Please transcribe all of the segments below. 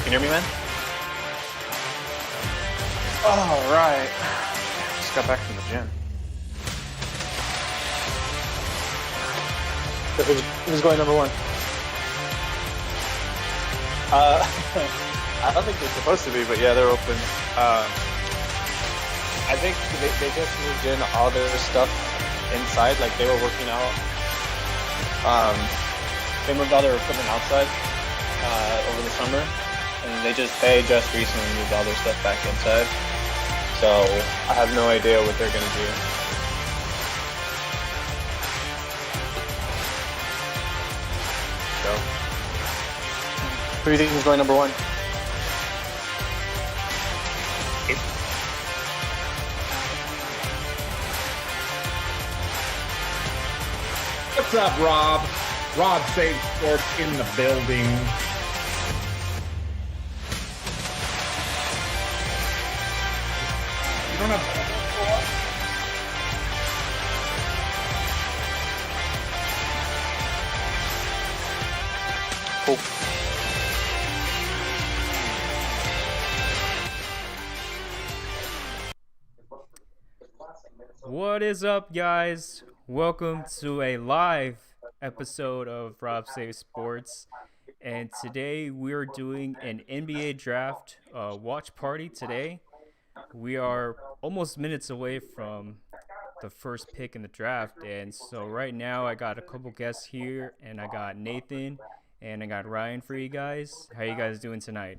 Can you hear me, man? All right. Just got back from the gym. Who's going number one? I don't think they're supposed to be, but yeah, they're open. I think they just moved in all their stuff inside, like they were working out. They moved all their equipment outside over the summer, and they just recently moved all their stuff back inside. So I have no idea what they're gonna do. So, who do you think is going number one? What's up, Rob? Rob Sage Sports in the building. You don't have. Cool. What is up, guys? Welcome to a live episode of Rob Save Sports, and today we're doing an NBA draft watch party. Today we are almost minutes away from the first pick in the draft, and so right now I got a couple guests here, and I got Nathan and I got Ryan for you guys. How you guys doing tonight?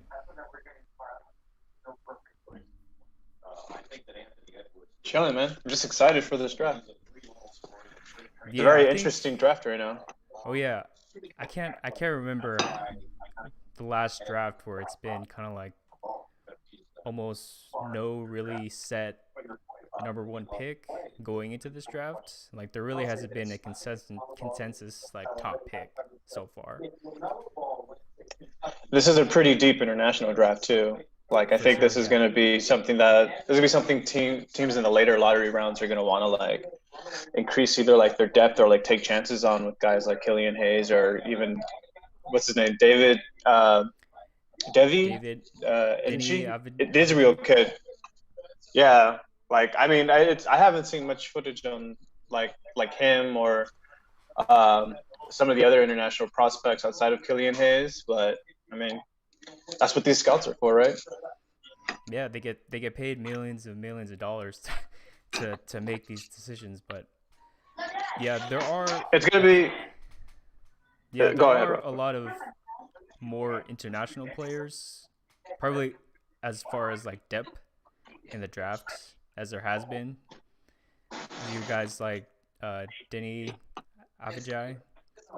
Chilling, man. I'm just excited for this draft. It's Yeah, a very I think- interesting draft right now. Oh yeah, I can't remember the last draft where it's been kind of like almost no really set number one pick going into this draft. Like there really hasn't been a consensus like top pick so far. This is a pretty deep international draft too. Like I think sure, this is going to be something teams in the later lottery rounds are going to want to like increase either like their depth or like take chances on with guys like Killian Hayes or even what's his name, David David It is a real kid. Yeah, like I mean, I haven't seen much footage on like him or some of the other international prospects outside of Killian Hayes, but I mean, that's what these scouts are for, right? Yeah, they get paid millions of dollars to make these decisions, but yeah, there are It's gonna be. Yeah, Go there ahead, are Rob. a lot of more international players, probably as far as like depth in the draft as there has been. You guys like Denny Avdija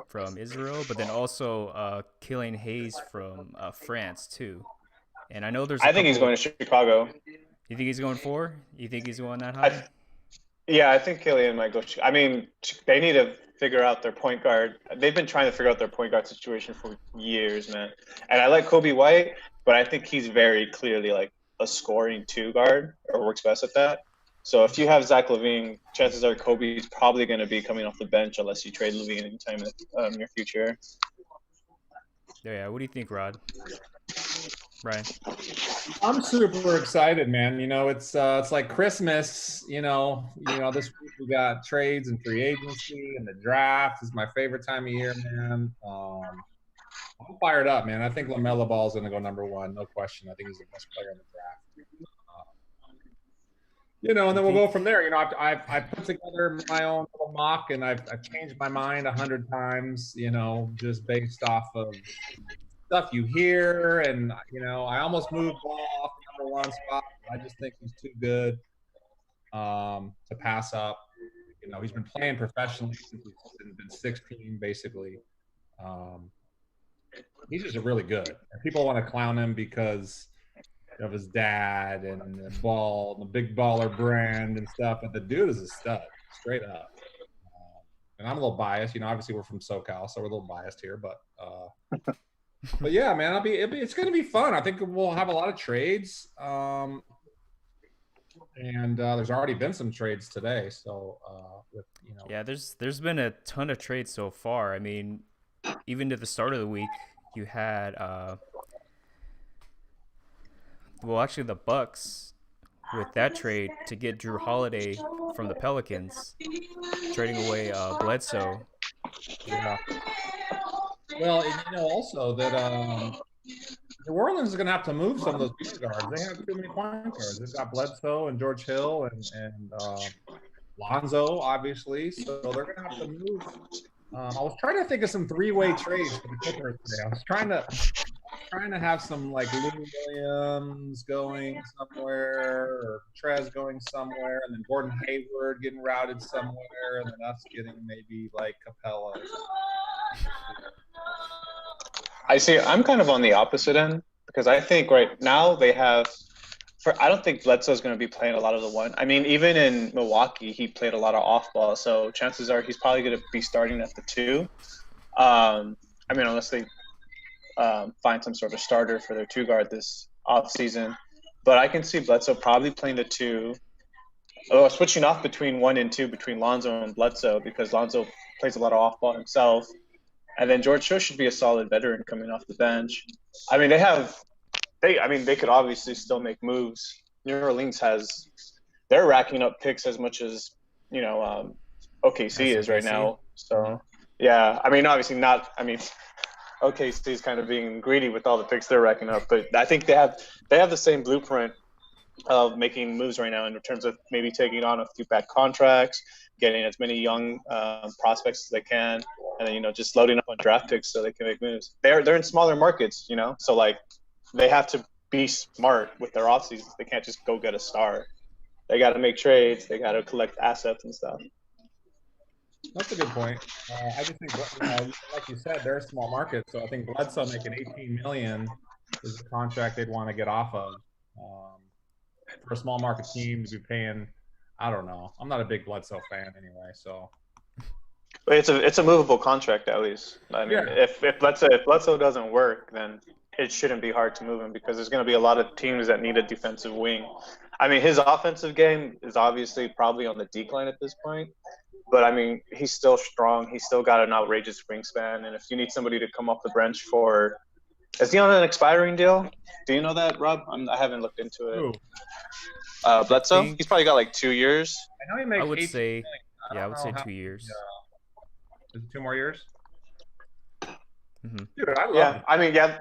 from Israel, but then also Killian Hayes from France too. And I know there's. I think he's going to Chicago. You think he's going 4? You think he's going that high? I think Killian might go. I mean, they need to figure out their point guard. They've been trying to figure out their point guard situation for years, man. And I like Kobe White, but I think he's very clearly like a scoring 2 guard or works best at that. So if you have Zach LaVine, chances are Kobe's probably going to be coming off the bench unless you trade LaVine anytime in the near future. Yeah. What do you think, Rod? Ryan? I'm super excited, man. You know, it's like Christmas. You know, this week we got trades and free agency, and the draft is my favorite time of year, man. I'm fired up, man. I think LaMelo Ball is going to go number 1, no question. I think he's the best player in the draft. You know, and then we'll go from there. You know, I've put together my own little mock, and I've changed my mind 100 times. You know, just based off of stuff you hear, and you know, I almost moved Ball off the number 1 spot. I just think he's too good to pass up. You know, he's been playing professionally since he's been 16, basically. He's just really good. And people want to clown him because of his dad and the big baller brand and stuff, but the dude is a stud, straight up. And I'm a little biased, you know. Obviously, we're from SoCal, so we're a little biased here, but yeah, man, it's going to be fun. I think we'll have a lot of trades, and there's already been some trades today. So Yeah, there's been a ton of trades so far. I mean, even to the start of the week, you had well, actually, the Bucks with that trade to get Drew Holiday from the Pelicans, trading away Bledsoe. Yeah. Well, also that New Orleans is going to have to move some of those point guards. They have too many point guards. They've got Bledsoe and George Hill and Lonzo, obviously. So they're going to have to move. I was trying to think of some three-way trades for the Clippers today. I was trying to have some like Lou Williams going somewhere or Trez going somewhere, and then Gordon Hayward getting routed somewhere, and then us getting maybe like Capella. I see. I'm kind of on the opposite end because I think right now they have. I don't think Bledsoe's going to be playing a lot of the one. I mean, even in Milwaukee, he played a lot of off ball, so chances are he's probably going to be starting at the 2. I mean, unless they find some sort of starter for their 2 guard this off season. But I can see Bledsoe probably playing the 2. Switching off between 1 and 2 between Lonzo and Bledsoe because Lonzo plays a lot of off ball himself. And then George Hill should be a solid veteran coming off the bench. I mean, they could obviously still make moves. New Orleans they're racking up picks as much as, OKC is right now. So, yeah, I mean, obviously not. I mean, OKC is kind of being greedy with all the picks they're racking up, but I think they have the same blueprint of making moves right now in terms of maybe taking on a few bad contracts, getting as many young prospects as they can, and then just loading up on draft picks so they can make moves. They're in smaller markets, so like they have to be smart with their off seasons. They can't just go get a star. They got to make trades. They got to collect assets and stuff. That's a good point. I just think, like you said, they're a small market, so I think Bledsoe making $18 million is the contract they'd want to get off of. For a small market team to be paying, I don't know. I'm not a big Bledsoe fan anyway, so. It's a movable contract at least. I mean, if Bledsoe doesn't work, then it shouldn't be hard to move him because there's going to be a lot of teams that need a defensive wing. I mean, his offensive game is obviously probably on the decline at this point, but I mean, he's still strong. He's still got an outrageous wingspan, and if you need somebody to come off the bench is he on an expiring deal? Do you know that, Rob? I haven't looked into it. Who? Bledsoe? He's probably got like 2 years. I know he makes. I would 18 say, million. I would say 2 years. Is it 2 more years? Mm-hmm. Dude, I love Yeah, it. I mean, yeah.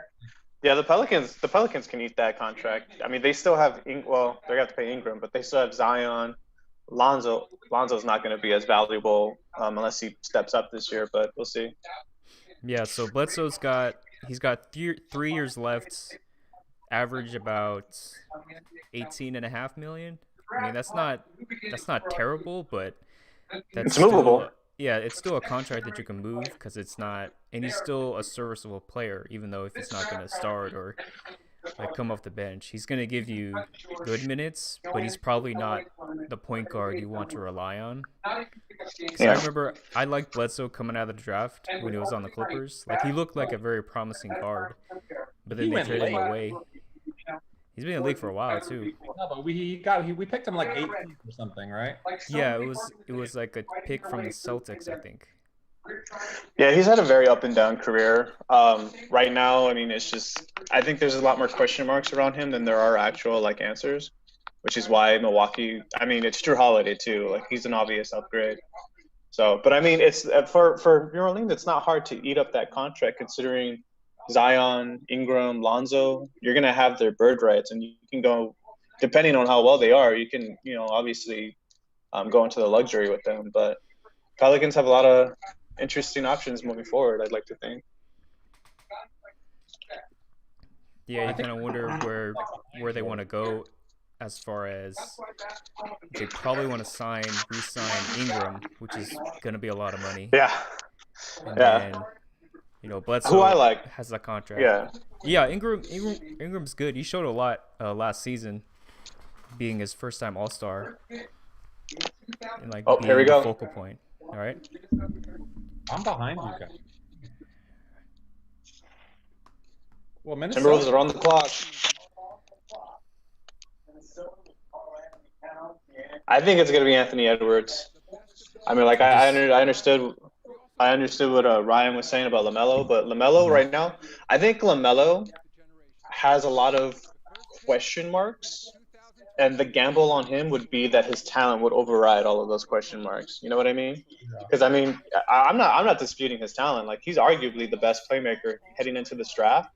The Pelicans can eat that contract. I mean, they still have they're gonna have to pay Ingram, but they still have Zion. Lonzo's not going to be as valuable unless he steps up this year, but we'll see. Yeah, so Bledsoe's got 3 years left, average about 18.5 million. I mean, that's not terrible, but It's movable. It's still a contract that you can move because it's not, and he's still a serviceable player, even though if he's not going to start or like come off the bench, he's going to give you good minutes, but he's probably not the point guard you want to rely on. Because I remember I liked Bledsoe coming out of the draft when he was on the Clippers. Like he looked like a very promising guard, but then they traded him away. He's been in the league for a while too. No, but we picked him like 18th or something, right? Yeah, it was like a pick from the Celtics, I think. Yeah, he's had a very up and down career. Right now, I mean, it's just I think there's a lot more question marks around him than there are actual like answers, which is why Milwaukee. I mean, it's Drew Holiday too. Like he's an obvious upgrade. So, but I mean, it's for New Orleans, it's not hard to eat up that contract considering Zion, Ingram, Lonzo. You're gonna have their bird rights, and you can go depending on how well they are. You can obviously go into the luxury with them, but Pelicans have a lot of interesting options moving forward, I'd like to think. Yeah, you kind of wonder where they want to go as far as they probably want to re-sign Ingram, which is going to be a lot of money. Yeah. And then, Bledsoe who I like has that contract. Yeah. Yeah, Ingram's good. He showed a lot last season, being his first-time All-Star. And being here we go. The focal point. All right. I'm behind you guys. Well, Minnesota. Timberwolves are on the clock. I think it's going to be Anthony Edwards. I mean, like I understood what Ryan was saying about LaMelo, but LaMelo right now, I think LaMelo has a lot of question marks, and the gamble on him would be that his talent would override all of those question marks. You know what I mean? Because I mean, I'm not disputing his talent. Like, he's arguably the best playmaker heading into this draft.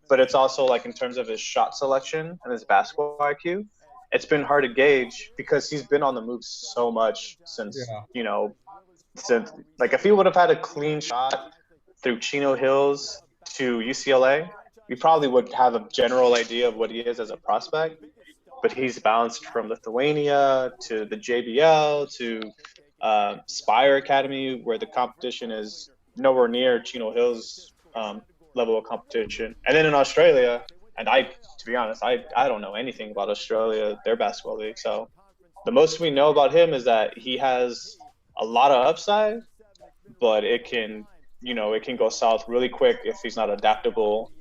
But it's also like in terms of his shot selection and his basketball IQ, it's been hard to gauge because he's been on the move so much since since like if he would have had a clean shot through Chino Hills to UCLA, we probably would have a general idea of what he is as a prospect. But he's bounced from Lithuania to the JBL to Spire Academy, where the competition is nowhere near Chino Hills level of competition. And then in Australia, and to be honest, I don't know anything about Australia, their basketball league. So the most we know about him is that he has a lot of upside, but it can go south really quick if he's not adaptable.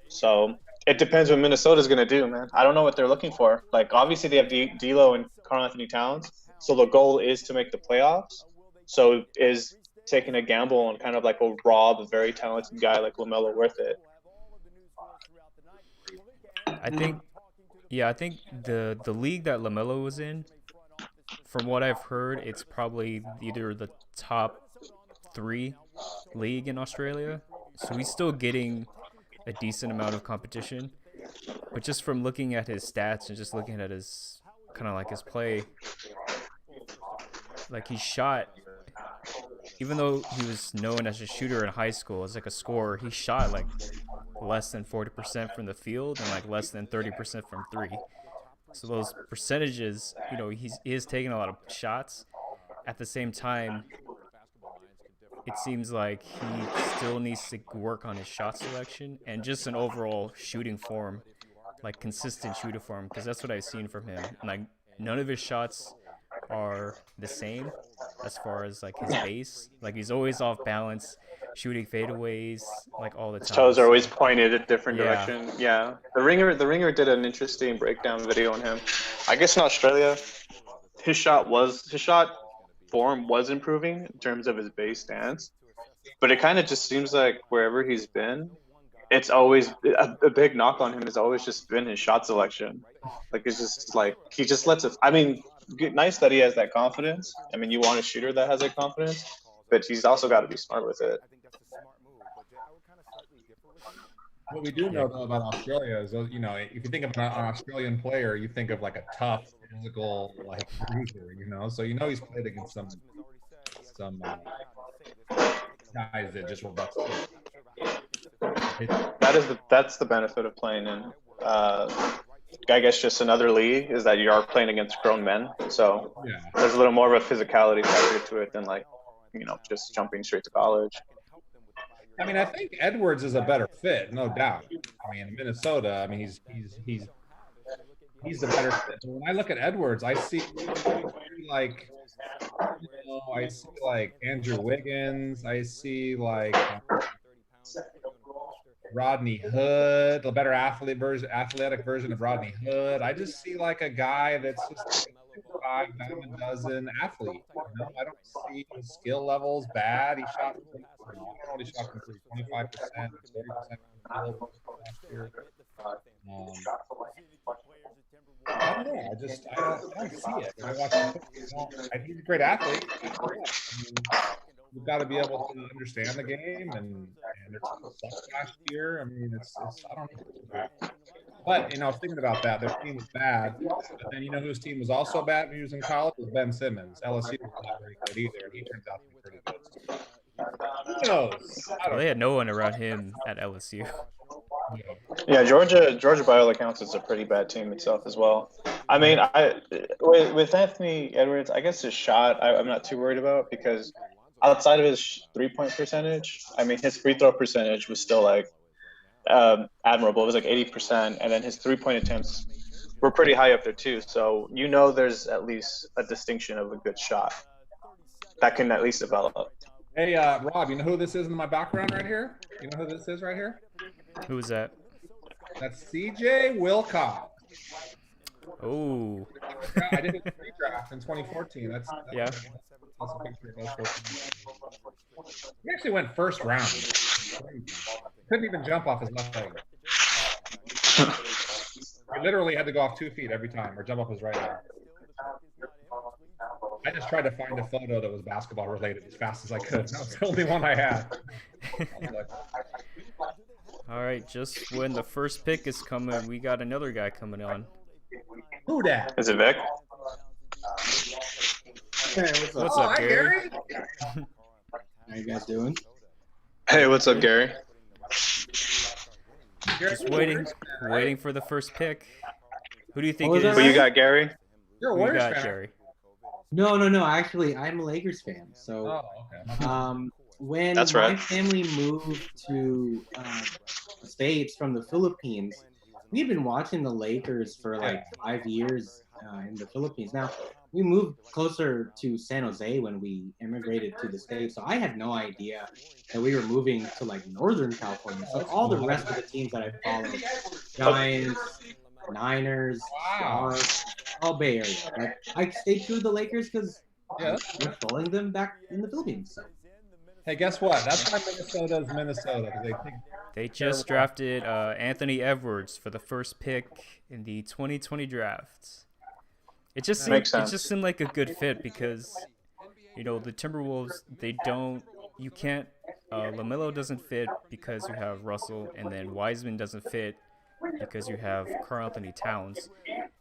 So it depends what Minnesota's going to do, man. I don't know what they're looking for. Like, obviously they have D'Lo and Karl-Anthony Towns, so the goal is to make the playoffs. So is taking a gamble on kind of like a rob a very talented guy like LaMelo worth it? I think the league that LaMelo was in, from what I've heard, it's probably either the top 3 league in Australia. So he's still getting a decent amount of competition. But just from looking at his stats and just looking at his kind of like his play, like he shot, even though he was known as a shooter in high school, as like a scorer, he shot like less than 40% from the field and like less than 30% from 3. So those percentages, he is taking a lot of shots. At the same time, it seems like he still needs to work on his shot selection and just an overall shooting form, like consistent shooting form, because that's what I've seen from him. And like none of his shots are the same as far as like his base. Like, he's always off balance, shooting fadeaways like all the time. His toes are always pointed a different direction. Yeah. The Ringer did an interesting breakdown video on him. I guess in Australia, his shot form was improving in terms of his base stance, but it kind of just seems like wherever he's been, it's always a big knock on him has always just been his shot selection. Like, it's just like he just lets it. I mean, nice that he has that confidence. I mean, you want a shooter that has that confidence, but he's also got to be smart with it. What we do know though about Australia is, if you think of an Australian player, you think of like a tough, physical, like bruiser, So he's played against some guys that just were busted. That's the benefit of playing in, I guess, just another league, is that you are playing against grown men. So there's a little more of a physicality factor to it than like, just jumping straight to college. I mean, I think Edwards is a better fit, no doubt. I mean, in Minnesota, he's the better fit. When I look at Edwards, I see like Andrew Wiggins. I see like Rodney Hood, the better athletic version of Rodney Hood. I just see like a guy that's just like a dime a dozen athlete. I don't see his skill levels bad. He shot, I don't know what he shot from 25%, 30% last year. I don't know. I don't see it. I watch him. He's a great athlete. You've got to be able to understand the game, and their team sucked last year. I mean, it's I don't know. But I was thinking about that. Their team was bad, but then whose team was also bad when he was in college was Ben Simmons. LSU was not very good either, and he turns out to be pretty good. Who knows? Well, they had no one around him at LSU. Yeah, Georgia by all accounts is a pretty bad team itself as well. I mean, with Anthony Edwards, I guess his shot I'm not too worried about, because outside of his 3-point percentage, I mean, his free throw percentage was still like admirable. It was like 80%, and then his 3-point attempts were pretty high up there too. So there's at least a distinction of a good shot that can at least develop. Hey, Rob, you know who this is in my background right here? You know who this is right here? Who is that? That's CJ Wilcox. Oh. I did a pre-draft in 2014. That's yeah. That's a picture of us. He actually went first round. Couldn't even jump off his left leg. I literally had to go off 2 feet every time or jump up his right leg. I just tried to find a photo that was basketball related as fast as I could. That was the only one I had. All right, just when the first pick is coming, we got another guy coming on. Who dat? Is it Vic? Hey, What's up, Gary? How you guys doing? Hey, what's up, Gary? Just waiting for the first pick. Who do you think What it was is? that? Who you got, Gary? You're a We Warriors got fan. Jerry. No. Actually, I'm a Lakers fan. So, Oh, okay. when That's my right. family moved to the States from the Philippines, we've been watching the Lakers for like 5 years in the Philippines. Now, we moved closer to San Jose when we immigrated to the States. So I had no idea that we were moving to like Northern California. So all the rest of the teams that I followed, Giants, Niners, Wow. Sharks, all Bay Area. But I stayed true to the Lakers because Yeah. we're following them back in the Philippines. So. Hey, guess what? That's why Minnesota's Minnesota, because they think They just drafted Anthony Edwards for the first pick in the 2020 draft. It just Makes seemed, it sense. just seemed like a good fit because, the Timberwolves, you can't, LaMelo doesn't fit because you have Russell, and then Wiseman doesn't fit because you have Karl Anthony Towns.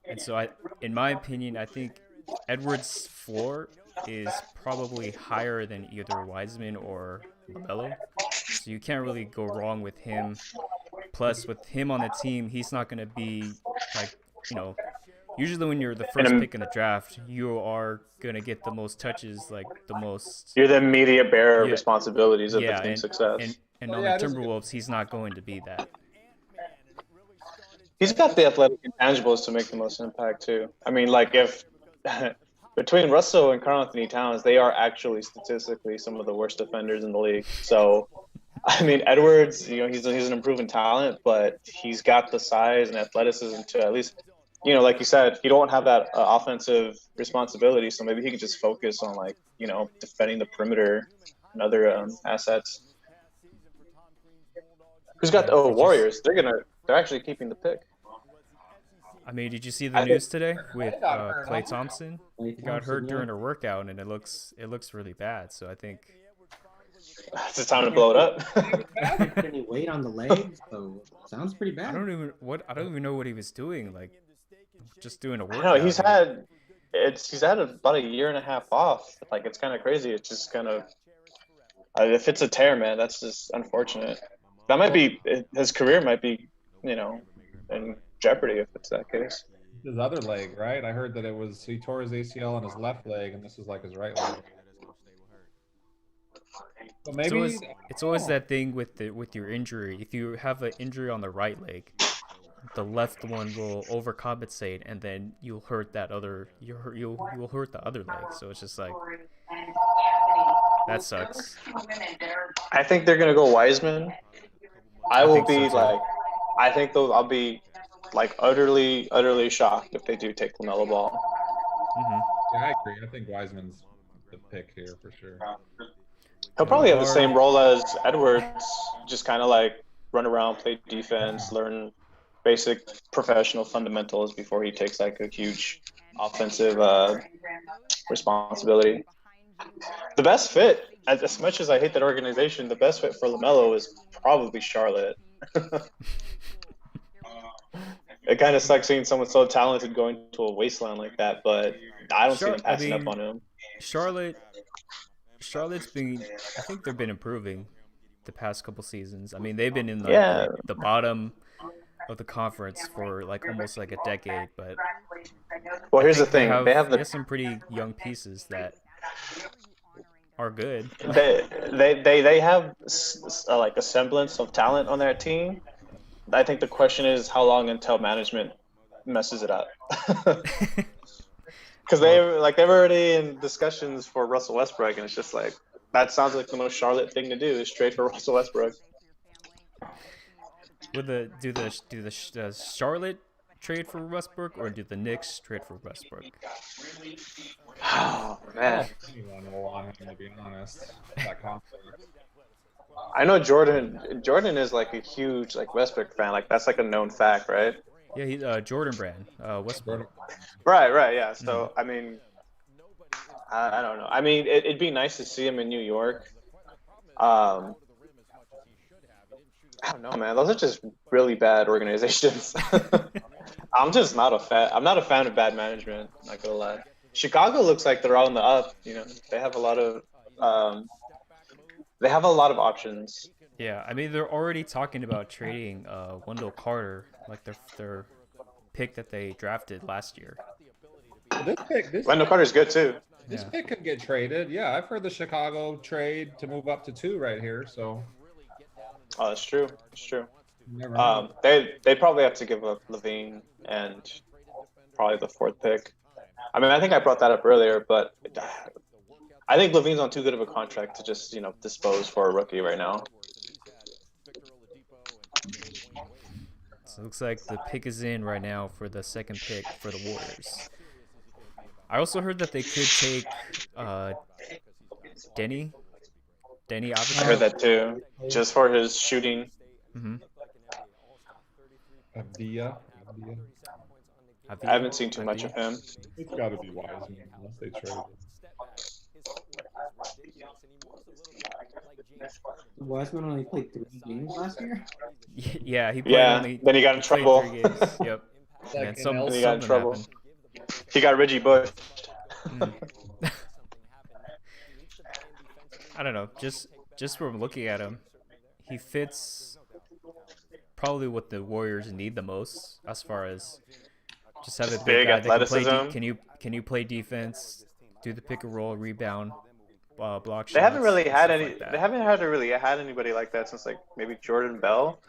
And so in my opinion, I think Edwards' floor is probably higher than either Wiseman or LaMelo. So you can't really go wrong with him. Plus, with him on the team, he's not going to be like, usually when you're the first pick in the draft, you are going to get the most touches, like the most. You're the immediate bearer of Yeah. responsibilities of Yeah, the team's and, success. and on Yeah, the it is good. Timberwolves, he's not going to be that. He's got the athletic intangibles to make the most impact too. I mean, like if between Russell and Karl Anthony Towns, they are actually statistically some of the worst defenders in the league. So, I mean, Edwards, he's an improving talent, but he's got the size and athleticism to at least, like you said, you don't have that offensive responsibility. So maybe he could just focus on defending the perimeter and other assets. Who's got the Warriors? They're actually keeping the pick. I mean, did you see the news today with got hurt, Klay huh? Thompson? Klay He got Thompson, hurt yeah. during a workout, and it looks really bad. So I think It's the time to blow it up. Can't put any weight on the legs, so sounds pretty bad. I don't even know what he was doing. Like, just doing a I workout. know he's had about a year and a half off. Like it's kind of crazy. It's just kind of if it's a tear, man, that's just unfortunate. That might be his career might be, in jeopardy if it's that case. his other leg, right? I heard that he tore his ACL on his left leg, and this is like his right leg. So maybe It's always that thing with your injury. If you have an injury on the right leg, the left one will overcompensate, and then you'll hurt the other leg. So it's just like that sucks. I think they're gonna go Wiseman. I'll be like utterly shocked if they do take LaMelo Ball. Hmm. Yeah, I agree. I think Wiseman's the pick here for sure. He'll probably have the same role as Edwards, just kind of like run around, play defense, learn basic professional fundamentals before he takes like a huge offensive responsibility. The best fit, as much as I hate that organization, the best fit for LaMelo is probably Charlotte. It kind of sucks seeing someone so talented going to a wasteland like that, but I don't see them passing up on him. Charlotte's been, I think they've been improving the past couple seasons. I mean, they've been in the bottom of the conference for like almost like a decade, but Well, here's the they thing: they have have some pretty young pieces that are good. they have like a semblance of talent on their team. I think the question is how long until management messes it up. Because they're already in discussions for Russell Westbrook, and it's just like that sounds like the most Charlotte thing to do is trade for Russell Westbrook. Do the Charlotte trade for Westbrook, or do the Knicks trade for Westbrook? Oh man, Anyone will want him, to be honest. That confidence. I know Jordan is like a huge like Westbrook fan. Like that's like a known fact, right? Yeah, he's Jordan Brand, Westbrook. Right, yeah. So I mean, I don't know. I mean, it'd be nice to see him in New York. Um, I don't know, man. Those are just really bad organizations. I'm just not a fan. I'm not a fan of bad management. Not gonna lie. Chicago looks like they're on the up. You know, they have a lot of options. Yeah, I mean they're already talking about trading Wendell Carter, like their pick that they drafted last year. Wendell Carter's good too. This pick could get traded. Yeah, I've heard the Chicago trade to move up to 2 right here. So. Oh, that's true. That's true. Never know. They probably have to give up Levine and probably the 4th pick. I mean, I think I brought that up earlier, but I think Levine's on too good of a contract to just dispose for a rookie right now. So it looks like the pick is in right now for the 2nd pick for the Warriors. I also heard that they could take Denny Avdija. I heard that too, just for his shooting. Avdija. I haven't seen too much of him. It's got to be Wiseman unless they trade. Wiseman only played 3 games last year. Yeah, he played only. Then he got in trouble. 3 games. Yep. Then he got in trouble. Happened. He got Reggie Bush. I don't know. Just from looking at him, he fits probably what the Warriors need the most, as far as just have a big guy athleticism. that can you play defense, do the pick and roll, rebound, block shots. They haven't really had any. Like that. They haven't really had anybody like that since like maybe Jordan Bell.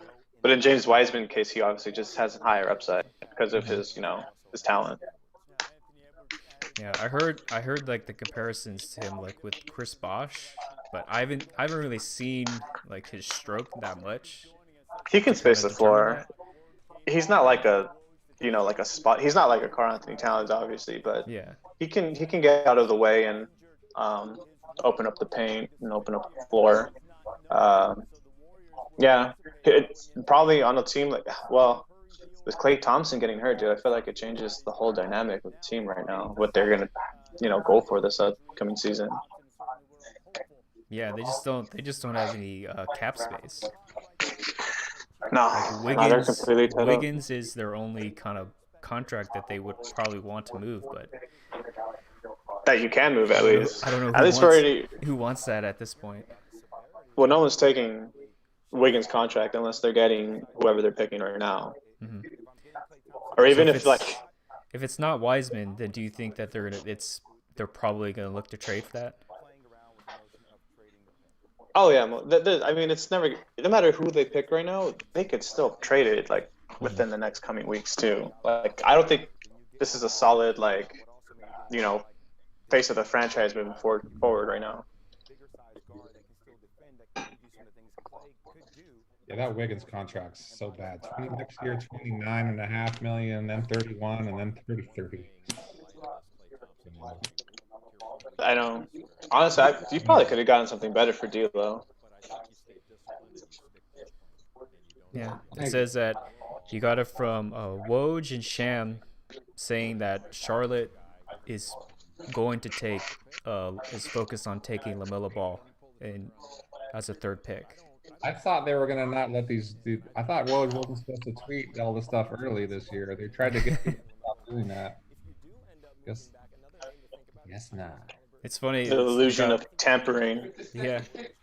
But in James Wiseman's case, he obviously just has a higher upside because of his his talent. Yeah, I heard like the comparisons to him like with Chris Bosh, but I haven't really seen like his stroke that much. He can space the floor. That. He's not like a like a spot. He's not like a Karl Anthony Towns, obviously, but yeah, he can get out of the way and open up the paint and open up the floor. Yeah, it's probably on a team like with Klay Thompson getting hurt, dude. I feel like it changes the whole dynamic of the team right now. What they're gonna go for this upcoming season. Yeah, they just don't have any cap space. No, like they're completely tied up. Wiggins is their only kind of contract that they would probably want to move, but that you can move at least. I don't know who wants that at this point. Well, no one's taking Wiggins' contract unless they're getting whoever they're picking right now. Mm-hmm. Or even so if it's not Wiseman, then do you think that they're probably gonna look to trade for that? Oh yeah, I mean it's never. No matter who they pick right now, they could still trade it like within the next coming weeks too. Like I don't think this is a solid face of the franchise moving forward right now. Yeah, that Wiggins contract's so bad. Next year, $29.5 million, then 31, and then 30. I know. Honestly, you probably could have gotten something better for D'Lo. Yeah, it says that you got it from Woj and Sham, saying that Charlotte is going to take is focused on taking LaMelo Ball as a 3rd pick. I thought they were gonna not let these. I thought Woj wasn't supposed to tweet all the stuff early this year. They tried to get people to stop doing that. Guess not. It's funny. The illusion of tampering. Yeah,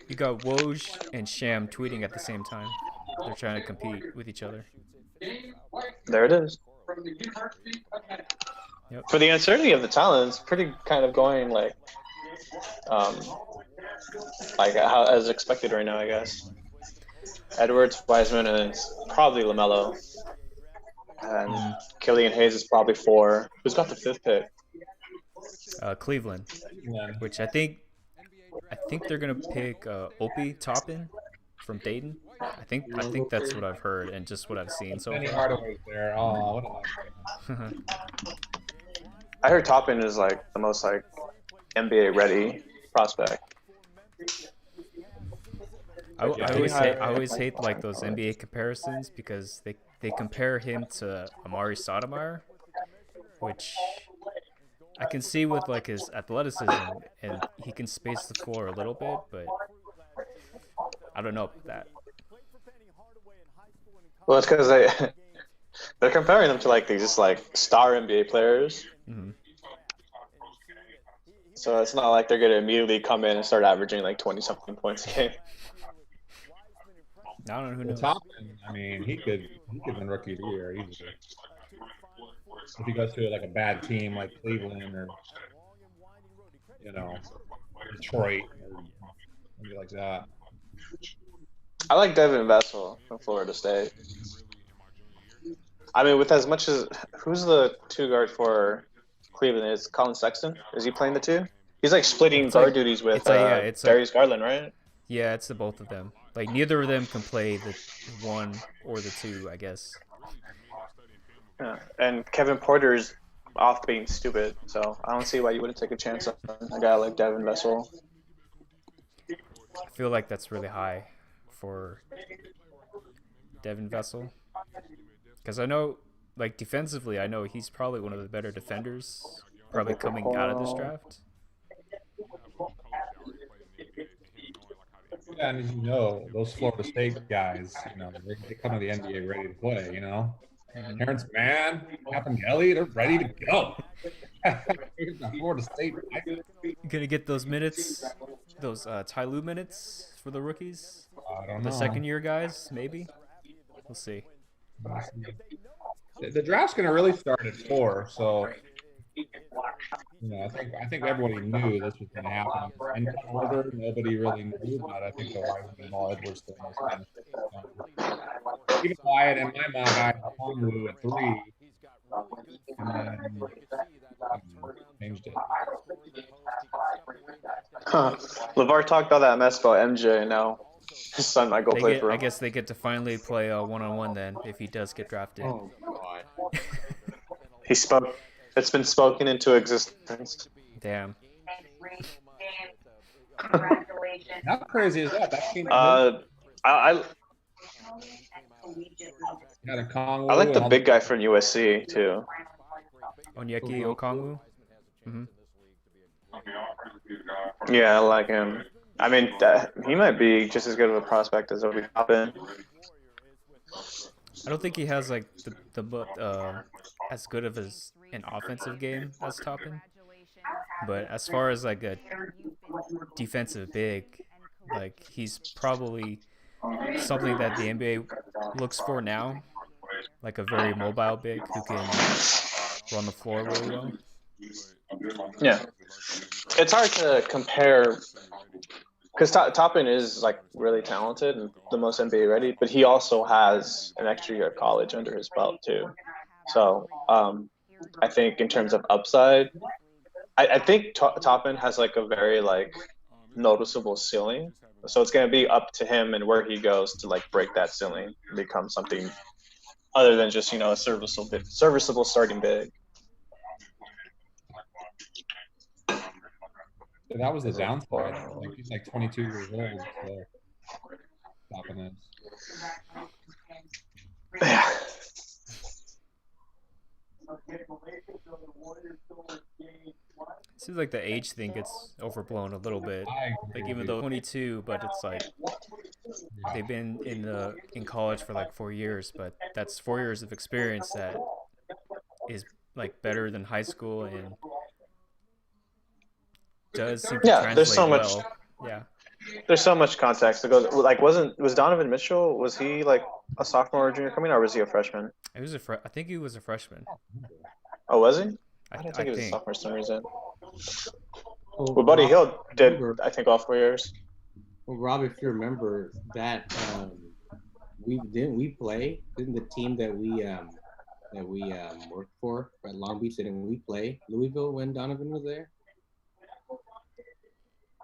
you got Woj and Sham tweeting at the same time. They're trying to compete with each other. There it is. Yep. For the uncertainty of the talent, it's pretty kind of going like how, as expected right now, I guess. Edwards, Wiseman, and it's probably LaMelo. And Killian Hayes is probably 4. Who's got the 5th pick? Cleveland, which I think they're gonna pick Opie Toppin from Dayton. I think that's what I've heard and just what I've seen so Penny far. Hardaway's there. Oh, what a I heard Toppin is like the most like NBA ready prospect. I always hate like those NBA comparisons because they compare him to Amari Stoudemire, which I can see with like his athleticism and he can space the floor a little bit, but I don't know about that. Well, it's because they're comparing them to like these just like star NBA players. Mm-hmm. So it's not like they're gonna immediately come in and start averaging like 20-something points a game. I don't know who knows. Toppin, I mean, he could win Rookie of the Year easily. If he goes to like a bad team like Cleveland or Detroit or something like that. I like Devin Vassell from Florida State. I mean, with as much as who's the two guard for Cleveland? Is Colin Sexton? Is he playing the two? He's like splitting guard duties with Darius Garland, right? Yeah, it's the both of them. Like neither of them can play the one or the two, I guess. Yeah, and Kevin Porter's off being stupid, so I don't see why you wouldn't take a chance on a guy like Devin Vassell. I feel like that's really high for Devin Vassell. Because I know, like, defensively, I know he's probably one of the better defenders, probably coming out of this draft. Yeah, and as you know, those Florida State guys, they come to the NBA ready to play, Mm-hmm. Terrence Mann, Captain Kelly, they're ready to go. Florida State. Gonna get those minutes, those Ty Lue minutes for the rookies? I don't know. The second-year guys, maybe? We'll see. The draft's going to really start at 4, so I think everybody knew this was going to happen. In order, nobody really knew, but I think the Wiseman Ball Edwards thing was kind of even Wyatt in my mind, I had Honolulu at 3, and then changed it. LeVar talked about that mess about MJ, and now his son might go play for him. I guess they get to finally play one-on-one then, if he does get drafted. Oh God. He spoke. It's been spoken into existence. Damn. How crazy is that? That came I like the big guy from USC too. Onyeka Okongwu. Mm-hmm. Yeah, I like him. I mean, he might be just as good of a prospect as Obi Toppin. I don't think he has like the as good of an offensive game as Toppin, but as far as like a defensive big, like he's probably something that the NBA looks for now, like a very mobile big who can run the floor really well. Yeah, it's hard to compare because Toppin is like really talented and the most NBA ready, but he also has an extra year of college under his belt too. So I think in terms of upside, I think Toppin has like a very like noticeable ceiling. So it's going to be up to him and where he goes to like break that ceiling and become something other than just a serviceable starting big. Yeah, that was the downside. Like he's like 22 years old. So Toppin is. Yeah. Seems like the age thing gets overblown a little bit. Like even though 22, but it's like they've been in college for like 4 years, but that's 4 years of experience that is like better than high school and does seem to translate there's so much. well. Yeah. There's so much context to go. Like, was Donovan Mitchell? Was he like a sophomore or junior coming, or was he a freshman? It was I think he was a freshman. Oh, was he? I don't think he was a sophomore for some reason. Well, Buddy Hield did, I think, all 4 years. Well, Rob, if you remember that, didn't the team that we worked for at Long Beach, didn't we play Louisville when Donovan was there?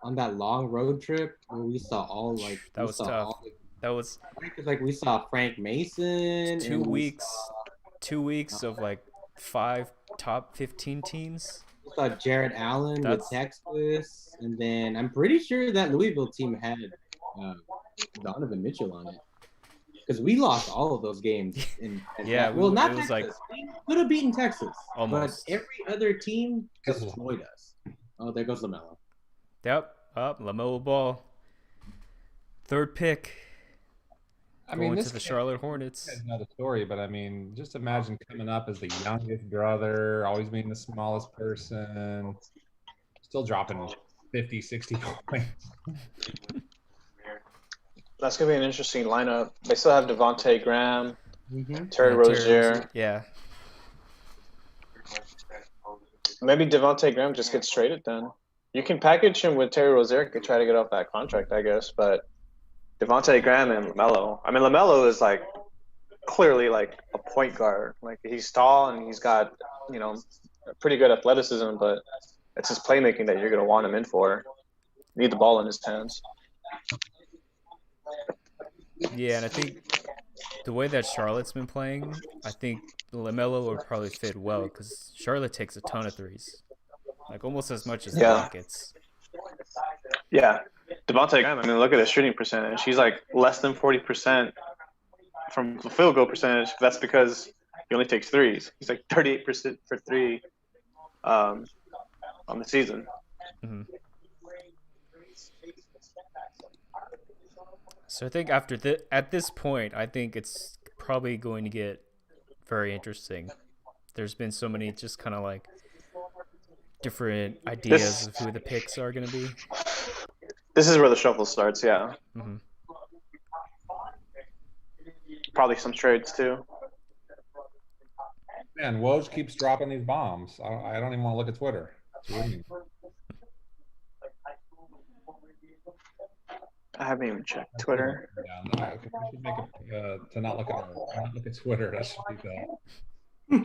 On that long road trip where we saw all like that was tough. That was like we saw Frank Mason. 2 weeks. 2 weeks of like 5 top 15 teams. We saw Jared Allen with Texas, and then I'm pretty sure that Louisville team had Donovan Mitchell on it. because we lost all of those games. Yeah, well, not it was Texas. We could have beaten Texas, Almost. but every other team destroyed us. Oh, there goes LaMelo. Yep, up LaMelo Ball, third pick. I mean, Going this to the kid- Charlotte Hornets. You guys know the story, but I mean, just imagine coming up as the youngest brother, always being the smallest person, still dropping 50, 60 points. That's gonna be an interesting lineup. They still have Devontae Graham, Mm-hmm. Terry Rozier. Yeah. Maybe Devontae Graham just gets traded then. You can package him with Terry Rozier to try to get off that contract, I guess. But Devontae Graham and LaMelo. I mean, LaMelo is like clearly like a point guard. Like he's tall and he's got pretty good athleticism, but it's his playmaking that you're gonna want him in for. Need the ball in his hands. Yeah, and I think the way that Charlotte's been playing, I think LaMelo would probably fit well because Charlotte takes a ton of threes, like almost as much as the Rockets. Yeah, Devontae Graham. I mean, look at his shooting percentage. He's like less than 40% from the field goal percentage. That's because he only takes threes. He's like 38% for three on the season. Mm-hmm. So I think at this point, I think it's probably going to get very interesting. There's been so many just kind of like different ideas of who the picks are going to be. This is where the shuffle starts, yeah. Mm-hmm. Probably some trades too. Man, Woj keeps dropping these bombs. I don't even want to look at Twitter. It's ruining. I haven't even checked Twitter. Yeah, I should make it to not look at Twitter. That should be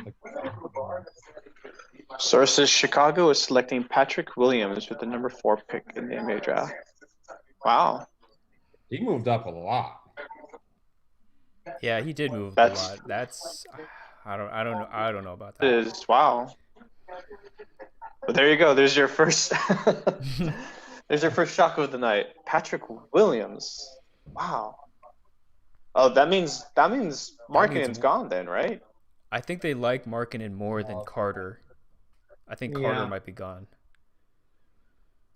Sources: Chicago is selecting Patrick Williams with the number 4 pick in the NBA draft. Wow. He moved up a lot. Yeah, he did move a lot. That's I don't know about that. It is wow. But there you go. There's your first. There's your first shock of the night. Patrick Williams. Wow. Oh, that means Markkanen's gone then, right? I think they like Markkanen more than Carter. I think Carter might be gone.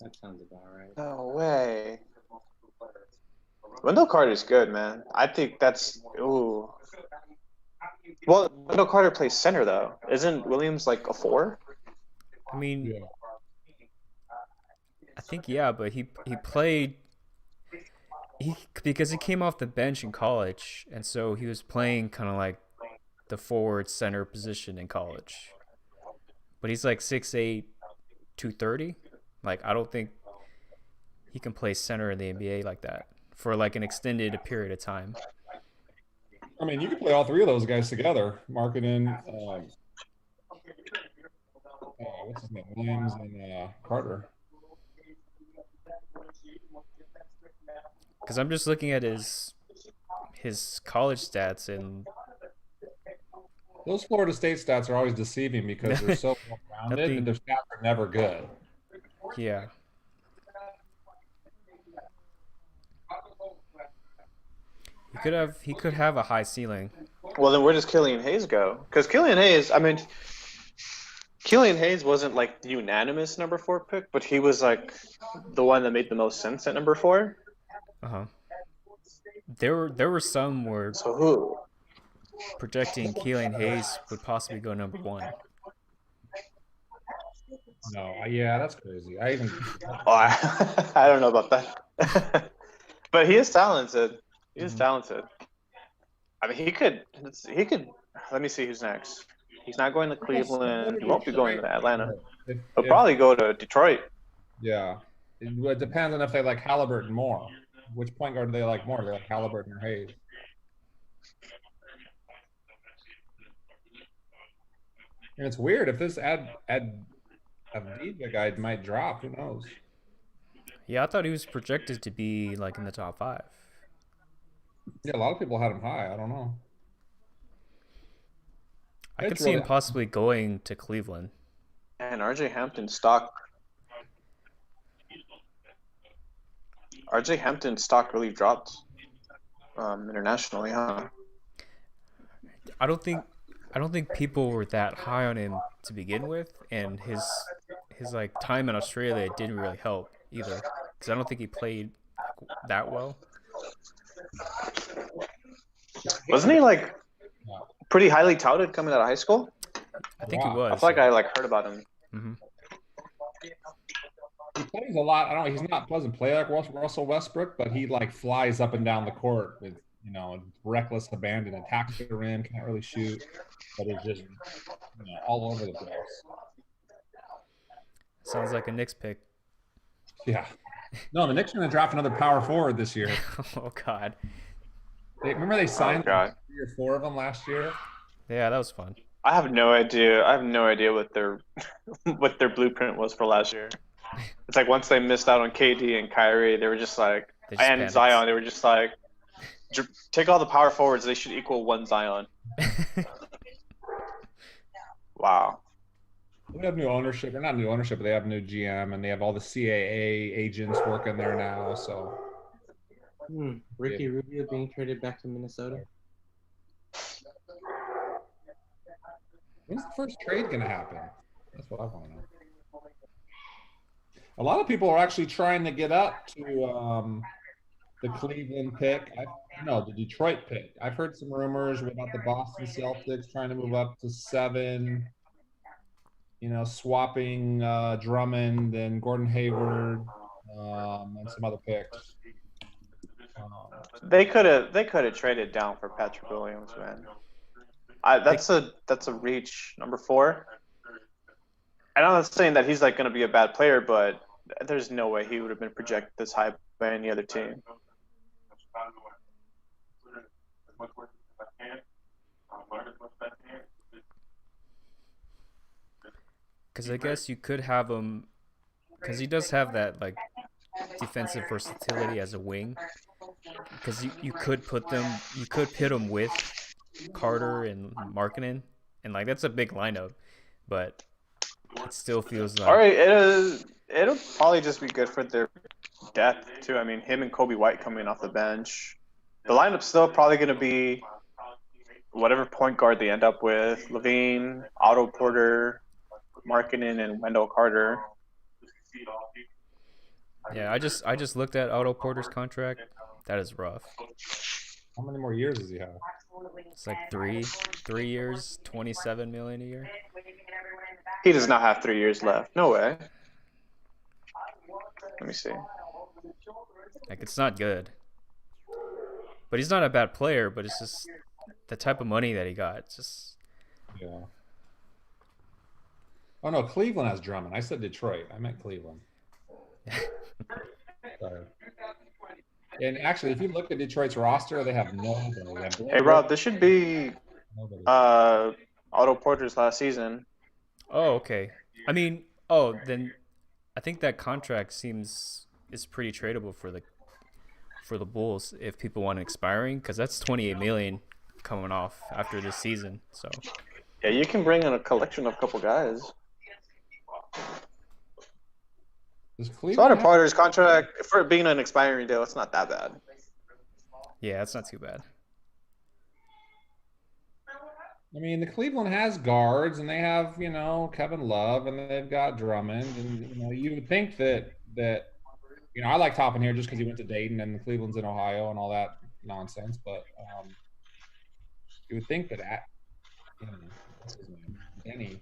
That sounds about right. No way. Wendell Carter's good, man. I think that's ooh. Well, Wendell Carter plays center though. Isn't Williams like a 4? I mean, Yeah. I think but he played because he came off the bench in college, and so he was playing kind of like the forward center position in college. But he's like 6'8", 230. Like I don't think he can play center in the NBA like that for like an extended period of time. I mean, you could play all three of those guys together. Markkanen, what's his name? Williams and Carter. Because I'm just looking at his college stats, and Those Florida State stats are always deceiving because they're so well-rounded, and their stats are never good. yeah. He could have a high ceiling. Well, then where does Killian Hayes go? Because Killian Hayes wasn't like the unanimous number 4 pick, but he was like the one that made the most sense at number 4. Uh-huh. There were some where So who? projecting Killian Hayes would possibly go number 1. No, yeah, that's crazy. I don't know about that. But he is talented. He is talented. I mean, he could. Let me see who's next. He's not going to Cleveland. He won't be going to Atlanta. He'll probably go to Detroit. Yeah, it depends on if they like Halliburton more. Which point guard do they like more? Do they like Halliburton or Hayes? And it's weird if this Avdija guy might drop. Who knows? Yeah, I thought he was projected to be like in the top 5. Yeah, a lot of people had him high. I don't know. I could see him possibly going to Cleveland. And RJ Hampton's stock really dropped. internationally, huh? I don't think people were that high on him to begin with, and his like time in Australia didn't really help either, because I don't think he played like that well. Wasn't he like Yeah. pretty highly touted coming out of high school? I think he Wow. was. I feel like I like heard about him. Hmm. He plays a lot. I don't know. He's not doesn't play like Russell Westbrook, but he like flies up and down the court with reckless abandon, attacks the rim, can't really shoot, but it's just all over the place. Sounds like a Knicks pick. Yeah. No, the Knicks are going to draft another power forward this year. Oh God. Remember they signed God. 3 or 4 of them last year? Yeah, that was fun. I have no idea. I have no idea what their what their blueprint was for last year. It's like once they missed out on KD and Kyrie, they were just like, They just and panicked. Zion, they were just like, take all the power forwards. They should equal one Zion. Wow. They have new ownership, or not new ownership, but they have new GM, and they have all the CAA agents working there now. So Ricky Rubio being traded back to Minnesota. when's the first trade going to happen? That's what I want to know. A lot of people are actually trying to get up to the Cleveland pick. The Detroit pick. I've heard some rumors about the Boston Celtics trying to move up to 7. Swapping Drummond and Gordon Hayward and some other picks. They could have traded down for Patrick Williams, man. That's a reach, number 4. And I'm not saying that he's like going to be a bad player, but there's no way he would have been projected this high by any other team. Because I guess you could have him, because he does have that like defensive versatility as a wing. Because you could pit him with Carter and Markkanen, and like that's a big lineup, but it still feels like. All right, it'll probably just be good for their depth too. I mean, him and Kobe White coming off the bench. The lineup's still probably going to be whatever point guard they end up with: Levine, Otto Porter, Markkanen, and Wendell Carter. Yeah, I just looked at Otto Porter's contract. That is rough. How many more years does he have? It's like 3 years, 27 million a year. He does not have 3 years left. No way. Let me see. Like it's not good. But he's not a bad player. But it's just the type of money that he got. It's just. Yeah. Oh no, Cleveland has Drummond. I said Detroit. I meant Cleveland. Sorry. And actually, if you look at Detroit's roster, they have nobody. Hey, Rob, this should be Nobody. Otto Porter's last season. Oh, okay. I mean, then I think that contract is pretty tradable for the Bulls if people want it expiring, because that's 28 million coming off after this season. So Yeah, you can bring in a collection of a couple guys. Does So Cleveland Otto have- Porter's contract, for it being an expiring deal, it's not that bad. yeah, that's not too bad. I mean, the Cleveland has guards, and they have Kevin Love, and they've got Drummond, and you would think that I like Toppin here just because he went to Dayton and Cleveland's in Ohio and all that nonsense, but you would think that what's his name, Denny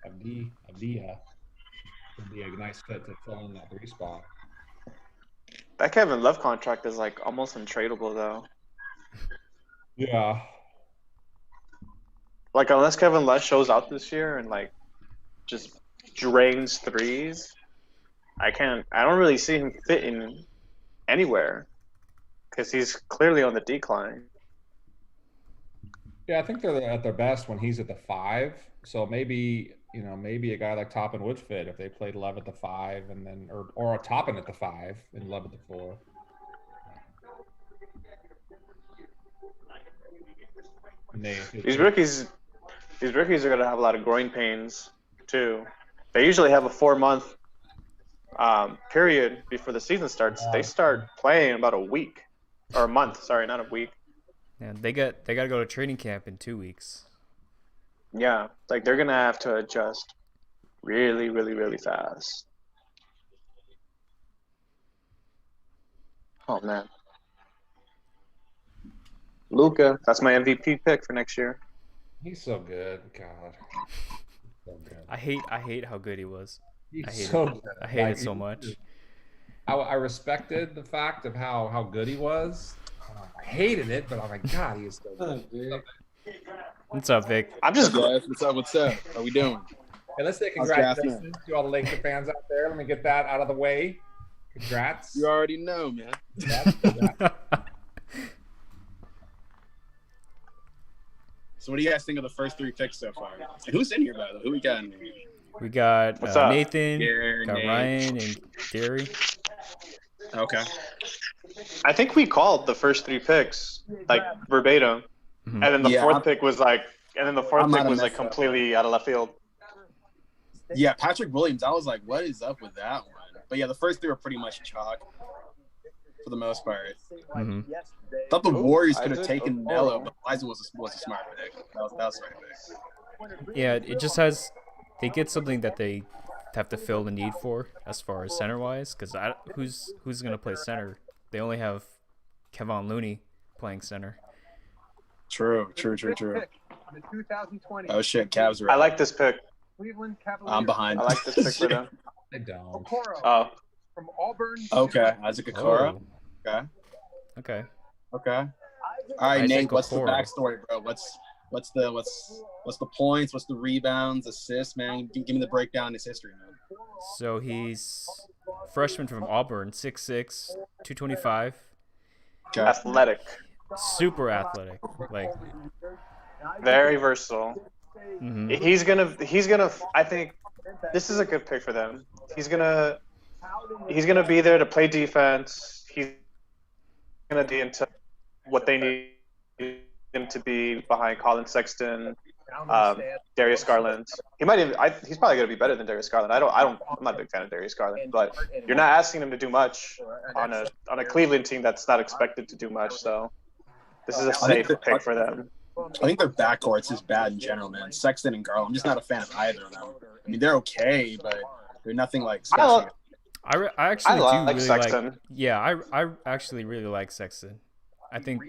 Avdia would be a nice fit to fill in that 3 spot. That Kevin Love contract is like almost untradeable though. Yeah. Like unless Kevin Love shows out this year and like just drains threes, I don't really see him fitting anywhere because he's clearly on the decline. Yeah, I think they're at their best when he's at the 5. So maybe a guy like Toppin would fit if they played Love at the 5 and then or a Toppin at the 5 and Love at the 4. And These rookies are gonna have a lot of groin pains too. They usually have a 4-month period before the season starts. They start playing in about a week. or a month. Sorry, not a week. Yeah, they got to go to training camp in 2 weeks. Yeah, like they're gonna have to adjust really, really, really fast. Oh man, Luca, that's my MVP pick for next year. He's so good. God. So good. I hate how good he was. He's I hate so it. good. I hate Like, it so much. I respected the fact of how good he was. I hated it, but I'm like, God, he is so good. What's up, Vic? I'm just Guys, what's up? How we doing? Hey, let's say How's draft congratulations to all the Laker fans out there. Let me get that out of the way. Congrats. You already know, man. Congrats. So what do you guys think of the first 3 picks so far? And who's in here, by the way? Who we got in here? We got What's up? Nathan, Gary, got Nate. Ryan, and Gary. Okay. I think we called the first 3 picks like verbatim, Mhm. and then the Yeah, fourth I'm- pick was like, I might have like messed up. completely out of left field. Yeah, Patrick Williams. I was like, what is up with that one? But yeah, the first 3 were pretty much chalk for the most part. Mhm. Thought the Warriors could have Isaac? taken Melo, but Isaac was a smart pick. That was the right pick. Yeah, it just has. They get something that they have to fill the need for as far as center wise. Because who's gonna play center? They only have Kevon Looney playing center. True. The 2020 Oh shit, Cavs are I like this pick. Cleveland Cavaliers. I'm behind. I like this pick for them. I don't. Okoro Oh, from Auburn. Okay, Isaac Okoro. Oh, Okay. okay. Okay. All right, Isaac Nate. What's the Okoro. backstory, bro? What's the points? What's the rebounds, assists, man? Give me the breakdown in his history, man. So he's freshman from Auburn, 6'6", 225, Okay. athletic, super athletic. Like, very versatile. mhm. He's gonna. I think this is a good pick for them. He's gonna be there to play defense. He's gonna be into what they need him to be behind Colin Sexton, Darius Garland. He might even. He's probably gonna be better than Darius Garland. I'm not a big fan of Darius Garland, but you're not asking him to do much on a Cleveland team that's not expected to do much. So this is a safe pick for them. I think their backcourt's just bad in general, man. Sexton and Garland. I'm just not a fan of either of them. I mean, they're okay, but they're nothing like special. I actually do like really Sexton. like. Yeah, I actually really like Sexton. I think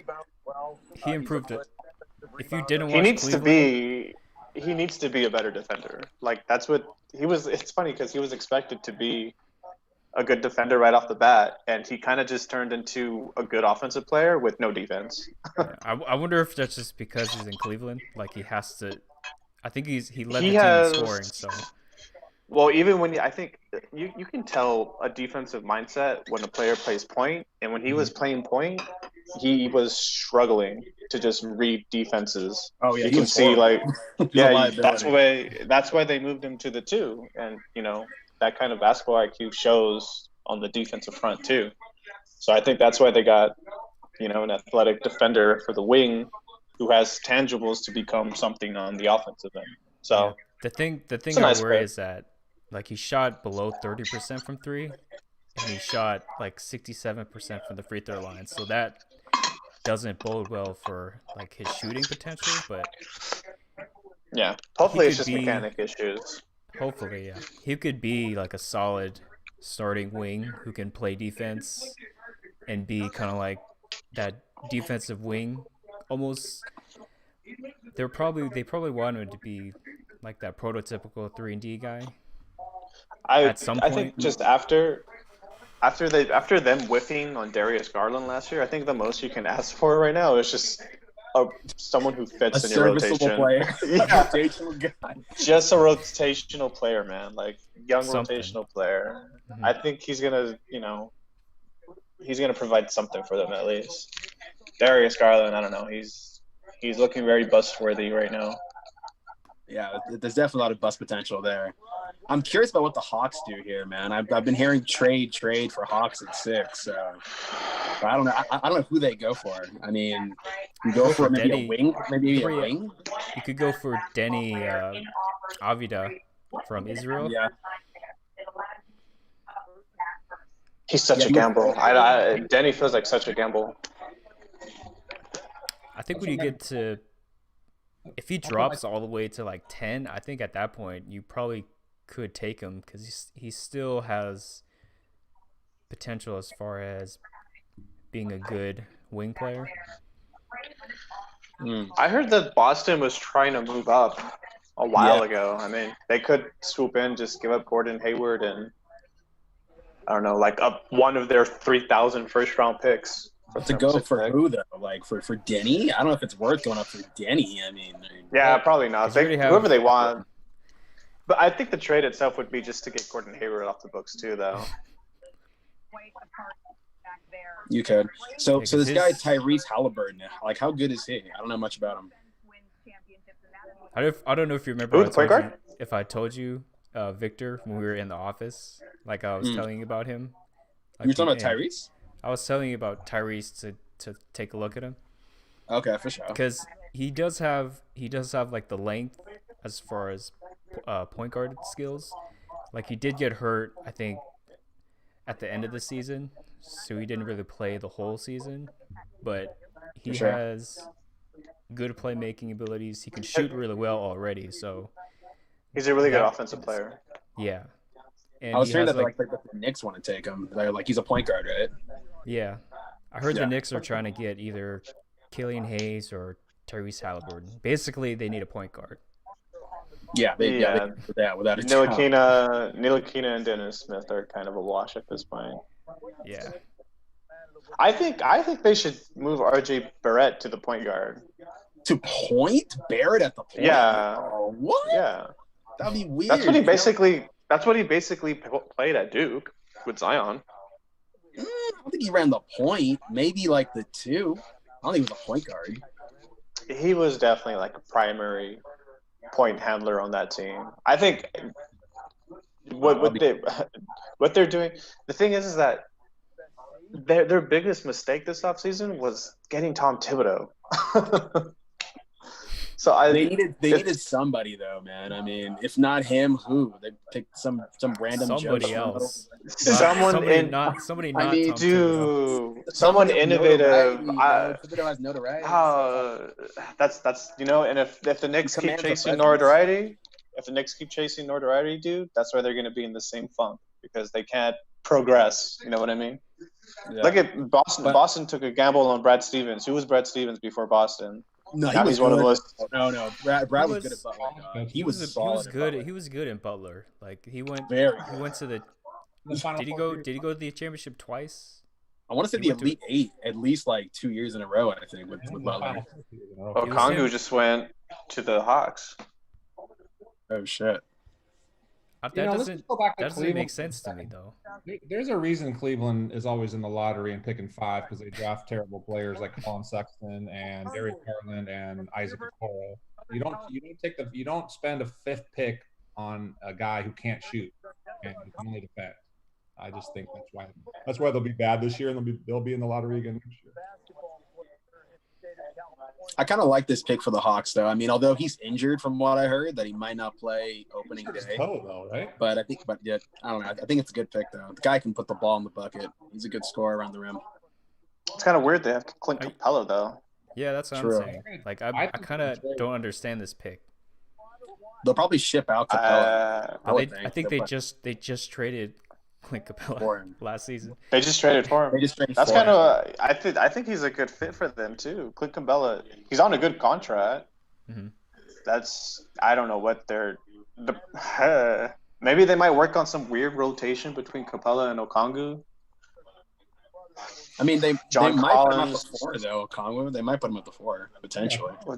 he improved it. If you didn't watch He needs Cleveland, to be a better defender. Like that's what he was. It's funny because he was expected to be a good defender right off the bat, and he kind of just turned into a good offensive player with no defense. I wonder if that's just because he's in Cleveland. Like he has to. I think he led He the team has- in scoring. So Well, even when I think you can tell a defensive mindset when a player plays point, and when he was playing point, he was struggling to just read defenses. Oh yeah, You he can was see horrible. like He's a yeah, liability. that's why they moved him to the 2, and that kind of basketball IQ shows on the defensive front too. So I think that's why they got an athletic defender for the wing who has tangibles to become something on the offensive end. So the thing It's a I nice worry pick. is that like he shot below 30% from 3, and he shot like 67% from the free throw line. So that doesn't bode well for like his shooting potential. But yeah, hopefully it's could just be- mechanic issues. hopefully, yeah, he could be like a solid starting wing who can play defense and be kind of like that defensive wing almost. They probably want him to be like that prototypical 3-and-D guy. At some I think point- just after them whiffing on Darius Garland last year, I think the most you can ask for right now is just someone who A fits in your serviceable rotation. player. Yeah. Rotational guy. Just a rotational player, man. Like young Something. rotational player. Mhm. I think he's gonna provide something for them at least. Darius Garland, I don't know. He's looking very bust worthy right now. Yeah, there's definitely a lot of bust potential there. I'm curious about what the Hawks do here, man. I've been hearing trade for Hawks at 6. So but I don't know. I don't know who they go for. I mean, you go for maybe Denny. a wing, maybe a Three- wing. You could go for Denny Avida from Israel. Yeah, He's such Yeah, a he- gamble. Denny feels like such a gamble. I think when you get to, if he drops all the way to like 10, I think at that point you probably could take him because he still has potential as far as being a good wing player. I heard that Boston was trying to move up a while ago. I mean, they could swoop in, just give up Gordon Hayward and I don't know, like up one of their 3,000 first-round picks. To go for who though? Like for Denny? I don't know if it's worth going up for Denny. I mean, yeah, probably not. They have- Whoever they want. But I think the trade itself would be just to get Gordon Hayward off the books too, though. you could. So Yeah, so this 'cause guy his- Tyrese Halliburton, like how good is he? I don't know much about him. I don't know if you remember. Who, the point guard? If I told you, Victor, when we were in the office, like I was telling you about him. Like, You're talking about and Tyrese? I was telling you about Tyrese to take a look at him Okay, for sure. because he does have like the length as far as point guard skills. Like he did get hurt, I think, at the end of the season, so he didn't really play the whole season. But he For sure. has good playmaking abilities. He can shoot really well already. So He's a really good Yeah. offensive player. yeah, and I was he hearing has, that like, the Knicks want to take him. They're like he's a point guard, right? yeah. I heard Yeah. the Knicks are trying to get either Killian Hayes or Tyrese Halliburton. Basically, they need a point guard. Yeah, they Yeah. without a doubt. Ntilikina and Dennis Smith are kind of a wash at this point. Yeah. I think they should move RJ Barrett to the point guard. To point Barrett at the point. Yeah. Oh, what? Yeah. That'd be weird. That's what he basically played at Duke with Zion. I don't think he ran the point. Maybe like the two. I don't think he was a point guard. He was definitely like a primary point handler on that team. I think what they're doing. The thing is that their biggest mistake this offseason was getting Tom Thibodeau. So They needed somebody though, man. I mean, if not him, who? They picked some random Somebody Joe else. somebody not I mean, Tom Thibodeau. dude, Schmo. someone Somebody of innovative. notoriety, Thibodeau has notoriety. That's and if the Knicks keep commands the chasing presence. notoriety, dude, that's why they're going to be in the same funk because they can't progress. You know what I mean? Yeah. Look at Boston. But- Boston took a gamble on Brad Stevens. Who was Brad Stevens before Boston? No, Now he's one of the most. No. Brad He was good at Butler. dog. He was He solid. was at good. Butler. He was good in Butler. Like he went Very. to the. The Final Did he Four go? years. Did he go to the championship twice? I want to say He the went to- Elite Eight at least like 2 years in a row. I think with The Butler. Final Four years in a row. was Okongu him. just went to the Hawks. Oh shit. That Let's doesn't. just go back to That doesn't Cleveland make for a sense to me second. though. There's a reason Cleveland is always in the lottery and picking 5 because they draft terrible players like Colin Sexton and Darius Garland and Isaac Okoro. You don't spend a 5th pick on a guy who can't shoot and who can only defend. I just think that's why they'll be bad this year and they'll be in the lottery again next year. I kind of like this pick for the Hawks, though. I mean, although he's injured from what I heard, that he might not play opening His day. toe, though, right? But I don't know. I think it's a good pick, though. The guy can put the ball in the bucket. He's a good scorer around the rim. It's kind of weird they have Clint Capella though. Yeah, that's what True. I'm saying. Like I think kind of it's great. don't understand this pick. They'll probably ship out Capella. But would I think they just traded Clint Capella For him. last season. They just traded for They him. just traded That's for kind him. of I think he's a good fit for them too. Clint Capella, he's on a good contract. Mhm. I don't know what maybe they might work on some weird rotation between Capella and Okongu. I mean, they John might put him at Collins. the 4, though. Conway, they might put him at the 4 potentially. Yeah.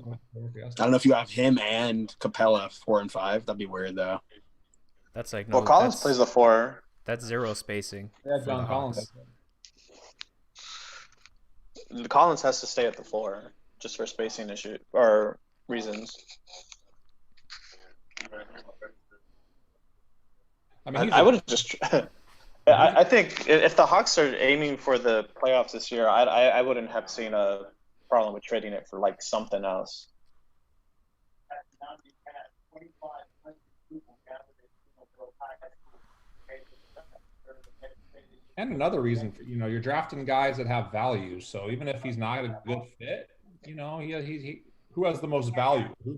I don't know if you have him and Capella 4 and 5. That'd be weird, though. That's like no. Well, Collins that's, plays the 4. That's zero spacing. Yeah, for John the Collins. Hawks. Collins has to stay at the 4 just for spacing issue or reasons. I mean, I would have just. I think if the Hawks are aiming for the playoffs this year, I wouldn't have seen a problem with trading it for like something else. And another reason, you're drafting guys that have value. So even if he's not a good fit, you know, he who has the most value? Who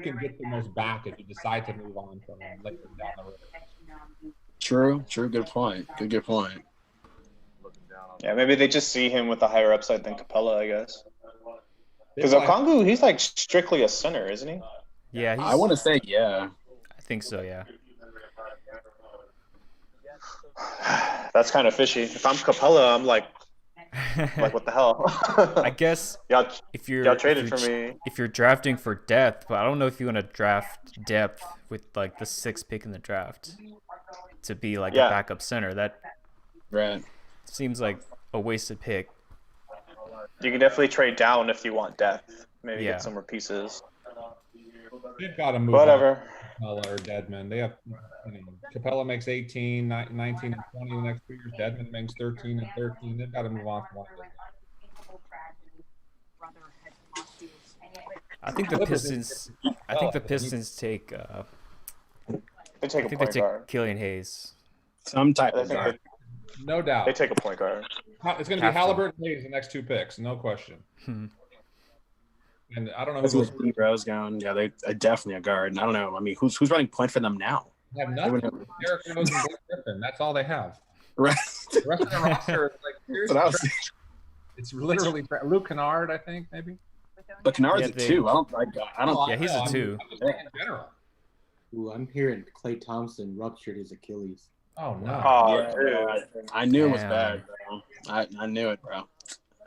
can get the most back if you decide to move on from him later down the road? True. Good point. Good point. Yeah, maybe they just see him with a higher upside than Capella, I guess. They Because probably- Okongwu, he's like strictly a center, isn't he? Yeah, I want to say, yeah. I think so. Yeah. That's kind of fishy. If I'm Capella, I'm like what the hell? I guess y'all, if you're y'all traded if for you're, me. if you're drafting for depth, but I don't know if you want to draft depth with like the 6th pick in the draft to be like Yeah. a backup center. That Right. seems like a wasted pick. You can definitely trade down if you want depth. Maybe Yeah. get some more pieces. They've got to move Whatever. on. Capella or Dedmon. They have. I mean, Capella makes 18, 19, and 20 the next 2 years. Dedmon makes 13 and 13. They've got to move on from one of them. I think the Pistons. I think the Pistons take. They take I a think they point take guard. Killian Hayes. Some type I of think guard. No doubt. they take a point guard. It's going to be Have to. Halliburton Hayes the next 2 picks, no question. Hmm. And I don't know That's who with goes. D Rose going. Yeah, they definitely a guard. And I don't know. I mean, who's running point for them now? They have nothing. Derrick Rose and Blake Griffin. That's all they have. Right. The rest of the roster is like That's what I was seriously. It's literally Luke Kennard, I think, maybe. But Kennard's Yeah, a they- 2. I don't. Yeah, he's a 2. I'm just saying in general. Ooh, I'm hearing Klay Thompson ruptured his Achilles. Oh no. Oh, Yeah, dude. I knew it was Damn. bad, bro. I knew it, bro.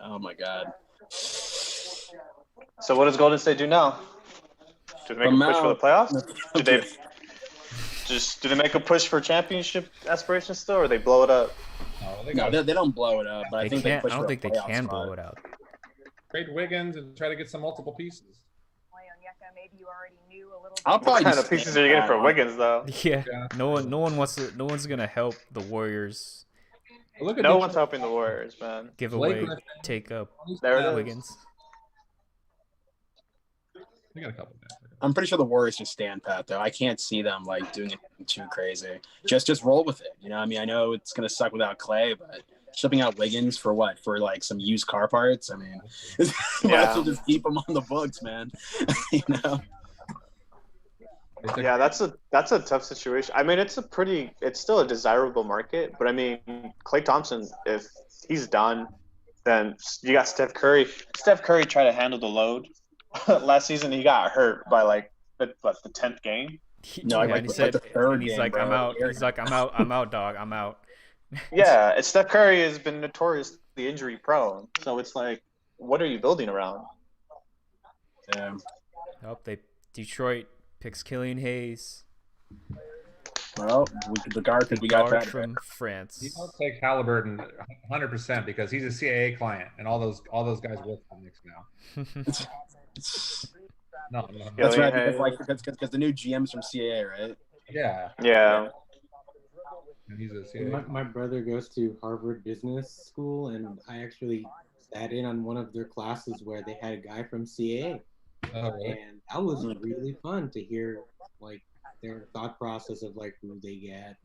Oh my god. So what does Golden State do now? Do they make a push for the playoffs? Do they make a push for championship aspirations still, or they blow it up? No, they No, got they don't blow it up, but I They think can't. they push I don't for a think they playoff can spot. blow it out. trade Wiggins and try to get some multiple pieces. I'll What probably kind just of pieces stand are you getting pat for on- Wiggins, though? Yeah. Yeah. No one wants to. No one's gonna help the Warriors Look at No Detroit. one's helping the Warriors, man. give Blake away, Griffin. take up There it is. Wiggins. They got a couple guys. I'm pretty sure the Warriors just stand pat though. I can't see them like doing anything too crazy. Just roll with it. You know, I mean, I know it's gonna suck without Clay, but shipping out Wiggins for what? For like some used car parts? I mean, might as well just keep them on the books, man. You know. They took- Yeah, that's a tough situation. I mean, it's still a desirable market, but I mean, Klay Thompson, if he's done, then you got Steph Curry. Steph Curry tried to handle the load. Last season, he got hurt by like the 10th game. No, Yeah, like- and he like said, the third and he's game, like, bro. I'm out. He's like, I'm out. I'm out, dog. I'm out. Yeah, and Steph Curry has been notoriously injury prone. So it's like, what are you building around? Yeah. Nope. Detroit picks Killian Hayes, Well, the guard could be got guard that. from You France. don't take Halliburton 100% because he's a CAA client, and all those guys work for the Knicks now. No. That's Yeah, right. hey. Because the new GM's from CAA, right? Yeah, Yeah. and he's a CAA. My brother goes to Harvard Business School, and I actually sat in on one of their classes where they had a guy from CAA, Oh, really? and that was really fun to hear like their thought process of like who they get.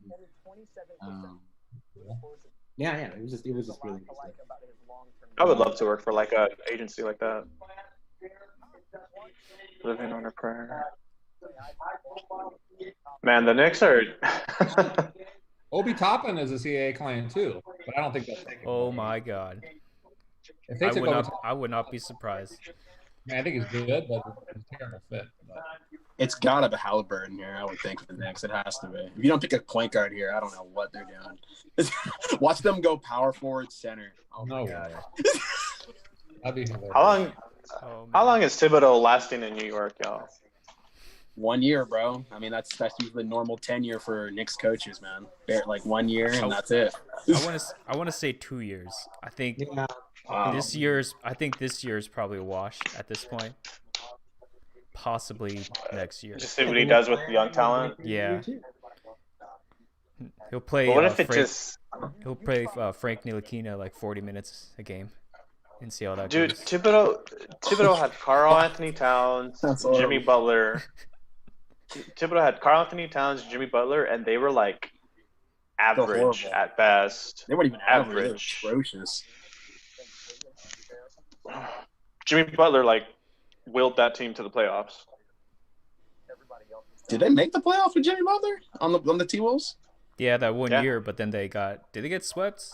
Yeah, it was just really nice. I would love to work for like a agency like that. Living on a prayer. Man, the Knicks are. Obi Toppin is a CAA client too, but I don't think they'll take him. Oh my God. If they I took would Obi not. Toppin, I would not be surprised. man, I think he's good, but it's a terrible fit. But It's gotta be Halliburton here, I would think, for the Knicks. It has to be. If you don't pick a point guard here, I don't know what they're doing. Watch them go power forward, center. Oh my No god. that'd be hilarious. Oh, How man. long is Thibodeau lasting in New York, y'all? 1 year, bro. I mean, that's usually the normal tenure for Knicks coaches, man. They're like 1 year and that's it. I want to say 2 years. I think Yeah, this year's. I think this year is probably a wash at this point. Possibly next year. Just see what he does with the young talent. Yeah. He'll play. But what if it Frank, just, He'll play Frank Ntilikina like 40 minutes a game, and see how that dude? goes. Thibodeau had Karl Anthony Towns, That's Jimmy horrible. Butler. Thibodeau had Karl Anthony Towns, Jimmy Butler, and they were like average horrible. at best. They weren't even average. They were Average. atrocious. Jimmy Butler like willed that team to the playoffs. Did they make the playoffs with Jimmy Butler on the T-Wolves? Yeah, that one Yeah. year, but then did they get swept?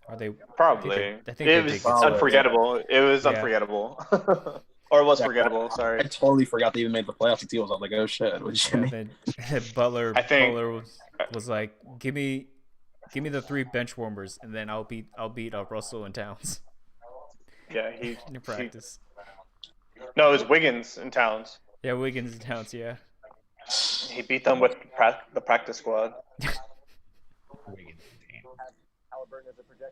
Are they Probably. I think It they was did get swept. unforgettable. It was Yeah. unforgettable. Or was Yeah, forgettable, I sorry. totally forgot they even made the playoffs with T-Wolves. I was like, oh shit, with Jimmy. And then Butler was like, give me the 3 bench warmers, and then I'll beat Russell and Towns Yeah, he in practice. No, it was Wiggins in Towns. Yeah, Wiggins and Towns. Yeah. He beat them with the practice squad.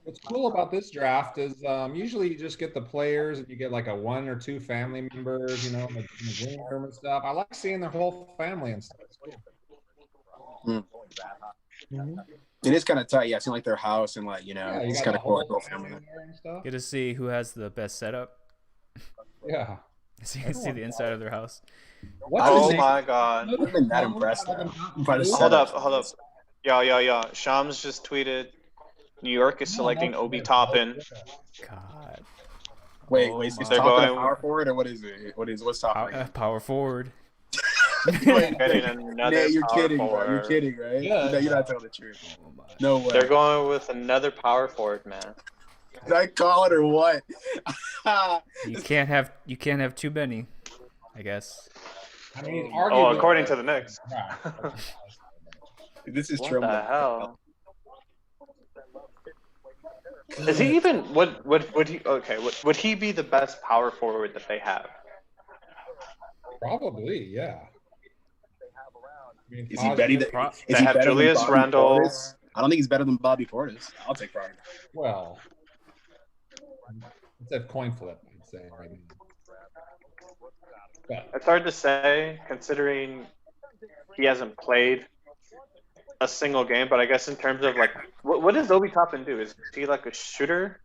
What's cool about this draft is usually you just get the players and you get like a 1 or 2 family members, in the green room and stuff. I like seeing their whole family and stuff. It's cool. It is kind of tight. Yeah, it's in like their house and like You it's got kind the of cool, whole like little family. there and stuff. Get to see who has the best setup. Yeah. So you can see the inside of their house. Oh my god. I've been that impressed by the Hold setup. up. Yo. Shams just tweeted New York is selecting Obi Toppin. God. Wait, Oh is my. Toppin They're a going- power forward or what is it? What's Toppin? Power forward. Getting another Nate, you're power kidding, bro. forward. You're kidding, right? Yeah. No, you're not telling the truth. Oh my. No way. They're going with another power forward, man. Did I call it or what? You can't have too many, I guess. I mean, he's Oh, arguably according to the Knicks. This is What true. the hell? Is he even would he be the best power forward that they have? Probably, yeah. I mean, Is he better than? Pro- Is They he have better Julius than Bobby Randle. Portis? I don't think he's better than Bobby Portis. I'll take Bobby. Well, it's a coin flip, I'd say, right now. But It's hard to say considering he hasn't played a single game, but I guess in terms of like what does Obi Toppin do? Is he like a shooter?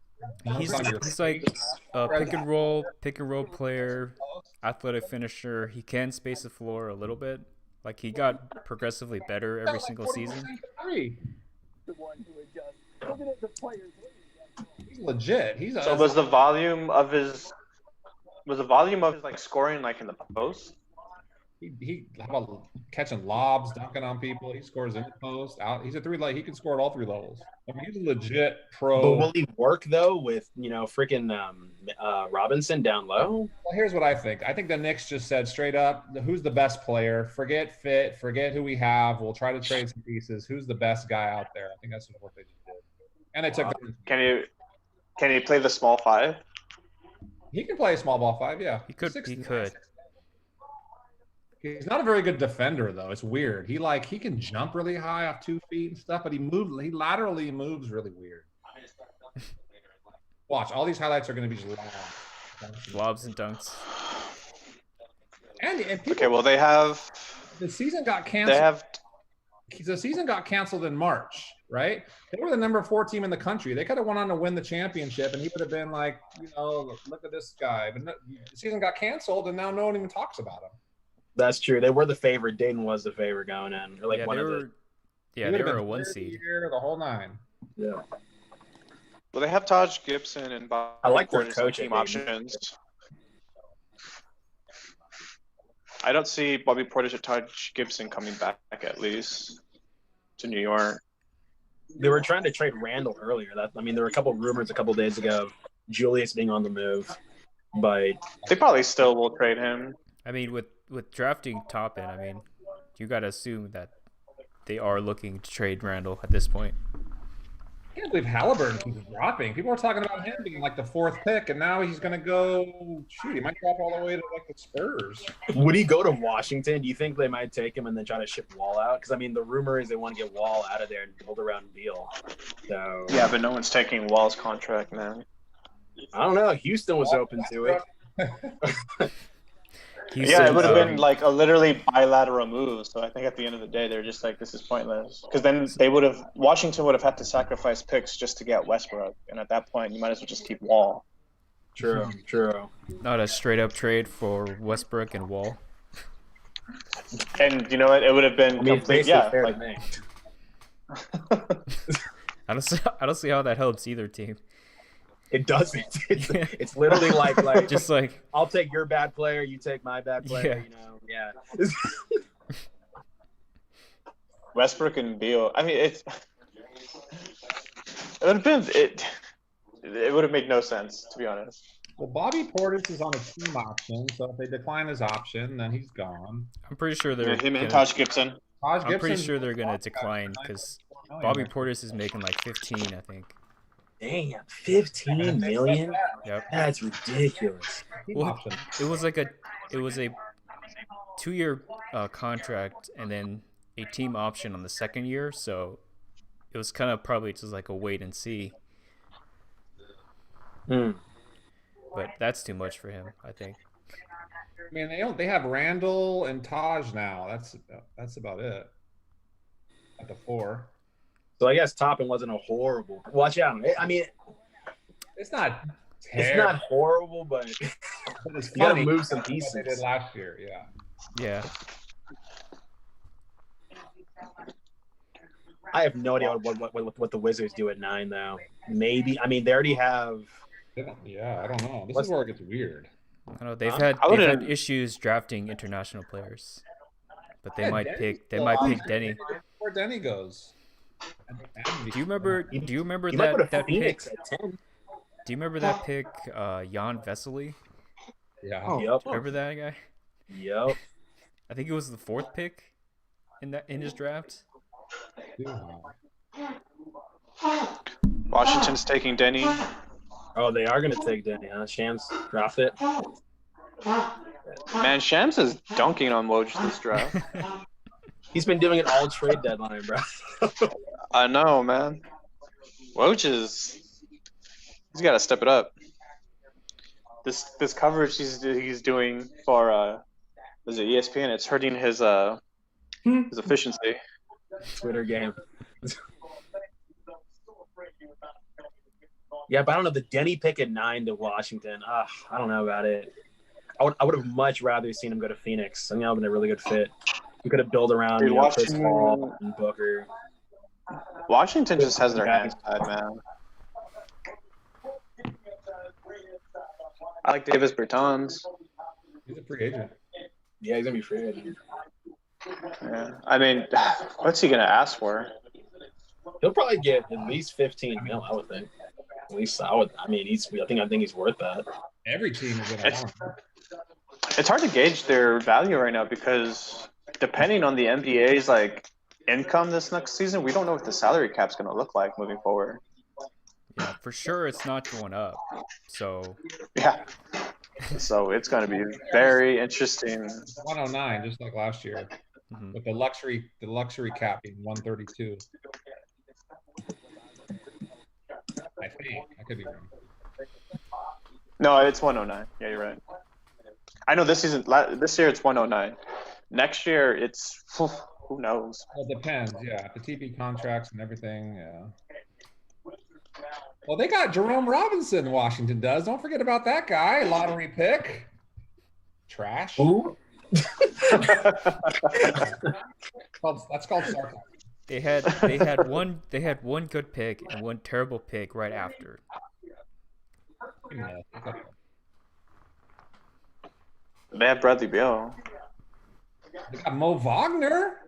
He's like a pick and roll player, athletic finisher. He can space the floor a little bit. Like he got progressively better every single season. He's legit. He's So was the volume of his like scoring like in the post? he how about catching lobs, dunking on people. He scores in the post. Out. He's a 3 he can score at all 3 levels. I mean, he's a legit pro. But will he work though with freaking Robinson down low? Well, here's what I think. I think the Knicks just said straight up, who's the best player? Forget fit. Forget who we have. We'll try to trade some pieces. Who's the best guy out there? I think that's what they just did. And they took. Can he play the small 5? He can play a small ball 5. Yeah, He could. 6'9". He's not a very good defender though. It's weird. He can jump really high off 2 feet and stuff, but he laterally moves really weird. Watch, all these highlights are going to be just long. Lobs and dunks. And people, Okay, well they have the season got canceled. they have The season got canceled in March, right? They were the number 4 team in the country. They could have went on to win the championship, and he would have been like, look at this guy. But no, the season got canceled, and now no one even talks about him. That's true. They were the favorite. Dayton was the favorite going in, or like Yeah, one they of were. the. Yeah, He they would have were a been 1 third seed. year, the whole 9. Yeah. well they have Taj Gibson and Bobby I like their Portis as coach team at Dayton. options. I don't see Bobby Portis or Taj Gibson coming back at least to New York. They were trying to trade Randall earlier. There were a couple rumors a couple days ago of Julius being on the move, but They probably still will trade him. I mean, with drafting Toppin, I mean, you got to assume that they are looking to trade Randall at this point. I can't believe Halliburton keeps dropping. People are talking about him being like the 4th pick, and now he's going to go. Shoot, he might drop all the way to like the Spurs. would he go to Washington? Do you think they might take him and then try to ship Wall out? Because the rumor is they want to get Wall out of there and build around Beal. So Yeah, but no one's taking Wall's contract, man. I don't know. Houston was open to it. Houston, Yeah, it would have been like a literally bilateral move. So I think at the end of the day, they're just like, this is pointless. Because then Washington would have had to sacrifice picks just to get Westbrook. And at that point, you might as well just keep Wall. True. not a straight up trade for Westbrook and Wall. And you know what? It would have been It's complete. basically Yeah, fair like, to me. I don't see how that helps either team. It doesn't. It's literally like Just like I'll take your bad player, you take my bad player. Yeah. You know, yeah. Westbrook and Beal. I mean, it would have been it. It would have made no sense, to be honest. Well, Bobby Portis is on a team option, so if they decline his option, then he's gone. I'm pretty sure they're. Him and gonna- Taj Gibson. Taj I'm pretty Gibson- sure they're gonna decline because Bobby Portis is making like 15, I think. Damn, 15 million? Yep. That's ridiculous. Team Well, option. it was a 2-year contract and then a team option on the second year, so it was kind of probably just like a wait and see. But that's too much for him, I think. I mean, they have Randall and Taj now. That's about it. At the 4. So I guess Toppin wasn't a horrible. Watch out. I mean, It's not it's terrible. not horrible, but But it's you gotta funny. move some That's what they did pieces. last year. Yeah. Yeah. I have no idea what the Wizards do at 9 though. Maybe I mean they already have. Yeah, I don't know. This What's- is where it gets weird. I know they've Huh? had I wouldn't- issues drafting international players, but they Yeah, might Denny's pick still might on. pick Denny. Where Denny goes. Do you remember You might go to that pick? Phoenix at 10. Do you remember that pick, Jan Vesely? Yeah. Oh, Yep. Remember that guy? Yep. I think it was the 4th pick in his draft. Washington's taking Denny. Oh, they are gonna take Denny, huh? Shams dropped it. Man, Shams is dunking on Woj this draft. He's been doing it all trade deadline, bro. I know, man. Woj he's got to step it up. This coverage he's doing for is it ESPN? It's hurting his efficiency. Twitter game. Yeah, but I don't know the Denny pick at 9 to Washington. I don't know about it. I would have much rather seen him go to Phoenix. I think that would have been a really good fit. You could have built around Dude, Chris Washington- Paul and Booker. Washington just has their hands tied, man. I like Davis Bertans. He's a free agent. Yeah, he's gonna be free agent. Yeah. I mean, what's he gonna ask for? He'll probably get at least 15 mil, I would think. At least I would. I mean, I think he's worth that. Every team is gonna want him. It's hard to gauge their value right now because depending on the NBA's like income this next season, we don't know what the salary cap's gonna look like moving forward. Yeah, for sure it's not going up. So Yeah. So it's gonna be very interesting. 109, just like last year, mhm. with the luxury cap being 132. I think I could be wrong. No, it's 109. Yeah, you're right. I know this year it's 109. Next year it's who knows. Well, it depends. Yeah, the TV contracts and everything. Yeah. Well, they got Jerome Robinson. Washington does. Don't forget about that guy. Lottery pick. Trash. Who? That's called sarcasm. They had one good pick and one terrible pick right after. Yeah. They have Bradley Beal. They got Mo Wagner.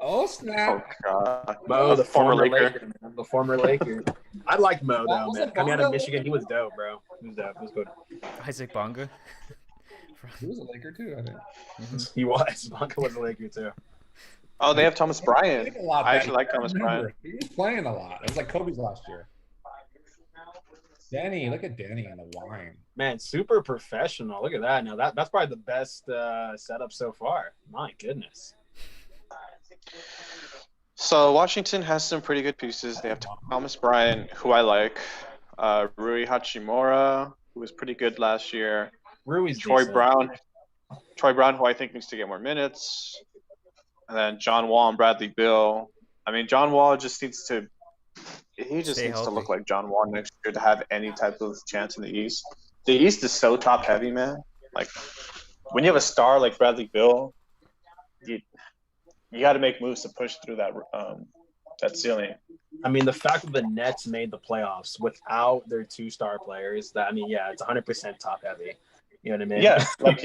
Oh Oh snap! god. Mo, the former Laker. Laker. Man. The former Laker. I like Mo though, Was man. it Coming out of Bonga? Michigan, he was dope, bro. He was dope. He was good. Isaac Bonga. He was a Laker too, I think. He was. Bonga was a Laker too. Oh, they have Thomas Bryant. Played a lot I that actually year. like Thomas Remember, Bryant. He was playing a lot. It was like Kobe's last year. Danny, look at Danny and the wine. Man, super professional. Look at that. Now that's probably the best setup so far. My goodness. So Washington has some pretty good pieces. They have Thomas Bryant, who I like, Rui Hachimura, who was pretty good last year, Rui's Troy decent. Brown, who I think needs to get more minutes, and then John Wall and Bradley Beal. I mean, John Wall just needs to Stay needs to healthy. look like John Wall next year to have any type of chance in the East. The East is so top heavy, man. Like when you have a star like Bradley Beal, you got to make moves to push through That's the only. I mean, the fact that the Nets made the playoffs without their 2-star players, it's 100% top heavy. You know what I mean? Yeah, like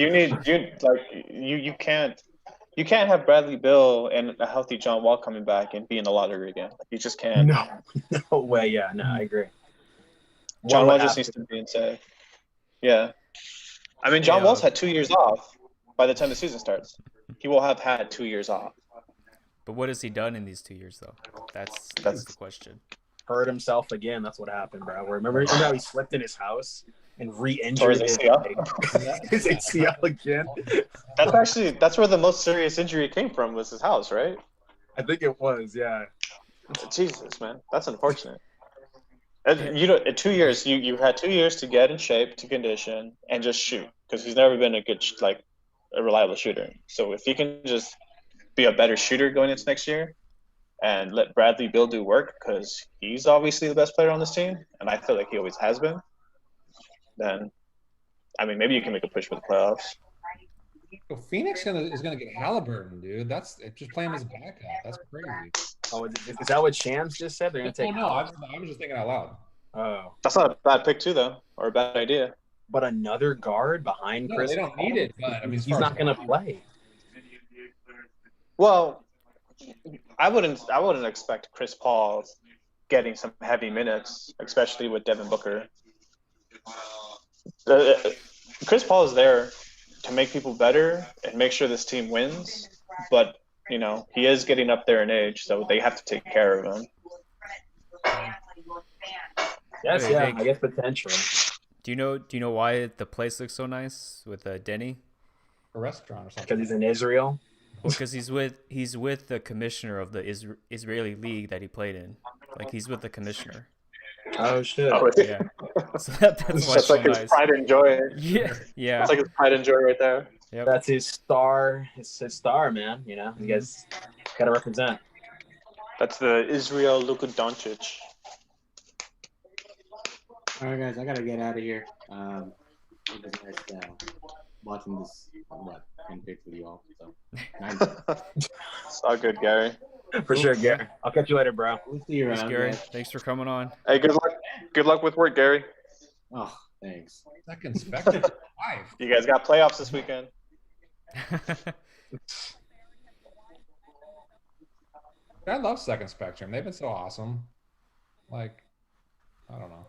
you can't have Bradley Beal and a healthy John Wall coming back and be in the lottery again. Like, you just can't. No way. Yeah, no, I agree. John Wall just needs to be safe. Yeah. I mean, John Wall's had 2 years off by the time the season starts. He will have had 2 years off. But what has he done in these 2 years, though? That's the question. Hurt himself again. That's what happened, bro. Remember how he slept in his house and re-injured his ACL again? That's where the most serious injury came from, was his house, right? I think it was, yeah. Jesus, man, that's unfortunate. In 2 years, you had 2 years to get in shape, to condition, and just shoot, because he's never been a reliable shooter. So if he can just be a better shooter going into next year, and let Bradley Beal do work, because he's obviously the best player on this team, and I feel like he always has been, then, I mean, maybe you can make a push for the playoffs. Well, Phoenix is gonna get Halliburton, dude. That's just playing him as a backup. That's crazy. Oh, is that what Shams just said? They're gonna take. No, I was just thinking out loud. Oh, that's not a bad pick too, though, or a bad idea. But another guard behind Chris. They don't need it, but I mean, he's not gonna play. Well, I wouldn't expect Chris Paul getting some heavy minutes, especially with Devin Booker. Chris Paul is there to make people better and make sure this team wins, but he is getting up there in age, so they have to take care of him. Yes, yeah, I guess potentially. Do you know why the place looks so nice with Denny? A restaurant or something. Because he's in Israel. Well, because he's with the commissioner of the Israeli league that he played in. Like, he's with the commissioner. Oh shit! Yeah. So that's why it's like his nice. Pride and joy. Yeah. It's like his pride and joy right there. Yep. That's his star. It's his star, man. You guys gotta represent. That's the Israel Luka Doncic. All right, guys, I gotta get out of here. It was nice watching this 10 picks with you all. So, it's all good, Gary. For sure, Gary. I'll catch you later, bro. We'll see you around. Thanks, Gary. Guys. Thanks for coming on. Hey, good luck. Good luck with work, Gary. Oh, thanks. Second Spectrum 5. You guys got playoffs this weekend. I love Second Spectrum. They've been so awesome. Like, I don't know.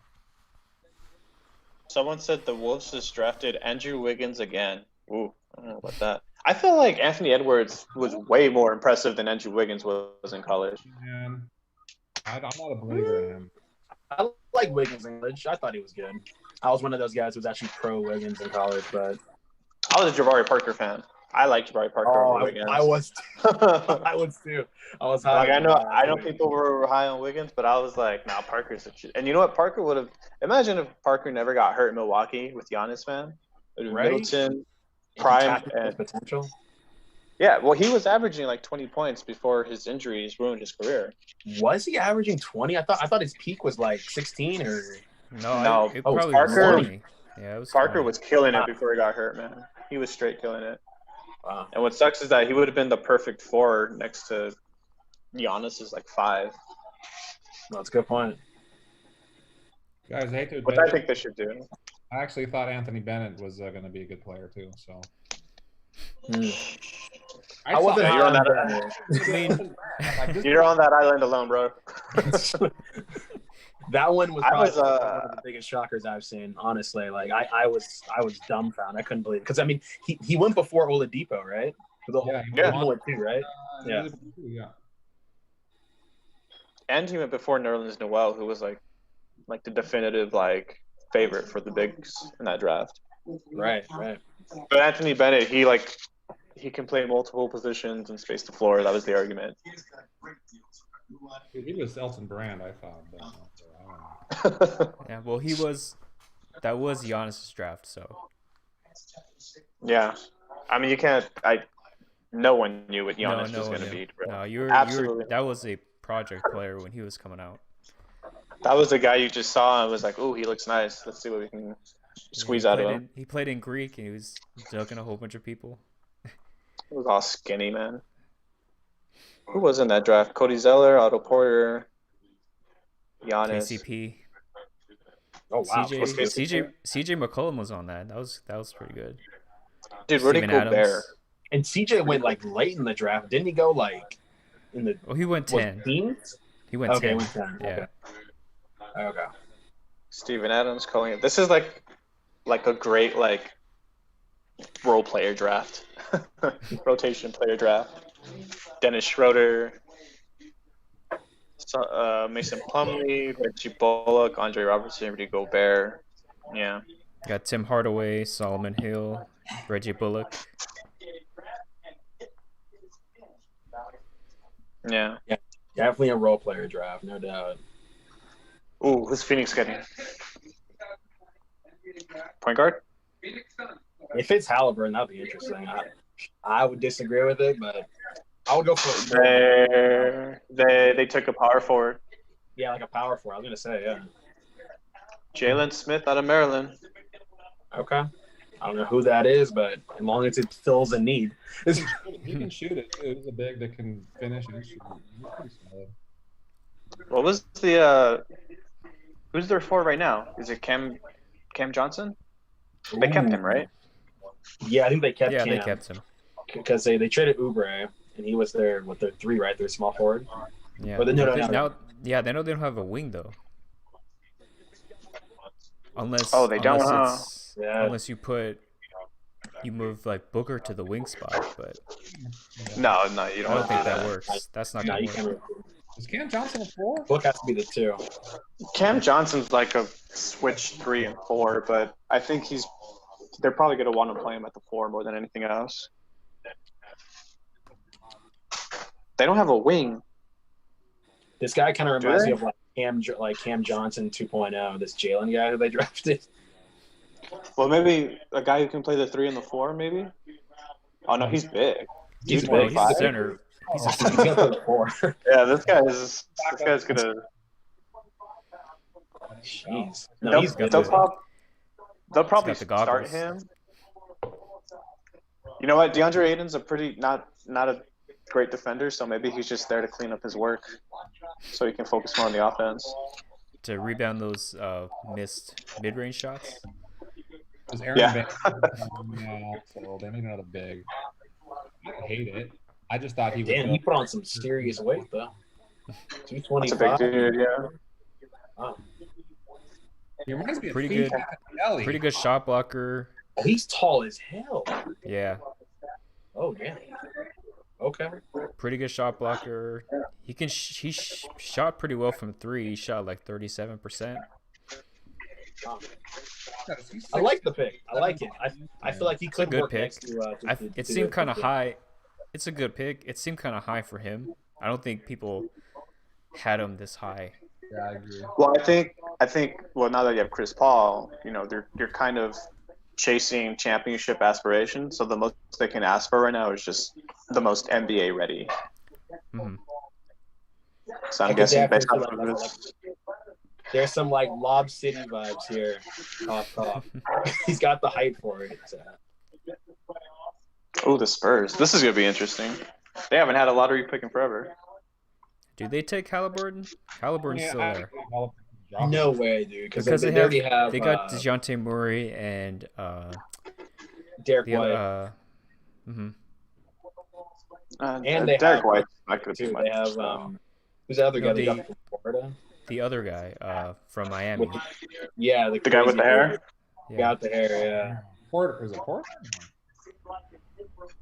Someone said the Wolves just drafted Andrew Wiggins again. Ooh, I don't know about that. I feel like Anthony Edwards was way more impressive than Andrew Wiggins was in college. Man, I'm not a believer in him. I like Wiggins in college. I thought he was good. I was one of those guys who was actually pro Wiggins in college, but I was a Jabari Parker fan. I like Jabari Parker over Wiggins. I was too. I was high. Like, I know people were high on Wiggins, but I was like, nah, Parker's a shit. And you know what? Parker would have. Imagine if Parker never got hurt in Milwaukee with Giannis, man. Right? Middleton, Prime, and potential. Yeah, well, he was averaging like 20 points before his injuries ruined his career. Was he averaging 20? I thought his peak was like 16 or. No. It probably Parker. was 20. Yeah, it was Parker 20. was killing it before he got hurt, man. He was straight killing it. Wow. And what sucks is that he would have been the perfect 4 next to Giannis is like 5. No, that's a good point. Guys, I hate to admit Which I think they should do. I actually thought Anthony Bennett was going to be a good player too. So I wasn't. You're on that. I mean, You're on that island alone, bro. That one was probably was, one of the biggest shockers I've seen. Honestly, like I was dumbfounded. I couldn't believe it because I mean he went before Oladipo, right? Yeah. Went too, right? Yeah. And he went before Nerlens Noel, who was like the definitive favorite for the bigs in that draft. Right. But Anthony Bennett, he can play multiple positions and space the floor. That was the argument. He was Elton Brand, I thought. But I don't know. yeah, well, that was Giannis's draft, so. Yeah. I mean, you can't no one knew what Giannis was going to be. Bro. No, Absolutely. that was a project player when he was coming out. That was the guy you just saw and was like, "Ooh, he looks nice. Let's see what we can squeeze out of him." He played in Greek and he was dunking a whole bunch of people. He was all skinny, man. Who was in that draft? Cody Zeller, Otto Porter, Giannis. KCP. Oh wow. CJ McCollum was on that. That was pretty good. Dude, Rudy Steven Gobert. Adams. And CJ went like late in the draft. Didn't he go like in the Oh, he went 10. teens? He went Okay, 10. went 10. Yeah. Okay. Steven Adams calling it. This is like a great role player draft. Rotation player draft. Dennis Schroeder. Mason Plumlee, Reggie Bullock, Andre Robertson, Rudy Gobert. Yeah. Got Tim Hardaway, Solomon Hill, Reggie Bullock. Yeah. Definitely a role player draft, no doubt. Ooh, who's Phoenix getting? Point guard? If it's Halliburton, that'd be interesting. I would disagree with it, but I would go for They took a power forward. yeah, like a power forward. I was gonna say, yeah. Jalen Smith out of Maryland. Okay. I don't know who that is, but as long as it fills a need. He can shoot it. It's a big that can finish and shoot. He's pretty solid. What was who's their four right now? Is it Cam Johnson? They kept him, right? Yeah, I think they kept Yeah, Cam they kept him. because they traded Oubre and he was their three, right? Their small forward. Yeah. Or the- no. Now, yeah, they know they don't have a wing though. Unless they don't, huh? Yeah. Unless you move like Booker to the wing spot, but No, you I don't don't want to think do that that. works. That's not No, gonna you work. can't. Is Cam Johnson a 4? Book has to be the 2. Cam Johnson's like a switch 3 and 4, but I think they're probably going to want to play him at the 4 more than anything else. They don't have a wing. This guy kind of Do reminds they? me of Cam Johnson 2.0. This Jalen guy who they drafted. Well, maybe a guy who can play the 3 and the 4, maybe? Oh, no, he's big. He's Well, big. he's a center. He's a He's center. gonna play the 4. Yeah, this guy's going to Jeez. No, he's good. they'll probably He's got the start goggles. him. You know what? DeAndre Ayton's a pretty not a great defender, so maybe he's just there to clean up his work, so he can focus more on the offense. To rebound those missed mid-range shots. Because Aaron Yeah. Banks now, so they need another big. I don't hate it. I just thought he would. Damn, he put on some serious weight though. That's a big 225. dude, yeah. Wow. He reminds me of Pretty Steve good. Kelly. Pretty good shot blocker. Oh, he's tall as hell. Yeah, Oh damn. Okay. pretty good shot blocker. He shot pretty well from 3. He shot like 37%. I like the pick. I like it. I feel like he could good work pick. next to. It seemed kind of high. It's a good pick. It seemed kind of high for him. I don't think people had him this high. Yeah, I agree. Well, I think. Well, now that you have Chris Paul, you're kind of chasing championship aspirations. So the most they can ask for right now is just the most NBA ready. Mhm. So I I'm could guessing based definitely off see of that. this. There's some like Lob City vibes here. Off. He's got the height for it. Oh, the Spurs. This is gonna be interesting. They haven't had a lottery pick in forever. Did they take Halliburton? Halliburton's still there. No way, dude. Because they already have. they got DeJounte Murray and Derek the White other. And they Derek have- White. Not gonna too. be They much. have who's the other No, guy they the- got from Florida? The other guy from Miami. Yeah, The guy with crazy the hair. dude. Yeah. Got the hair. Yeah. Porter, is it Porter?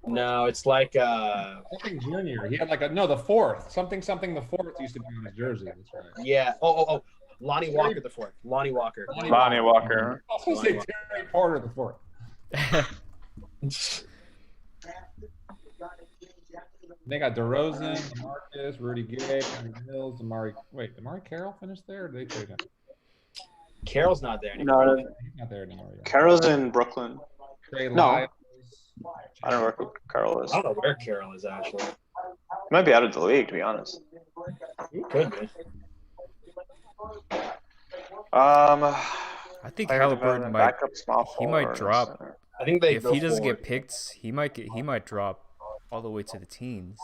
No, it's like Something junior. He had like the 4th. Something the 4th used to be on his jersey. That's right. yeah. Oh. Lonnie Walker the 4th. Lonnie Walker. Lonnie Walker. I was going to say Terry Porter the 4th. They got DeRozan, DeMarcus, Rudy Gay, Patty Mills, Amari Carroll finished there? Or did they trade him? Carroll's not there anymore. No, He's not there anymore. Yet. Carroll's in Brooklyn. Trey No. Lyles. I don't know where Carroll is. I don't know where Carroll is actually. He might be out of the league, to be honest. He could be. I think player Halliburton development, might. backup small He might forward. drop. I think they. If go he doesn't forward. get picked, he might drop all the way to the teens.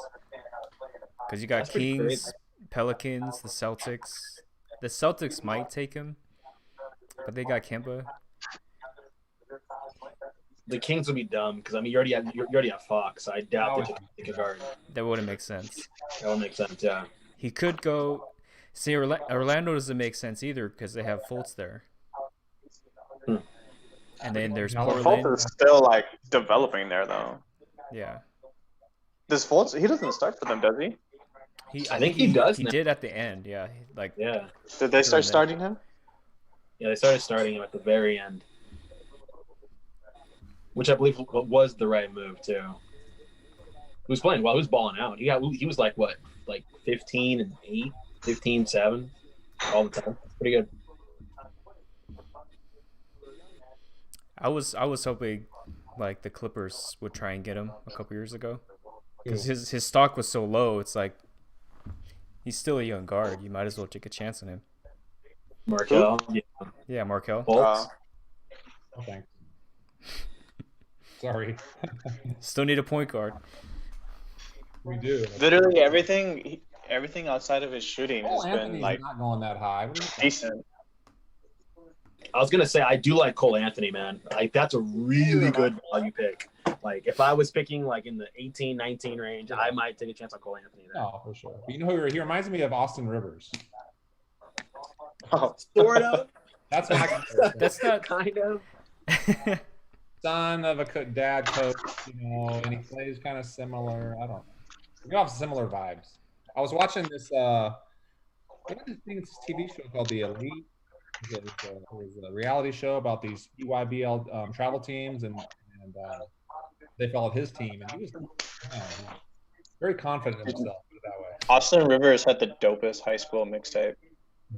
Because you got That's pretty Kings, crazy. Pelicans, the Celtics. The Celtics might take him, but they got Kemba. The Kings would be dumb because I mean you already have Fox. I doubt they take a guard. That wouldn't make sense. That would make sense. Yeah. He could go. See, Orlando doesn't make sense either because they have Fultz there. And then there's Fultz Portland. Fultz is still like developing there though. Yeah. Does Fultz? He doesn't start for them, does he? I think he does He now. did at the end. Yeah. Like. Yeah. Did they start starting him? Yeah, they started starting him at the very end, which I believe was the right move too. He was playing well. He was balling out. He was like what, like 15-8, 15-7, all the time. Pretty good. I was hoping like the Clippers would try and get him a couple years ago because his stock was so low. It's like he's still a young guard. You might as well take a chance on him. Markel. Yeah. Yeah, Markel. Fultz. Oh, thanks. Sorry. Still need a point guard. We do. Literally everything outside of his shooting has been Anthony's like not going that high. What do you think? decent. I was gonna say I do like Cole Anthony, man. Like that's a really good value pick. Like if I was picking like in the 18-19 range, I might take a chance on Cole Anthony there. No, for sure. But you know who he reminds me of? Austin Rivers. Oh, Sort of. That's my comparison. That's not. Kind of. Son of a dad coach, and he plays kind of similar. I don't know. We have similar vibes. I was watching this. What is this TV show called The Elite? It was a reality show about these EYBL travel teams, and they followed his team, and he was very confident in himself. Put it that way. Austin Rivers had the dopest high school mixtape.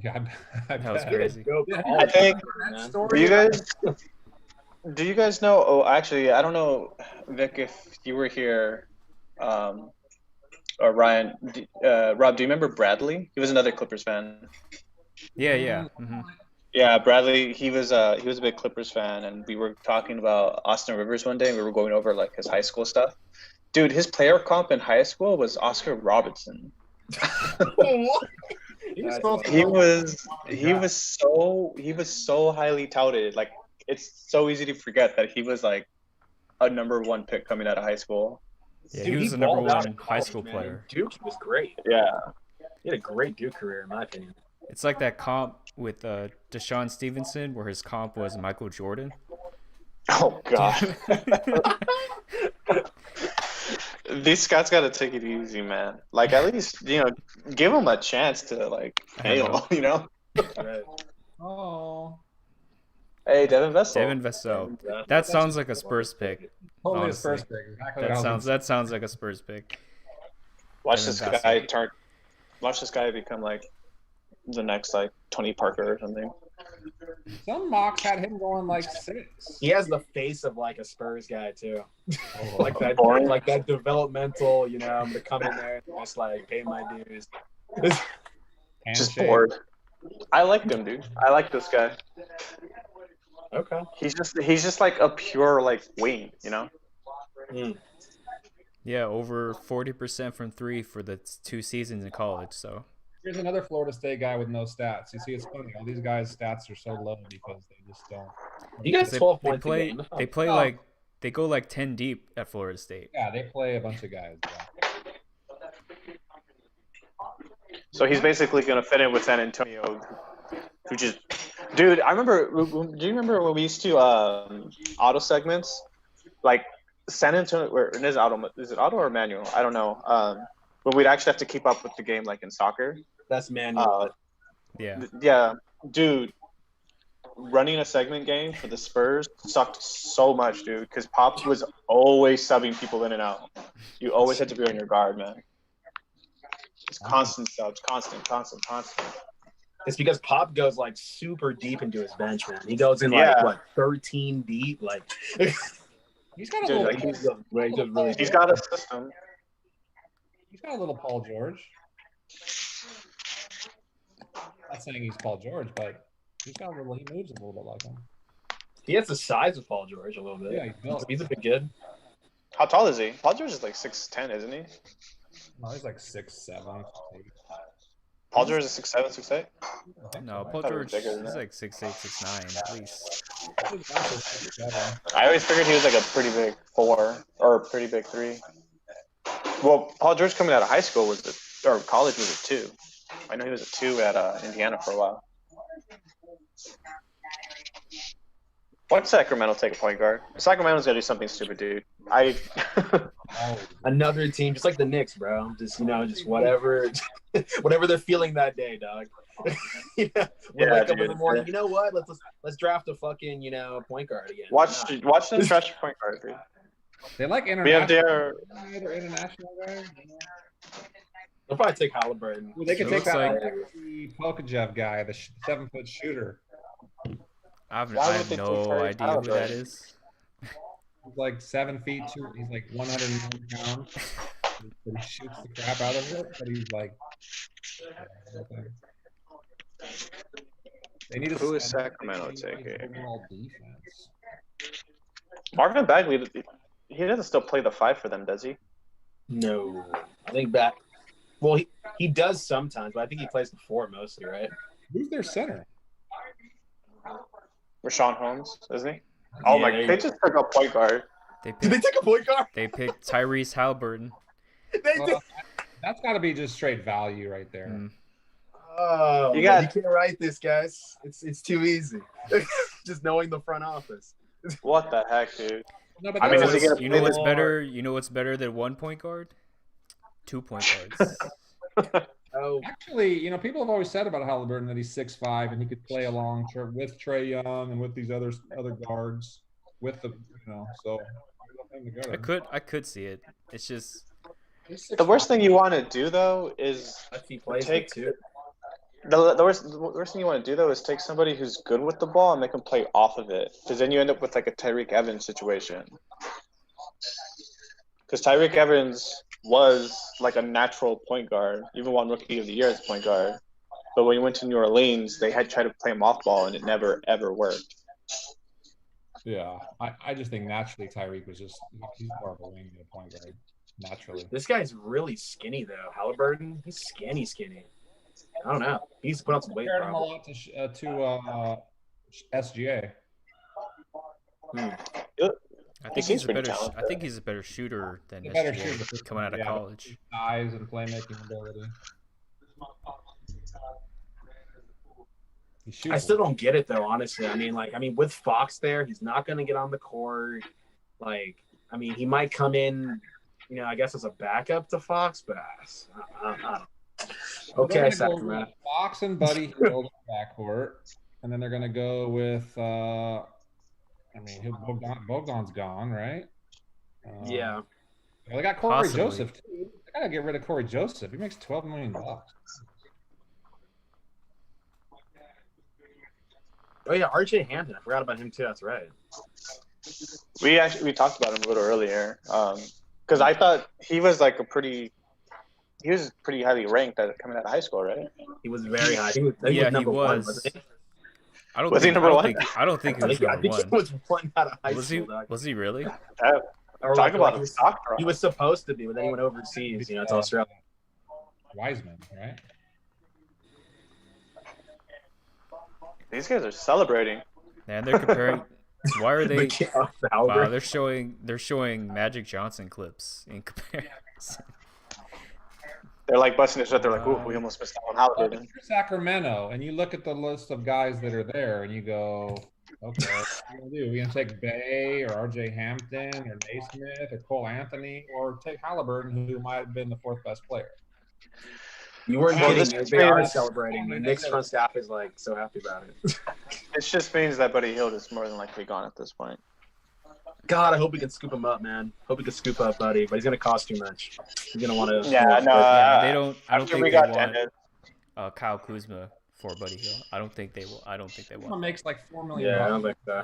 Yeah, I That was bet. crazy. I think. That Do story. you guys know? Oh, actually, I don't know, Vic, if you were here, or Ryan. Rob, do you remember Bradley? He was another Clippers fan. Yeah. Mm-hmm. Yeah, Bradley. He was a big Clippers fan, and we were talking about Austin Rivers one day, and we were going over like his high school stuff. Dude, his player comp in high school was Oscar Robertson. He was so highly touted. Like it's so easy to forget that he was like a #1 pick coming out of high school. Yeah, Dude, he was he the balled out #1 in high college, school man. player. Duke was great. Yeah. He had a great Duke career, in my opinion. It's like that comp with Deshaun Stevenson, where his comp was Michael Jordan. Oh God. These scouts got to take it easy, man. Like at least give them a chance to like fail. Right. Oh, Hey, Devin Vessel. Devin Vassell. That sounds like a Spurs pick. totally his Honestly. first pick. Exactly. what I was That sounds like a Spurs pick. Watch Devin this Vassell. guy Watch this guy become like the next like Tony Parker or something. Some mocks had him going like 6. He has the face of like a Spurs guy too. Oh, Like that, Boring. like that developmental. I'm gonna come in there and just like pay my dues. Just handshake. bored. I like him, dude. I like this guy. Okay. He's just like a pure like wing, Yeah, over 40% from 3 for the 2 seasons in college. So Here's another Florida State guy with no stats. You see, it's funny. All these guys' stats are so low because they just don't. You guys they, 12 they points a play game. they play Oh. like they go like 10 deep at Florida State. Yeah, they play a bunch of guys. Yeah. So he's basically gonna fit in with San Antonio, who just, dude. I remember. Do you remember when we used to auto segments, like San Antonio? Where is it auto or manual? I don't know. But we'd actually have to keep up with the game, like in soccer. That's man. Yeah. Yeah, dude. Running a segment game for the Spurs sucked so much, dude, because Pop was always subbing people in and out. You always had to be on your guard, man. Just constant subs, constant. It's because Pop goes like super deep into his bench, man. He goes in Yeah. like what 13 deep, like. He's got a Dude, little. like, He's really He's got a system. He's got a little Paul George. Not saying he's Paul George, but he's got a little. He moves a little bit like him. He has the size of Paul George a little bit. Yeah, he's built. He's a big kid. How tall is he? Paul George is like 6'10", isn't he? No, he's like 6'7". Paul George is 6'7", 6'8"? No, Paul thought it was George bigger than is that. like 6'8", 6'9", at least. I always figured he was like a pretty big 4 or a pretty big 3. Well, Paul George coming out of high school or college was a 2. I know he was a 2 at Indiana for a while. Why'd Sacramento take a point guard? Sacramento's gotta do something stupid, dude. Another team, just like the Knicks, bro. Just just whatever, whatever they're feeling that day, dog. We'll wake up in the morning. You know what? Let's draft a fucking point guard again. Watch them draft your point guard, dude. They like We have international guys. They'll probably take Halliburton. They could It take looks that like- Pokajev guy, the 7-foot shooter. I have Why would no they take Tyrese idea who Halliburton? that is. He's like 7 feet 2. He's like 101 pounds. But he shoots the crap out of it. But he's like, they need Who is center. Sacramento They need, taking? overall defense. Marvin Bagley, he doesn't still play the 5 for them, does he? No, I think back. Well, he does sometimes, but I think he plays the 4 mostly, right? Who's their center? Rashawn Holmes, isn't he? Oh my! Yeah, They just took a point guard. They Did they picked, take a point guard? they picked Tyrese Halliburton. They did. Well, that's got to be just straight value right there. Mm. Oh, You got- you can't write this, guys. It's too easy. Just knowing the front office. What the heck, dude? No, but I mean, that's- does he get a You know what's play better? You know what's better than 1 point guard? 2 point guards. Oh, actually, people have always said about Halliburton that he's 6'5" and he could play along with Trey Young and with these other guards with the so I could see it. It's just The worst thing you want to do though is if he plays Take- it too. the worst thing you want to do though is take somebody who's good with the ball and make them play off of it, because then you end up with like a Tyreek Evans situation. Because Tyreek Evans was like a natural point guard, even won Rookie of the Year as a point guard. But when he went to New Orleans, they had tried to play him off ball, and it never ever worked. Yeah, I just think naturally Tyreek was just he's more of a wing than a point guard naturally. This guy's really skinny though. Halliburton, he's skinny. I don't know. He's put on some weight. Compared him a Probably. lot to SGA. I think seems he's a pretty better. talented. I think he's a better shooter than He's a better SGA shooter. coming out of Yeah. college. Size and playmaking ability. He shoots I still don't get it though, honestly. I mean, with Fox there, he's not going to get on the court. He might come in, I guess as a backup to Fox, but I don't know. Okay, They're gonna go Sacramento. with Fox and Buddy Hield in the backcourt, and then they're going to go with. Bogdan's gone, right? Yeah. Well, they got Corey Possibly. Joseph too. They gotta get rid of Corey Joseph. He makes $12 million. Oh yeah, RJ Hampton. I forgot about him too. That's right. We talked about him a little earlier, because I thought he was pretty highly ranked coming out of high school, right? He was very high. He was, I think Yeah, he number one, was. wasn't he? I don't Was he think. number I don't one? think. I don't think he I was think number he one. was one out of high Was he? school. Dog. Was he really? Or Talk about he a was, stock drop. he was supposed to be, but then he went overseas. To Australia. Wiseman, right? These guys are celebrating. And they're comparing. Why are they? Wow, Halliburton. they're showing Magic Johnson clips in comparison. They're like busting their shut. They're like, "Ooh, we almost missed out on Well, Halliburton." if you're Sacramento, and you look at the list of guys that are there, and you go, okay, what are we gonna do? Are we gonna take Bay or R.J. Hampton or Naismith or Cole Anthony, or take Halliburton, who might have been the 4th best player? You weren't Well, kidding. this They are is- celebrating. The Knicks front staff is so happy about it. It just means that Buddy Hield is more than likely gone at this point. God, I hope we can scoop him up, man. Hope we can scoop up Buddy, but he's gonna cost too much. He's gonna want to. Yeah, no. Yeah, they don't. I don't After think we they got want ended, Kyle Kuzma for Buddy Hill. I don't think they will. I don't think they Someone want. makes like $4 million. Yeah, I don't think so.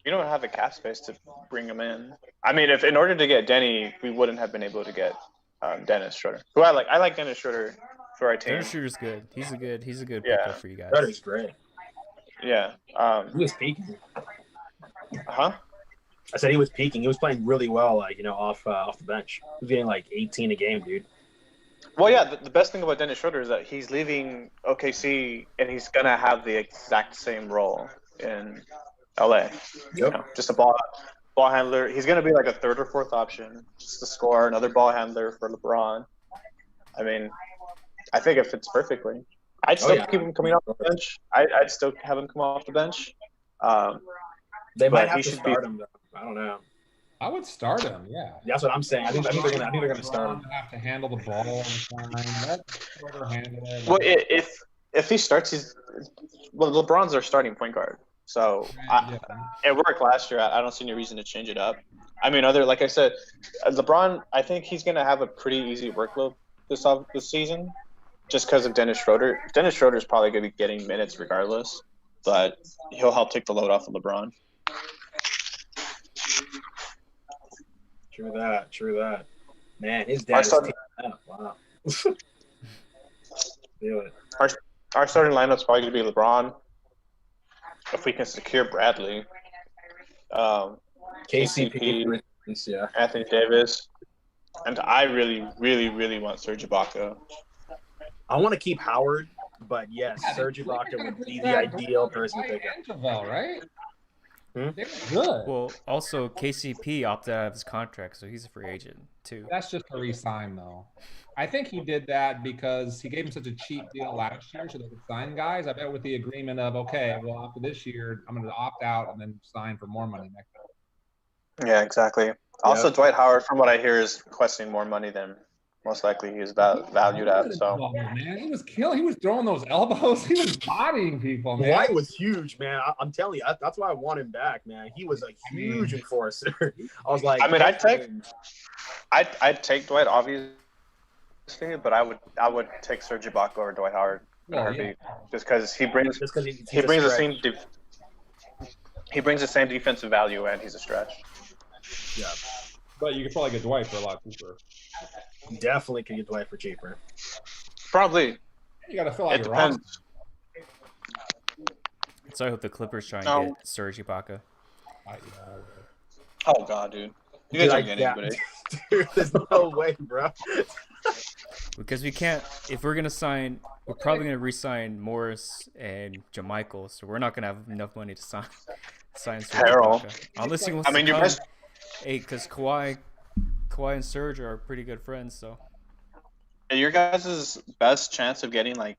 you don't have the cap space to bring him in. I mean, if in order to get Denny, we wouldn't have been able to get Dennis Schroeder, who I like. I like Dennis Schroeder for our team. Dennis Schroeder's good. He's a good Yeah. pickup for you guys. Schroeder's great. Yeah. He was peaking. Huh? I said he was peaking. He was playing really well, like off the bench. He was getting like 18 a game, dude. Well, yeah, the best thing about Dennis Schroeder is that he's leaving OKC and he's gonna have the exact same role in LA. Yep. Just a ball handler. He's gonna be like a third or fourth option, just to score, another ball handler for LeBron. I mean, I think it fits perfectly. I'd still keep him coming off the bench. I'd still have him come off the bench. They might have to start him, though. I don't know. I would start him. Yeah. That's what I'm saying. I think they're gonna start him. Have to handle the ball all the time. Let Schroeder handle it. Well, if he starts, LeBron's our starting point guard. So it worked last year. I don't see any reason to change it up. I mean, like I said, LeBron. I think he's gonna have a pretty easy workload this season, just because of Dennis Schroeder. Dennis Schroeder is probably gonna be getting minutes regardless, but he'll help take the load off of LeBron. True that. Man, his dad is teaming up. Wow. Do it. Our starting lineup's probably going to be LeBron. If we can secure Bradley. KCP. Yeah. Anthony Davis. And I really, really, really want Serge Ibaka. I want to keep Howard, but yes, Serge Ibaka would be the ideal person to pick up. Right? Hmm? They were good. Well, also KCP opted out of his contract, so he's a free agent too. That's just a re-sign, though. I think he did that because he gave him such a cheap deal last year, so they could sign guys. I bet with the agreement of, okay, well, after this year, I'm going to opt out and then sign for more money next year. Yeah, exactly. Also, Dwight Howard, from what I hear, is requesting more money than most likely he is valued at. So, man, he was killing. He was throwing those elbows. He was bodying people, man. Dwight was huge, man. I'm telling you, that's why I want him back, man. He was a huge enforcer. I was like, I mean, I'd take Dwight, obviously, but I would take Serge Ibaka over Dwight Howard in a heartbeat, just because he brings the same defensive value and he's a stretch. Yeah, but you could probably get Dwight for a lot cheaper. Definitely can get Dwight for cheaper. Probably. You got to fill out It your depends. roster. So I hope the Clippers try and get Serge Ibaka. Oh God, dude! You guys aren't getting anybody. Dude, there's no way, bro. Because we can't. If we're gonna sign, we're probably gonna re-sign Morris and JaMychal, so we're not gonna have enough money to sign Serge Ibaka. Unless he wants to come. Hey, because Kawhi and Serge are pretty good friends, so. Your guys' best chance of getting like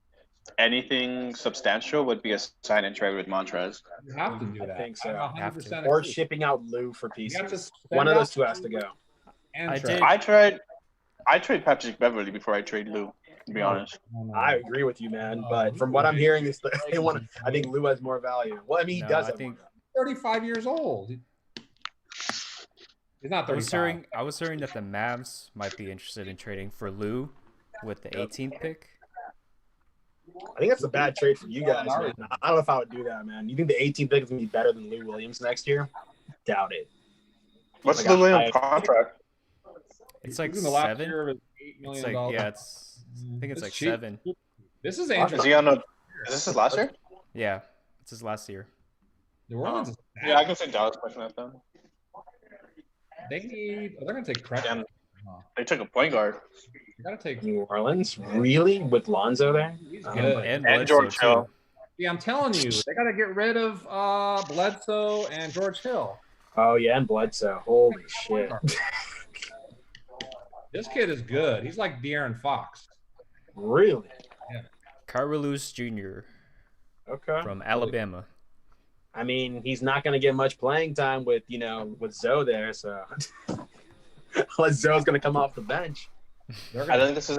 anything substantial would be a sign and trade with Montrez. You have to do that. I think so. 100% Or agree. shipping out Lou for pieces. One One of those two has to go. I trade Patrick Beverly before I trade Lou, to be honest. I agree with you, man. But from what I'm hearing, they want. I think Lou has more value. Well, I mean, he does. I think 35 years old. He's not 35. I was hearing that the Mavs might be interested in trading for Lou with the 18th pick. I think that's a bad trade for you guys, man. I don't know if I would do that, man. You think the 18th pick is going to be better than Lou Williams next year? Doubt it. What's Lou Williams' contract? It's like in the last 7. year of $8 million. It's like, yeah, I think it's like cheap. 7. This is Andrew. Is he on a? Is this his last year? Yeah, it's his last year. New Orleans is bad. Yeah, I can see Dallas pushing that then. They need. They're going to take credit. Damn. They took a point guard. You got to take. New Orleans? Really? With Lonzo there? He's Oh, good. And George Hill. Yeah, I'm telling you, they got to get rid of Bledsoe and George Hill. Oh, yeah, and Bledsoe. Holy shit. This kid is good. He's like De'Aaron Fox. Really? Kira Lewis Jr. Okay. from Alabama. I mean, he's not going to get much playing time with Zoe there, so unless Zoe's going to come off the bench. I think this is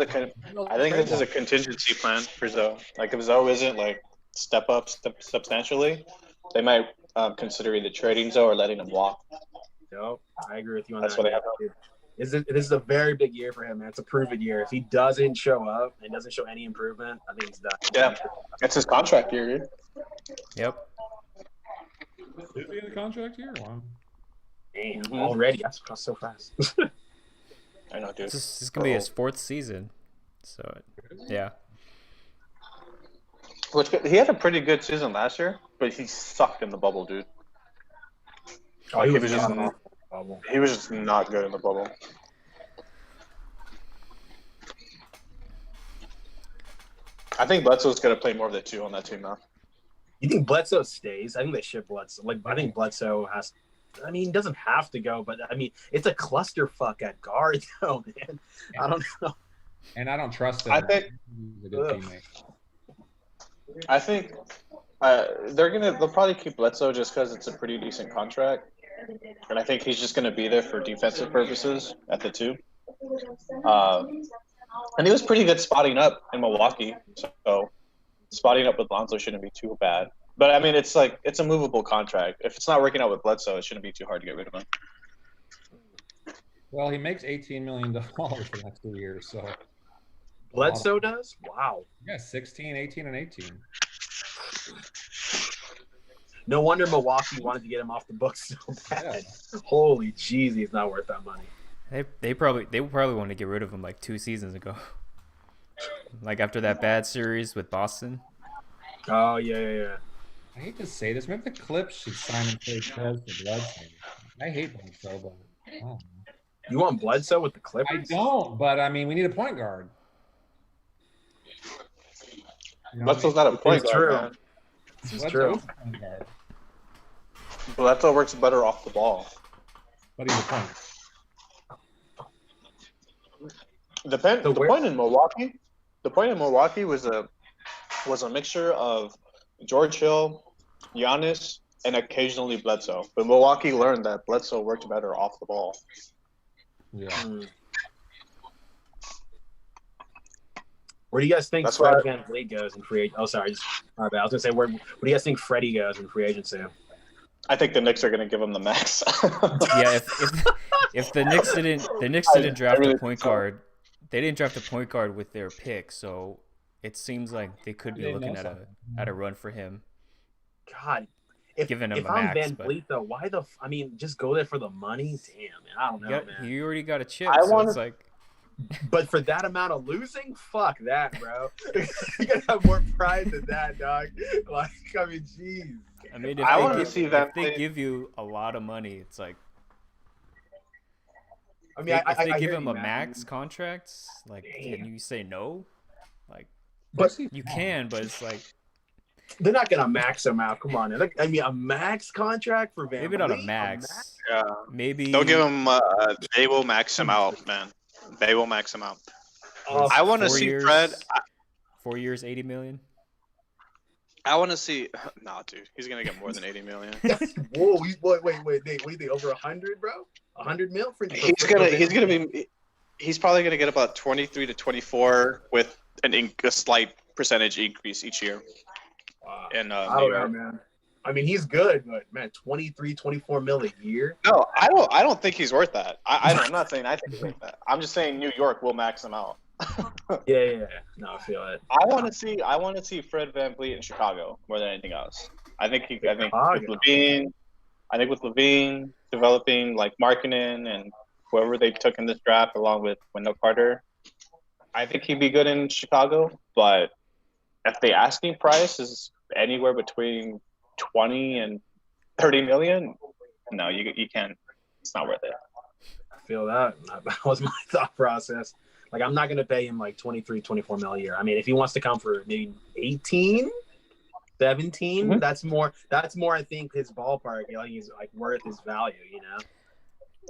a contingency plan for Zoe. Like if Zoe isn't like step up substantially, they might consider either trading Zoe or letting him walk. Yep, I agree with you on That's that. what they have. This is a very big year for him, man. It's a prove-it year. If he doesn't show up and doesn't show any improvement, I think he's done. Yeah, it's his contract year, dude. Yep. Is he in the contract here? Wow. Damn, already. That's so fast. I know, dude. This is going to be his 4th season. So, yeah. He had a pretty good season last year, but he sucked in the bubble, dude. Oh, he He was was just just bubble. he was just not good in the bubble. I think Bledsoe's gonna play more of the 2 on that team now. You think Bledsoe stays? I think they ship Bledsoe. Like, I think Bledsoe has. I mean, he doesn't have to go, but I mean, it's a clusterfuck at guard, though, man. I don't know. And I don't trust him. I think- He's a good Ugh. teammate. I think they'll probably keep Bledsoe just because it's a pretty decent contract, and I think he's just gonna be there for defensive purposes at the 2. And he was pretty good spotting up in Milwaukee, so spotting up with Lonzo shouldn't be too bad. But I mean, it's a movable contract. If it's not working out with Bledsoe, it shouldn't be too hard to get rid of him. Well, he makes $18 million for the next 2 years, so Bledsoe does? Wow. yeah, 16, 18, and 18. No wonder Milwaukee wanted to get him off the books so bad. Holy jeez, he's not worth that money. They probably wanted to get rid of him like 2 seasons ago. Like after that bad series with Boston. Oh, yeah. I hate to say this. Maybe the Clips should sign and play Tez for Bledsoe. I hate Bledsoe, but I don't know. You want Bledsoe with the Clippers? I don't, but I mean, we need a point guard. You know what I Bledsoe's not a point It's guard, true. man. This mean? is true. Bledsoe's a point guard, Bledsoe works better off the ball. but he's a point. The So where- point in Milwaukee was a mixture of George Hill, Giannis, and occasionally Bledsoe. But Milwaukee learned that Bledsoe worked better off the ball. Yeah. Where do you guys think That's Fred why- Van Vliet goes in free agency? Oh, sorry. My bad. I was going to say, where do you guys think Freddie goes in free agency? I think the Knicks are going to give him the max. Yeah, if the Knicks didn't draft really a point guard, they didn't draft a point guard with their pick, so it seems like they could be They looking know at a run for him. God. If Giving him if a I'm max, Van but- Vliet, though, why the – I mean, just go there for the money? Damn, man. I don't know, man. You already got a chip, I so wanna- it's like But for that amount of losing, fuck that, bro. You gotta have more pride than that, dog. Like, I mean, jeez. I mean, if I they wanna give- see Van if they Vliet- give you a lot of money, it's like I mean, if they I give hear him you, a man. max contract, like Damn. can you say no? Like But you can, but it's like they're not gonna max him out. Come on, I mean, a max contract for Van maybe not a Vliet? max. Yeah, Maybe they'll give him. They will max him out, man. They will max him out. Oh, I want to 4 see years, Fred. 4 years, 80 million. I want to see. Nah, dude, he's gonna get more than 80 million. whoa, wait, Nate, what do you think? Over 100, bro? 100 mil for He's probably gonna get about 23 to 24 with a slight percentage increase each year. Wow. In I New don't know, York. man. I mean, he's good, but man, 23, 24 mil a year. No, I don't think he's worth that. I'm not saying I think he's worth that. I'm just saying New York will max him out. Yeah. No, I feel it. I want to see Fred Van Vliet in Chicago more than anything else. I think with Levine developing like Markkanen and whoever they took in this draft along with Wendell Carter, I think he'd be good in Chicago. But if the asking price is anywhere between 20 and 30 million, no, you can't. It's not worth it. I feel that. That was my thought process. Like, I'm not going to pay him like 23, 24 mil a year. I mean, if he wants to come for maybe 18, 17, Mhm. that's more, I think, his ballpark. You know, he's like worth his value, you know?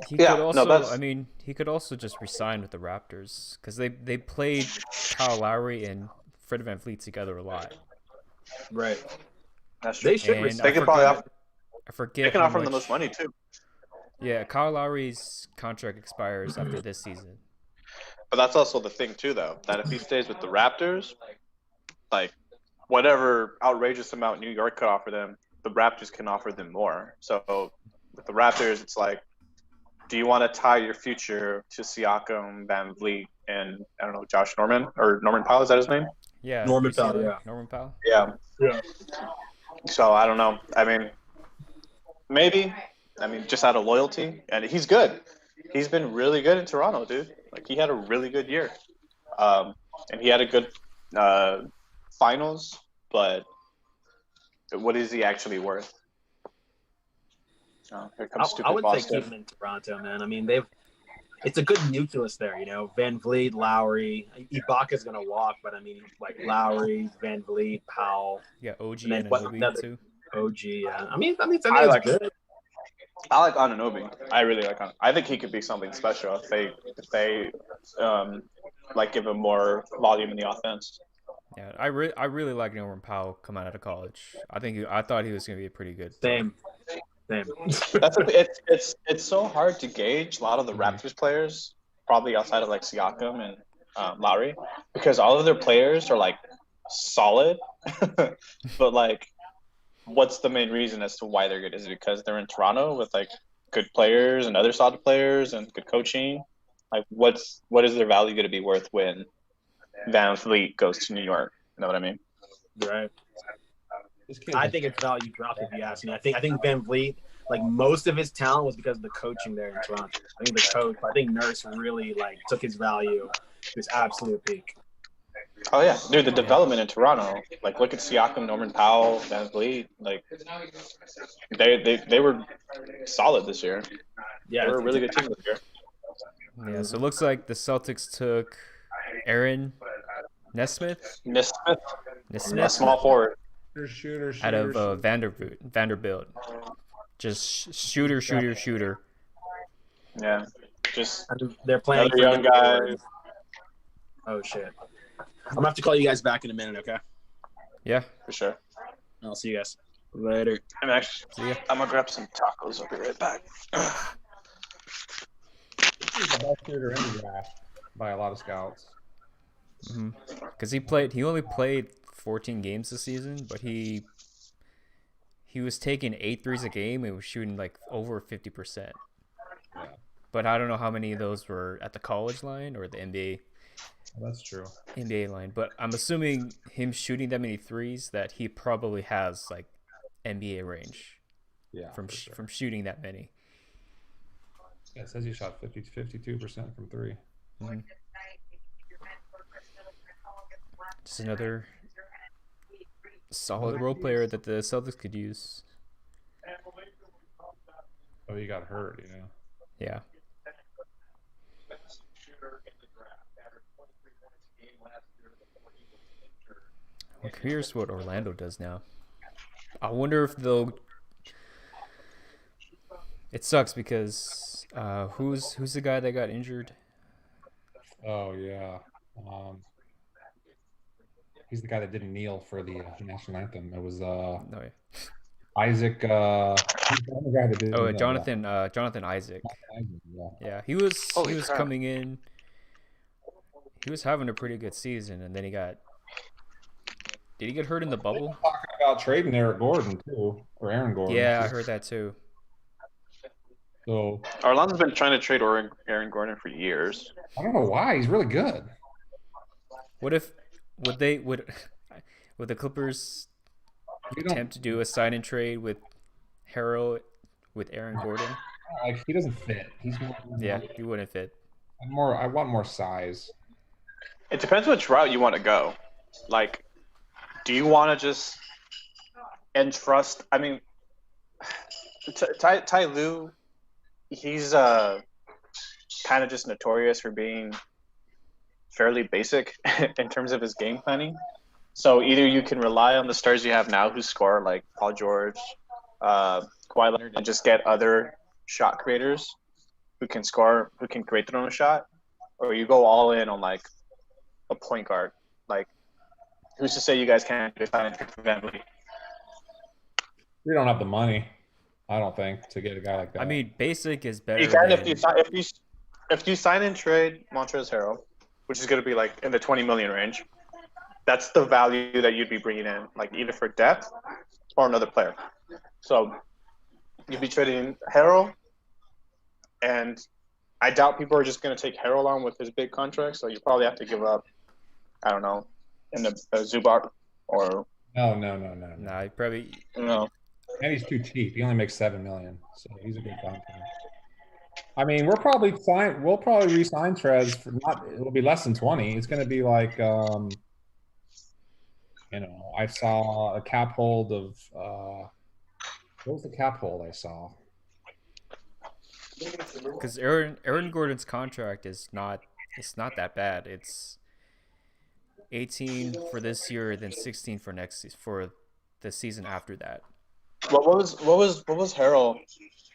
He Yeah, could no, also, that's- I mean, he could also just resign with the Raptors because they played Kyle Lowry and Fred Van Vliet together a lot. Right. That's They should And resign. They can probably I forget. they can how offer him the much- most money too. Yeah, Kyle Lowry's contract expires after this season. But that's also the thing too, though, that if he stays with the Raptors, like whatever outrageous amount New York could offer them, the Raptors can offer them more. So with the Raptors, it's like, do you want to tie your future to Siakam, Van Vliet, and I don't know, Josh Norman or Norman Powell? Is that his name? Yeah, Norman you see Powell, that? yeah. Norman Powell. Yeah. Yeah. So I don't know. I mean, maybe. I mean, just out of loyalty, and he's good. He's been really good in Toronto, dude. Like he had a really good year, and he had a good finals. But what is he actually worth? Oh, here comes I stupid would say Boston. keep him in Toronto, man. I mean, it's a good nucleus there, you know. Van Vliet, Lowry, Ibaka's gonna walk, but I mean, like Lowry, Van Vliet, Powell, Yeah, OG and then and what? Anobi too. OG. Yeah. I mean, it's like- good. I like Anunoby. I really like Anunoby. I think he could be something special if they like give him more volume in the offense. Yeah, I really like Norman Powell coming out of college. I thought he was gonna be pretty good. Same. It's so hard to gauge a lot of the Mhm. Raptors players, probably outside of like Siakam and Lowry, because all of their players are like solid, but like, what's the main reason as to why they're good? Is it because they're in Toronto with like good players and other solid players and good coaching? Like, what is their value going to be worth when Van Vliet goes to New York? You know what I mean? Right. This kid- I think it's value drop if you ask me. I think Van Vliet, like most of his talent was because of the coaching there in Toronto. I think Nurse really like took his value to his absolute peak. Oh yeah, dude, the development in Toronto. Like, look at Siakam, Norman Powell, Van Vliet. Like, they were solid this year. Yeah, They were a really good team this year. Yeah, so it looks like the Celtics took Aaron Nesmith A small forward. shooter. out of Vanderbilt. Just shooter. Yeah, just They're playing another young guy. Oh shit! I'm gonna have to call you guys back in a minute, okay? Yeah, For sure. I'll see you guys later. I'm actually, see ya. I'm gonna grab some tacos. I'll be right back. He's the best shooter in the draft by a lot of scouts. Because he only played 14 games this season, but he was taking 8 threes a game and was shooting like over 50%. Yeah. But I don't know how many of those were at the college line or the NBA That's true. line. But I'm assuming him shooting that many threes that he probably has like NBA range Yeah. from for sure. from shooting that many. Yeah, it says he shot 52% from three. Just another solid role player that the Celtics could use. Oh, he got hurt, you know. Yeah. I'm curious what Orlando does now. I wonder if they'll. It sucks because who's the guy that got injured? Oh yeah. He's the guy that didn't kneel for the national anthem. It was No, yeah. Isaac. He's the other guy that didn't Oh, kneel. Jonathan Isaac. Yeah. Yeah, he was Holy crap. coming in. He was having a pretty good season, and then he got. Did he get hurt in the bubble? Talking about trading Eric Gordon too, or Aaron Gordon. Yeah, I heard that too. So Orlando's been trying to trade Aaron Gordon for years. I don't know why he's really good. What if would the Clippers You don't attempt to do a sign and trade with Harrell with Aaron Gordon? like he doesn't fit. He's more. Yeah, he wouldn't fit. I want more size. It depends which route you want to go. Like, do you want to just entrust? I mean, Ty Lue, he's kind of just notorious for being fairly basic in terms of his game planning. So either you can rely on the stars you have now who score, like Paul George, Kawhi Leonard, and just get other shot creators who can score, who can create their own shot, or you go all in on like a point guard. Like, who's to say you guys can't do that for Van Vliet? We don't have the money, I don't think, to get a guy like that. I mean, basic is better. You can than, if you sign and trade Montrezl Harrell, which is going to be like in the 20 million range. That's the value that you'd be bringing in, like either for depth or another player. So you'd be trading Harrell, and I doubt people are just going to take Harrell on with his big contract. So you probably have to give up, I don't know, in the Zubac or No. Nah, he probably. no. And he's too cheap. He only makes $7 million, so he's a good contract. I mean, we'll probably re-sign Trez for it'll be less than 20. It's going to be like, I saw a cap hold of what was the cap hold I saw? because Aaron Gordon's contract is not that bad. It's 18 for this year, then 16 for for the season after that. What was Harrell?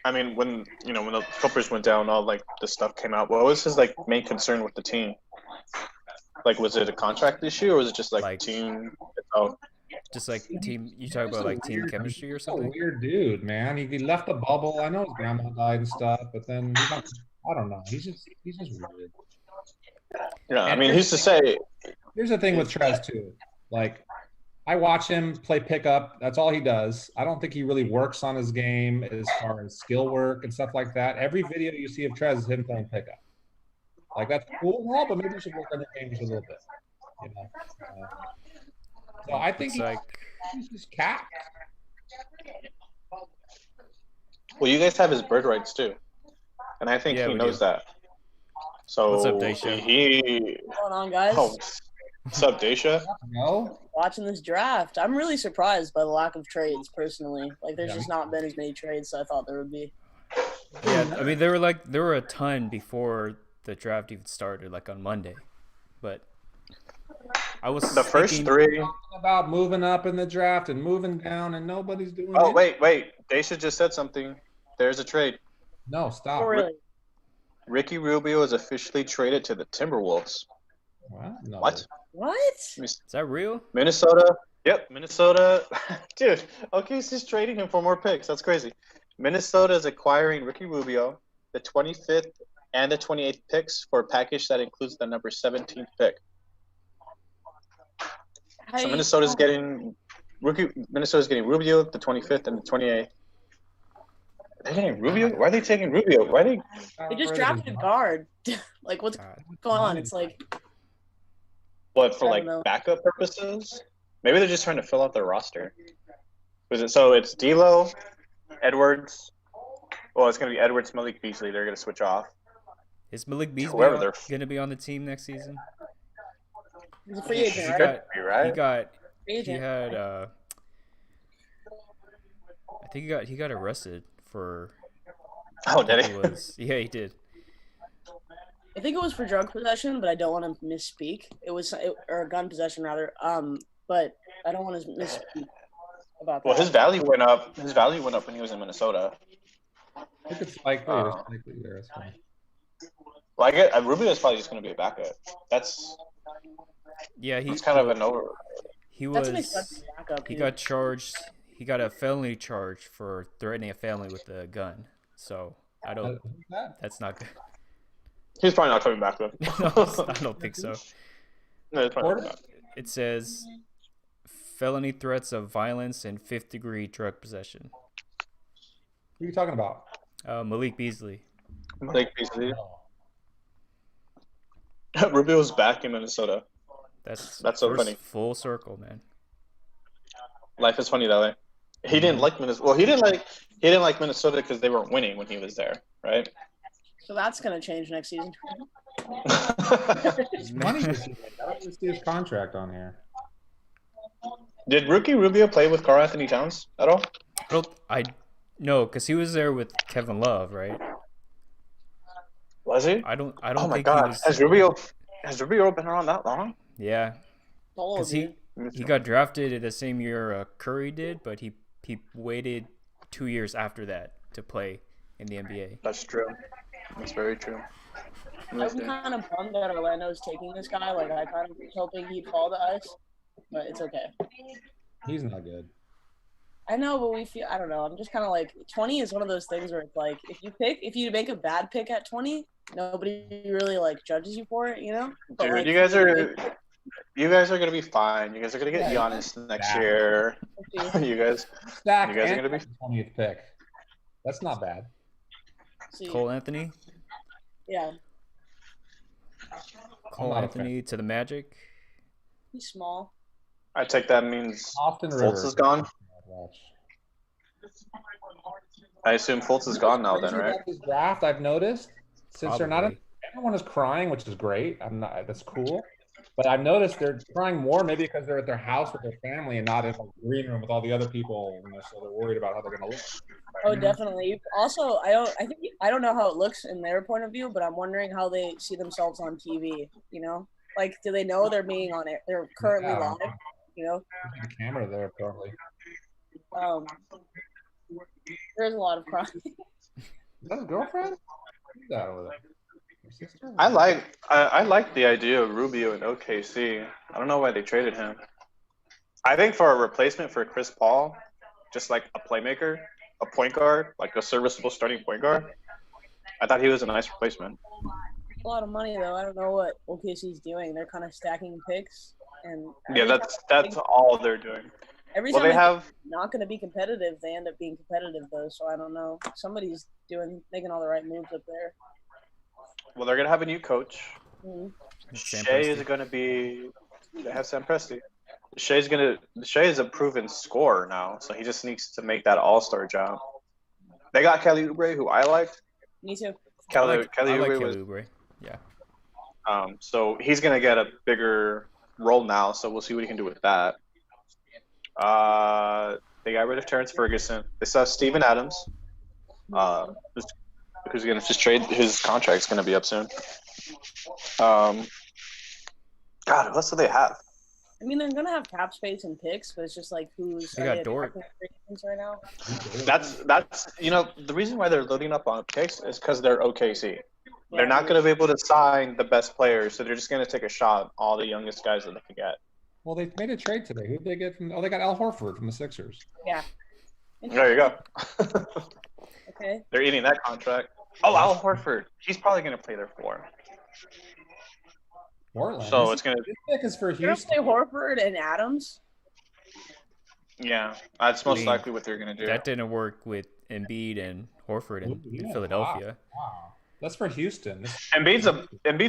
I mean, when the Clippers went down, all like the stuff came out. What was his like main concern with the team? Like, was it a contract issue, or was it just like team? Oh, just like team. You talk about like team chemistry or something. He's a weird dude, man. He left the bubble. I know his grandma died and stuff, but then I don't know. He's just weird. Yeah, I mean, he used to say. Here's the thing with Trez too. Like, I watch him play pickup. That's all he does. I don't think he really works on his game as far as skill work and stuff like that. Every video you see of Trez is him playing pickup. Like, that's cool and all, but maybe you should work on your game just a little bit. You know. So I think he's just cat. Well, you guys have his bird rights too, and I think he knows that. So what's up, Daisha? What's going on, guys? Oh, what's up, Daisha? No. Watching this draft, I'm really surprised by the lack of trades. Personally, like there's just not been as many trades as I thought there would be. Yeah, I mean there were a ton before the draft even started, like on Monday, but I was the first three about moving up in the draft and moving down, and nobody's doing it. Oh, wait. Daisha just said something. There's a trade. No, stop. Oh, really? Ricky Rubio is officially traded to the Timberwolves. What? No. What? Is that real? Minnesota. Yep, Minnesota. Dude, OKC's trading him for more picks. That's crazy. Minnesota is acquiring Ricky Rubio, the 25th and the 28th picks for a package that includes the number 17th pick. So Minnesota's getting Rubio, the 25th and the 28th. They're getting Rubio? Why are they taking Rubio? Why are they? They just drafted a guard. Like, what's going on? It's like. What, for like backup purposes? Maybe they're just trying to fill out their roster. So it's D'Lo, Edwards. Well, it's going to be Edwards, Malik Beasley. They're going to switch off. Is Malik Beasley going to be on the team next season? He's a free agent, right? He had I think he got arrested for. Oh, did he? Yeah, he did. I think it was for drug possession, but I don't want to misspeak. Or gun possession rather. But I don't want to misspeak about that. Well, his value went up. His value went up when he was in Minnesota. I think it's likely. Well, I get Rubio's probably just going to be a backup. That's kind of an over. He got charged. He got a felony charge for threatening a family with a gun. So I don't. That's not good. He's probably not coming back though. No, I don't think so. No, he's probably not. It says felony threats of violence and 5th-degree drug possession. Who are you talking about? Malik Beasley. Malik Beasley. Rubio's back in Minnesota. That's so funny. Full circle, man. Life is funny that way. He didn't like Minnesota. Well, he didn't like Minnesota because they weren't winning when he was there, right? So that's gonna change next season. It's money this year. I don't even see his contract on here. Did Ricky Rubio play with Karl Anthony Towns at all? No, because he was there with Kevin Love, right? Was he? I don't. Oh my God! Has Rubio been around that long? Yeah. Because he got drafted the same year Curry did, but he waited 2 years after that to play in the NBA. That's true. That's very true. I'm kind of bummed that Orlando's taking this guy. Like, I kind of was hoping he'd fall to us, but it's okay. He's not good. I know, but I don't know. I'm just kind of like, 20 is one of those things where it's like, if you make a bad pick at 20, nobody really like judges you for it, you know? But, dude, like, you guys are gonna be fine. You guys are gonna get Giannis next year. you guys are gonna be 20th pick. That's not bad. Cole Anthony. Yeah. Cole Anthony to the Magic. He's small. I take that means Austin Fultz is gone. I assume Fultz is gone now then, right? This draft, I've noticed, since they're not everyone is crying, which is great. That's cool. But I've noticed they're crying more maybe because they're at their house with their family and not in the green room with all the other people, so they're worried about how they're going to look. Oh, definitely. Also, I don't know how it looks in their point of view, but I'm wondering how they see themselves on TV. You know, like, do they know they're being on it? They're currently Yeah. live. You know, There's a camera there, probably. there's a lot of crime. Is that his girlfriend? Who's that over there? Your sister? I like the idea of Rubio in OKC. I don't know why they traded him. I think for a replacement for Chris Paul, just like a playmaker, a point guard, like a serviceable starting point guard, I thought he was a nice replacement. A lot of money though. I don't know what OKC's doing. They're kind of stacking picks, and Yeah, that's all they're doing. every Well, time they have not going to be competitive, they end up being competitive though. So I don't know. Somebody's making all the right moves up there. well, they're gonna have a new coach. Mhm. Sam Shea is Presti. gonna be. They have Sam Presti. Shea is a proven scorer now, so he just needs to make that all-star job. They got Kelly Oubre, who I liked. Me too. Kelly I like Oubre was Kelly Oubre. Yeah. so he's gonna get a bigger role now. So we'll see what he can do with that. They got rid of Terrence Ferguson. They still have Steven Adams. Who's gonna just trade his contract's gonna be up soon. God, what else do they have? I mean, they're gonna have cap space and picks, but it's just like who's They got Dort. attacking free agents right now? That's the reason why they're loading up on picks is because they're OKC. They're Yeah. not going to be able to sign the best players, so they're just going to take a shot at all the youngest guys that they can get. Well, they made a trade today. Who did they get from? Oh, they got Al Horford from the Sixers. There you go. Okay. They're eating that contract. Oh, Al Horford. He's probably going to play their four. Portland. So it's going to, This pick is for You're gonna Houston. play Horford and Adams. yeah, that's most mean, likely what they're going to do. That didn't work with Embiid and Horford in Ooh, yeah. Philadelphia. Wow. That's for Houston. Embiid's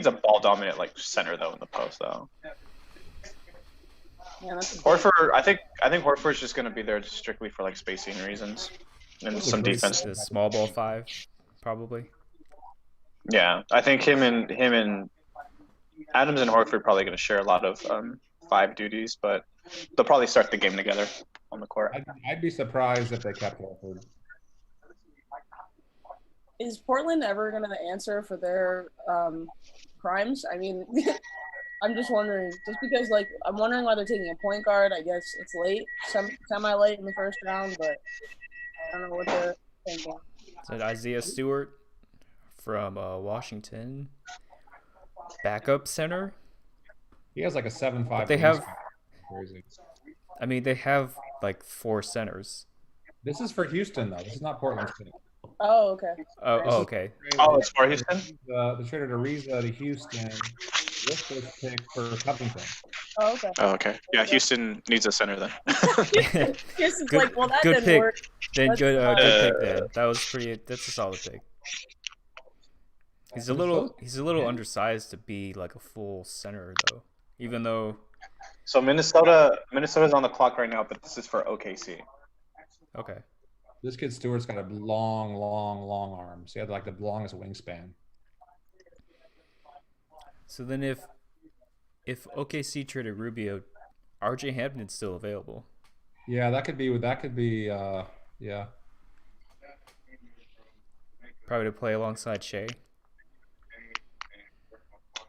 a ball dominant like center though in the post though. Yeah, that's Horford, I think Horford's just going to be there strictly for like spacing reasons and Those are some great defense. The small ball five, probably. Yeah, I think him and Adams and Horford probably going to share a lot of five duties, but they'll probably start the game together on the court. I'd be surprised if they kept Horford. Is Portland ever gonna answer for their crimes? I mean, I'm just wondering. Just because, like, I'm wondering why they're taking a point guard. I guess it's late, semi-late in the first round, but I don't know what they're thinking. Is it Isaiah Stewart from Washington? Backup center? He has like a 7'5". But they have- Crazy. I mean, they have like 4 centers. This is for Houston though. This is not Portland's pick. Oh, okay. Oh, okay. Oh, it's for Houston? They traded Ariza to Houston. This was pick for Covington. Oh, okay. Oh, okay. Yeah, Houston needs a center then. Houston's Good- like, well, that good didn't pick. work. Then That's good fine. pick then. That was pretty. That's a solid pick. He's a little undersized to be like a full center though. Even though, So Minnesota's on the clock right now, but this is for OKC. okay, This kid Stewart's got a long arms. He had like the longest wingspan. so then if OKC traded Rubio, RJ Hampton's still available. Yeah, that could be. Yeah. Probably to play alongside Shea.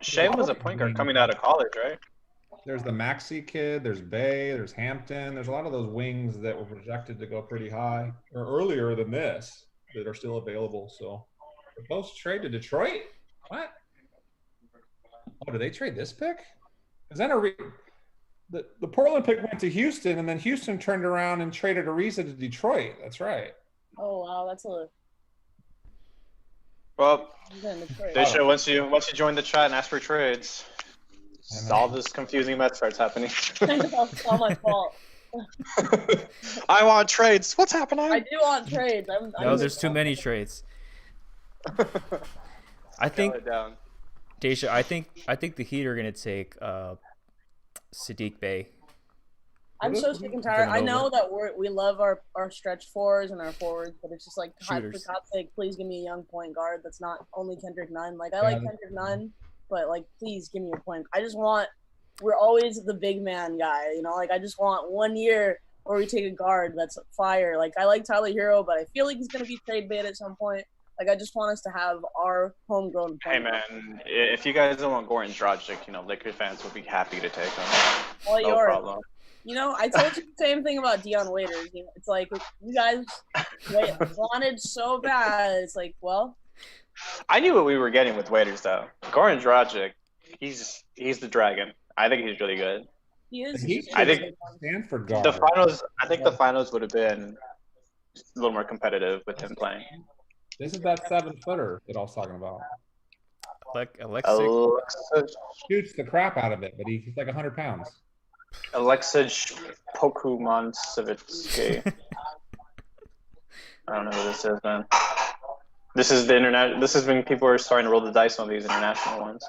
Shea was a point guard coming out of college, right? There's the Maxey kid. There's Bay. There's Hampton. There's a lot of those wings that were projected to go pretty high or earlier than this that are still available. So the post trade to Detroit. What? Oh, did they trade this pick? Is that the Portland pick went to Houston, and then Houston turned around and traded Ariza to Detroit. That's right. Oh, wow, that's a. Well, Detroit. they should once you join the chat and ask for trades, all this confusing mess starts happening. It's all my fault. I want trades. What's happening? I do want trades. No, there's too many trades. I think Scale it down. Deja. I think the Heat are gonna take Sadiq Bey. I'm so sick and tired. I know Villanova. that we love our stretch fours and our forwards, but it's just like, for Shooters. God's sake, please give me a young point guard that's not only Kendrick Nunn. Like, I like Kendrick Nunn, but like, please give me a point. I just want. We're always the big man guy, you know. Like, I just want 1 year or we take a guard that's fire. Like, I like Tyler Hero, but I feel like he's gonna be trade bait at some point. Like, I just want us to have our homegrown. Hey man, if you guys don't want Goran Dragic, Lakers fans will be happy to take him. Well, No problem. I told you the same thing about Dion Waiters. It's like you guys wanted so bad. It's like, well, I knew what we were getting with Waiters though. Goran Dragic, he's the dragon. I think he's really good. he is. I think Stanford guard. the finals. I think the finals would have been a little more competitive with him playing. This is that 7-footer that I was talking about. Alexic. Shoots the crap out of it, but he's like 100 pounds. Alexic Pokumansevitsky. I don't know who this is, man. This is the internet. This is when people are starting to roll the dice on these international ones.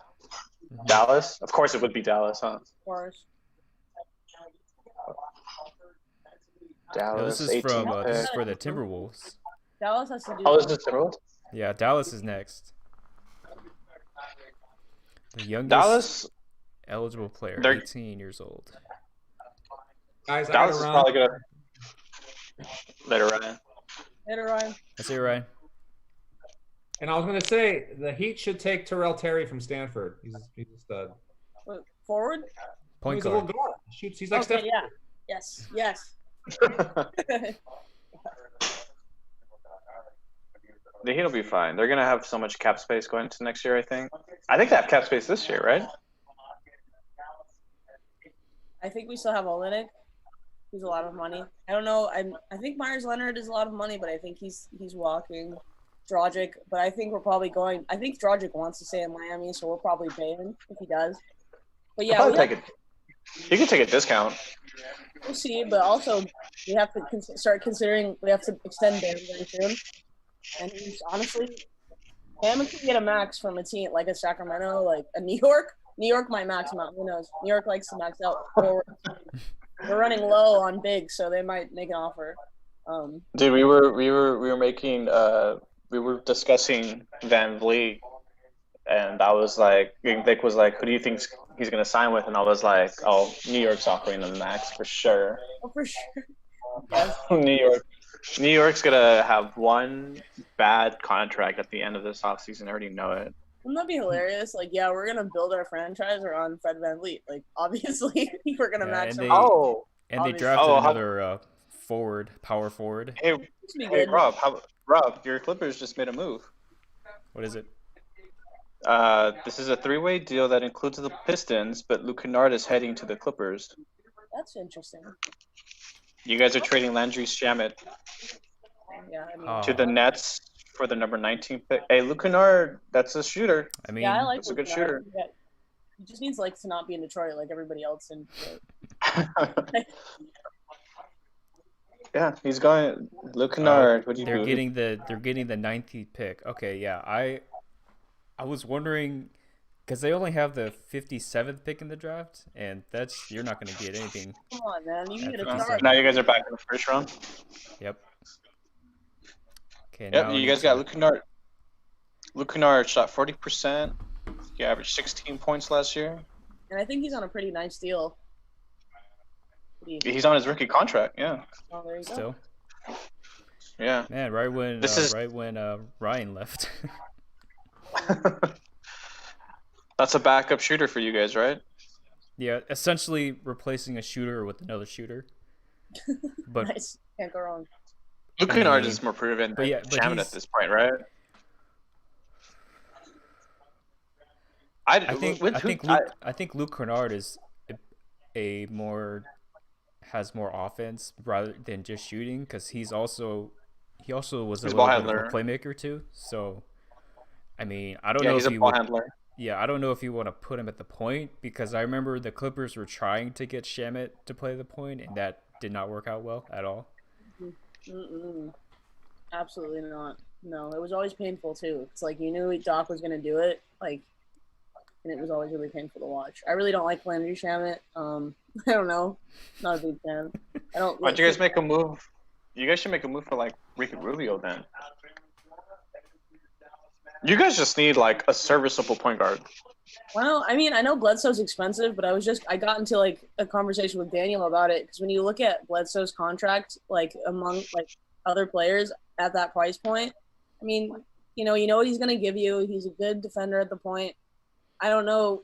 Dallas? Of course it would be Dallas, huh? Of course. No, Dallas. this is 18 from pick. this is for the Timberwolves. Dallas has to do. Oh, is this Timberwolves? Yeah, Dallas is next. The youngest Dallas. eligible player, They're- 18 years old. Guys, Dallas is I probably gonna. Later, Ryan. Later, Ryan. That's it, Ryan. And I was going to say, the Heat should take Terrell Terry from Stanford. He's a stud. Forward. Point He's a little guard. guard. Shoots. He's like Okay, Steph. yeah. Yes. The Heat will be fine. They're gonna have so much cap space going into next year. I think they have cap space this year, right? I think we still have Olenek. He's a lot of money. I don't know. I think Myers Leonard is a lot of money, but I think he's walking. Dragic, but I think we're probably going. I think Dragic wants to stay in Miami, so we'll probably pay him if he does. But yeah, He can take a discount. we'll see. But also, we have to start considering. We have to extend Bam very soon. And he's honestly, Bam could get a max from a team like a Sacramento, like a New York. New York might max him out. Who knows? New York likes to max out forward. We're running low on big, so they might make an offer. Dude, we were making we were discussing Van Vliet, and I was like, Vic was like, who do you think he's gonna sign with? And I was like, oh, New York's offering the max for sure. Oh, for sure. Yes. New York's gonna have one bad contract at the end of this offseason. I already know it. Wouldn't that be hilarious? Like, yeah, we're gonna build our franchise around Fred VanVleet. Like, obviously, we're gonna max and him. they- out. And they Obviously. drafted how- another power forward. Hey, This would be hey, good. Rob, your Clippers just made a move. What is it? This is a three-way deal that includes the Pistons, but Luke Kennard is heading to the Clippers. That's interesting. You guys are trading Landry Shamet Yeah, I mean, Oh, to the Nets for the number 19 pick. Hey, Luke Kennard, that's a shooter. I mean, yeah, I like that's a good Luke Kennard. shooter. Yeah. He just needs like to not be in Detroit like everybody else in Detroit. Yeah, he's going. Luke Kennard. What do you they're do? getting the 19th pick. Okay, yeah. I was wondering because they only have the 57th pick in the draft, and you're not going to get anything. Come on, man. You can get a That's start. Now you guys are back in the first round. Yep. Okay. Yep, now you we guys need got to- Luke Kennard. Luke Kennard shot 40%. He averaged 16 points last year. And I think he's on a pretty nice deal. He's on his rookie contract. Yeah, Oh, there you go. still. yeah. Man, right when Ryan left. That's a backup shooter for you guys, right? Yeah, essentially replacing a shooter with another shooter. But Nice. Can't go wrong. Luke I Kennard mean, is more proven but than yeah, but Shaman he's- at this point, right? I think Luke Kennard is has more offense rather than just shooting because he also was a He's a little ball bit handler. of a playmaker too. So, I mean, I don't Yeah, know he's if a you ball would, handler. yeah, I don't know if you want to put him at the point because I remember the Clippers were trying to get Shamet to play the point and that did not work out well at all. Mm-mm. Absolutely not. No, it was always painful too. It's like you knew Doc was gonna do it, like, and it was always really painful to watch. I really don't like Landry Shamet. I don't know, not a big fan. I don't. Why don't you guys make a move? You guys should make a move for like Ricky Rubio then. You guys just need like a serviceable point guard. Well, I mean, I know Bledsoe's expensive, but I got into like a conversation with Daniel about it because when you look at Bledsoe's contract, like among like other players at that price point, I mean, you know what he's gonna give you. He's a good defender at the point. I don't know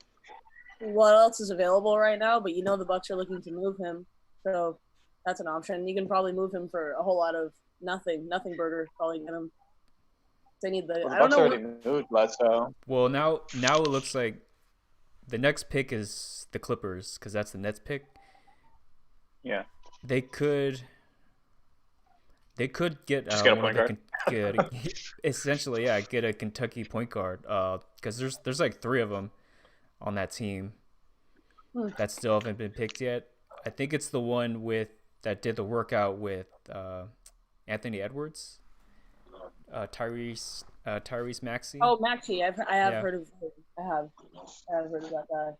what else is available right now, but the Bucks are looking to move him, so that's an option. You can probably move him for a whole lot of nothing burger. Probably get him. They need the. Well, the I don't Bucks know. already moved Bledsoe. Well, now it looks like the next pick is the Clippers because that's the Nets pick. Yeah. They could get Just get a one point of the essentially, yeah, get a Kentucky point guard. Because there's like 3 of them on that team that still haven't been picked yet. I think it's the one that did the workout with Anthony Edwards, Tyrese Maxey. Oh, Maxey, I have Yeah. heard of. I have heard of that guy.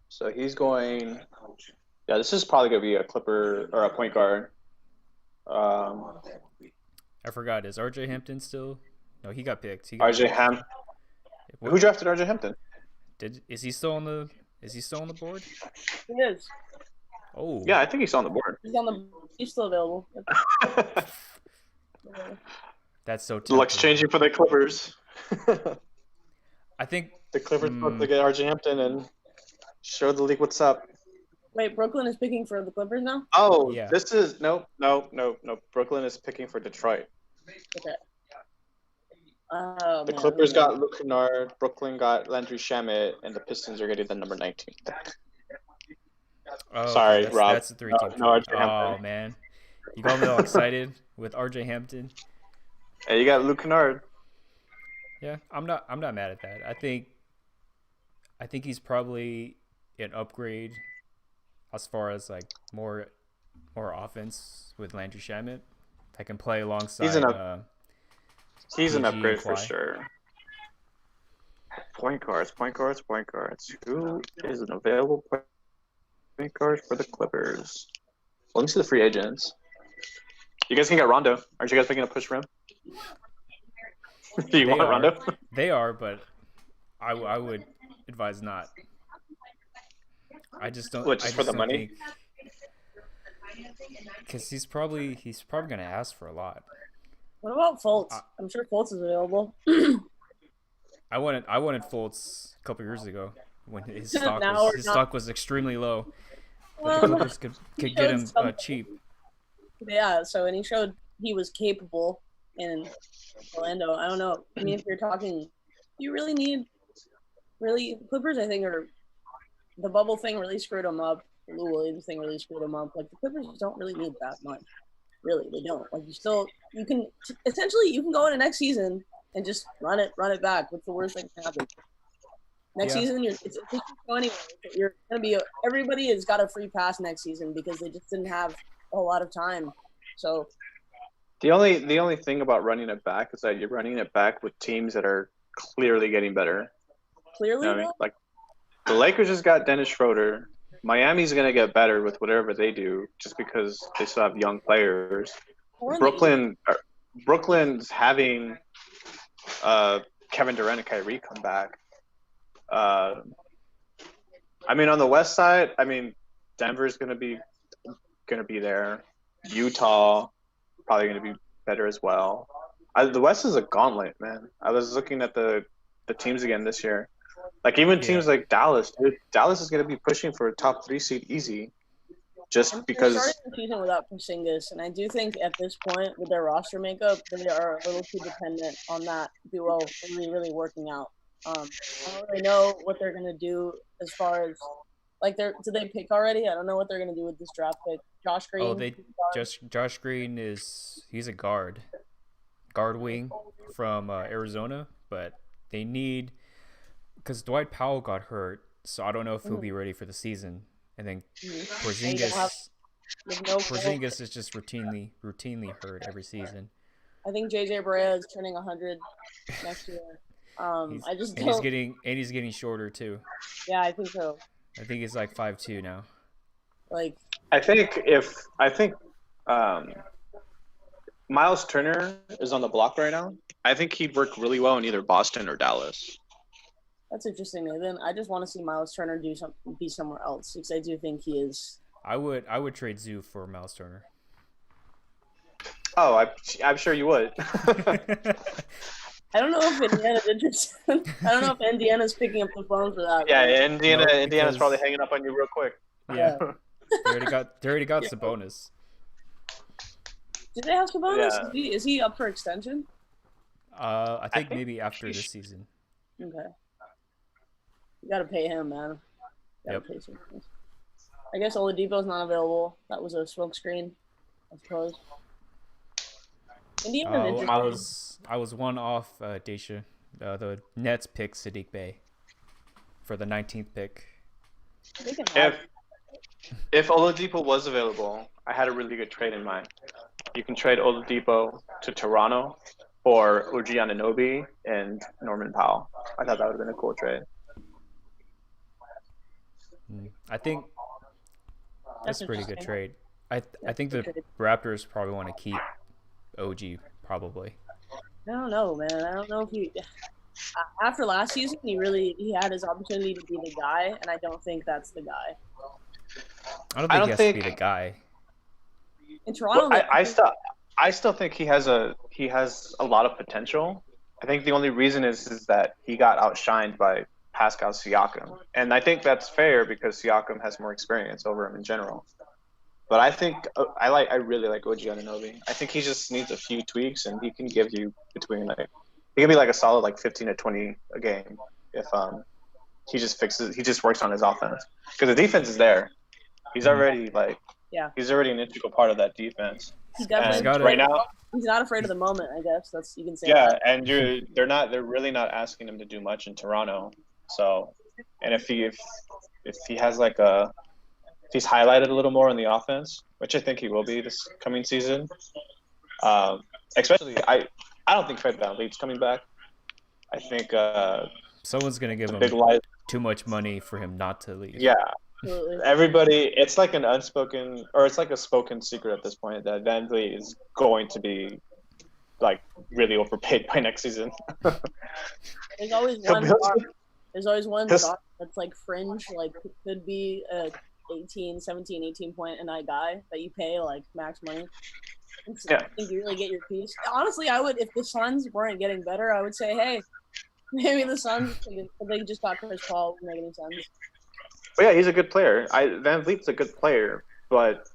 So he's going. Yeah, this is probably gonna be a Clipper or a point guard. I forgot. Is RJ Hampton still? No, he got picked. RJ Ham. Who drafted RJ Hampton? Is he still on the board? He is. Oh. Yeah, I think he's on the board. He's still available. That's so The luck's tempting. changing for the Clippers. I think The Clippers supposed to get RJ Hampton and show the league what's up. Wait, Brooklyn is picking for the Clippers now? Oh, Yeah. this is no. Brooklyn is picking for Detroit. Okay. Oh, The man. Clippers got Luke Kennard, Brooklyn got Landry Shamet, and the Pistons are getting the number 19. oh, Sorry, that's, Rob. That's a 3-team. No, RJ Oh Hampton. man, you got me all excited with RJ Hampton. And you got Luke Kennard. Yeah, I'm not mad at that. I think he's probably an upgrade as far as like more offense with Landry Shamet. I can play alongside. He's an PG upgrade for Kawhi. sure. Point guards. Who is an available point guard for the Clippers? Well, let me see the free agents. You guys can get Rondo. Aren't you guys making a push for him? Do you want Rondo? They are, but I would advise not. I just don't. What, just for the money? Because he's probably gonna ask for a lot. What about Fultz? I'm sure Fultz is available. I wanted Fultz a couple years ago when his stock Now or not. stock was extremely low. But the Well, Clippers could get him cheap. yeah, so and he showed he was capable in Orlando. I don't know. I mean, if you're talking, you really need Clippers. I think are the bubble thing really screwed them up. The Lou Williams thing really screwed them up. Like the Clippers don't really need that much. Really, they don't. Like you can go into next season and just run it back. What's the worst that can happen? Next Yeah. season, it's just go anywhere. You're gonna be everybody has got a free pass next season because they just didn't have a whole lot of time. So The only thing about running it back is that you're running it back with teams that are clearly getting better. clearly, You know what I mean? Like the Lakers just got Dennis Schroeder. Miami's gonna get better with whatever they do, just because they still have young players. Brooklyn's having Kevin Durant and Kyrie come back. I mean, on the West side, I mean, Denver's gonna be there. Utah probably gonna be better as well. The West is a gauntlet, man. I was looking at the teams again this year. Like even teams like Dallas, dude. Dallas is gonna be pushing for a top 3 seed easy, just They're because. starting the season without Porzingis, and I do think at this point with their roster makeup, they are a little too dependent on that duo really, really working out. I don't really know what they're gonna do as far as like did they pick already? I don't know what they're gonna do with this draft pick. Josh Green. Oh, Josh Green he's a guard wing from Arizona, but they need because Dwight Powell got hurt, so I don't know if he'll be ready for the season. And then Porzingis is just routinely hurt every season. I think JJ Barea is turning 100 next year. He's getting shorter too. Yeah, I think so. I think he's like 5'2" now. Like I think Miles Turner is on the block right now, I think he'd work really well in either Boston or Dallas. That's interesting, Nathan. I just want to see Miles Turner be somewhere else because I do think he is. I would trade Zoo for Miles Turner. Oh, I'm sure you would. I don't know if Indiana's interested. I don't know if Indiana's picking up the phone for that. Yeah, but- Indiana's because- probably hanging up on you real quick. Yeah, they already got Sabonis. Do they have Sabonis? Yeah. Is he up for extension? I think maybe after this season. Okay. You gotta pay him, man. Gotta Yep. pay some. I guess Oladipo's not available. That was a smokescreen, I suppose. Indiana's interesting. I was one off Daisha. The Nets picked Sadiq Bey for the 19th pick. They can have If Oladipo was available, I had a really good trade in mind. You can trade Oladipo to Toronto for OG Anunoby and Norman Powell. I thought that would have been a cool trade. I think that's a pretty good interesting. trade. I think the Raptors probably want to keep OG probably. I don't know, man. I don't know if he. After last season, he had his opportunity to be the guy, and I don't think that's the guy. I don't think I he don't has think- to be the guy. In Toronto, Well, I still think he has a lot of potential. I think the only reason is that he got outshined by Pascal Siakam, and I think that's fair because Siakam has more experience over him in general. But I think I really like OG Anunoby. I think he just needs a few tweaks, and he can give you he can be like a solid 15 to 20 a game if he just works on his offense because the defense is there. He's already he's already an integral part of that defense. he definitely He's got right now, he's not afraid of the moment. I guess you can say. yeah, that. and they're really not asking him to do much in Toronto. So, and if he has if he's highlighted a little more in the offense, which I think he will be this coming season. Especially, I don't think Fred VanVleet's coming back. I think Someone's gonna give the him big lie. too much money for him not to leave. Yeah, Absolutely. everybody. It's like an unspoken, or it's like a spoken secret at this point that VanVleet is going to be really overpaid by next season. There's always He'll one. be- guard- There's always one He'll- guard that's fringe, could be a 18 point a night guy that you pay max money. Yeah. I think you really get your piece. Honestly, I would if the Suns weren't getting better, I would say, hey, maybe the Suns they just got Chris Paul would make any sense. But yeah, he's a good player. VanVleet's a good player, but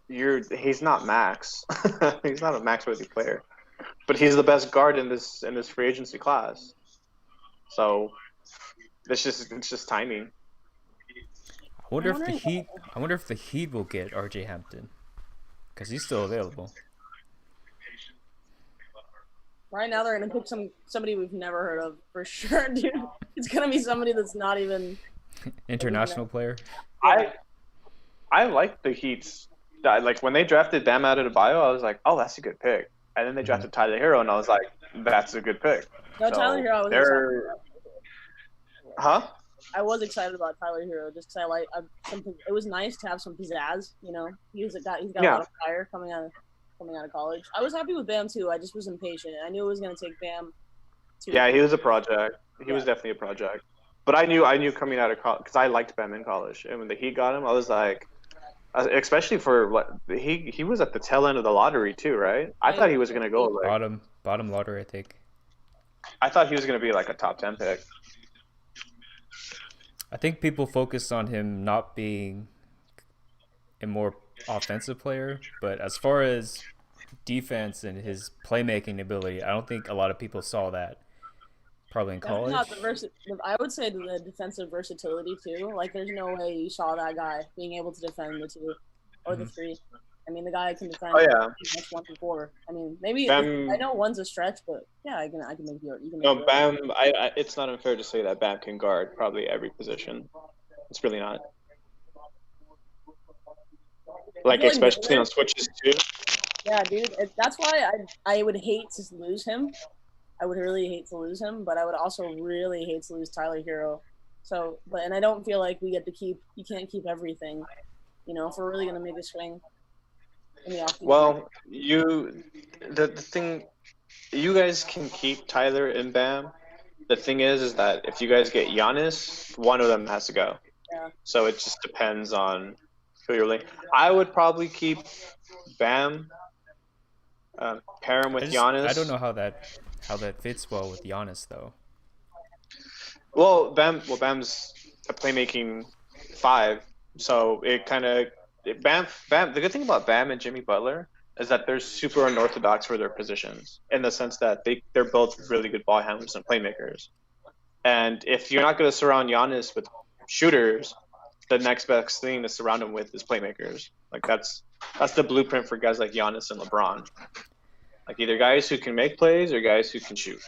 he's not max. He's not a max worthy player. But he's the best guard in this free agency class. So it's just timing. I wonder if the Heat will get RJ Hampton because he's still available. Right now, they're gonna pick somebody we've never heard of for sure, dude. It's gonna be somebody that's not even. International player. I like the Heat's. When they drafted Bam Adebayo, I was like, oh, that's a good pick. And then they drafted Tyler Hero, and I was like, that's a good pick. No, So Tyler Hero. Huh? I was excited about Tyler Hero just because it was nice to have some pizzazz. He's got a lot of fire coming out of college. I was happy with Bam too. I just was impatient. I knew it was gonna take Bam. Yeah, he was a project. He was definitely a project. But I knew coming out of college because I liked Bam in college, and when the Heat got him, I was like, especially for he was at the tail end of the lottery too, right? I thought he was gonna go Bottom lottery, I think. I thought he was gonna be a top 10 pick. I think people focused on him not being a more offensive player, but as far as defense and his playmaking ability, I don't think a lot of people saw that. Probably in college. I would say the defensive versatility too. There's no way you saw that guy being able to defend the 2 or the 3. I mean, the guy can defend. Oh yeah. 1 to 4. I mean, maybe Bam, I know one's a stretch, but yeah, I can make you. No, Bam. It's not unfair to say that Bam can guard probably every position. It's really not. Especially on switches too. Yeah, dude. That's why I would hate to lose him. I would really hate to lose him, but I would also really hate to lose Tyler Hero. So, and I don't feel like we get to keep. You can't keep everything. If we're really gonna make a swing. Well, the thing, you guys can keep Tyler and Bam, the thing is that if you guys get Giannis, one of them has to go. Yeah. So it just depends on who you're linking. I would probably keep Bam, pair him with Giannis. I don't know how that fits well with Giannis though. Well, Bam's a playmaking 5, so it kind of Bam. The good thing about Bam and Jimmy Butler is that they're super unorthodox for their positions in the sense that they're both really good ball handlers and playmakers. And if you're not going to surround Giannis with shooters, the next best thing to surround him with is playmakers. Like that's the blueprint for guys like Giannis and LeBron. Like either guys who can make plays or guys who can shoot.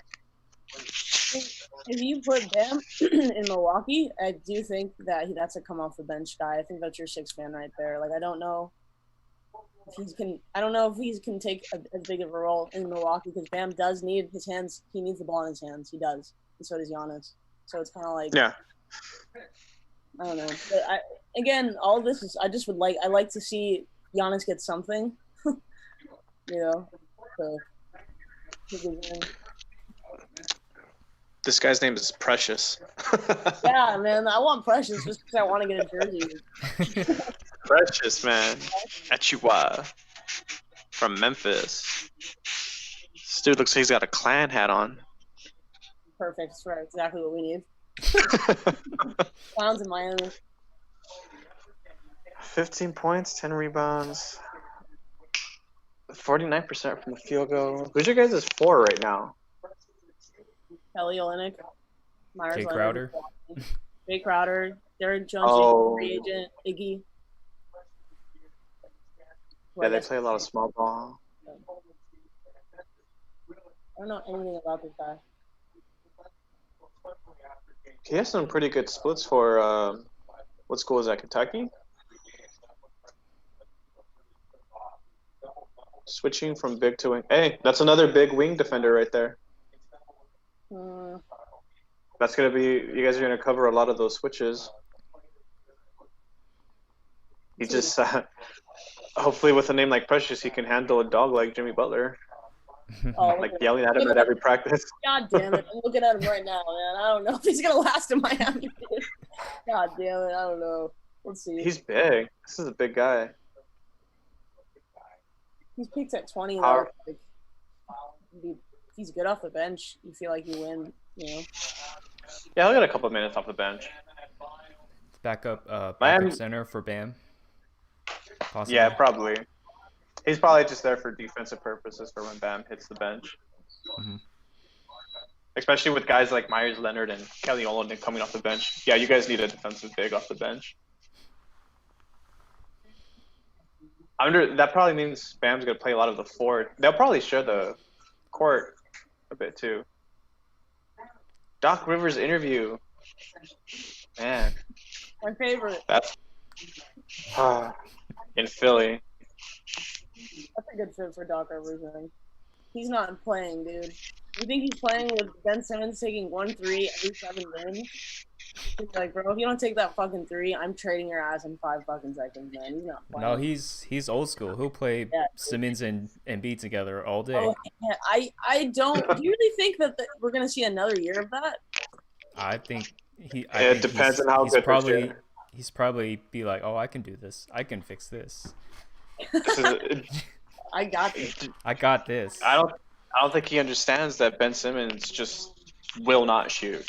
If you put Bam in Milwaukee, I do think that that's a come off the bench guy. I think that's your 6th man right there. Like I don't know if he can take as big of a role in Milwaukee because Bam does need his hands. He needs the ball in his hands. He does, and so does Giannis. So it's kind of like I don't know. But all this is I like to see Giannis get something. So. This guy's name is Precious. Yeah, man. I want Precious just because I want to get a jersey. Precious, man. Achua. From Memphis. This dude looks like he's got a Clan hat on. Perfect. That's right. Exactly what we need. Clowns in Miami. 15 points, 10 rebounds. 49% from the field goal. Who's your guys' 4 right now? Kelly Olynyk, Myers Jay Leonard, Crowder. Jay Crowder, Derrick Jones, free agent, Iggy. Yeah, they play a lot of small ball. I don't know anything about this guy. He has some pretty good splits for what school is that? Kentucky? Switching from big to wing. Hey, that's another big wing defender right there. That's going to be, you guys are going to cover a lot of those switches. He just, hopefully with a name like Precious, he can handle a dog like Jimmy Butler. Like yelling at him at every practice. God damn it. I'm looking at him right now, man. I don't know if he's going to last in Miami. God damn it. I don't know. Let's see. He's big. This is a big guy. He's peaked at 20. Like, he's good off the bench. You feel like you win, Yeah, he'll get a couple of minutes off the bench. Backup center for Bam. Possibly. Yeah, probably. He's probably just there for defensive purposes for when Bam hits the bench. Mm-hmm. Especially with guys like Myers Leonard and Kelly Olynyk coming off the bench. Yeah, you guys need a defensive big off the bench. That probably means Bam's going to play a lot of the 4. They'll probably share the court a bit too. Doc Rivers interview. Man. My favorite. That's in Philly. That's a good fit for Doc Rivers, man. He's not playing, dude. You think he's playing with Ben Simmons taking 1 3 every 7 games? He's like, bro, if you don't take that fucking 3, I'm trading your ass in 5 fucking seconds, man. He's not playing. No, he's old school. He'll play Simmons and Embiid together all day. Oh, yeah. I don't. Do you really think that we're gonna see another year of that? I think it depends on how good he's probably be like, oh, I can do this. I can fix this. I got this. I got this. I don't think he understands that Ben Simmons just will not shoot.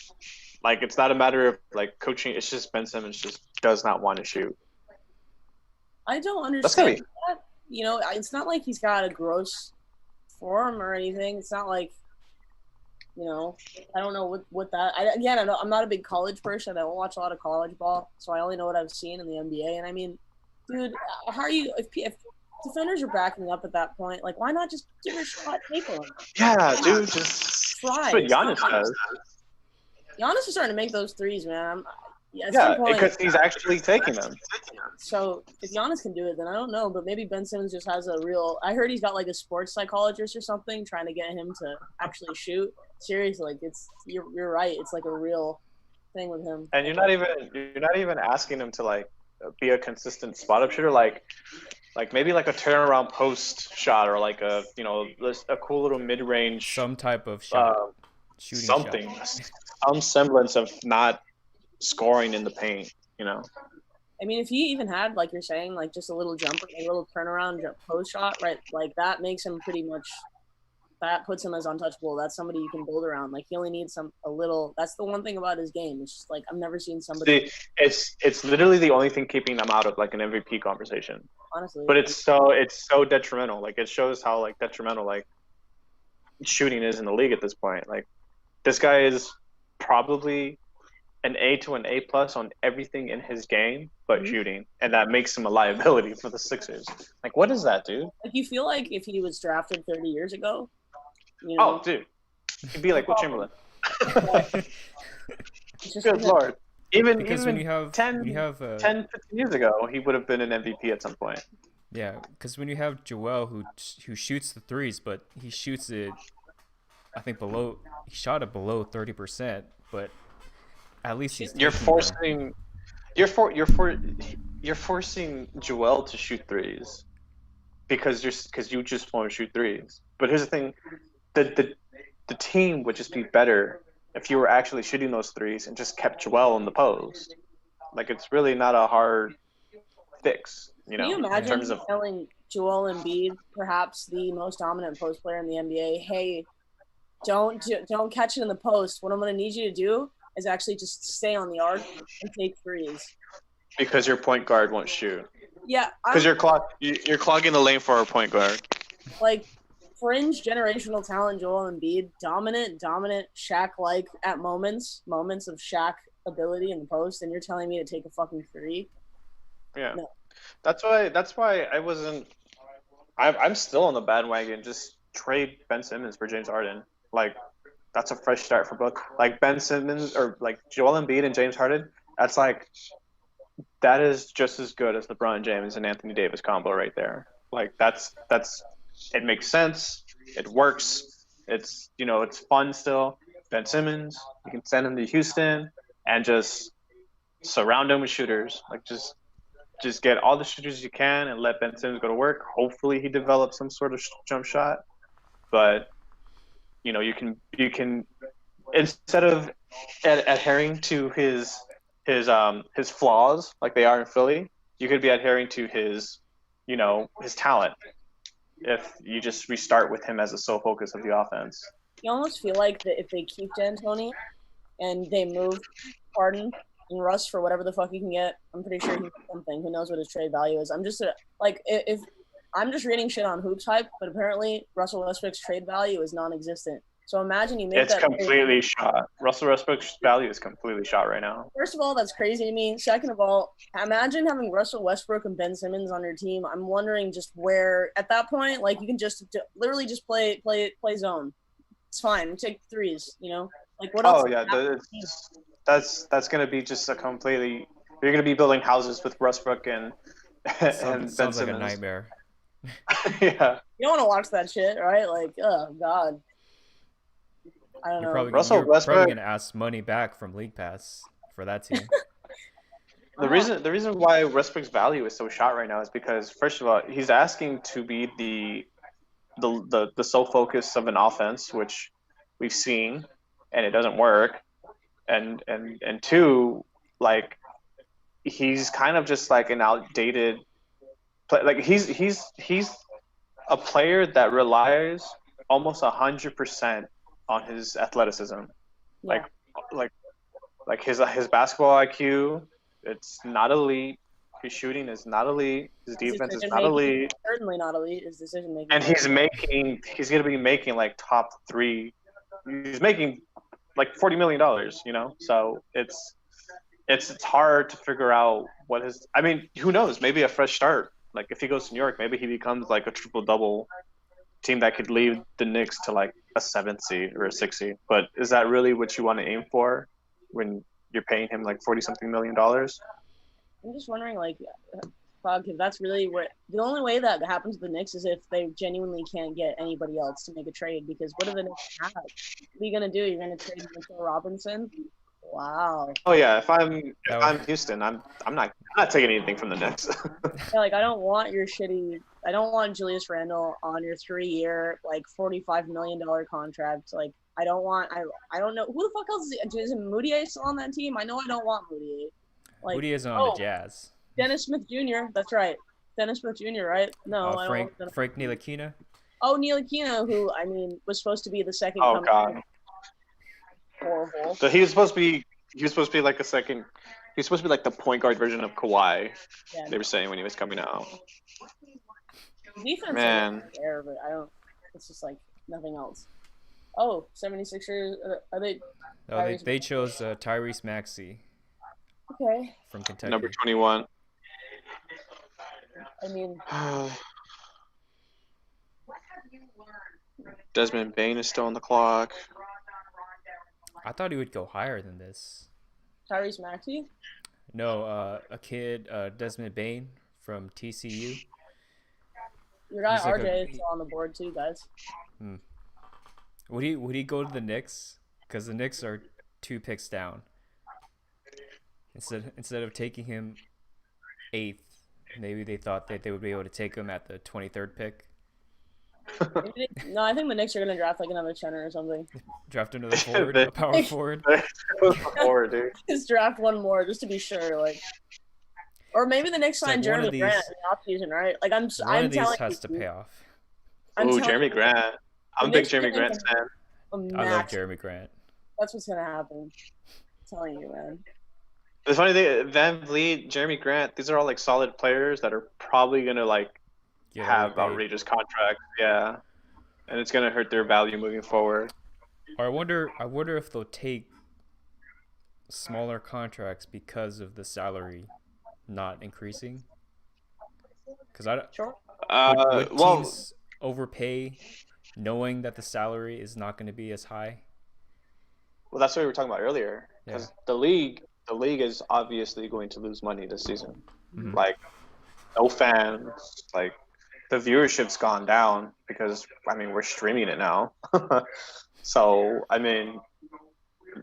Like, it's not a matter of like coaching. It's just Ben Simmons just does not want to shoot. I don't understand that. It's not like he's got a gross form or anything. It's not like, I don't know what that. I'm not a big college person. I don't watch a lot of college ball, so I only know what I've seen in the NBA. And I mean, dude, how are you? If defenders are backing up at that point, like, why not just give a shot, take one? Yeah, dude, just try. That's what Giannis does. Giannis is starting to make those threes, man. Because he's actually taking them. So if Giannis can do it, then I don't know. But maybe Ben Simmons just has a real. I heard he's got like a sports psychologist or something trying to get him to actually shoot. Seriously, like you're right. It's like a real thing with him. And you're not even asking him to like be a consistent spot up shooter. Like maybe like a turnaround post shot or like a cool little mid range. Some type of shot. shooting something, shot. some semblance of not scoring in the paint. You know. I mean, if he even had, like you're saying, like just a little jumper, a little turnaround post shot, right? Like that makes him pretty much. That puts him as untouchable. That's somebody you can build around. Like he only needs a little. That's the one thing about his game. It's just like I've never seen somebody. It's literally the only thing keeping him out of like an MVP conversation. Honestly, But it's so detrimental. Like it shows how like detrimental like shooting is in the league at this point. Like this guy is probably an A to an A plus on everything in his game but shooting, and that makes him a liability for the Sixers. Like what is that, dude? like you feel like if he was drafted 30 years ago, you know, Oh, dude, he'd be like Will Chamberlain. it's just Good lord. Even Because even when you have 10, 10, 15 years ago, he would have been an MVP at some point. yeah, because when you have Joel who shoots the threes, but he shoots it, I think he shot it below 30%, but at least he's You're taking forcing you're forcing Joel to shoot threes because you just want to shoot threes. But here's the thing, the team would just be better if you were actually shooting those threes and just kept Joel in the post. Like it's really not a hard fix, you know. Can you in imagine terms of telling Joel Embiid, perhaps the most dominant post player in the NBA, hey, don't catch it in the post. What I'm going to need you to do is actually just stay on the arc and take threes. because your point guard won't shoot. Yeah, Because you're clogging the lane for our point guard. like fringe generational talent, Joel Embiid, dominant, Shaq-like at moments of Shaq ability in the post, and you're telling me to take a fucking three? Yeah, No. that's why I wasn't. I'm still on the bandwagon. Just trade Ben Simmons for James Harden. Like that's a fresh start for both. Like Ben Simmons or like Joel Embiid and James Harden. That is just as good as LeBron James and Anthony Davis combo right there. Like that's it makes sense. It works. It's it's fun still. Ben Simmons, you can send him to Houston and just surround him with shooters. Like just get all the shooters you can and let Ben Simmons go to work. Hopefully he develops some sort of jump shot. But you can instead of adhering to his flaws like they are in Philly, you could be adhering to his talent if you just restart with him as the sole focus of the offense. You almost feel like that if they keep D'Antoni and they move Harden and Russ for whatever the fuck he can get, I'm pretty sure he's something. Who knows what his trade value is? I'm just if I'm just reading shit on Hoops Hype, but apparently Russell Westbrook's trade value is non-existent. So imagine you make It's that. completely shot. Russell Westbrook's value is completely shot right now. First of all, that's crazy to me. Second of all, imagine having Russell Westbrook and Ben Simmons on your team. I'm wondering just where at that point, like you can just literally just play zone. It's fine. Take threes. Like what else? Oh yeah, that's gonna be just a completely. You're gonna be building houses with Westbrook and Ben sounds like Simmons. a nightmare. Yeah. You don't want to watch that shit, right? Like, oh god. I don't know. Russell You're Westbrook- probably gonna ask money back from League Pass for that team. The reason why Westbrook's value is so shot right now is because first of all, he's asking to be the sole focus of an offense, which we've seen, and it doesn't work. And two, like he's kind of just like an outdated play. Like he's a player that relies almost 100% on his athleticism. Yeah. Like his basketball IQ, it's not elite. His shooting is not elite. His defense is not elite. Certainly not elite. His decision making. And he's gonna be making like top 3. He's making like $40 million, So it's hard to figure out what his. I mean, who knows? Maybe a fresh start. Like if he goes to New York, maybe he becomes like a triple-double team that could lead the Knicks to like a 7th seed or a 6th seed. But is that really what you want to aim for when you're paying him like $40-something million? I'm just wondering, like, if that's really what the only way that happens to the Knicks is if they genuinely can't get anybody else to make a trade. Because what do the Knicks have? What are you gonna do? You're gonna trade Mitchell Robinson? Wow. Oh yeah, if I'm Houston, I'm not taking anything from the Knicks. Yeah, like I don't want Julius Randle on your 3-year, like $45 million contract. Like I don't want. I don't know who the fuck else is Moutier still on that team? I know I don't want Moutier. Like, Moody is on the Jazz. Dennis Smith Jr. That's right. Dennis Smith Jr. Right? No, I don't. Frank Ntilikina. Oh, Ntilikina, who I mean was supposed to be the second. Oh God. Horrible. So he was supposed to be. He was supposed to be like a second. He was supposed to be like the point guard version of Kawhi. Yeah. They were saying when he was coming out. Defense, Man. There, but I don't. It's just like nothing else. Oh, 76ers. Are they? No, they chose Tyrese Maxey Okay. from Kentucky. Number 21. I mean, Desmond Bain is still on the clock. I thought he would go higher than this. Tyrese Maxey. No, a kid, Desmond Bain from TCU. Your guy He's like RJ is still on the board too, guys. Would he go to the Knicks? Because the Knicks are 2 picks down. Instead of taking him 8th, maybe they thought that they would be able to take him at the 23rd pick. No, I think the Knicks are gonna draft like another center or something. Draft another forward, a power forward. Forward, dude. Just draft one more just to be sure, like. Or maybe the Knicks sign like one of Jeremy Grant in the offseason, right? Like I'm One of these telling has you, to pay off. Ooh, Jeremy Grant. I'm a big Jeremy Grant fan. I love Jeremy Grant. That's what's gonna happen. I'm telling you, man. The funny thing, Van Vliet, Jeremy Grant, these are all like solid players that are probably gonna like have outrageous contracts. Yeah, and it's gonna hurt their value moving forward. Or I wonder if they'll take smaller contracts because of the salary not increasing. Because Sure. would Well, teams overpay knowing that the salary is not going to be as high? well, that's what we were talking about earlier. Because Yeah. the league is obviously going to lose money this season. Mhm. Like, no fans. Like, the viewership's gone down because I mean we're streaming it now. So I mean,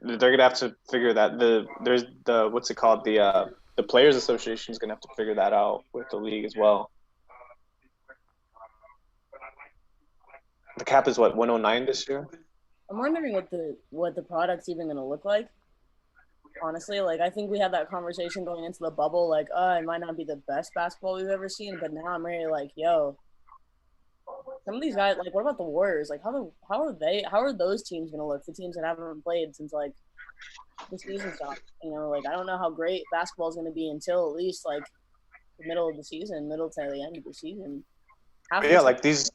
they're gonna have to figure that there's the what's it called the Players Association is gonna have to figure that out with the league as well. The cap is what 109 this year. I'm wondering what the product's even gonna look like. Honestly, like I think we had that conversation going into the bubble, like, it might not be the best basketball we've ever seen, but now I'm really like, yo, some of these guys, like, what about the Warriors? Like, how are those teams gonna look? The teams that haven't played since like the season stopped. You know, like I don't know how great basketball is gonna be until at least like the middle of the season, middle to the end of the season. But yeah, like these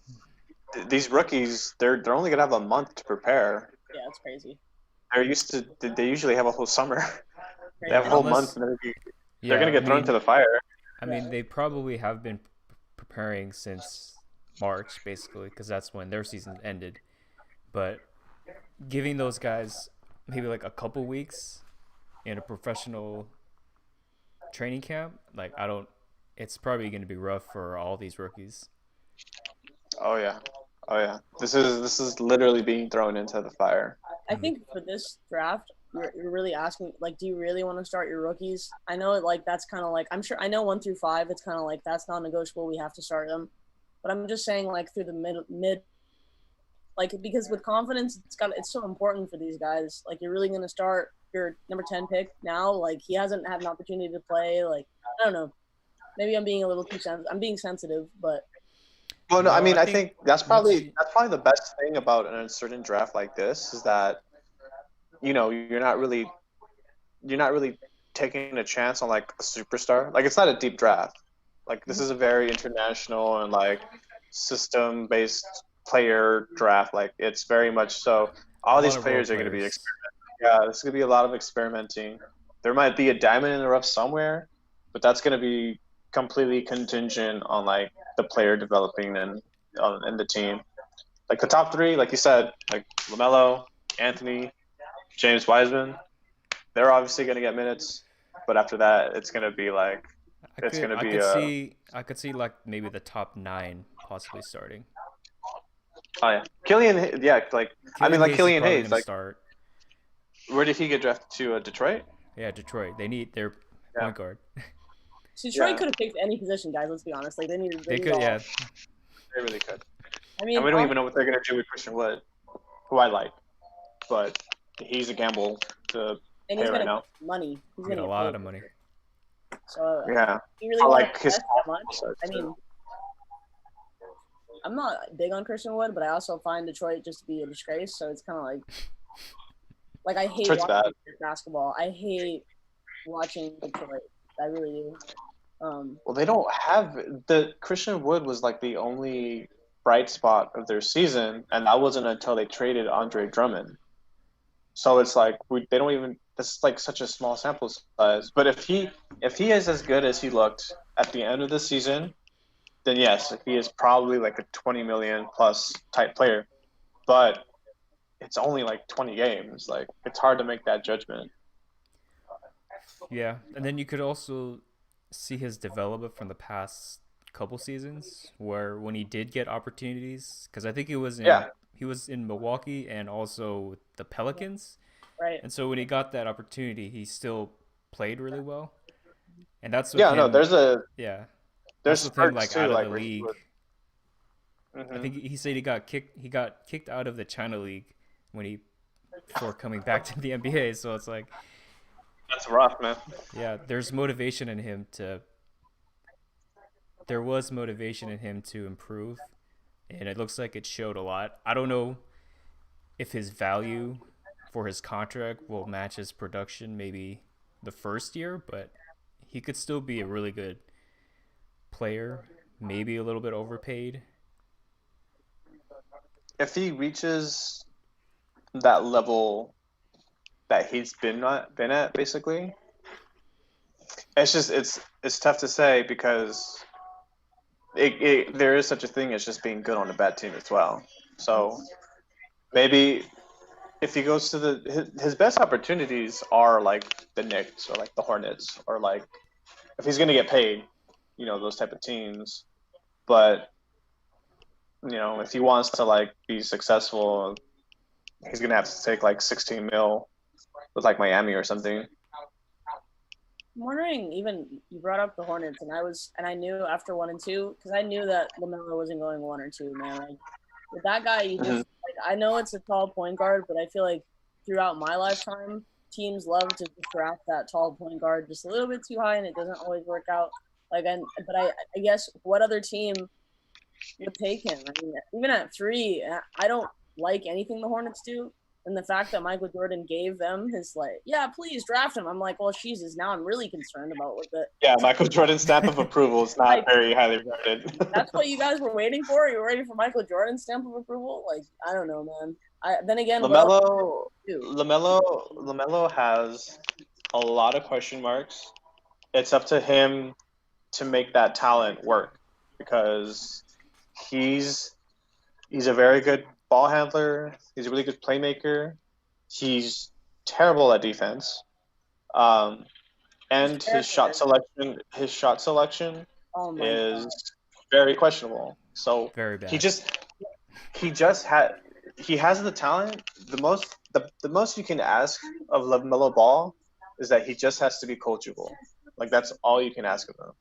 rookies, they're only gonna have a month to prepare. Yeah, it's crazy. They usually have a whole summer. They have a whole month, and they're gonna get thrown to the fire. I mean, they probably have been preparing since March, basically, because that's when their season ended. But giving those guys maybe like a couple weeks in a professional training camp, like it's probably going to be rough for all these rookies. Oh yeah. This is literally being thrown into the fire. I think for this draft, you're really asking, like, do you really want to start your rookies? I know, like, that's kind of like, I'm sure, I know 1 through 5, it's kind of like, that's non-negotiable, we have to start them. But I'm just saying, like, through the mid, like, because with confidence, it's so important for these guys. Like, you're really going to start your number 10 pick now. Like, he hasn't had an opportunity to play. Like, I don't know. Maybe I'm being a little too sensitive. I'm being sensitive, but. Well, no, No, I mean, I I think think that's probably the best thing about an uncertain draft like this is that, you know, you're not really taking a chance on like a superstar. Like, it's not a deep draft. Like, this is a very international and like system-based player draft. Like, it's very much so. All these players are going to be experimenting. Yeah, this is going to be a lot of experimenting. There might be a diamond in the rough somewhere, but that's going to be completely contingent on like the player developing and in the team. Like the top 3, like you said, like LaMelo, Anthony, James Wiseman, they're obviously going to get minutes, but after that, it's going to be like I could see like maybe the top 9 possibly starting. Oh yeah, Killian Killian Hayes. Like, start. Where did he get drafted to? Detroit. Yeah, Detroit. They need their point guard. Detroit could have picked any position, guys. Let's be honest. Like they could, yeah. They really could. I mean, and we don't even know what they're gonna do with Christian Wood, who I like. but he's a gamble to And pay he's right gonna now. get money. He's Get gonna a get lot paid. of money. So Yeah, you really I want like to his invest that much? offensive I too. mean, I'm not big on Christian Wood, but I also find Detroit just to be a disgrace. So it's kind of like I hate Detroit's watching bad. basketball. I hate watching Detroit. I really do. Well, they don't have the Christian Wood was like the only bright spot of their season, and that wasn't until they traded Andre Drummond. So it's like they don't even. That's like such a small sample size. But if he is as good as he looked at the end of the season, then yes, he is probably like a 20 million plus type player. But it's only like 20 games. Like it's hard to make that judgment. Yeah, and then you could also see his development from the past couple seasons, where when he did get opportunities, because I think he was in Milwaukee and also the Pelicans, right. and so when he got that opportunity, he still played really well, and that's with Yeah, him, no, there's yeah, there's that's with him spurts like too, out of like the where he league. would- I Mhm. think he said he got kicked out of the China League before coming back to the NBA. So it's like, That's rough, man. yeah, there was motivation in him to improve, and it looks like it showed a lot. I don't know if his value for his contract will match his production maybe the first year, but he could still be a really good player, maybe a little bit overpaid. If he reaches that level that he's been at, basically, it's just it's tough to say because there is such a thing as just being good on a bad team as well. So maybe if he goes to his best opportunities are like the Knicks or like the Hornets or like if he's gonna get paid, those type of teams. But if he wants to like be successful, he's gonna have to take like 16 mil with like Miami or something. I'm wondering, even you brought up the Hornets, and I knew after 1 and 2 because I knew that LaMelo wasn't going 1 or 2. Man, like with that guy, you just I know it's a tall point guard, but I feel like throughout my lifetime, teams love to just draft that tall point guard just a little bit too high, and it doesn't always work out. But I guess what other team would take him? I mean, even at 3, I don't like anything the Hornets do. And the fact that Michael Jordan gave them his yeah, please draft him. I'm like, well, Jesus, now I'm really concerned about what the. Yeah, Michael Jordan's stamp of approval is not very highly rated. That's what you guys were waiting for. You were waiting for Michael Jordan's stamp of approval. Like, I don't know, man. Then again, LaMelo has a lot of question marks. It's up to him to make that talent work because he's a very good ball handler. He's a really good playmaker. He's terrible at defense. And his shot selection is very questionable. So Very bad. he has the talent. The most you can ask of LaMelo Ball is that he just has to be coachable. Like that's all you can ask of him.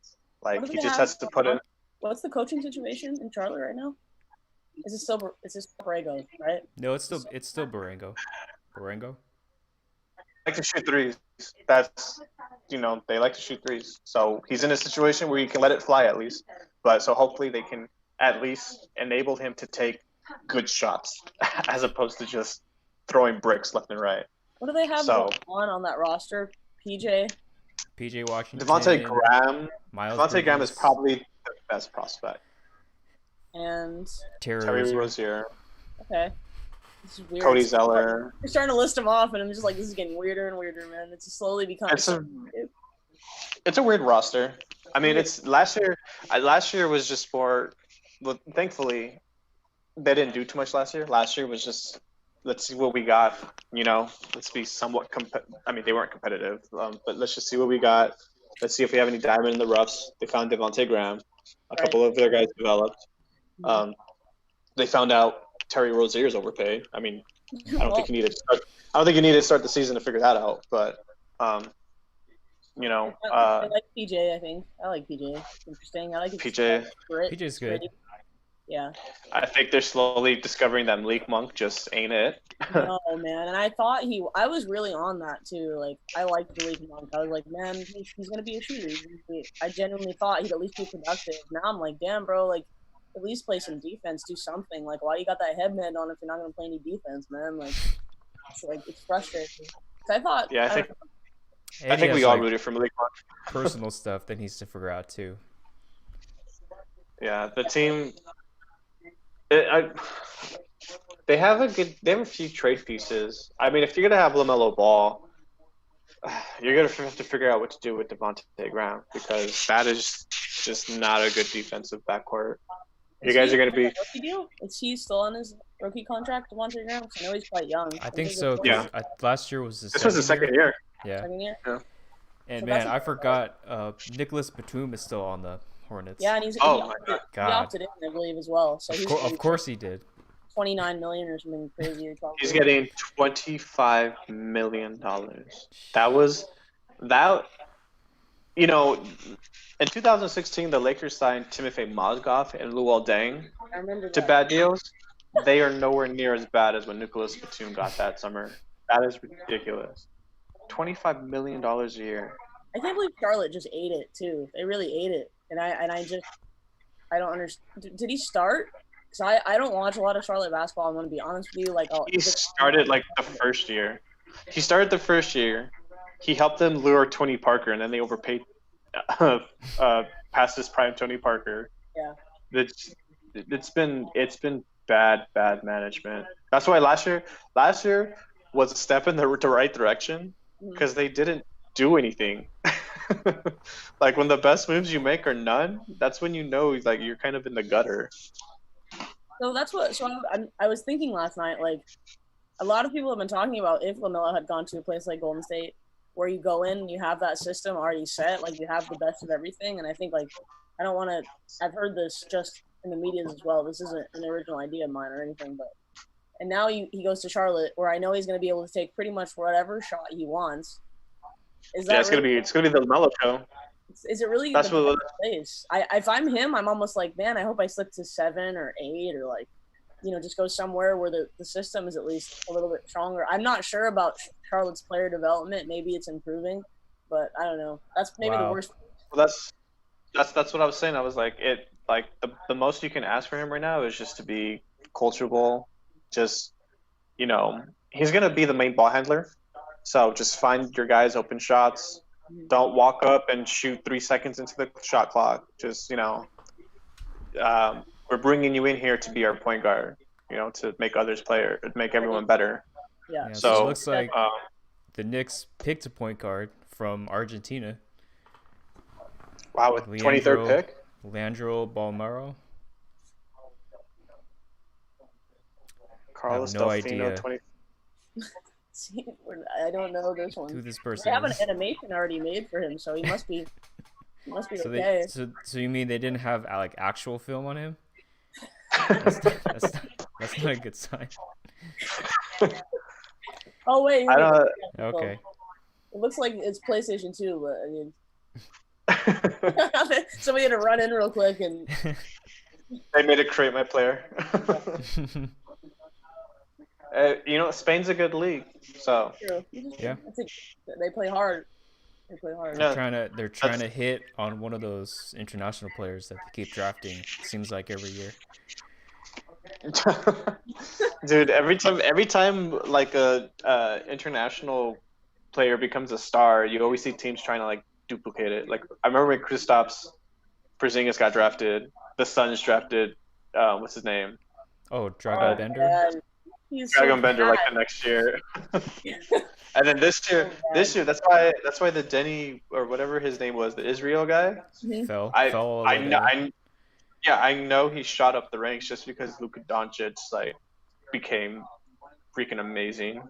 Like he just has to put in. What's the coaching situation in Charlotte right now? Is it still Borrego, right? No, it's still Barango. Barango. Like to shoot threes. That's they like to shoot threes. So he's in a situation where he can let it fly at least. But so hopefully they can at least enable him to take good shots as opposed to just throwing bricks left and right. What do they have on that roster? PJ Washington. Devontae Graham. Miles Devontae Graham is Bridges, probably the best prospect. and Terry Rozier. Okay. This is weird. Cody Zeller. You're starting to list them off, and I'm just like, this is getting weirder and weirder, man. It's just slowly becoming. It's a weird roster. I mean, it's last year. Last year was just for. Well, thankfully, they didn't do too much last year. Last year was just let's see what we got. Let's be somewhat I mean, they weren't competitive, but let's just see what we got. Let's see if we have any diamond in the roughs. They found Devontae Graham. A couple of their guys developed. They found out Terry Rozier is overpaid. I mean, I don't think you need to start the season to figure that out. But I like PJ. I think I like PJ. Interesting. I like PJ. PJ's good. Yeah. I think they're slowly discovering that Malik Monk just ain't it. No, man. And I thought I was really on that too. Like, I liked Malik Monk. I was like, man, he's going to be a shooter. I genuinely thought he'd at least be productive. Now I'm like, damn, bro, like, at least play some defense, do something. Like, why you got that headband on if you're not going to play any defense, man? Like, it's frustrating. I thought. Yeah, I And he think we has, all like, rooted for Malik Monk. personal stuff that needs to figure out too. Yeah, the team. They have a few trade pieces. I mean, if you're gonna have LaMelo Ball, you're gonna have to figure out what to do with Devontae Graham because that is just not a good defensive backcourt. You guys are gonna be. Rookie deal? Is he still on his rookie contract, Devontae Graham? I know he's quite young. I think so. 'Cause Yeah. Last year was This was the second year. Yeah. Second year? And So man, that's- I forgot. Nicholas Batum is still on the Hornets. Yeah, and he Oh my opted, he God. opted in, I believe, as well. So Of course he did. 29 million or something crazy. He's getting $25 million. That was that. You know, in 2016, the Lakers signed Timofey Mozgov and Luol Deng I remember to that. bad deals. They are nowhere near as bad as when Nicholas Batum got that summer. That is ridiculous. $25 million a year. I can't believe Charlotte just ate it too. They really ate it, and I don't understand. Did he start? Because I don't watch a lot of Charlotte basketball. I'm gonna be honest with you. Like, He started like the first year. He started the first year. He helped them lure Tony Parker, and then they overpaid past his prime Tony Parker. Yeah. It's been bad management. That's why last year was a step in the right direction because they didn't do anything. Like when the best moves you make are none, that's when you know like you're kind of in the gutter. So that's what. So I was thinking last night. Like, a lot of people have been talking about if LaMelo had gone to a place like Golden State, where you go in and you have that system already set, like you have the best of everything. And I think like I don't want to. I've heard this just in the media as well. This isn't an original idea of mine or anything, but. And now he goes to Charlotte, where I know he's going to be able to take pretty much whatever shot he wants. Is that It's gonna be the LaMelo show. Is it really That's the what. best place? If I'm him, I'm almost like, man, I hope I slip to 7 or 8 or like, just go somewhere where the system is at least a little bit stronger. I'm not sure about Charlotte's player development. Maybe it's improving, but I don't know. That's maybe the worst. Well, that's what I was saying. I was like, the most you can ask for him right now is just to be coachable. Just, he's gonna be the main ball handler. So just find your guys open shots. Don't walk up and shoot 3 seconds into the shot clock. Just, we're bringing you in here to be our point guard, to make make everyone better. Yeah. So it looks like the Knicks picked a point guard from Argentina. Wow, with 23rd pick? Leandro Balmaro. Carlos I have no Delfino, idea 20. See, I don't know this one. Who this person They have an is. animation already made for him, so he must be. So okay. so you mean they didn't have like actual film on him? That's not a good sign. Oh wait. I don't. Okay. It looks like it's PlayStation 2, but I mean, somebody had to run in real quick and. They made it create my player. Spain's a good league, so. True. Yeah. I think they play hard. They play hard. Yeah. They're trying to hit on one of those international players that they keep drafting. Seems like every year. Dude, every time like a international player becomes a star, you always see teams trying to like duplicate it. Like I remember when Kristaps Porzingis got drafted, the Suns drafted what's his name? Oh, Dragan Bender. Man. He's so Dragan Bender like bad. the next year. And then this year that's why the Denny or whatever his name was, the Israel guy. Fell. I all the way know down. I know he shot up the ranks just because Luka Doncic like became freaking amazing.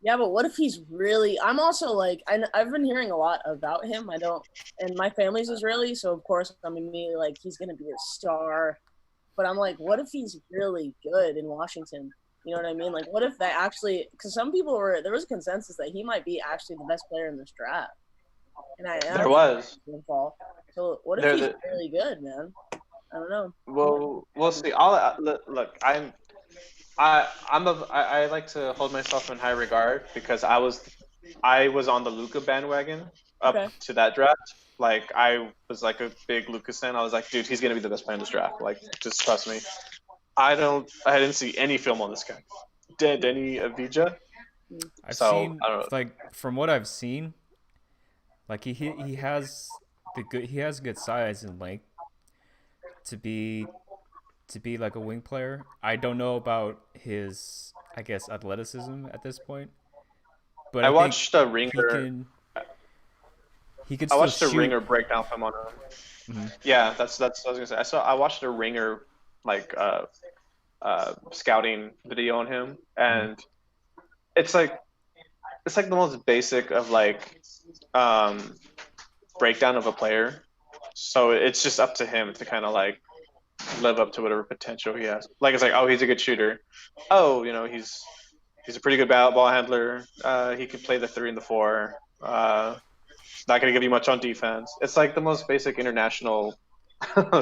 Yeah, but what if he's really? I'm also like, I've been hearing a lot about him. And my family's Israeli, so of course I'm immediately like, he's gonna be a star. But I'm like, what if he's really good in Washington? You know what I mean? Like, what if they actually? Because there was a consensus that he might be actually the best player in this draft. And There was. So what if he's really good, man? I don't know. Well, we'll see. Look. I like to hold myself in high regard because I was on the Luka bandwagon up Okay. to that draft. Like I was like a big Luka fan. I was like, dude, he's gonna be the best player in this draft. Like, just trust me. I didn't see any film on this guy. Denny Avdija. I've So, seen I don't know. like from what I've seen, like he has good size and length to be like a wing player. I don't know about his, I guess, athleticism at this point, but I think watched a he ringer. can I still watched a shoot. ringer breakdown film on him. Mhm. Yeah, that's what I was gonna say. I watched a ringer like scouting video on him, and it's like the most basic of like breakdown of a player. So it's just up to him to kind of like live up to whatever potential he has. Like it's like, oh, he's a good shooter. Oh, he's a pretty good ball handler. He can play the 3 and the 4. Not gonna give you much on defense. It's like the most basic international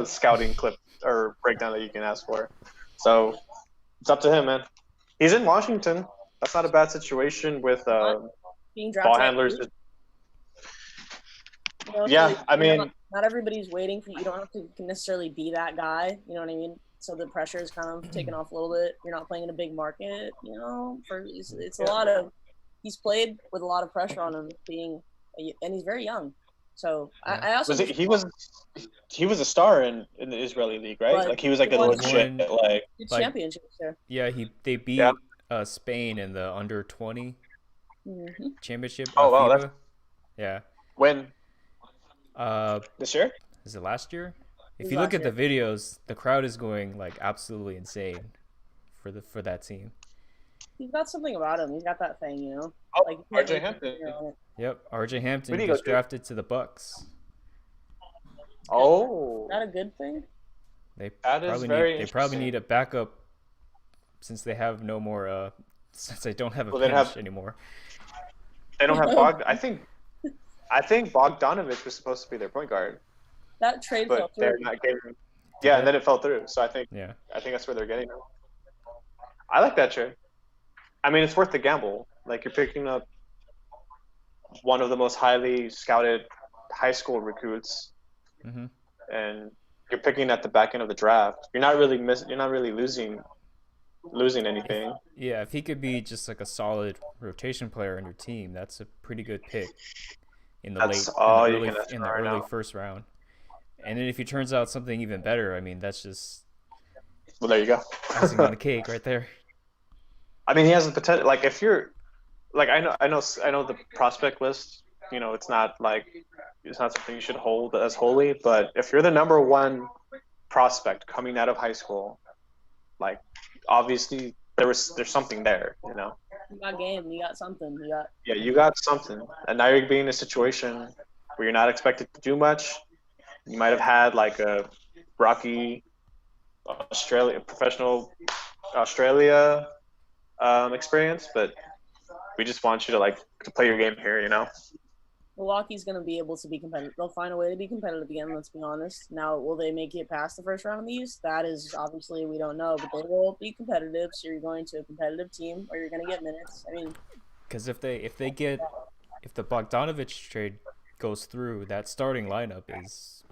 scouting clip or breakdown that you can ask for. So it's up to him, man. He's in Washington. That's not a bad situation with Being drafted. ball handlers. So I mean, not everybody's waiting for you. You don't have to necessarily be that guy. You know what I mean? So the pressure is kind of taken off a little bit. You're not playing in a big market. It's a lot of. He's played with a lot of pressure on him, and he's very young. So I also he was a star in the Israeli league, right? But like he was like a won- legit like. did like- championships there. Yeah, they beat Yeah. Spain in the under 20 Mhm. championship. Oh, wow, FIBA. Yeah. When Uh, this year? is it last year? If was you look last at the videos, the crowd is going like absolutely insane for that team. He's got something about him. He's got that thing, Oh, Like you can't RJ make Hampton. it, Yep, RJ Hampton Where'd he go gets to? drafted to the Bucks. Oh, Is that a good thing? They That is probably very need they probably interesting. need a backup since they have no more since they don't have a Well, they bench have- anymore. they don't have Bog. I think Bogdanovich was supposed to be their point guard, That trade fell but through. they're not getting. Yeah, and then it fell through. So I think Yeah. that's where they're getting them. I like that trade. I mean, it's worth the gamble. Like you're picking up one of the most highly scouted high school recruits, hmm and you're picking at the back end of the draft. You're not really losing anything. Yeah, if he could be just like a solid rotation player on your team, that's a pretty good pick in the That's late all in you the can early, ask in for the right early now. first round. And then if he turns out something even better, I mean, that's just Well, there you go. icing on the cake right there. I mean, he has the potential. Like, if you're, like, I know the prospect list. It's not something you should hold as holy. But if you're the number one prospect coming out of high school, like, obviously there's something there. You got game. You got something. Yeah, you got something, and now you're being in a situation where you're not expected to do much. You might have had like a rocky professional Australia experience, but we just want you to play your game here, Milwaukee's going to be able to be competitive. They'll find a way to be competitive again, let's be honest. Now, will they make it past the first round of the East? That is obviously we don't know, but they will be competitive. So you're going to a competitive team, or you're going to get minutes. I mean, Because if the Bogdanovich trade goes through, that starting lineup is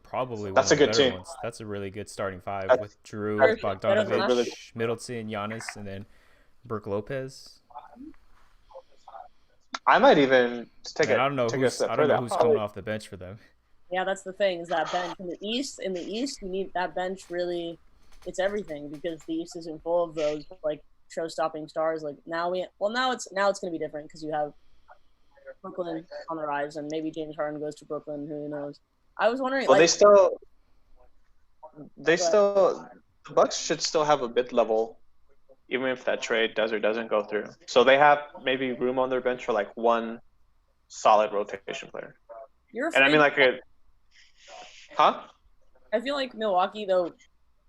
probably That's one a of the good better team. ones. That's a really good starting five That's- with Drew, better than Bogdanovich, really- Middleton, Giannis, and then Brooke Lopez. I might even take Man, it. I don't know who's coming off the bench for them. yeah, that's the thing is that bench in the East. In the East, you need that bench really. It's everything because the East isn't full of those like show-stopping stars. Like now it's going to be different because you have Brooklyn on the rise, and maybe James Harden goes to Brooklyn. Who knows? I was wondering. Well, like, the Bucks should still have a mid-level, even if that trade does or doesn't go through. So they have maybe room on their bench for like one solid rotation player. you're And I mean, afraid- huh? I feel like Milwaukee though,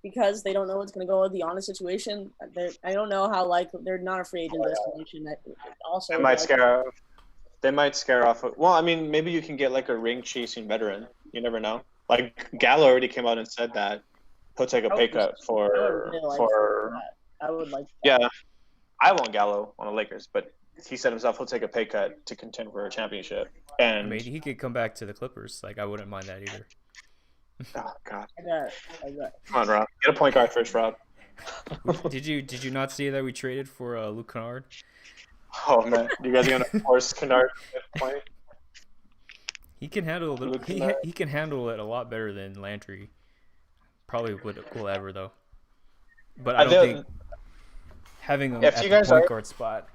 because they don't know what's going to go with the honest situation. I don't know how they're not a free agent destination. Also, They might scare off. Well, I mean, maybe you can get like a ring-chasing veteran. You never know. Like Gallo already came out and said that he'll take a pay cut I would for really like for that. I would like. yeah. I want Gallo on the Lakers, but he said himself he'll take a pay cut to contend for a championship. I And mean, he could come back to the Clippers. Like, I wouldn't mind that either. oh god, I got. come on, Rob, get a point guard first, Rob. Did you not see that we traded for Luke Kennard? Oh man, you guys are gonna force Kennard to point? He can handle Luke he Kennard? he can handle it a lot better than Landry. Probably will ever though. But I don't think having him If at you the guys point are- guard spot.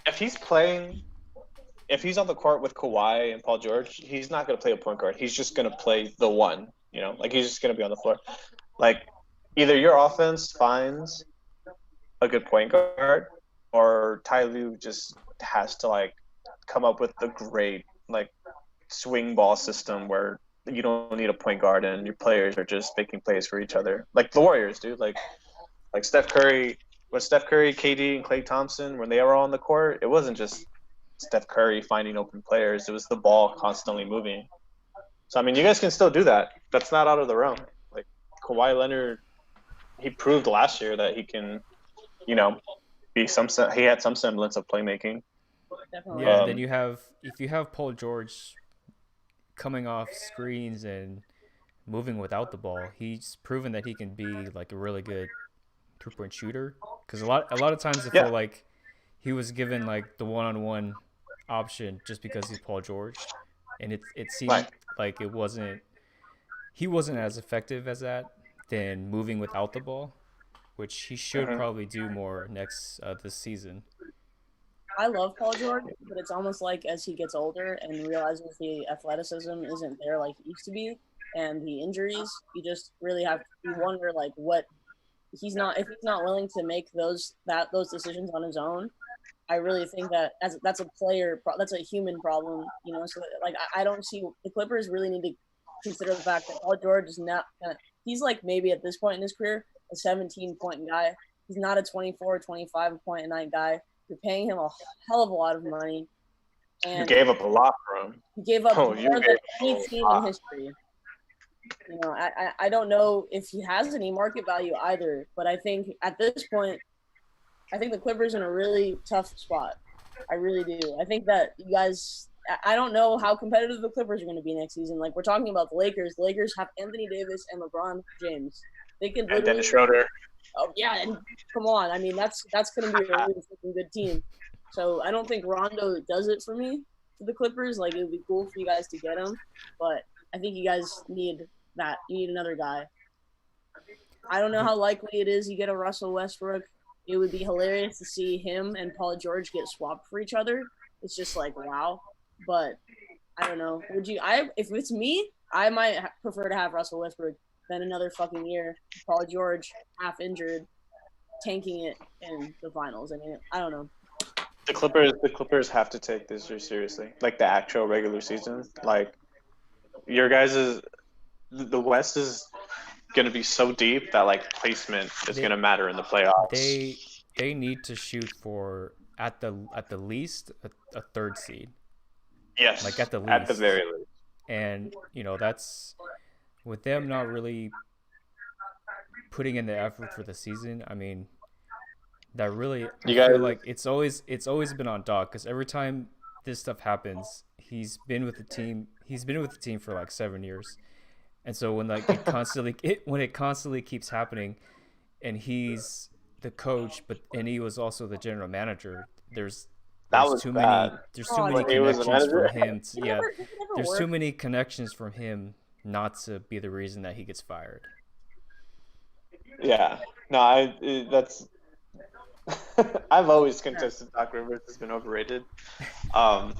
if he's on the court with Kawhi and Paul George, he's not going to play a point guard. He's just going to play the one, like he's just going to be on the floor. Like either your offense finds a good point guard or Ty Lue just has to like come up with the great like swing ball system where you don't need a point guard and your players are just making plays for each other. Like the Warriors, dude. Like Steph Curry, KD, and Klay Thompson, when they were all on the court, it wasn't just Steph Curry finding open players. It was the ball constantly moving. So, I mean, you guys can still do that. That's not out of the realm. Like, Kawhi Leonard, he proved last year that he can, he had some semblance of playmaking. Definitely. Yeah, then if you have Paul George coming off screens and moving without the ball, he's proven that he can be like a really good 3-point shooter. Because a lot of times I feel like he was given like the one-on-one option just because he's Paul George, and it seemed like he wasn't as effective as that than moving without the ball, which he should probably do more this season. I love Paul George, but it's almost like as he gets older and realizes the athleticism isn't there like it used to be, and the injuries, you just really have to wonder like what if he's not willing to make those decisions on his own. I really think that that's a human problem, So like I don't see the Clippers really need to consider the fact that Paul George is not. He's like maybe at this point in his career a 17-point guy. He's not a 24, 25 point a night guy. You're paying him a hell of a lot of money. And you gave up a lot for him. He gave up more than any team in history. I don't know if he has any market value either, but I think at this point, I think the Clippers are in a really tough spot. I really do. I think that you guys – I don't know how competitive the Clippers are going to be next season. Like, we're talking about the Lakers. The Lakers have Anthony Davis and LeBron James. They could and Dennis Schroeder. Oh, yeah, and come on. I mean, that's going to be a really fucking good team. So I don't think Rondo does it for me for the Clippers. Like, it would be cool for you guys to get him. But I think you guys need that. You need another guy. I don't know how likely it is you get a Russell Westbrook. It would be hilarious to see him and Paul George get swapped for each other. It's just like, wow. But I don't know. If it's me, I might prefer to have Russell Westbrook than another fucking year. Paul George, half injured, tanking it in the finals. I mean, I don't know. The Clippers have to take this year seriously. Like the actual regular season. Like your guys' the West is going to be so deep that like placement is going to matter in the playoffs. They need to shoot for at the least a third seed. Yes. Like at the very least. And that's with them not really putting in the effort for the season. I mean, that really feel like it's always been on Doc, because every time this stuff happens, he's been with the team for like 7 years. And so when like it constantly keeps happening, and he's the coach, and he was also the general manager. There's too many connections from him. There's too many connections from him not to be the reason that he gets fired. Yeah, no, that's. I've always contested Doc Rivers has been overrated. And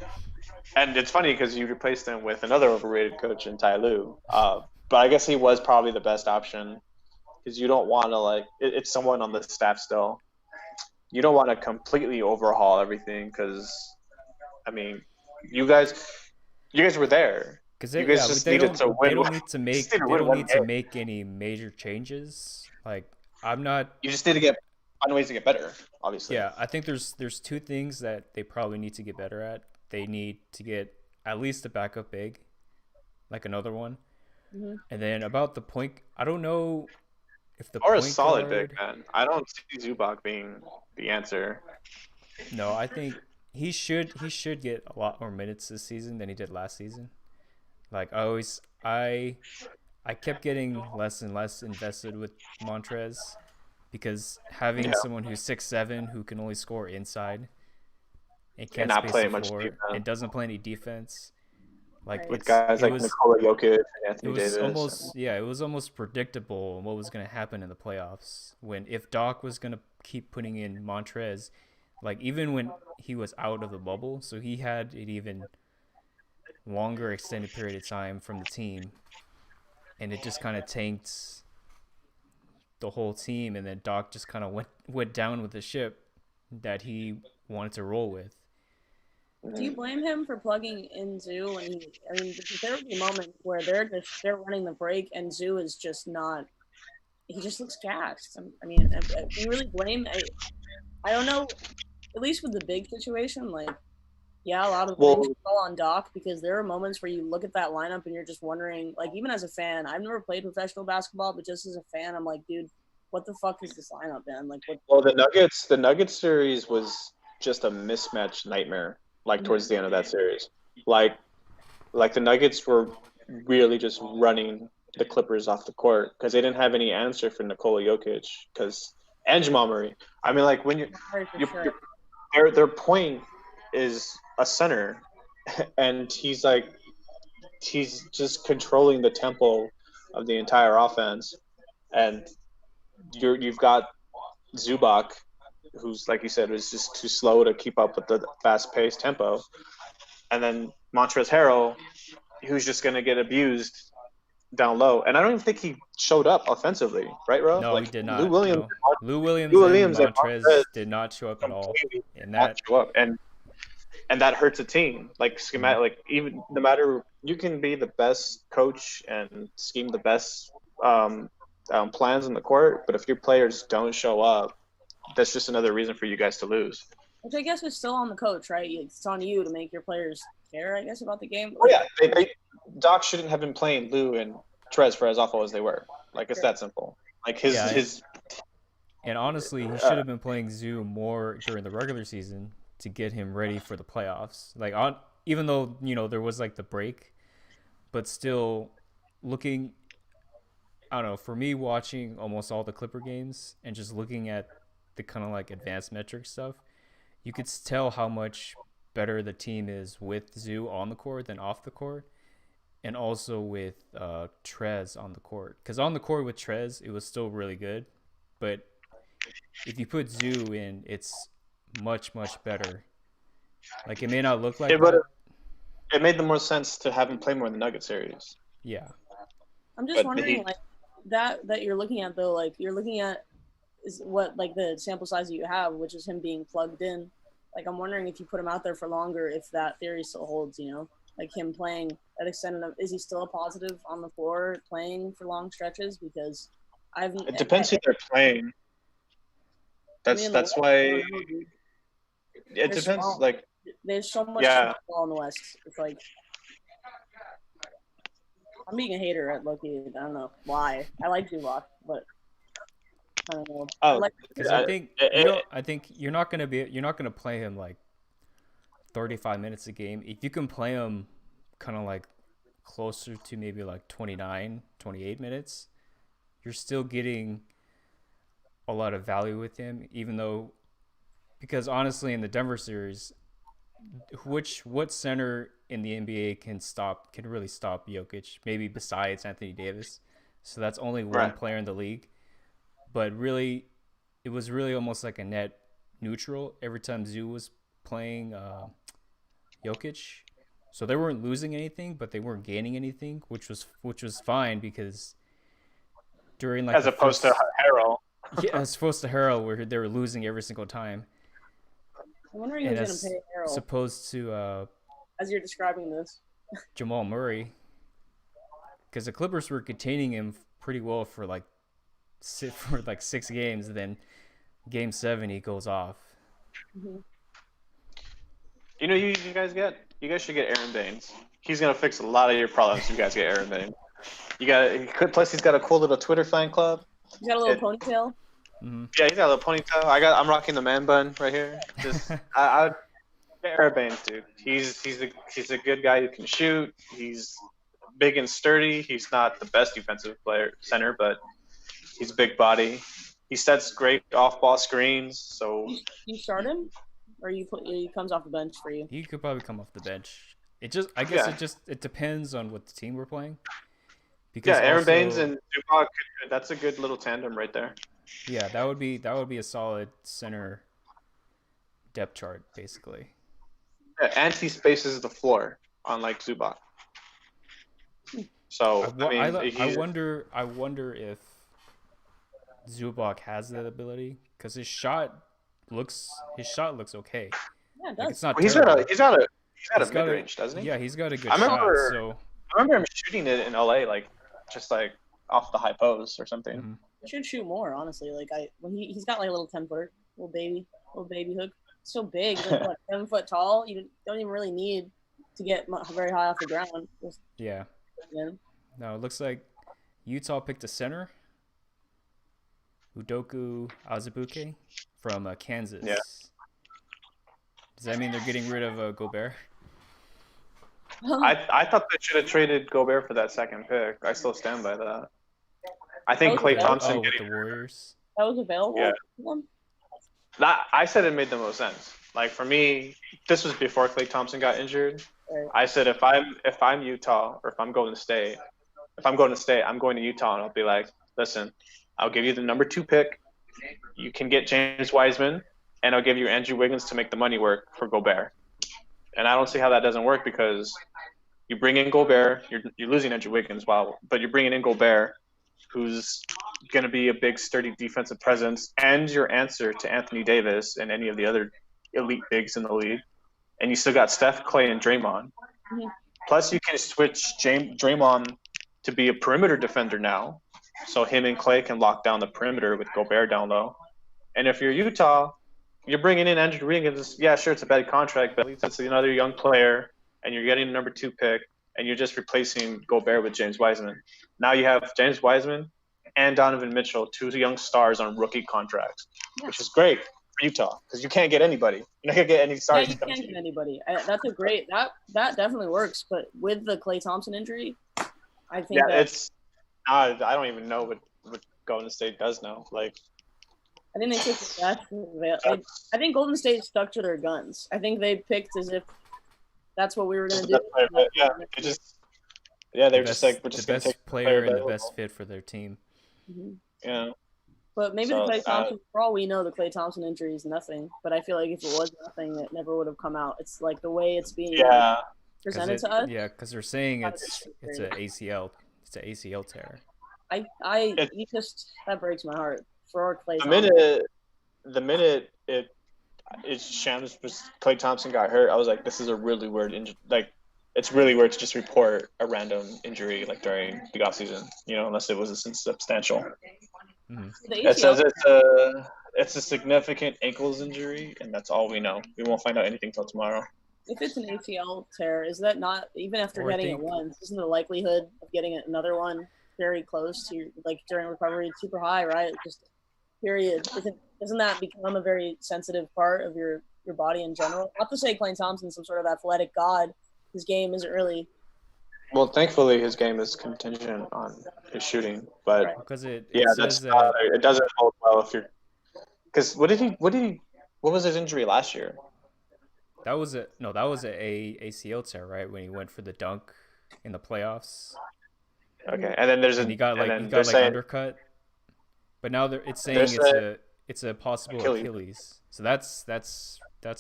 it's funny because you replaced him with another overrated coach in Ty Lue. But I guess he was probably the best option, because you don't want to it's someone on the staff still. You don't want to completely overhaul everything, because I mean, you guys were there. Because you guys just needed to win. They don't need to make any major changes. Like You just need to find ways to get better. Obviously. Yeah, I think there's two things that they probably need to get better at. They need to get at least a backup big. like another one. Mhm. And then about the point, I don't know if the Or a point solid guard. big man. I don't see Zubac being the answer. No, I think he should get a lot more minutes this season than he did last season. Like I kept getting less and less invested with Montrez because having Yeah. someone who's 6'7" who can only score inside and can't not space play the much floor defense. and doesn't play any defense. Like Right. With it's guys it like was Nikola Jokic and it Anthony was Davis. almost it was almost predictable what was going to happen in the playoffs when if Doc was going to keep putting in Montrez, like even when he was out of the bubble, so he had an even longer extended period of time from the team, and it just kind of tanked the whole team, and then Doc just kind of went down with the ship that he wanted to roll with. Do you blame him for plugging in Zoo when he? I mean, because there would be moments where they're running the break and Zoo is just not. He just looks gassed. I mean, do you really blame? I don't know. At least with the big situation, like, yeah, a lot of blame should fall on Doc because there are moments where you look at that lineup and you're just wondering, like, even as a fan, I've never played professional basketball, but just as a fan, I'm like, dude, what the fuck is this lineup, man? Like, what? Well, the Nuggets series was just a mismatch nightmare. Like towards the end of that series, like the Nuggets were really just running the Clippers off the court because they didn't have any answer for Nikola Jokic and Jamal Murray. I mean, like when their point is a center, and he's just controlling the tempo of the entire offense, and you've got Zubac, who's, like you said, was just too slow to keep up with the fast-paced tempo. And then Montrezl Harrell, who's just going to get abused down low. And I don't even think he showed up offensively, right, Ro? No, like, he did not. Lou Williams, no. Lou Williams and Montrez did not show up at all. And that show up. And that hurts a team. Like, schematic, like even no matter, you can be the best coach and scheme the best plans in the court, but if your players don't show up, that's just another reason for you guys to lose. Which I guess is still on the coach, right? It's on you to make your players care, I guess, about the game. Oh yeah, Doc shouldn't have been playing Lou and Trez for as awful as they were. Like it's that simple. Like his. And honestly, he should have been playing Zoo more during the regular season to get him ready for the playoffs. Like even though there was like the break, but still looking. I don't know. For me, watching almost all the Clipper games and just looking at the kind of like advanced metric stuff, you could tell how much better the team is with Zoo on the court than off the court, and also with Trez on the court. Because on the court with Trez, it was still really good, but if you put Zoo in, it's much, much better. Like it may not look like it made the more sense to have him play more in the Nugget series. Yeah. I'm just wondering, like that you're looking at though, like you're looking at is what like the sample size that you have, which is him being plugged in. Like I'm wondering if you put him out there for longer, if that theory still holds. Like him playing that extent of, is he still a positive on the floor playing for long stretches? Because it depends who they're playing. That's why it depends. Small. Like there's so much ball in the West. It's like I'm being a hater at Loki. I don't know why. I like Zubac, but I don't know. Because I think you're not gonna play him like 35 minutes a game. If you can play him kind of like closer to maybe like 29, 28 minutes, you're still getting a lot of value with him. Even though, because honestly, in the Denver series, what center in the NBA can really stop Jokic? Maybe besides Anthony Davis. So that's only one player in the league. But really, it was really almost like a net neutral every time Zoo was playing Jokic. So they weren't losing anything, but they weren't gaining anything, which was fine because during like as opposed to Harrell. Yeah, as opposed to Harrell, where they were losing every single time. I'm wondering who's going to pay Harrell. Supposed to as you're describing this, Jamal Murray, because the Clippers were containing him pretty well for like 6 games, and then Game 7 he goes off. Mm-hmm. You guys should get Aaron Baines. he's gonna fix a lot of your problems if you guys get Aaron Baines. Plus he's got a cool little Twitter fan club. He's got a little ponytail. Mm-hmm. Yeah, he's got a little ponytail. I'm rocking the man bun right here. Just I get Aaron Baines, dude. He's a good guy who can shoot. He's big and sturdy. He's not the best defensive center, but he's a big body. He sets great off-ball screens. So you start him, or he comes off the bench for you. He could probably come off the bench. I guess it depends on what the team we're playing. Because Aaron Baines and Zubac, that's a good little tandem right there. Yeah, that would be a solid center depth chart, basically. Yeah, and he spaces the floor, unlike Zubac. So I wonder if Zubac has that ability, because his shot looks okay. Yeah, it does. Like, it's not. He's got a mid range, doesn't he? Yeah, he's got a good I remember, shot. So I remember him shooting it in LA, just off the high post or something. Mhm. He should shoot more, honestly. When he's got like a little 10-footer, little baby hook. It's so big, he's like 7 foot tall. You don't even really need to get very high off the ground. yeah. Yeah. No, it looks like Utah picked a center, Udoka Azubuike from Kansas. Yeah. Does that mean they're getting rid of Gobert? I thought they should have traded Gobert for that second pick. I still stand by that. I think Okay. Klay Thompson with getting the Warriors. That was available. Yeah. I said it made the most sense. Like for me, this was before Klay Thompson got injured. Right. I said if I'm Utah or if I'm going to State, I'm going to Utah and I'll be like, listen, I'll give you the number 2 pick. You can get James Wiseman, and I'll give you Andrew Wiggins to make the money work for Gobert. And I don't see how that doesn't work, because you bring in Gobert, you're losing Andrew Wiggins, but you're bringing in Gobert, who's going to be a big, sturdy defensive presence, and your answer to Anthony Davis and any of the other elite bigs in the league. And you still got Steph, Klay, and Draymond. Mhm. Plus, you can switch Draymond to be a perimeter defender now, so him and Klay can lock down the perimeter with Gobert down low. And if you're Utah, you're bringing in Andrew Wiggins. Yeah, sure, it's a bad contract, but at least it's another young player, and you're getting a number 2 pick, and you're just replacing Gobert with James Wiseman. Now you have James Wiseman and Donovan Mitchell, 2 young stars on rookie contracts, which is great for Utah, because you can't get anybody. You're not gonna get any stars. Yeah, you can't get anybody. That's a great that definitely works. But with the Klay Thompson injury, I think I don't even know what Golden State does now. Like, I think they took the best. I think Golden State stuck to their guns. I think they picked as if that's what we were going to do. They were just like, we're just the going to take best player and the best fit for their team. Mm-hmm. Yeah. But maybe the Klay Thompson, for all we know, the Klay Thompson injury is nothing. But I feel like if it was nothing, it never would have come out. It's like the way it's being presented to us. Yeah, because they're saying it's an ACL. It's an ACL tear. That breaks my heart for Klay Thompson. The minute Shams Klay Thompson got hurt, I was like, this is a really weird injury. Like, it's really weird to just report a random injury like during the off season, unless it was a substantial. Mm-hmm. It says it's a significant ankles injury, and that's all we know. We won't find out anything till tomorrow. If it's an ACL tear, is that not, even after getting it once, isn't the likelihood of getting another one very close to, like, during recovery, super high, right? Just period. Doesn't that become a very sensitive part of your body in general? Not to say Klay Thompson's some sort of athletic god. His game isn't really. Well, thankfully, his game is contingent on his shooting, but right. Because it doesn't hold well if you're. Because what was his injury last year? That was a ACL tear, right? When he went for the dunk in the playoffs. Okay, and then he got undercut. But now it's saying it's a possible Achilles. So that's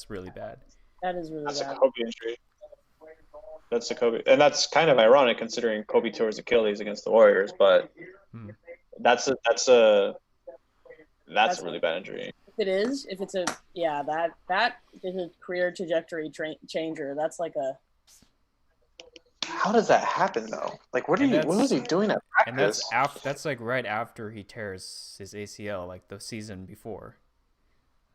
really bad. That is really bad. That's a Kobe injury. That's a Kobe, and that's kind of ironic considering Kobe tore his Achilles against the Warriors. But that's a really bad injury. If it's that is a career trajectory changer. That's like a. How does that happen though? Like, what was he doing at practice? And that's like right after he tears his ACL, like the season before.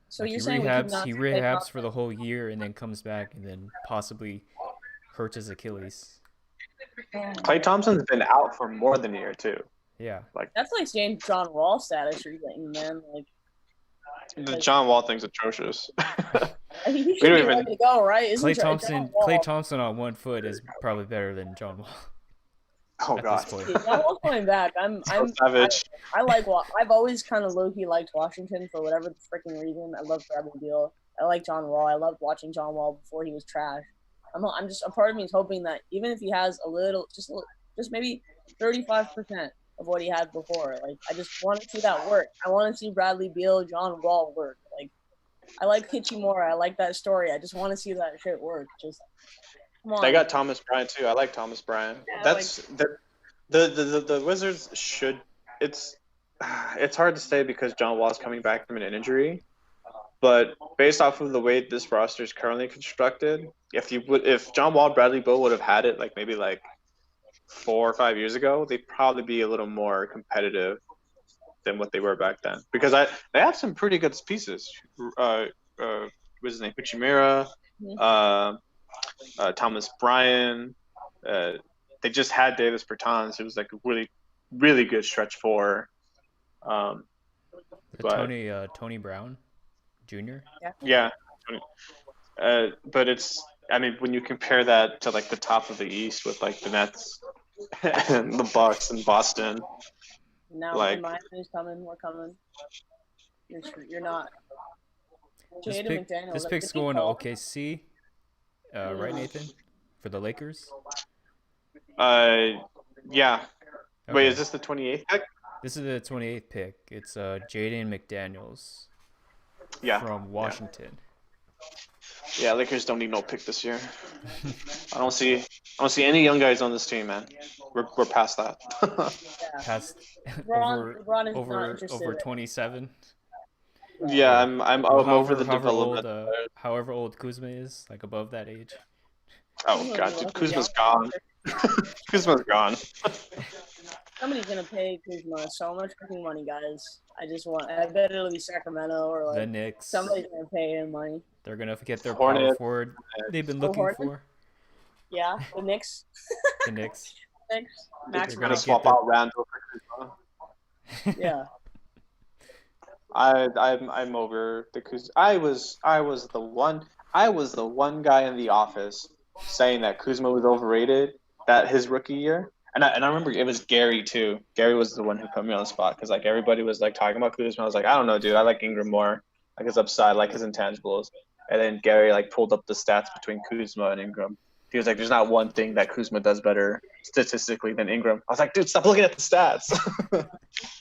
So like you're saying he rehabs for the whole year and then comes back and then possibly hurts his Achilles. Klay Thompson's been out for more than a year too. Yeah. That's like James John Wall status you're getting, man. Like The John Wall thing's atrocious. I think he We should don't be even- ready to go, right? Isn't Klay Thompson on 1 foot is probably better than John Wall. Oh at god. this point. John Wall's coming back. I'm Savage. I like I've always kind of low-key liked Washington for whatever the freaking reason. I love Bradley Beal. I like John Wall. I loved watching John Wall before he was trash. I'm just a part of me is hoping that even if he has a little, just maybe 35% of what he had before, like I just want to see that work. I want to see Bradley Beal, John Wall work. Like I like Kichimura. I like that story. I just want to see that shit work. Just come on. They got Thomas Bryant too. I like Thomas Bryant. Yeah, That's the Wizards should. It's hard to say because John Wall's coming back from an injury, but based off of the way this roster is currently constructed, if John Wall, Bradley Beal would have had it maybe 4 or 5 years ago, they'd probably be a little more competitive than what they were back then. Because they have some pretty good pieces. What's his name? Kuchimura, Thomas Bryant. They just had Davis Bertans, who was a really, really good stretch four. But Tony Brown Jr. Yeah. But when you compare that to the top of the East with the Nets and the Bucks and Boston. Now Miami's coming. We're coming. You're not. This pick's going to OKC, right, Nathan? For the Lakers? Yeah. Okay. Wait, is this the 28th pick? This is the 28th pick. It's Jaden McDaniels from Washington. Yeah, Lakers don't need no pick this year. I don't see any young guys on this team, man. We're past that. Past LeBron is not interested. over 27. Yeah, I'm over the development. However old Kuzma is, above that age. Oh god, dude, Kuzma's gone. Kuzma's gone. Somebody's gonna pay Kuzma so much fucking money, guys. I bet it'll be Sacramento or the Knicks. Somebody's gonna pay him money. They're gonna get their Hornets. power forward they've been looking for. Yeah, the Knicks. The Knicks. Max They're gonna swap out Randall for Kuzma. Yeah. I'm over the Kuzma. I was the one guy in the office saying that Kuzma was overrated his rookie year. And I remember it was Gary too. Gary was the one who put me on the spot because everybody was talking about Kuzma. I was like, I don't know, dude. I like Ingram more, his upside, his intangibles. And then Gary pulled up the stats between Kuzma and Ingram. He was like, there's not one thing that Kuzma does better statistically than Ingram. I was like, dude, stop looking at the stats.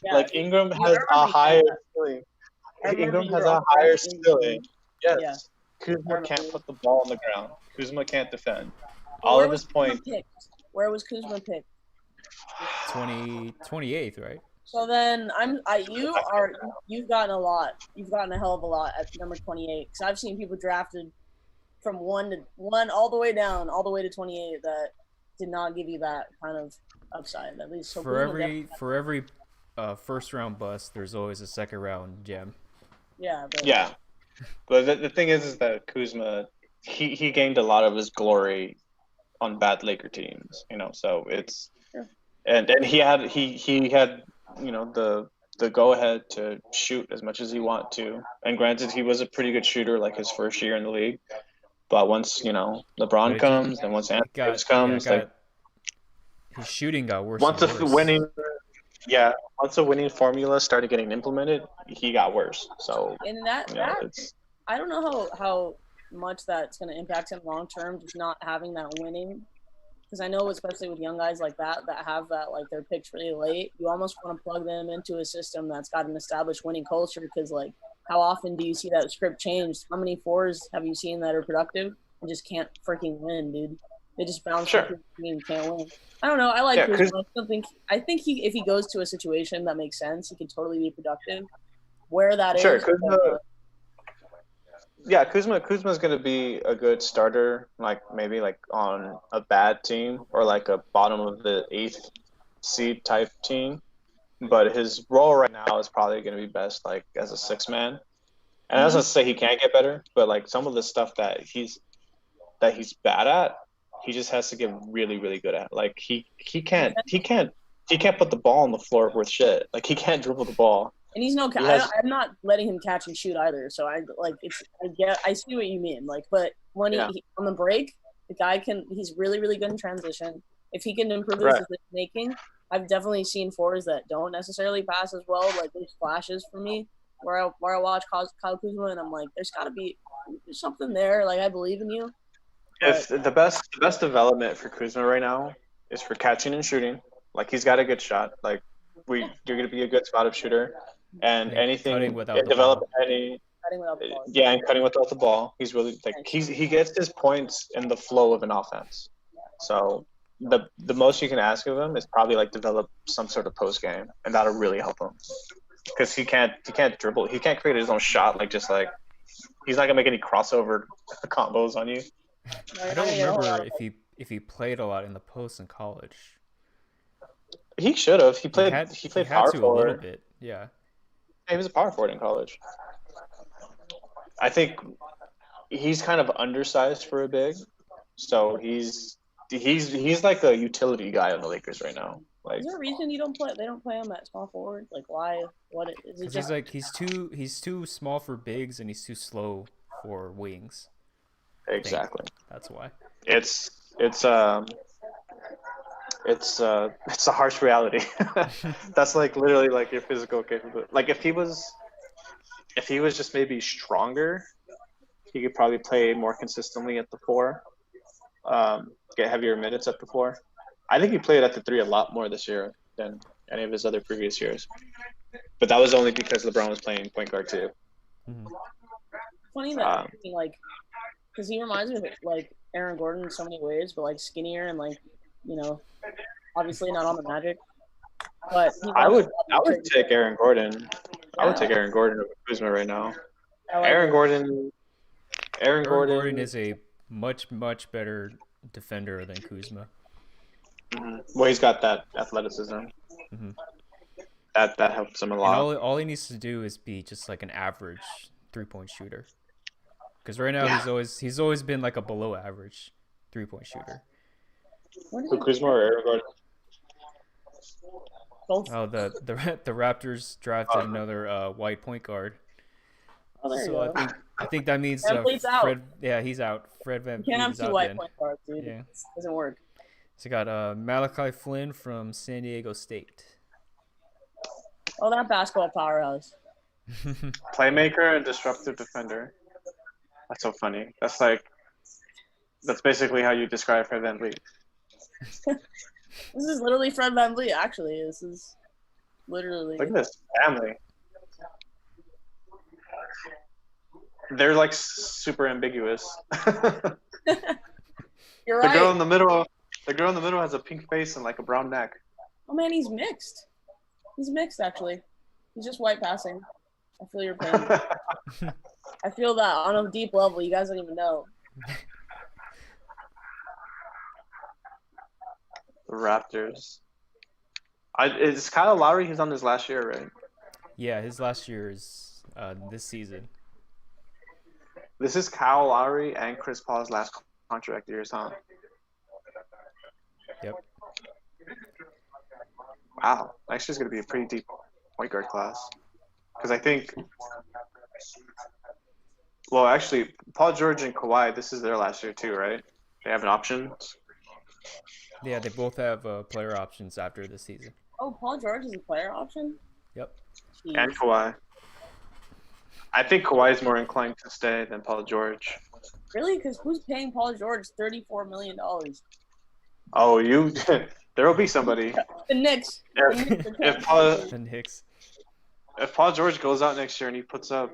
Yeah, Ingram has a higher ceiling. Ingram has a higher ceiling. Yes. Yeah. Kuzma can't put the ball on the ground. Kuzma can't defend. All of his points. Where was Kuzma picked? 28th, right? So then you've gotten a lot. You've gotten a hell of a lot at number 28. Because I've seen people drafted from 1 all the way down, all the way to 28 that did not give you that kind of upside. At least so for every first round bust, there's always a second round gem. Yeah. But the thing is that Kuzma, he gained a lot of his glory on bad Laker teams, so it's and he had the go ahead to shoot as much as he wanted to. And granted, he was a pretty good shooter his first year in the league. But once, LeBron comes and once Anthony Davis comes, his shooting got worse. Once the winning formula started getting implemented, he got worse. So and that I don't know how much that's going to impact him long term, just not having that winning. Because I know, especially with young guys like that have that their picks really late, you almost want to plug them into a system that's got an established winning culture. Because how often do you see that script change? How many fours have you seen that are productive and just can't freaking win, dude? They just bounce up and can't win. I don't know. I like Kuzma. I think if he goes to a situation that makes sense, he could totally be productive. Where that is. Kuzma's going to be a good starter, maybe on a bad team or a bottom of the 8th seed type team. But his role right now is probably going to be best as a 6-man. And I was going to say he can't get better, but some of the stuff that he's bad at, He just has to get really, really good at it. Like he can't put the ball on the floor worth shit. Like he can't dribble the ball. And he's no. I'm not letting him catch and shoot either. So I see what you mean. Like, but when he on the break, the guy he's really, really good in transition. If he can improve his decision making, I've definitely seen fours that don't necessarily pass as well. Like there's flashes for me where I watch Kyle Kuzma and I'm like, there's something there. Like I believe in you. If the best development for Kuzma right now is for catching and shooting. Like he's got a good shot. Like you're gonna be a good spot up shooter, and anything cutting without develop the any. Cutting without the ball. Yeah, and cutting without the ball. He's really like he gets his points in the flow of an offense. So the most you can ask of him is probably like develop some sort of post game, and that'll really help him. Because he can't dribble. He can't create his own shot. Like he's not gonna make any crossover combos on you. I don't remember if he played a lot in the post in college. He should have. He played power a forward. little bit. Yeah. He was a power forward in college. I think he's kind of undersized for a big, so he's like a utility guy on the Lakers right now. Like, is there a reason they don't play him at small forward? Like why? What is it? Just he's too small for bigs and he's too slow for wings. Exactly. That's why. It's a harsh reality. That's like literally like your physical capability. Like if he was just maybe stronger, he could probably play more consistently at the 4. Get heavier minutes at the 4. I think he played at the 3 a lot more this year than any of his other previous years. But that was only because LeBron was playing point guard too. Mm-hmm. Funny that because he reminds me of like Aaron Gordon in so many ways, but like skinnier and like obviously not on the Magic. But I would take Aaron Gordon. I would take Aaron Gordon over Kuzma right now. Aaron Gordon is a much better defender than Kuzma. Mm-hmm. Well, he's got that athleticism. Mm-hmm. That helps him a lot. And all he needs to do is be just like an average 3-point shooter. Because right now he's always been like a below average 3-point shooter. Who, Kuzma or Aaron Gordon? Both. Oh, the Raptors drafted another white point guard. Oh, there so you go. I think that means VanVleet's out. Fred. Yeah, he's out. Fred VanVleet. You can't have is 2 out white then. point guards, dude. Yeah. It doesn't work. So you got Malachi Flynn from San Diego State. Oh, that basketball powerhouse. Playmaker and disruptive defender. That's so funny. That's basically how you describe Fred VanVleet. This is literally Fred VanVleet, actually. This is literally. Look at this family. They're like super ambiguous. You're right. The girl in the middle has a pink face and like a brown neck. Oh man, he's mixed. He's mixed, actually. He's just white passing. I feel your pain. I feel that on a deep level. You guys don't even know. The Raptors. Is Kyle Lowry? He's on his last year, right? Yeah, his last year is this season. This is Kyle Lowry and Chris Paul's last contract years, huh? Yep. Wow, next year's gonna be a pretty deep point guard class. Because I think, well, actually, Paul George and Kawhi, this is their last year too, right? They have an option. Yeah, they both have player options after this season. Oh, Paul George is a player option? Yep. Jeez. And Kawhi. I think Kawhi is more inclined to stay than Paul George. Really? Because who's paying Paul George $34 million? Oh, there will be somebody. The Knicks. The Knicks. If Paul George goes out next year and he puts up,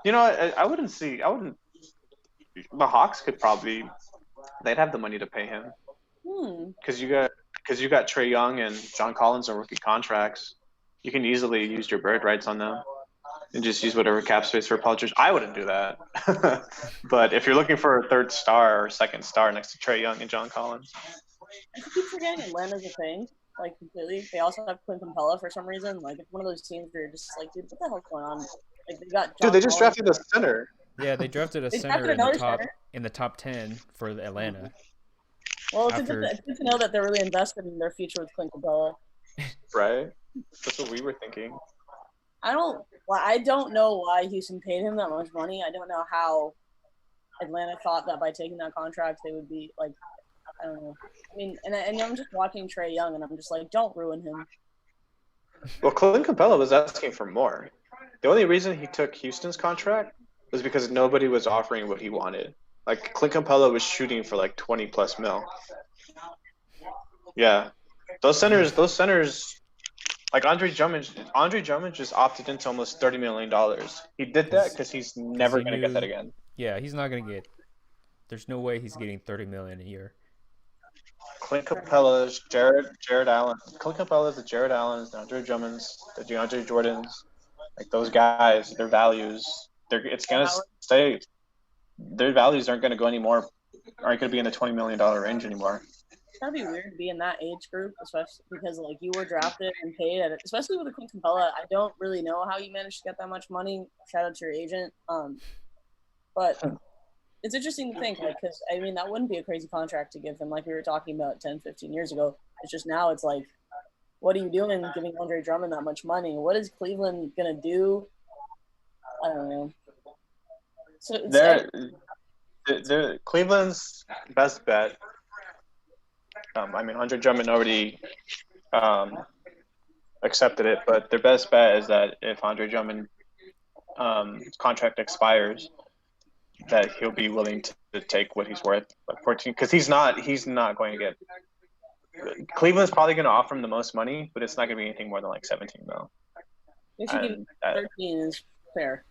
I wouldn't. The Hawks could probably, they'd have the money to pay him. Because you got Trae Young and John Collins on rookie contracts. You can easily use your bird rights on them and just use whatever cap space for Paul George. I wouldn't do that. But if you're looking for a third star or second star next to Trae Young and John Collins. I keep forgetting Atlanta's a thing, like completely. They also have Clint Capella for some reason. Like it's one of those teams where you're just like, dude, what the hell's going on? Like they got. Dude, they just drafted a center. Yeah, they drafted a They center drafted another in the top 10 for Atlanta. Well, After- it's good to know that they're really invested in their future with Clint Capella. Right? That's what we were thinking. I don't know why Houston paid him that much money. I don't know how Atlanta thought that by taking that contract they would be like, I don't know. I mean, and I'm just watching Trae Young, and I'm just like, don't ruin him. Well, Clint Capella was asking for more. The only reason he took Houston's contract was because nobody was offering what he wanted. Like Clint Capella was shooting for like 20 plus mil. Yeah, those centers, like Andre Drummond just opted into almost $30 million. He did that because he's never he going to get knew- that again. Yeah, he's not gonna get. There's no way he's getting 30 million a year. Clint Capella's, Jared Allen. Clint Capella's, the Jared Allens, the Andre Drummonds, the DeAndre Jordans, like those guys, their values, it's gonna stay. Their values aren't gonna go anymore. Aren't gonna be in the $20 million range anymore. It's gotta be weird to be in that age group, especially because like you were drafted and paid at it, especially with the Clint Capella. I don't really know how you managed to get that much money. Shout out to your agent. But it's interesting to think, like, because I mean that wouldn't be a crazy contract to give him, like we were talking about 10, 15 years ago. It's just now it's like, what are you doing giving Andre Drummond that much money? What is Cleveland gonna do? I don't know. So They're Cleveland's best bet. I mean, Andre Drummond already accepted it, but their best bet is that if Andre Drummond contract expires, that he'll be willing to take what he's worth, like 14, because he's not going to get. Cleveland's probably going to offer him the most money, but it's not going to be anything more than like 17 mil. they should give 13 is fair.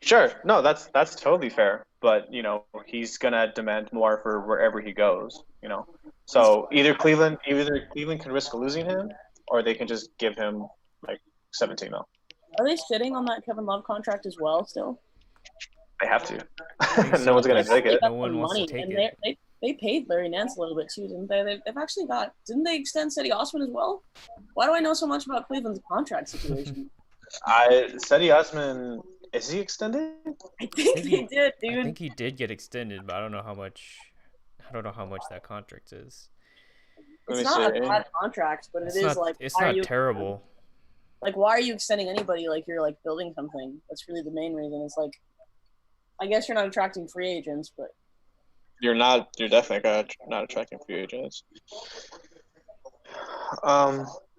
Sure, no, that's totally fair, but you know he's going to demand more for wherever he goes. You know, so either Cleveland can risk losing him, or they can just give him like 17 mil. Are they sitting on that Kevin Love contract as well still? They have to. think No one's so. going to take it. No one wants to take and it. They paid Larry Nance a little bit too, didn't they? They've actually got. Didn't they extend Cedi Osman as well? Why do I know so much about Cleveland's contract situation? Cedi Osman, is he extended? I think they did, I dude. think he did get extended, but I don't know how much. I don't know how much that contract is. It's Let me not see. a bad contract, but It's it is not. like It's why are not you terrible. like why are you extending anybody like you're like building something? That's really the main reason. It's like I guess you're not attracting free agents, but You're definitely not attracting free agents.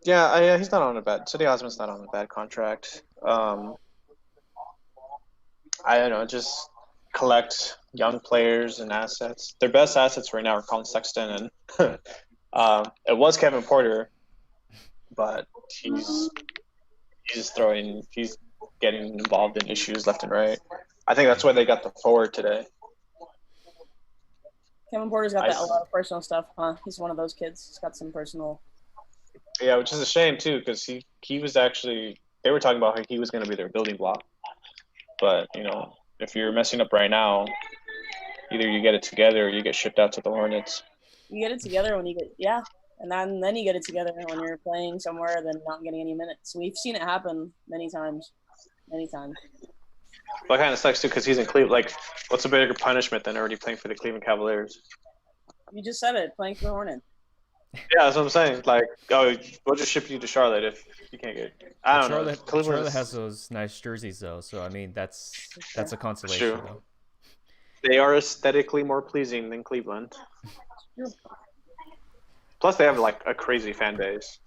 Yeah, he's not on a bad. Cedi Osman's not on a bad contract. I don't know, just collect young players and assets. Their best assets right now are Colin Sexton and it was Kevin Porter, but he's getting involved in issues left and right. I think that's why they got the forward today. Kevin Porter's got a lot of personal stuff, huh? He's one of those kids. He's got some personal. Yeah, which is a shame too, because he was actually, they were talking about how he was going to be their building block. But you know, if you're messing up right now, either you get it together or you get shipped out to the Hornets. You get it together when you get and then you get it together when you're playing somewhere than not getting any minutes. We've seen it happen many times. Well, it kind of sucks too, because he's in Cleveland. Like, what's a bigger punishment than already playing for the Cleveland Cavaliers? You just said it, playing for the Hornets. Yeah, that's what I'm saying. Like, oh, we'll just ship you to Charlotte if you can't get. I don't know. Charlotte has those nice jerseys though, so I mean that's a consolation. True. Though. They are aesthetically more pleasing than Cleveland. Plus, they have like a crazy fan base.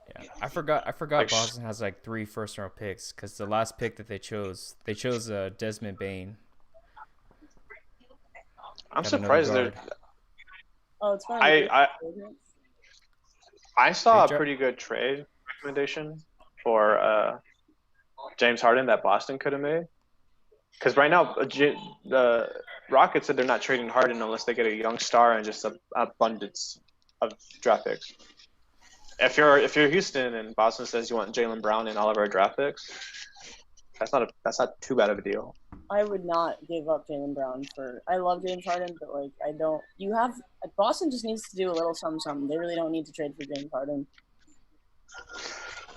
Yeah, I forgot Like, Boston has like 3 first-round picks because the last pick that they chose Desmond Bane. I'm Got surprised another they're. guard. Oh, it's fine. I saw a Great job. pretty good trade recommendation for James Harden that Boston could have made. Because right now, the Rockets said they're not trading Harden unless they get a young star and just an abundance of draft picks. If you're Houston and Boston says you want Jaylen Brown and all of our draft picks, that's not too bad of a deal. I would not give up Jaylen Brown for. I love James Harden, but like I don't. You have Boston just needs to do a little something. They really don't need to trade for James Harden.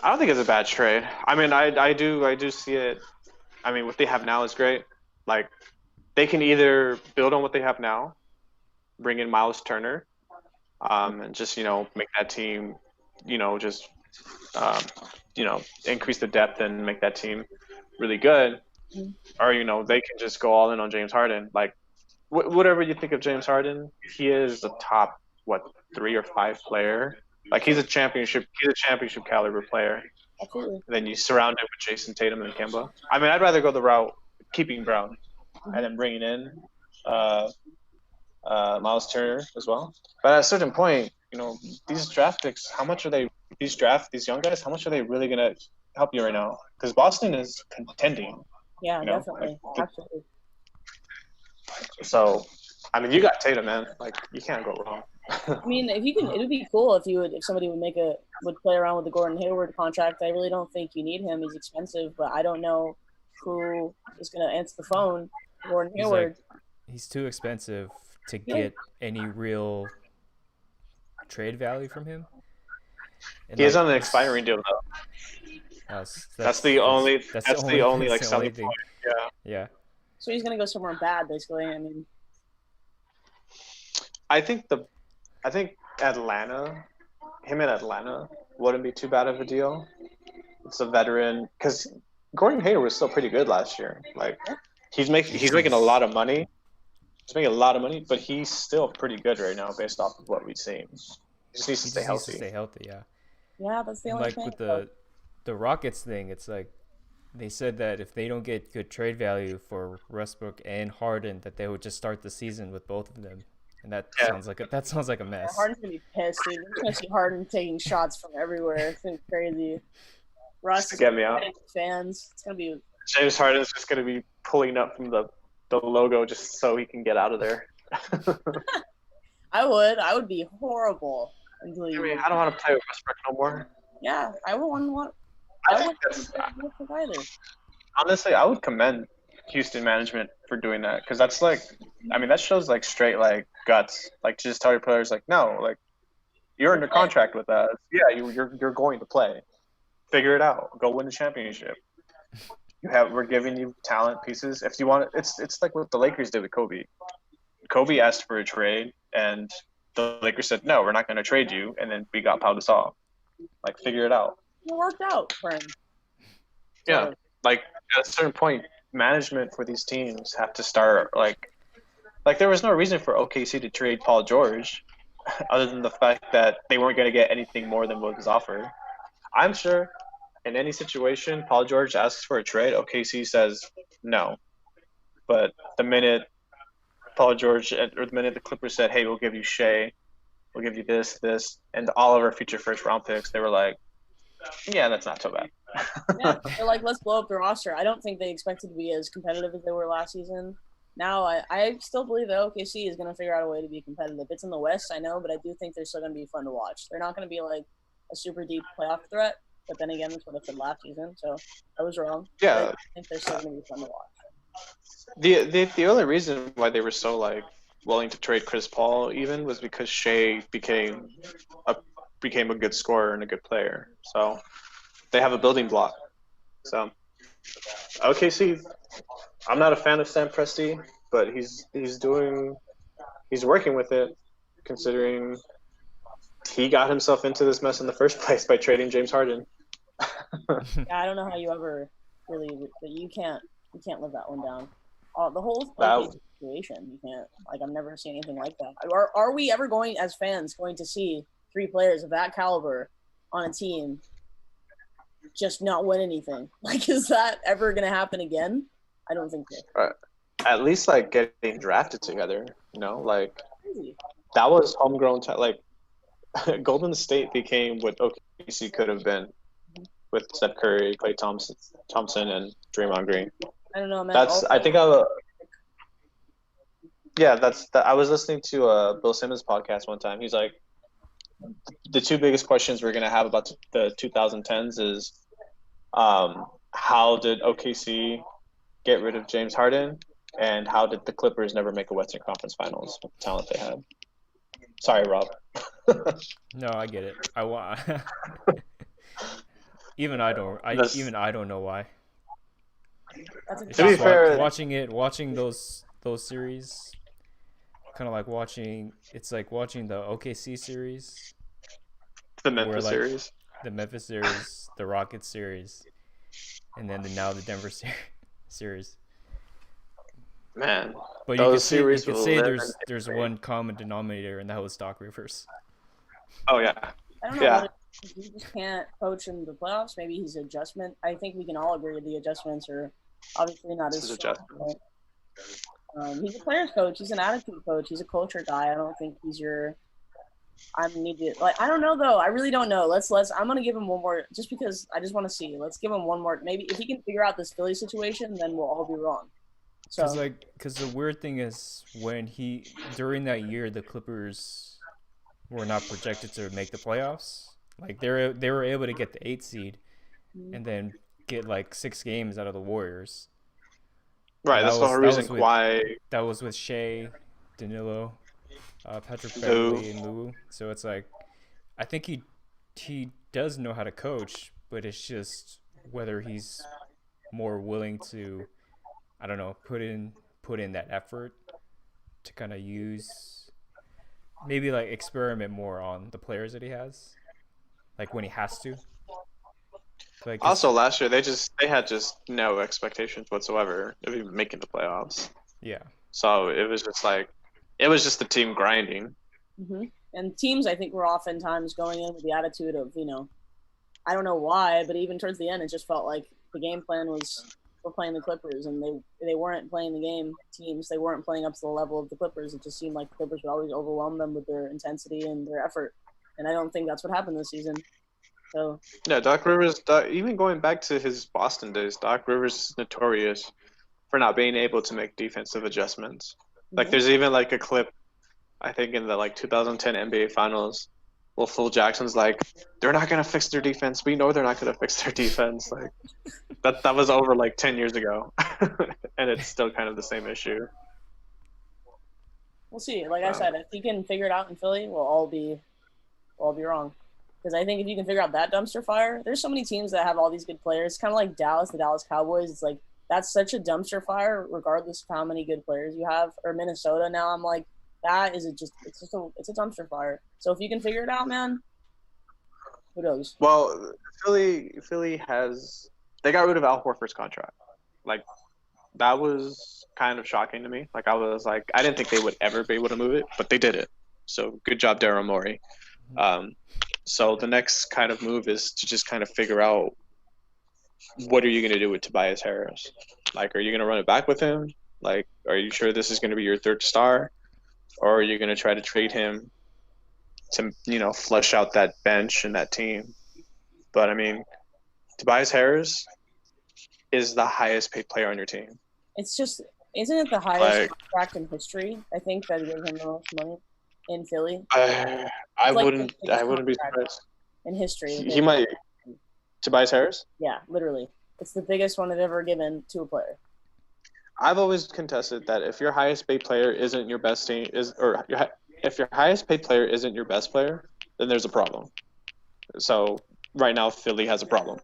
I don't think it's a bad trade. I mean, I do see it. I mean, what they have now is great. Like, they can either build on what they have now, bring in Miles Turner, and just make that team, just increase the depth and make that team really good, or they can just go all in on James Harden. Like whatever you think of James Harden, he is the top 3 or 5 player. Like he's a championship caliber player. Absolutely. And then you surround it with Jason Tatum and Kemba. I mean, I'd rather go the route keeping Brown and then bringing in Miles Turner as well. But at a certain point, these draft picks, how much are they? These young guys, how much are they really gonna help you right now? Because Boston is contending. Yeah, definitely. Absolutely. So, I mean, you got Tatum, man. Like, you can't go wrong. I mean, if it would be cool if somebody would play around with the Gordon Hayward contract. I really don't think you need him. He's expensive, but I don't know who is going to answer the phone. Gordon Hayward. He's too expensive to get any real trade value from him. And he is on an expiring deal, though. That's the only selling point. Yeah. So he's going to go somewhere bad, basically. I mean, I think Atlanta, him in Atlanta wouldn't be too bad of a deal. It's a veteran, because Gordon Hayward was still pretty good last year. Like he's making a lot of money. He's making a lot of money, but he's still pretty good right now based off of what we've seen. He just needs to stay healthy. Yeah, that's the only like thing. With the Rockets thing, it's like they said that if they don't get good trade value for Westbrook and Harden, that they would just start the season with both of them. And that sounds like a mess. Harden's gonna be pissed, dude. You're gonna see Harden taking shots from everywhere. It's gonna be crazy. Russ is get me out. Fans. It's gonna be. James Harden's just gonna be pulling up from the logo just so he can get out of there. I would be horrible until you. I mean, I don't want to play with Westbrook no more. Yeah, I wouldn't want. Either. Honestly, I would commend Houston management for doing that, because that's like, I mean, that shows like straight like guts, like to just tell your players like, no, like you're under contract with us. Yeah, you're going to play. Figure it out. Go win the championship. We're giving you talent pieces. If you want, it's like what the Lakers did with Kobe. Kobe asked for a trade, and the Lakers said, no, we're not going to trade you. And then we got Pau Gasol. Like, figure it out. It worked out for him. Yeah, like at a certain point, management for these teams have to start like there was no reason for OKC to trade Paul George, other than the fact that they weren't going to get anything more than what was offered. I'm sure in any situation, Paul George asks for a trade, OKC says no. But the minute the Clippers said, hey, we'll give you Shea, we'll give you this, and all of our future first round picks, they were like, yeah, that's not so bad. Yeah, they're like, let's blow up the roster. I don't think they expected to be as competitive as they were last season. Now, I still believe that OKC is going to figure out a way to be competitive. It's in the West, I know, but I do think they're still going to be fun to watch. They're not going to be like a super deep playoff threat, but then again, that's what I said last season, so I was wrong. Yeah. I think they're still going to be fun to watch. The only reason why they were so like willing to trade Chris Paul even was because Shea became a good scorer and a good player. So they have a building block. So OKC, I'm not a fan of Sam Presti, but he's working with it, considering he got himself into this mess in the first place by trading James Harden. Yeah, I don't know how you ever really, but you can't live that one down. The whole situation, you can't. Like, I've never seen anything like that. Are we ever going, as fans, going to see 3 players of that caliber on a team just not win anything? Like, is that ever going to happen again? I don't think so. At least, like, getting drafted together, like, that was homegrown. Like, Golden State became what OKC could have been with Steph Curry, Klay Thompson, and Draymond Green. I don't know, man. I was listening to Bill Simmons' podcast one time. He's like, the 2 biggest questions we're going to have about the 2010s is how did OKC get rid of James Harden, and how did the Clippers never make a Western Conference Finals with the talent they had? Sorry, Rob. No, I get it. I want. Even I don't know why. To be fair, watching those series kind of like watching. It's like watching the OKC series, The Memphis like, series. the Memphis series, the Rockets series, and then now the Denver series. Man, But those you series could will say live there's in there's history. one common denominator, and that was Doc Rivers. Oh yeah, I don't know. Yeah. What he just can't coach in the playoffs. Maybe his adjustment. I think we can all agree the adjustments are obviously not as His strong. adjustments. But, he's a player's coach. He's an attitude coach. He's a culture guy. I don't think he's your. I need to like. I don't know though. I really don't know. Let's. I'm gonna give him one more, just because I just want to see. Let's give him one more. Maybe if he can figure out this Philly situation, then we'll all be wrong. So Because the weird thing is when during that year the Clippers were not projected to make the playoffs. Like they were able to get the 8th seed, and then get like 6 games out of the Warriors. Right. That's the whole reason with, why. That was with Shea, Danilo, Patrick Lou. Beverly, and Lou. So it's like, I think he does know how to coach, but it's just whether he's more willing to, I don't know, put in that effort to kind of maybe like experiment more on the players that he has, like when he has to. Like Also, last year they had just no expectations whatsoever of even making the playoffs. yeah. So it was just the team grinding. And teams, I think, were oftentimes going in with the attitude of, I don't know why, but even towards the end, it just felt like the game plan was we're playing the Clippers, and they weren't playing the game teams. They weren't playing up to the level of the Clippers. It just seemed like the Clippers would always overwhelm them with their intensity and their effort. And I don't think that's what happened this season. So Yeah, Doc Rivers, even going back to his Boston days, Doc Rivers is notorious for not being able to make defensive adjustments. Like there's even like a clip, I think in the like 2010 NBA Finals, well, Phil Jackson's like, they're not gonna fix their defense. We know they're not gonna fix their defense. Like that was over like 10 years ago, and it's still kind of the same issue. we'll see. Like I said, if he can figure it out in Philly, we'll all be wrong. Because I think if you can figure out that dumpster fire, there's so many teams that have all these good players. Kind of like Dallas, the Dallas Cowboys. It's like that's such a dumpster fire, regardless of how many good players you have. Or Minnesota now, I'm like, it's a dumpster fire. So if you can figure it out, man, who knows? Well, Philly they got rid of Al Horford's contract. Like that was kind of shocking to me. Like I was like, I didn't think they would ever be able to move it, but they did it. So good job, Daryl Morey. So the next kind of move is to just kind of figure out what are you going to do with Tobias Harris? Like, are you going to run it back with him? Like, are you sure this is going to be your third star? Or are you going to try to trade him to, flush out that bench and that team? But, I mean, Tobias Harris is the highest paid player on your team. It's just, isn't it the highest contract in history? I think that gives him the most money in Philly. I wouldn't be surprised. In history. He might. Tobias Harris? Yeah, literally. It's the biggest one they've ever given to a player. I've always contested that if your highest paid player isn't your best team if your highest paid player isn't your best player, then there's a problem. So right now Philly has a problem.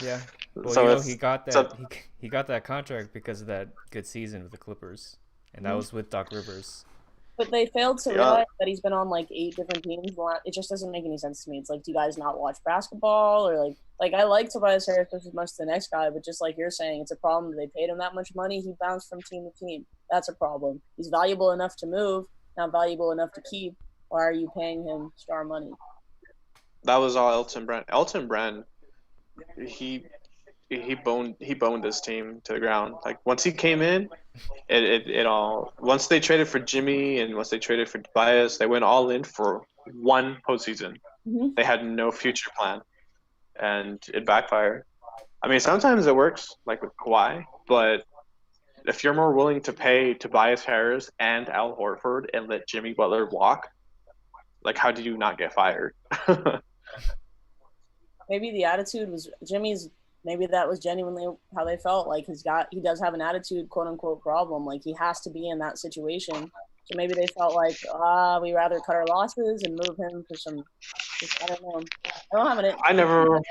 Yeah. Well, So he got that he got that contract because of that good season with the Clippers, and that was with Doc Rivers. But they failed to realize that he's been on like 8 different teams. It just doesn't make any sense to me. It's like, do you guys not watch basketball? Or like I like Tobias Harris just as much as the next guy, but just like you're saying, it's a problem that they paid him that much money. He bounced from team to team. That's a problem. He's valuable enough to move, not valuable enough to keep. Why are you paying him star money? That was all Elton Brand. Elton Brand, he boned this team to the ground. Like once he came in, it all. Once they traded for Jimmy and once they traded for Tobias, they went all in for one postseason. They had no future plan, and it backfired. I mean, sometimes it works, like with Kawhi, but if you're more willing to pay Tobias Harris and Al Horford and let Jimmy Butler walk, like how do you not get fired? Maybe the attitude was Jimmy's. Maybe that was genuinely how they felt. Like he does have an attitude, quote unquote, problem. Like he has to be in that situation. So maybe they felt like, we rather cut our losses and move him for some. I don't know. I don't have an. I never.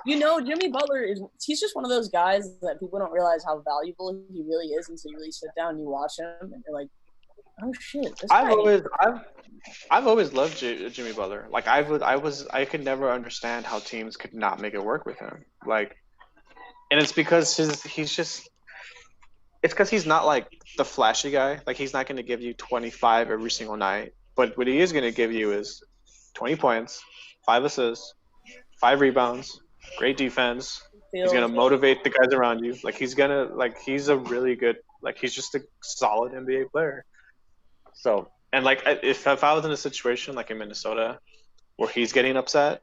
Jimmy Butler he's just one of those guys that people don't realize how valuable he really is until you really sit down and you watch him and you're like, Oh shit! This I've guy. always loved Jimmy Butler. Like I could never understand how teams could not make it work with him. Like, and it's because it's because he's not like the flashy guy. Like he's not going to give you 25 every single night. But what he is going to give you is 20 points, 5 assists, 5 rebounds, great defense. He's going to motivate the guys around you. Like he's a really good, like he's just a solid NBA player. So, and like if I was in a situation like in Minnesota where he's getting upset,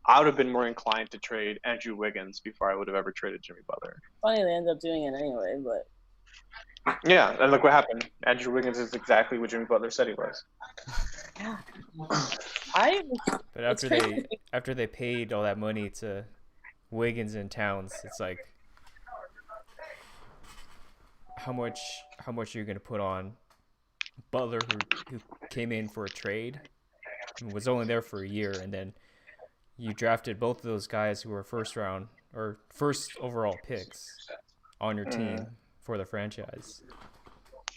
I would have been more inclined to trade Andrew Wiggins before I would have ever traded Jimmy Butler. Funny they end up doing it anyway, but Yeah, and look what happened. Andrew Wiggins is exactly what Jimmy Butler said he was. But after they paid all that money to Wiggins and Towns, it's like how much are you gonna put on Butler, who came in for a trade and was only there for a year, and then you drafted both of those guys who were first round or first overall picks on your team for the franchise.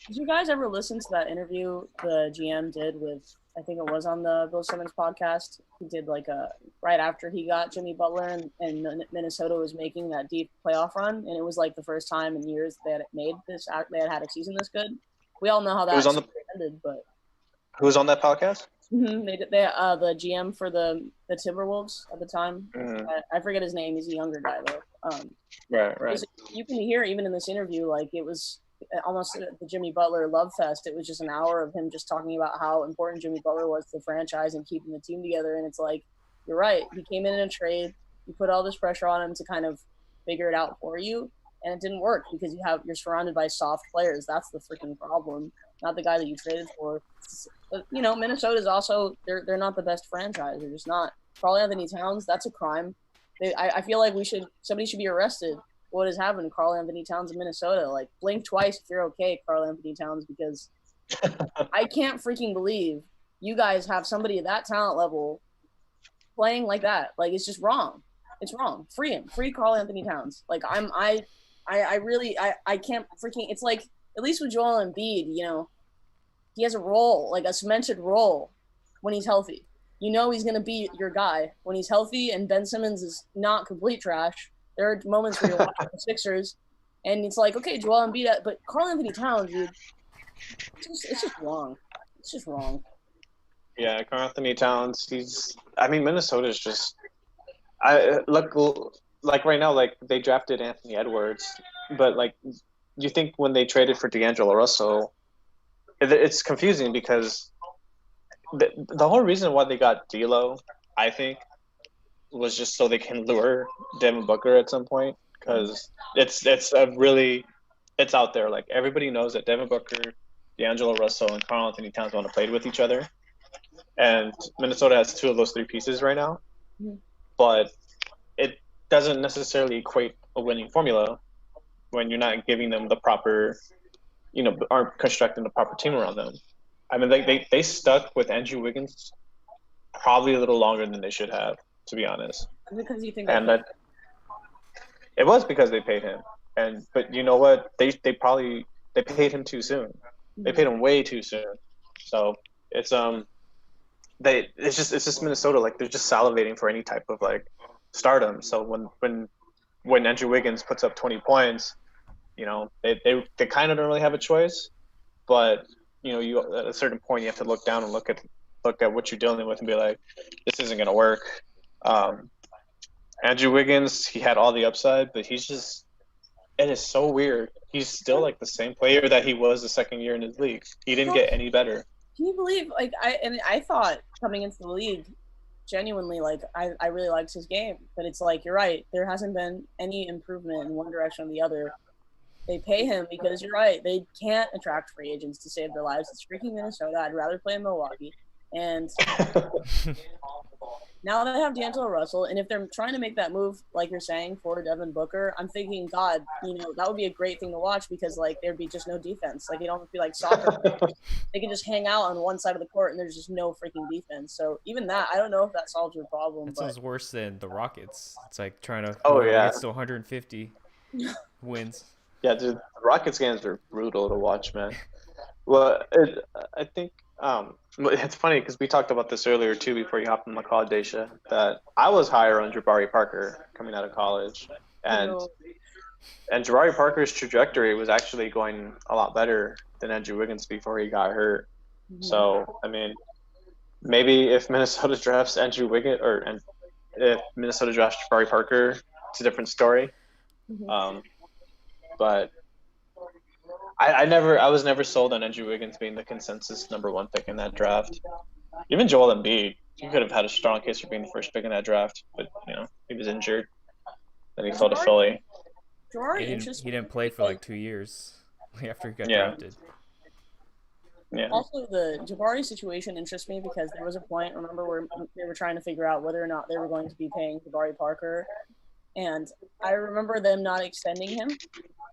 did you guys ever listen to that interview the GM did with, I think it was on the Bill Simmons podcast? He did like right after he got Jimmy Butler and Minnesota was making that deep playoff run, and it was like the first time in years they had had a season this good. We all know how that ended, but who was on that podcast? The GM for the Timberwolves at the time. I forget his name. He's a younger guy though. Right. You can hear even in this interview, like it was almost the Jimmy Butler love fest. It was just an hour of him just talking about how important Jimmy Butler was to the franchise and keeping the team together. And it's like, you're right. He came in a trade. You put all this pressure on him to kind of figure it out for you, and it didn't work because you're surrounded by soft players. That's the freaking problem, not the guy that you traded for. But, Minnesota's also they're not the best franchise. They're just not. Karl-Anthony Towns, that's a crime. I feel like somebody should be arrested. What has happened to Karl-Anthony Towns in Minnesota? Like, blink twice if you're okay, Karl-Anthony Towns, because I can't freaking believe you guys have somebody at that talent level playing like that. Like, it's just wrong. It's wrong. Free him. Free Karl-Anthony Towns. Like, I can't freaking. It's like, at least with Joel Embiid, he has a role, like a cemented role when he's healthy. He's going to be your guy when he's healthy, and Ben Simmons is not complete trash. There are moments where you're watching the Sixers, and it's like, okay, Joel Embiid, but Karl-Anthony Towns, dude, it's just wrong. It's just wrong. Yeah, Karl-Anthony Towns, Minnesota's just like right now, like they drafted Anthony Edwards, but like you think when they traded for D'Angelo Russell, it's confusing because the whole reason why they got D'Lo, I think, was just so they can lure Devin Booker at some point, because it's out there. Like everybody knows that Devin Booker, D'Angelo Russell, and Karl-Anthony Towns want to play with each other, and Minnesota has 2 of those 3 pieces right now, but it doesn't necessarily equate a winning formula when you're not giving them the proper, aren't constructing the proper team around them. I mean, they stuck with Andrew Wiggins probably a little longer than they should have, to be honest. Because you think it was because they paid him, but you know what? They paid him too soon. They paid him way too soon. So it's just Minnesota. Like they're just salivating for any type of like stardom. So when Andrew Wiggins puts up 20 points, they kind of don't really have a choice, but you at a certain point you have to look down and look at what you're dealing with and be like, this isn't going to work. Andrew Wiggins, he had all the upside, but it is so weird. He's still like the same player that he was the second year in his league. He didn't get any better. Can you believe, I thought coming into the league, genuinely, like, I really liked his game, but it's like, you're right, there hasn't been any improvement in one direction or the other. They pay him because you're right, they can't attract free agents to save their lives. It's freaking Minnesota. I'd rather play in Milwaukee. And now they have D'Angelo Russell, and if they're trying to make that move, like you're saying, for Devin Booker, I'm thinking, God, that would be a great thing to watch, because like there'd be just no defense. Like it'd almost be like soccer. They can just hang out on one side of the court, and there's just no freaking defense. So even that, I don't know if that solves your problem. That sounds worse than the Rockets. It's like trying to get to 150 wins. Yeah, dude, the Rockets games are brutal to watch, man. Well, I think it's funny because we talked about this earlier too before you hopped on the call, Daisha, that I was higher on Jabari Parker coming out of college, and No. and Jabari Parker's trajectory was actually going a lot better than Andrew Wiggins before he got hurt. Mhm. So I mean, maybe if Minnesota drafts Andrew Wiggins and if Minnesota drafts Jabari Parker, it's a different story. Mhm. But I was never sold on Andrew Wiggins being the consensus #1 pick in that draft. Even Joel Embiid, he could have had a strong case for being the first pick in that draft, but he was injured. Then he fell to Philly. Jabari He interests didn't play for like 2 years after he got Yeah. drafted. Yeah. Also, the Jabari situation interests me because there was a point, remember, where they were trying to figure out whether or not they were going to be paying Jabari Parker. And I remember them not extending him.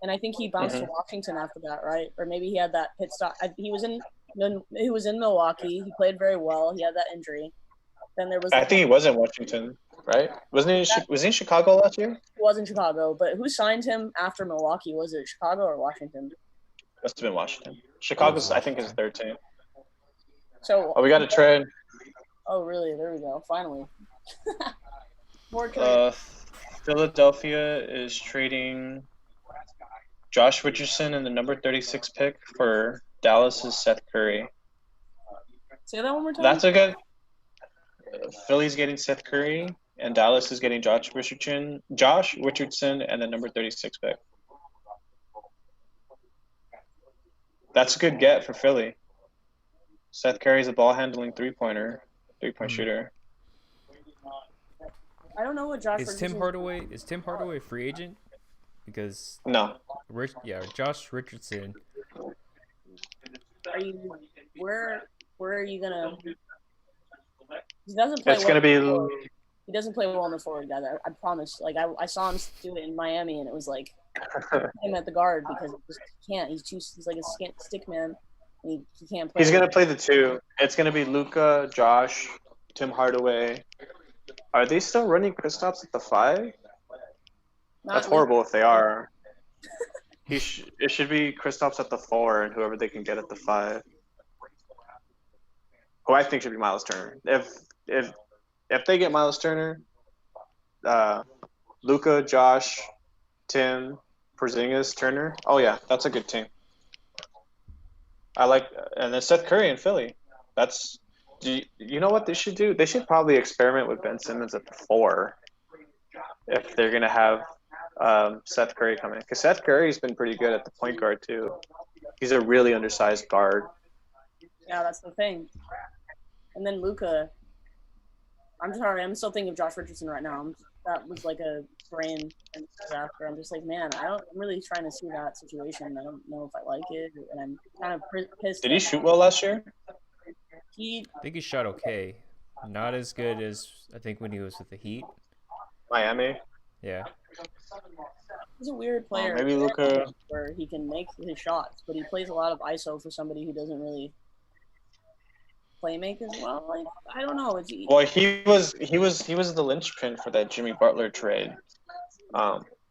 And I think he bounced to Washington after that, right? Or maybe he had that pit stop. He was in Milwaukee. He played very well. He had that injury. Then there was. I think he was in Washington, right? Was he in Chicago last year? He was in Chicago, but who signed him after Milwaukee? Was it Chicago or Washington? Must have been Washington. Chicago's, I think, his third team. So. Oh, we got a trade. Oh, really? There we go. Finally. More trade. Philadelphia is trading Josh Richardson and the #36 pick for Dallas's Seth Curry. Say that one more time. That's a good. Philly's getting Seth Curry, and Dallas is getting Josh Richardson, and the #36 pick. That's a good get for Philly. Seth Curry's a ball handling three-point shooter. I don't know what Josh. Is Tim Hardaway a free agent? Because no. Josh Richardson. Are you where are you gonna? He doesn't play. It's gonna be. He doesn't play well in the forward, guys. I promise. Like I saw him do it in Miami, and it was like him at the guard because he can't. He's like a stick man. And he can't play. He's gonna play the two. It's gonna be Luka, Josh, Tim Hardaway. Are they still running Kristaps at the 5? That's horrible if they are. It should be Kristaps at the 4 and whoever they can get at the 5. Who I think should be Miles Turner. If they get Miles Turner, Luka, Josh, Tim, Porzingis, Turner. Oh yeah, that's a good team. And then Seth Curry in Philly. You know what they should do? They should probably experiment with Ben Simmons at the 4 if they're gonna have Seth Curry come in, because Seth Curry's been pretty good at the point guard too. He's a really undersized guard. Yeah, that's the thing. And then Luka. I'm sorry, I'm still thinking of Josh Richardson right now. That was like a brain disaster. I'm just like, man, I'm really trying to see that situation. I don't know if I like it, and I'm kind of pissed. Did he shoot well last year? I think he shot okay. Not as good as I think when he was with the Heat. Miami. Yeah. He's a weird player. Maybe Luka. Where he can make his shots, but he plays a lot of ISO for somebody who doesn't really play make as well. Like I don't know. Well, he was the linchpin for that Jimmy Butler trade.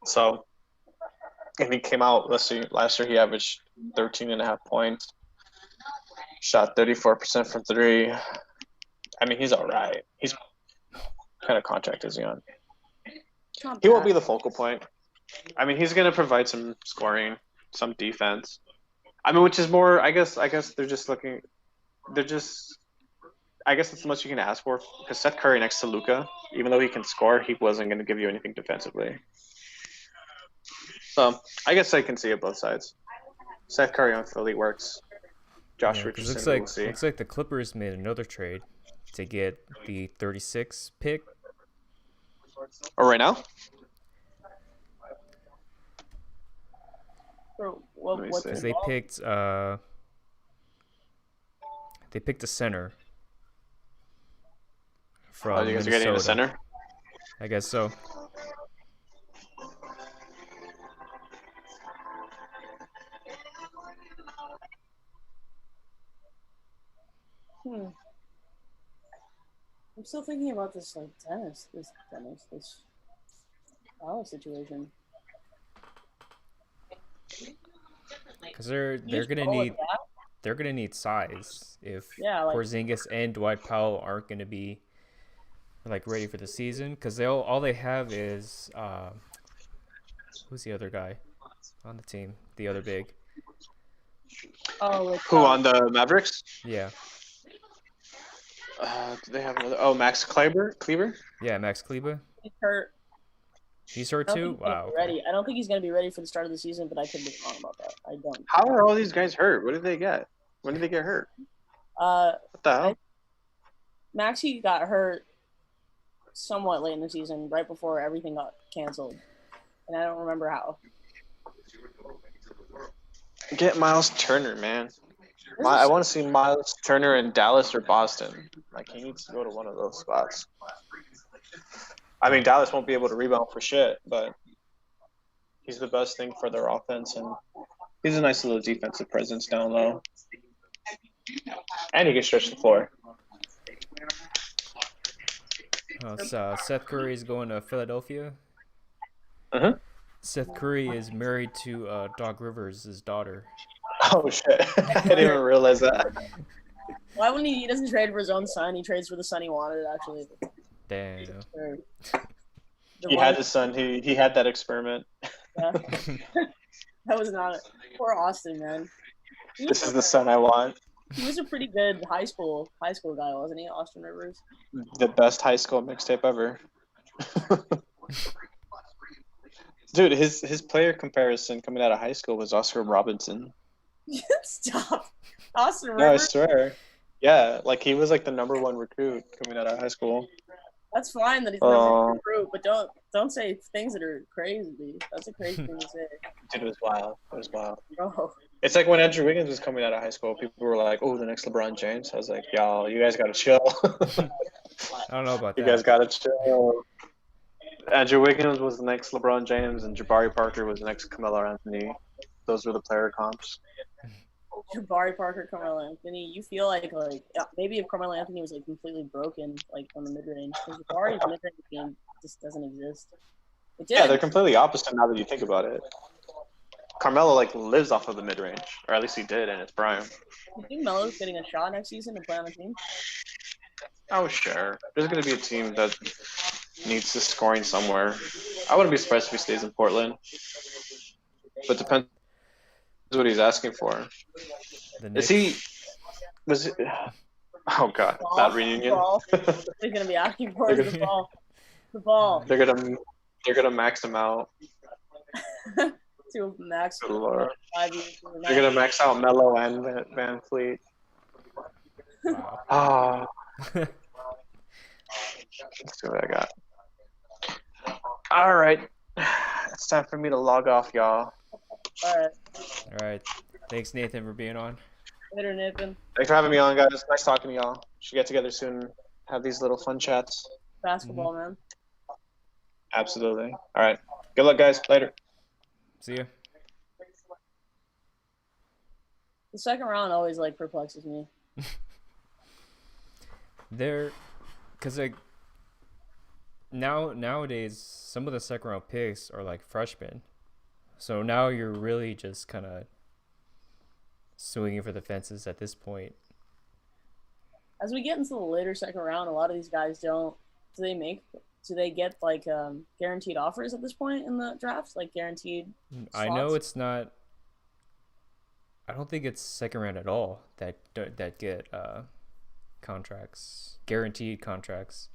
So, and he came out. Let's see. Last year he averaged 13.5 points. Shot 34% from 3. I mean, he's all right. He's kind of contract is he on? He won't be the focal point. I mean, he's going to provide some scoring, some defense. I mean, which is more. I guess they're just looking. I guess that's the most you can ask for, because Seth Curry next to Luka, even though he can score, he wasn't going to give you anything defensively. So I guess I can see it both sides. Seth Curry on Philly works. Josh Richardson. Looks like the Clippers made another trade to get the 36 pick. Oh, right now? Because they picked a center from you guys Minnesota. are getting a center? I guess so. I'm still thinking about this tennis situation. Because they're they're gonna need size if Yeah, like- Porzingis and Dwight Powell aren't gonna be like ready for the season, because all they have is who's the other guy on the team? The other big. Oh, with, Who on the Mavericks? Yeah. Do they have another? Oh, Max Kleber. Yeah, Max Kleber. he's hurt. He's hurt I don't too? think he's gonna Wow. be Okay. ready. I don't think he's going to be ready for the start of the season, but I could be wrong about that. I don't. How are all these guys hurt? What did they get? When did they get hurt? What the hell? Maxey got hurt somewhat late in the season, right before everything got canceled, and I don't remember how. Get Miles Turner, man. I want to see Miles Turner in Dallas or Boston. Like, he needs to go to one of those spots. I mean, Dallas won't be able to rebound for shit, but he's the best thing for their offense, and he's a nice little defensive presence down low. And he can stretch the floor. So Seth Curry is going to Philadelphia. Uh-huh. Seth Curry is married to Doc Rivers' daughter. Oh, shit. I didn't even realize that. Why wouldn't he doesn't trade for his own son? He trades for the son he wanted, actually. Damn. Or- He had his son. He had that experiment. Yeah. That was not it. Poor Austin, man. This is the son I want. He was a pretty good high school guy, wasn't he, Austin Rivers? The best high school mixtape ever. Dude, his player comparison coming out of high school was Oscar Robinson. Stop. Austin No, I Rivers? swear. Yeah, like he was like the number 1 recruit coming out of high school. That's fine that he's never recruit, but don't say things that are crazy. That's a crazy thing to say. Dude, it was wild. It was wild. Bro. It's like when Andrew Wiggins was coming out of high school, people were like, "Oh, the next LeBron James." I was like, "Y'all, you guys gotta chill. I don't know about You that. guys gotta chill." Andrew Wiggins was the next LeBron James, and Jabari Parker was the next Carmelo Anthony. Those were the player comps. Jabari Parker, Carmelo Anthony. You feel like maybe if Carmelo Anthony was like completely broken, like on the mid range, because Jabari's mid range game just doesn't exist. It did. Yeah, they're completely opposite now that you think about it. Carmelo like lives off of the mid range, or at least he did in his prime. You think Melo's getting a shot next season to play on the team? Oh, sure. There's going to be a team that needs the scoring somewhere. I wouldn't be surprised if he stays in Portland. But depends what he's asking for. The Is Knicks. he? Was it? Oh God, that reunion. Ball. What he's gonna be asking for is the ball. The ball They're gonna max him out. to max. Good Lord. 5 years. They're gonna max out Melo and Van Fleet. Wow. Ah. Let's see what I got. All right, it's time for me to log off, y'all. All right, All right. Thanks, Nathan, for being on. later, Nathan. Thanks for having me on, guys. Nice talking to y'all. Should get together soon. Have these little fun chats. Basketball, man. Absolutely. All right. Good luck, guys. Later. See ya. The second round always like perplexes me. Because like nowadays, some of the second round picks are like freshmen, so now you're really just kind of swinging for the fences at this point. As we get into the later second round, a lot of these guys don't. Do they get like guaranteed offers at this point in the drafts? Like guaranteed. I know slots? it's not. I don't think it's second round at all that get contracts, guaranteed contracts.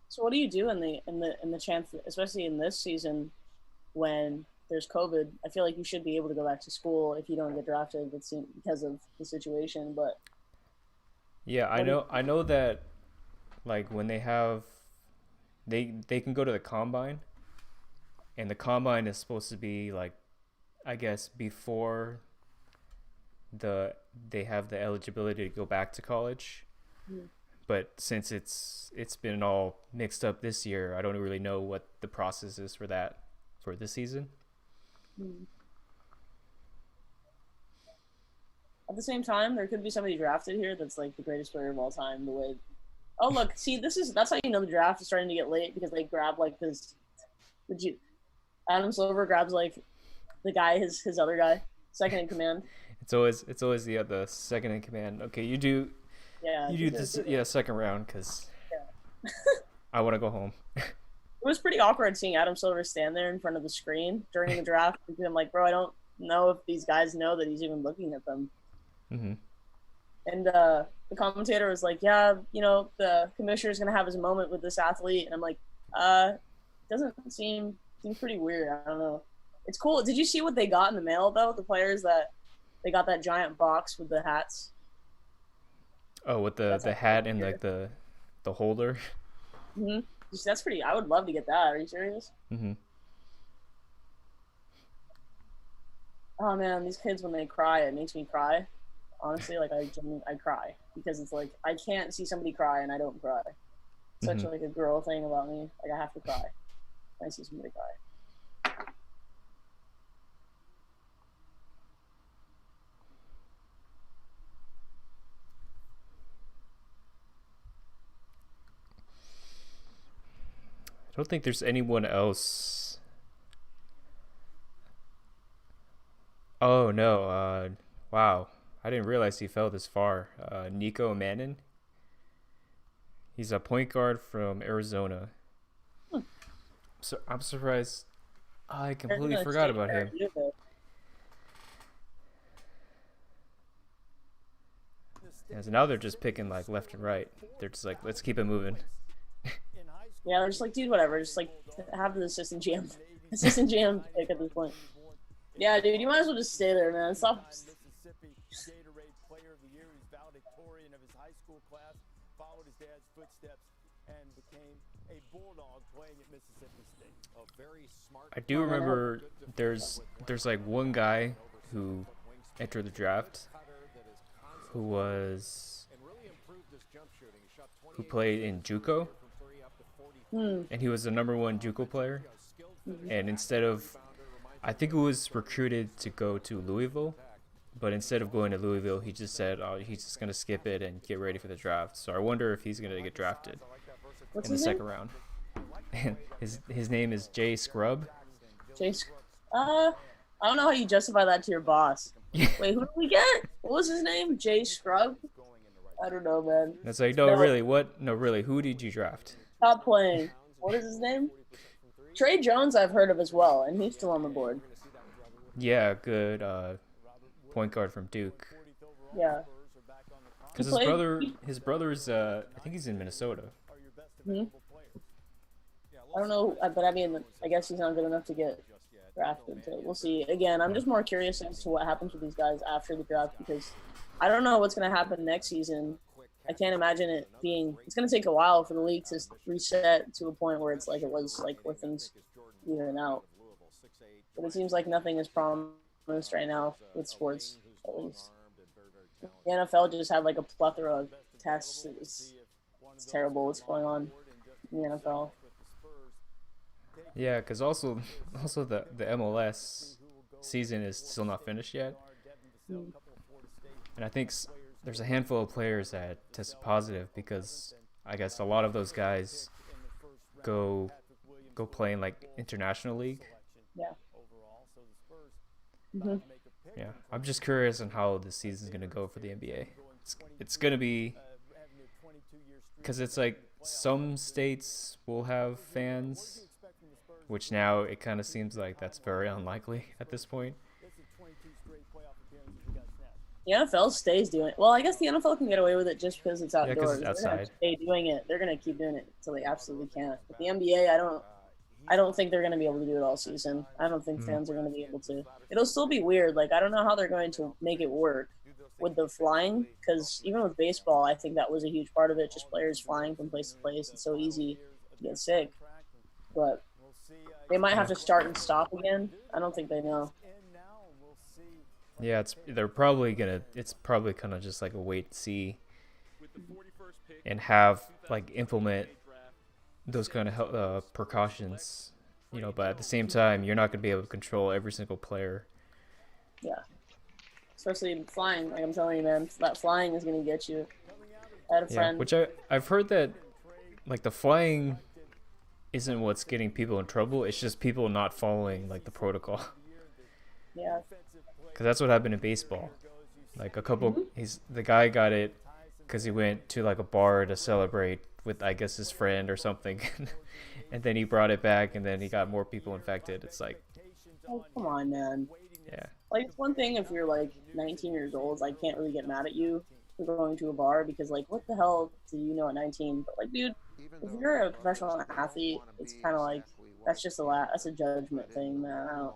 So what do you do in the chance, especially in this season, when there's COVID? I feel like you should be able to go back to school if you don't get drafted, because of the situation. But Yeah, I know that, like when they can go to the combine, and the combine is supposed to be like, I guess before they have the eligibility to go back to college. But since it's been all mixed up this year, I don't really know what the process is for that for this season. at the same time, there could be somebody drafted here that's like the greatest player of all time. The way, oh look, see, that's how you know the draft is starting to get late, because they grab like this. Adam Silver grabs like the guy, his other guy. second in command. It's always the second in command. Okay, you do this second round because I want to go home. It was pretty awkward seeing Adam Silver stand there in front of the screen during the draft. I'm like, bro, I don't know if these guys know that he's even looking at them. Mm-hmm. And the commentator was like, yeah, the commissioner's going to have his moment with this athlete. And I'm like, doesn't seems pretty weird. I don't know. It's cool. Did you see what they got in the mail, though? The players they got that giant box with the hats. Oh, with the hat and like the holder. Mm-hmm. That's pretty. I would love to get that. Are you serious? Mm-hmm. Oh man, these kids when they cry, it makes me cry. Honestly, like I cry because it's like I can't see somebody cry and I don't cry. Such like a girl thing about me. Like I have to cry when I see somebody cry. I don't think there's anyone else. Oh no, wow. I didn't realize he fell this far. Nico Mannion. He's a point guard from Arizona. So I'm surprised. I completely forgot about him. Yeah, so now they're just picking like left and right. They're just like, let's keep it moving. Yeah, they're just like, dude, whatever. Just like have the assistant GM pick at this point. Yeah, dude, you might as well just stay there, man. Stop. Gatorade Player of the Year. He's valedictorian of his high school class, followed his dad's footsteps, and became a Bulldog playing at Mississippi State. A very smart. I do remember there's like one guy who entered the draft who played in JUCO. And he was the #1 JUCO player. And instead of, I think it was recruited to go to Louisville, but instead of going to Louisville, he just said, oh, he's just going to skip it and get ready for the draft. So I wonder if he's going to get drafted in the second round. And his name is Jay Scrubb. I don't know how you justify that to your boss. Wait, who did we get? What was his name? Jay Scrubb? I don't know, man. It's like, no, really, what? No, really, who did you draft? Stop playing. What is his name? Trey Jones I've heard of as well, and he's still on the board. Yeah, good point guard from Duke. Yeah. Because his brother's, I think he's in Minnesota. Hmm? I don't know, but I mean, I guess he's not good enough to get drafted. So we'll see. Again, I'm just more curious as to what happens with these guys after the draft because I don't know what's going to happen next season. I can't imagine it being. It's going to take a while for the league to reset to a point where it's like it was like with things even out. But it seems like nothing is promised right now with sports, at least. The NFL just had like a plethora of tests. It's terrible what's going on in the NFL. Yeah, because also the MLS season is still not finished yet. And I think there's a handful of players that tested positive because I guess a lot of those guys go play in like international league. Yeah. Mm-hmm. Yeah, I'm just curious on how the season's gonna go for the NBA. It's gonna be because it's like some states will have fans, which now it kind of seems like that's very unlikely at this point. The NFL stays doing it. Well, I guess the NFL can get away with it just because it's outdoors. Yeah, because it's outside. They're gonna stay doing it. They're going to keep doing it until they absolutely can't. But the NBA, I don't think they're going to be able to do it all season. I don't think fans are going to be able to. It'll still be weird. Like, I don't know how they're going to make it work with the flying, because even with baseball, I think that was a huge part of it, just players flying from place to place. It's so easy to get sick. But they might have to start and stop again. I don't think they know. Yeah, it's probably kind of just like a wait and see, and have like implement those kind of precautions, but at the same time, you're not going to be able to control every single player. Yeah, especially flying. Like I'm telling you, man, that flying is going to get you. I had a friend. Which I've heard that like the flying isn't what's getting people in trouble. It's just people not following like the protocol. Yeah. Because that's what happened in baseball. Like a couple, the guy got it because he went to like a bar to celebrate with, I guess, his friend or something, and then he brought it back, and then he got more people infected. It's like, Oh, come on, man. yeah, Like, it's one thing if you're like 19 years old. I can't really get mad at you for going to a bar because, like, what the hell do you know at 19? But like, dude, if you're a professional athlete, it's kind of like that's just that's a judgment thing, man. I don't.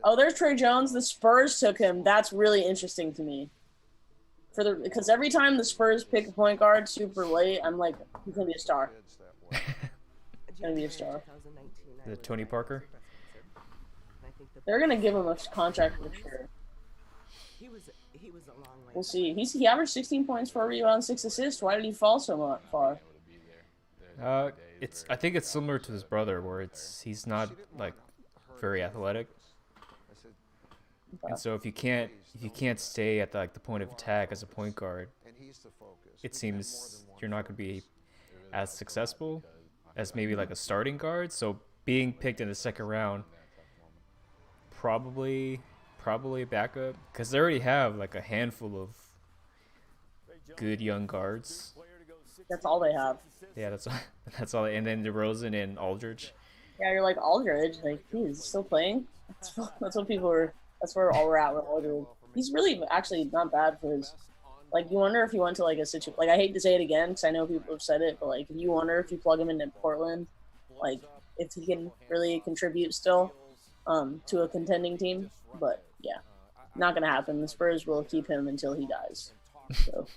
Oh, there's Trey Jones. The Spurs took him. That's really interesting to me. Because every time the Spurs pick a point guard super late, I'm like, he's gonna be a star. He's gonna be a star. the Tony Parker. They're gonna give him a contract for sure. We'll see. He averaged 16 points, 4 rebounds, 6 assists. Why did he fall so far? I think it's similar to his brother, where he's not like very athletic, and so if you can't stay at the point of attack as a point guard, it seems you're not going to be as successful as maybe like a starting guard. So being picked in the second round, probably a backup, because they already have like a handful of good young guards. That's all they have. Yeah, that's all. And then DeRozan and Aldridge. Yeah, you're like Aldridge. Like, he's still playing. That's what people are. That's where all we're at with Aldridge. He's really actually not bad for his. Like, you wonder if he went to like a situation. Like, I hate to say it again because I know people have said it, but like, you wonder if you plug him into Portland, like, if he can really contribute still, to a contending team. But yeah, not gonna happen. The Spurs will keep him until he dies. So.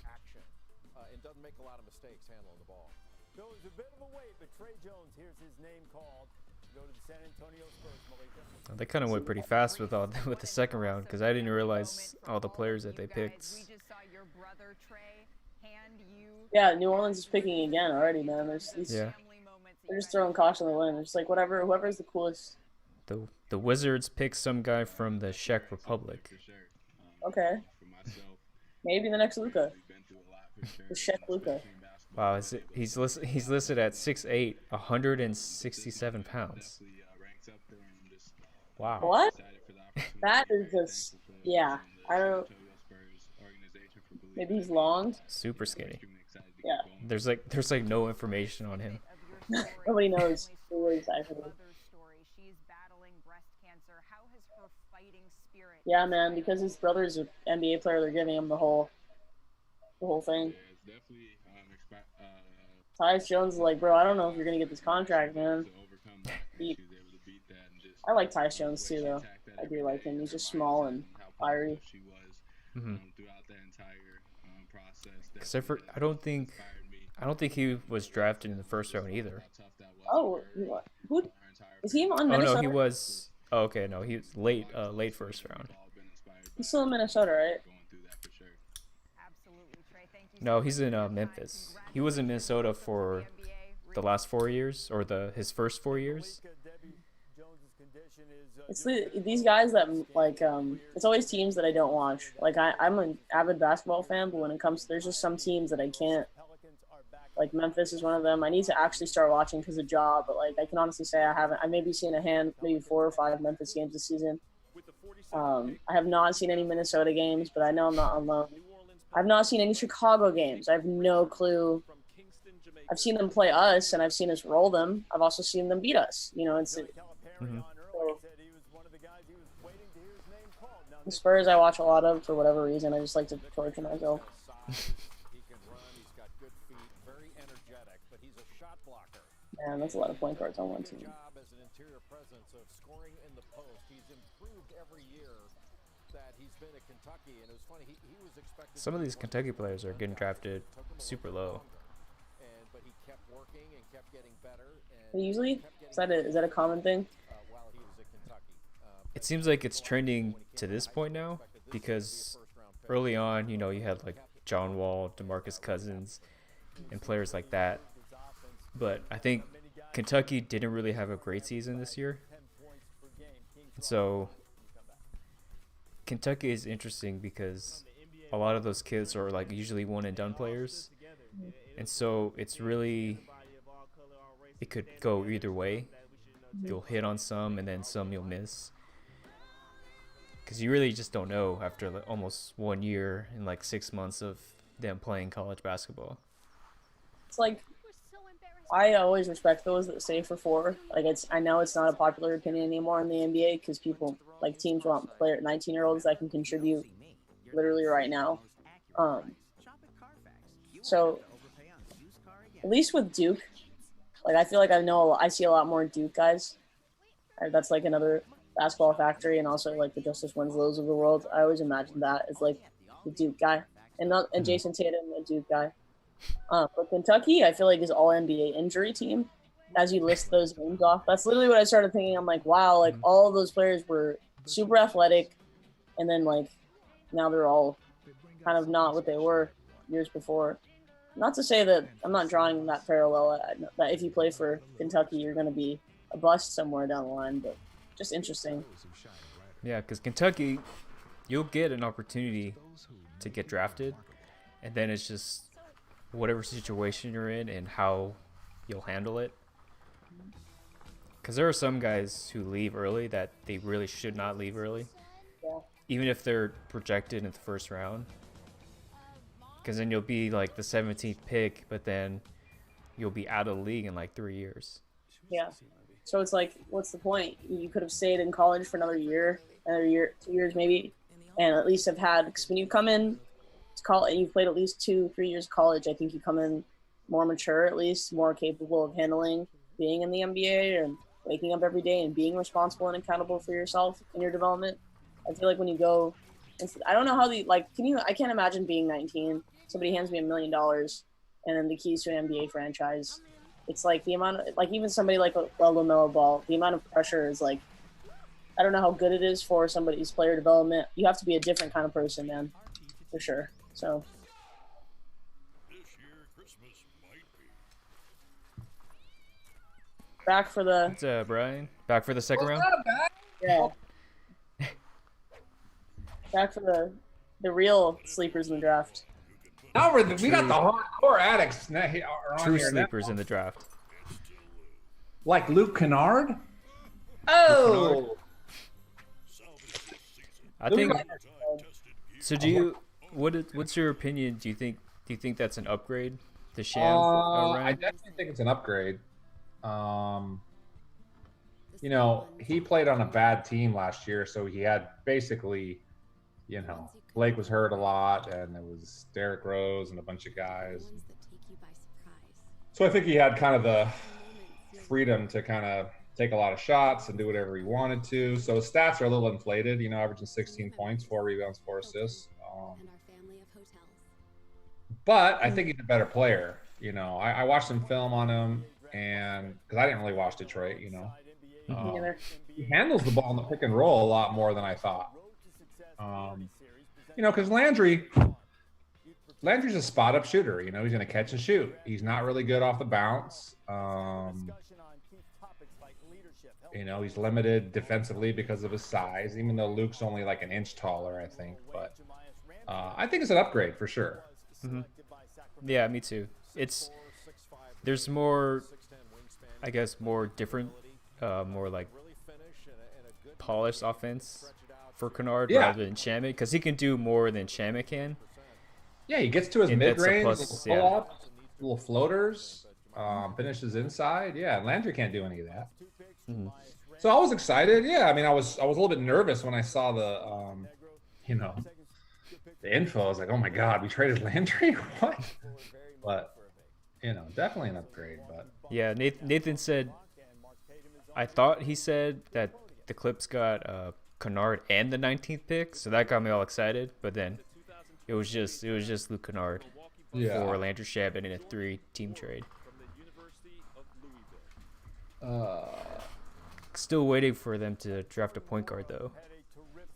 They kind of went pretty fast with the second round, because I didn't realize all the players that they picked. Yeah, New Orleans is picking again already, man. They're just throwing caution to the wind. It's just like whoever's the coolest. The Wizards picked some guy from the Czech Republic. Okay. Maybe the next Luka. The Czech Luka. Wow, he's listed at 6'8", 167 pounds. Wow. What? That is just, yeah. I don't. Maybe he's long. Super skinny. Yeah. There's like no information on him. Nobody knows who he's actually. Yeah, man. Because his brother's an NBA player, they're giving him the whole thing. Tyus Jones is like, bro, I don't know if you're gonna get this contract, man. I like Tyus Jones too, though. I do like him. He's just small and fiery. Mm-hmm. I don't think he was drafted in the first round either. Oh, who? Is he on Minnesota? Oh no, he was. Oh, okay, no, he was late first round. He's still in Minnesota, right? No, he's in Memphis. He was in Minnesota for the last 4 years, or his first 4 years. It's these guys that like it's always teams that I don't watch. Like I'm an avid basketball fan, but when it comes, there's just some teams that I can't. Like Memphis is one of them. I need to actually start watching because of job, but like I can honestly say I haven't. I maybe seen maybe 4 or 5 Memphis games this season. I have not seen any Minnesota games, but I know I'm not alone. I've not seen any Chicago games. I have no clue. I've seen them play us, and I've seen us roll them. I've also seen them beat us. You know, it's. Mm-hmm. The Spurs I watch a lot of for whatever reason. I just like to torture myself. Man, that's a lot of point guards on one team. Some of these Kentucky players are getting drafted super low. Usually, is that a common thing? It seems like it's trending to this point now, because early on, you had like John Wall, DeMarcus Cousins, and players like that. But I think Kentucky didn't really have a great season this year. And so Kentucky is interesting because a lot of those kids are like usually one and done players. And so it could go either way. You'll hit on some and then some you'll miss. because you really just don't know after like almost 1 year and like 6 months of them playing college basketball. It's like I always respect those that say for 4. Like I know it's not a popular opinion anymore in the NBA because people like teams want 19-year-olds that can contribute literally right now. So at least with Duke, like I feel like I see a lot more Duke guys. That's like another basketball factory, and also like the Justice Winslows of the world. I always imagined that as like the Duke guy, and Jason Tatum, the Duke guy. But Kentucky, I feel like is all NBA injury team. As you list those names off, that's literally what I started thinking. I'm like, wow, like all of those players were super athletic, and then like now they're all kind of not what they were years before. Not to say that I'm not drawing that parallel, that if you play for Kentucky, you're going to be a bust somewhere down the line, but just interesting. Yeah, because Kentucky, you'll get an opportunity to get drafted, and then it's just whatever situation you're in and how you'll handle it. Because there are some guys who leave early that they really should not leave early, Yeah. even if they're projected in the first round. Because then you'll be like the 17th pick, but then you'll be out of the league in like 3 years. Yeah. So it's like, what's the point? You could have stayed in college for another year, 2 years maybe, and at least have had, because when you come in to college and you've played at least 2-3 years of college, I think you come in more mature, at least more capable of handling being in the NBA and waking up every day and being responsible and accountable for yourself and your development. I feel like when you go, I don't know how I can't imagine being 19. Somebody hands me $1 million and then the keys to an NBA franchise. It's like the amount of, like even somebody like LaMelo Ball, the amount of pressure is like, I don't know how good it is for somebody's player development. You have to be a different kind of person, man, for sure. So. Back for the. What's Brian? Back for the second round? Yeah. Back for the real sleepers in the draft. Now we got the hardcore addicts on True here sleepers now. in the draft. Like Luke Kennard? Oh! I think. So do you? What's your opinion? Do you think that's an upgrade to Sham? I definitely think it's an upgrade. You know, he played on a bad team last year, so he had basically, you know, Blake was hurt a lot, and it was Derrick Rose and a bunch of guys. So I think he had kind of the freedom to kind of take a lot of shots and do whatever he wanted to. So his stats are a little inflated, you know, averaging 16 points, 4 rebounds, 4 assists. But I think he's a better player. You know, I watched some film on him, and because I didn't really watch Detroit, you know. He handles the ball in the pick and roll a lot more than I thought. You know, because Landry's a spot-up shooter. You know, he's going to catch and shoot. He's not really good off the bounce. You know, he's limited defensively because of his size, even though Luke's only like an inch taller, I think. But I think it's an upgrade for sure. Mm-hmm. Yeah, me too. There's more, I guess, more different, more like polished offense for Kennard rather than Shamet, because he can do more than Shamet can. Yeah, he gets to his mid-range, little pull-ups, little floaters, finishes inside. Yeah, Landry can't do any of that. Mm-hmm. So I was excited. Yeah, I mean, I was a little bit nervous when I saw the, you know, the info. I was like, oh my God, we traded Landry? What? But, you know, definitely an upgrade. But yeah, Nathan said, I thought he said that the Clips got Kennard and the 19th pick, so that got me all excited. But then it was just Luke Kennard for Landry Shamet in a 3-team trade. Still waiting for them to draft a point guard, though.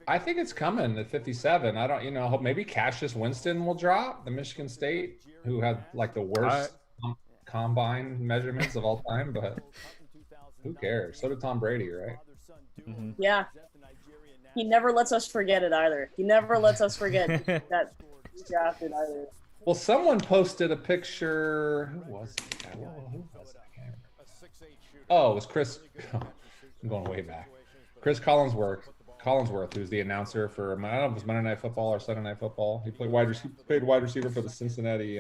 I think it's coming at 57. I don't, you know, hope maybe Cassius Winston will drop, the Michigan State, who had like the worst combine measurements of all time, but who cares? So did Tom Brady, right? Mm-hmm. Yeah. He never lets us forget it either. He never lets us forget that he drafted either. Well, someone posted a picture. Who was it? Who was it? I can't remember. Oh, it was Chris. I'm going way back. Chris Collinsworth Collinsworth, who's the announcer for, I don't know if it was Monday Night Football or Sunday Night Football. He played wide receiver for the Cincinnati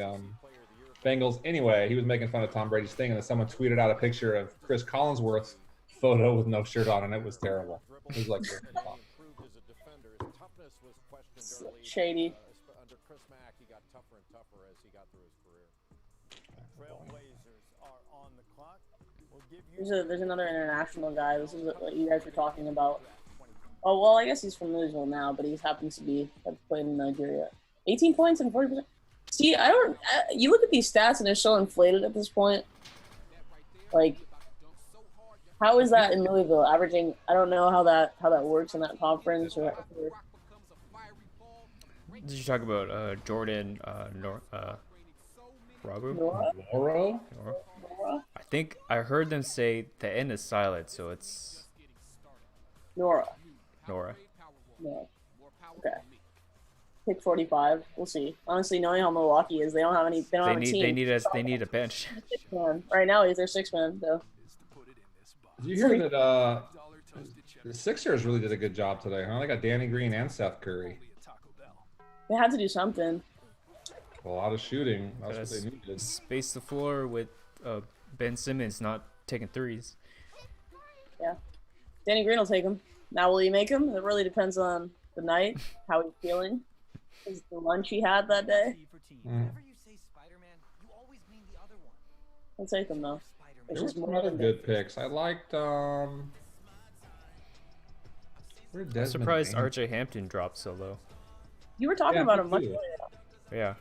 Bengals. Anyway, he was making fun of Tom Brady's thing, and then someone tweeted out a picture of Chris Collinsworth's photo with no shirt on, and it was terrible. It was like shady. Under Chris Mack, he got tougher and tougher as he got through his career. Trailblazers are on the clock. We'll give you There's another international guy. This is what you guys were talking about. Oh well, I guess he's from Louisville now, but he happens to be played in Nigeria. 18 points and 40%. See, I don't. You look at these stats and they're so inflated at this point. Like, how is that in Louisville averaging? I don't know how that works in that conference. Did you talk about Jordan Rabu? Moro? I think I heard them say the N is silent, so it's Nora. Nora. No. Okay. Pick 45. We'll see. Honestly, knowing how Milwaukee is, they don't have any. They don't have a team. They need a bench. Man. Right now, he's their 6-man. So. Did you hear that the Sixers really did a good job today, huh? They got Danny Green and Seth Curry. They had to do something. A lot of shooting. That's what they needed. Space the floor with Ben Simmons not taking threes. Yeah. Danny Green will take him. Now, will he make him? It really depends on the night, how he's feeling. Is the lunch he had that day? I'll take him, though. There were some other good picks. I liked I'm surprised RJ Hampton dropped so low. You were talking about him much earlier. Yeah.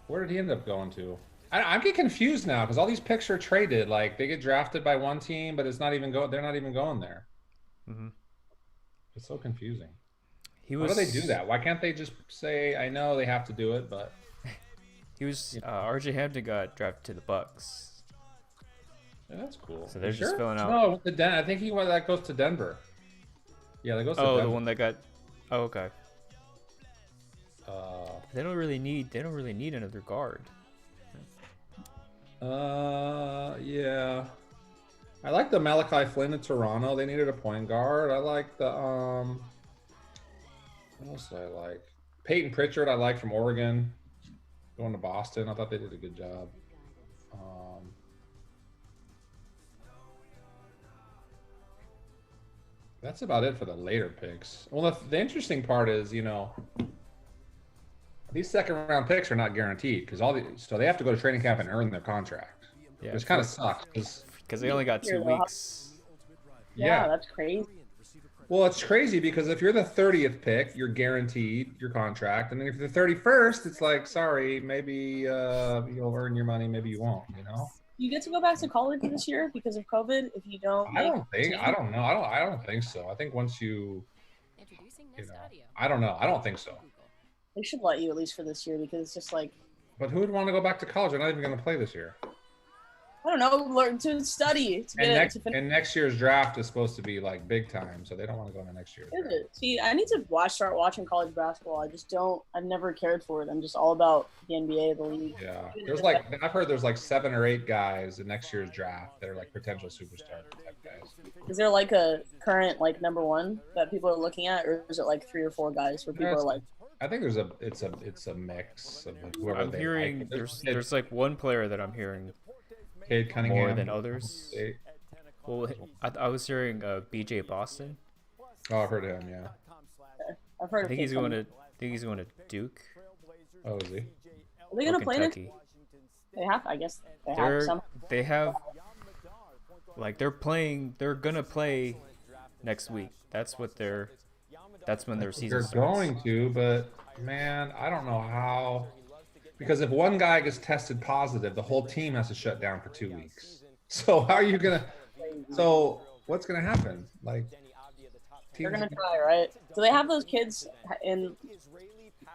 Where did he end up going to? I get confused now because all these picks are traded. Like they get drafted by one team, but it's not even they're not even going there. Mm-hmm. It's so confusing. Why do they do that? Why can't they just say, I know they have to do it, but he was RJ Hampton got drafted to the Bucks. Yeah, that's cool. So they're just filling out. No, I think that goes to Denver. Yeah, that goes to Denver. The one that got. Oh, okay. They don't really need another guard. Yeah. I like the Malachi Flynn in Toronto. They needed a point guard. I like the what else did I like? Peyton Pritchard I like from Oregon. Going to Boston. I thought they did a good job. That's about it for the later picks. Well, the interesting part is, these second-round picks are not guaranteed because so they have to go to training camp and earn their contract, which kind of sucks because they only got 2 weeks. Yeah, that's crazy. Well, it's crazy because if you're the 30th pick, you're guaranteed your contract, and then if you're the 31st, it's like, sorry, maybe you'll earn your money, maybe you won't. You get to go back to college this year because of COVID. If you don't, I don't know. I don't think so. I think once I don't know. I don't think so. They should let you at least for this year because it's just like. But who would want to go back to college? They're not even going to play this year. I don't know. Learn to study. And next year's draft is supposed to be like big time, so they don't want to go into next year. Is it? See, I need to start watching college basketball. I just don't. I've never cared for it. I'm just all about the NBA, the league. Yeah, I've heard there's like 7 or 8 guys in next year's draft that are like potential superstar type guys. Is there like a current like number one that people are looking at, or is it like 3 or 4 guys where people are like? I think it's a mix of like whoever I'm hearing like. There's like one player that I'm hearing. Cade Cunningham more than others. Well, I was hearing BJ Boston. Oh, I've heard of him. Yeah. I've heard. I think he's going to Duke. Oh, is he? Are they going to play it? They have. I guess they have some. They have. Like they're playing. They're gonna play next week. That's when their season starts. They're going to, but man, I don't know how. Because if one guy gets tested positive, the whole team has to shut down for 2 weeks. So how are you gonna? So what's gonna happen? Like they're gonna try, right? Do they have those kids in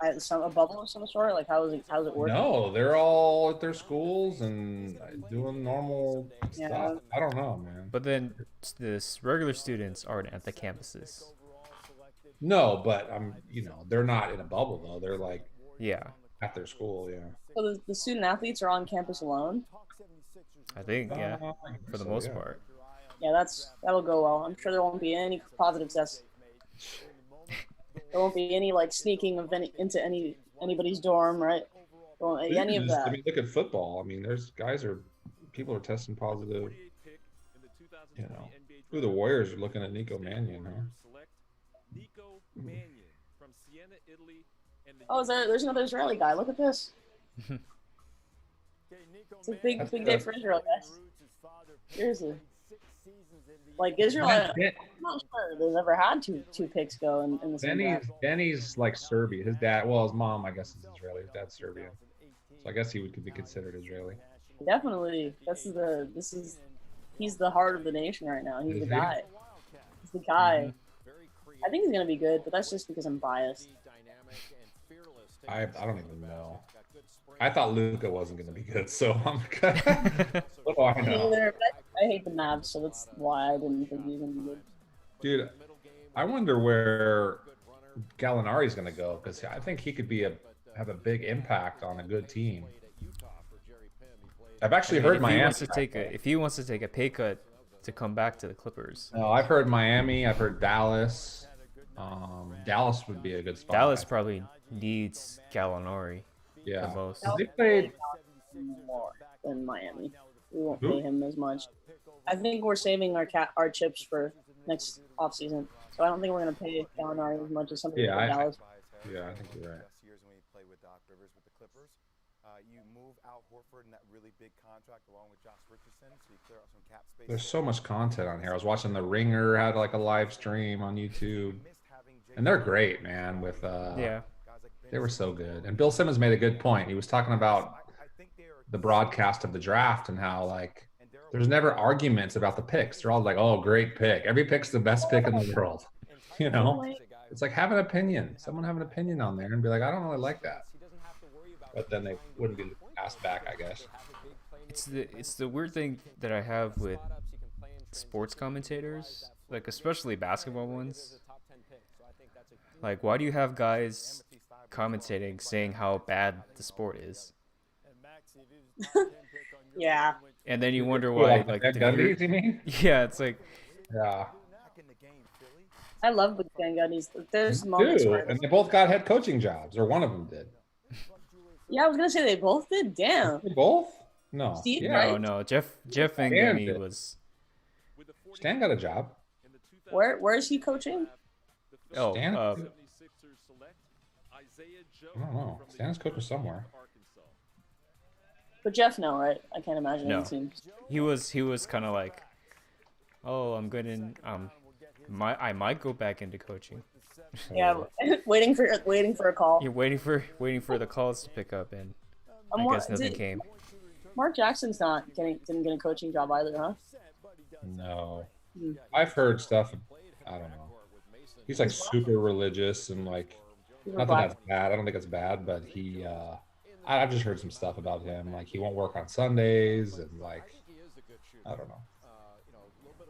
a bubble of some sort? Like how's it working? No, they're all at their schools and doing normal stuff. I don't know, man. But then this regular students aren't at the campuses. No, but they're not in a bubble though. They're like at their school, yeah. So the student athletes are on campus alone? I think, for the most part. Yeah, that'll go well. I'm sure there won't be any positive tests. There won't be any like sneaking of into anybody's dorm, right? There won't be any of Just, that. I mean, look at football. I mean, there's people are testing positive. You know, who the Warriors are looking at Nico Mannion, huh? Oh, there's another Israeli guy. Look at this. It's a big day for Israel, guys. Seriously. Like Israel, I'm not sure they've ever had two picks go in the same draft. Benny's like Serbian. His dad, well, his mom, I guess, is Israeli. His dad's Serbian, so I guess he would be considered Israeli. Definitely, he's the heart of the nation right now. He's the guy. He's the guy. I think he's gonna be good, but that's just because I'm biased. I don't even know. I thought Luka wasn't gonna be good, so I'm. What do I know? I hate the Mavs, so that's why I didn't think he was gonna be good. Dude, I wonder where Gallinari's gonna go, because I think he could have a big impact on a good team. I've actually heard Miami. If he wants to take a pay cut to come back to the Clippers. No, I've heard Miami. I've heard Dallas. Dallas would be a good spot. Dallas probably needs Gallinari. Yeah. The most. They played more than Miami. We won't pay him as much. I think we're saving our chips for next offseason. So I don't think we're going to pay Gallinari as much as somebody like Dallas. Yeah, I think you're right. Years when we played with Doc Rivers with the Clippers, you move Al Horford in that really big contract along with Josh Richardson, so you clear out some cap space. There's so much content on here. I was watching The Ringer had like a live stream on YouTube, and they're great, man. With they were so good. And Bill Simmons made a good point. He was talking about the broadcast of the draft and how like there's never arguments about the picks. They're all like, "Oh, great pick! Every pick's the best pick in the world." You know, it's like have an opinion. Someone have an opinion on there and be like, "I don't really like that," but then they wouldn't be asked back, I guess. It's the weird thing that I have with sports commentators, like especially basketball ones. Like, why do you have guys commentating saying how bad the sport is? Yeah. And then you wonder why, like, Gundy, you mean? Yeah, it's like, yeah. I love the Van Gundy's. There's moments where and they both got head coaching jobs, or one of them did. Yeah, I was gonna say they both did. Damn. They both? No. Steve, yeah. right? No, Jeff Van Gundy was. Stan got a job. Where is he coaching? Oh, Stan? I don't know. Stan's coaching somewhere. But Jeff, no, right? I can't imagine No. any teams. He was kind of like, oh, I'm good in I might go back into coaching. Yeah, waiting for a call. You're waiting for the calls to pick up, and I guess nothing came. Mark Jackson's didn't get a coaching job either, huh? No. I've heard stuff. I don't know. He's like super religious and like, not that that's bad. I don't think it's bad, but I've just heard some stuff about him. Like he won't work on Sundays and like, I don't know.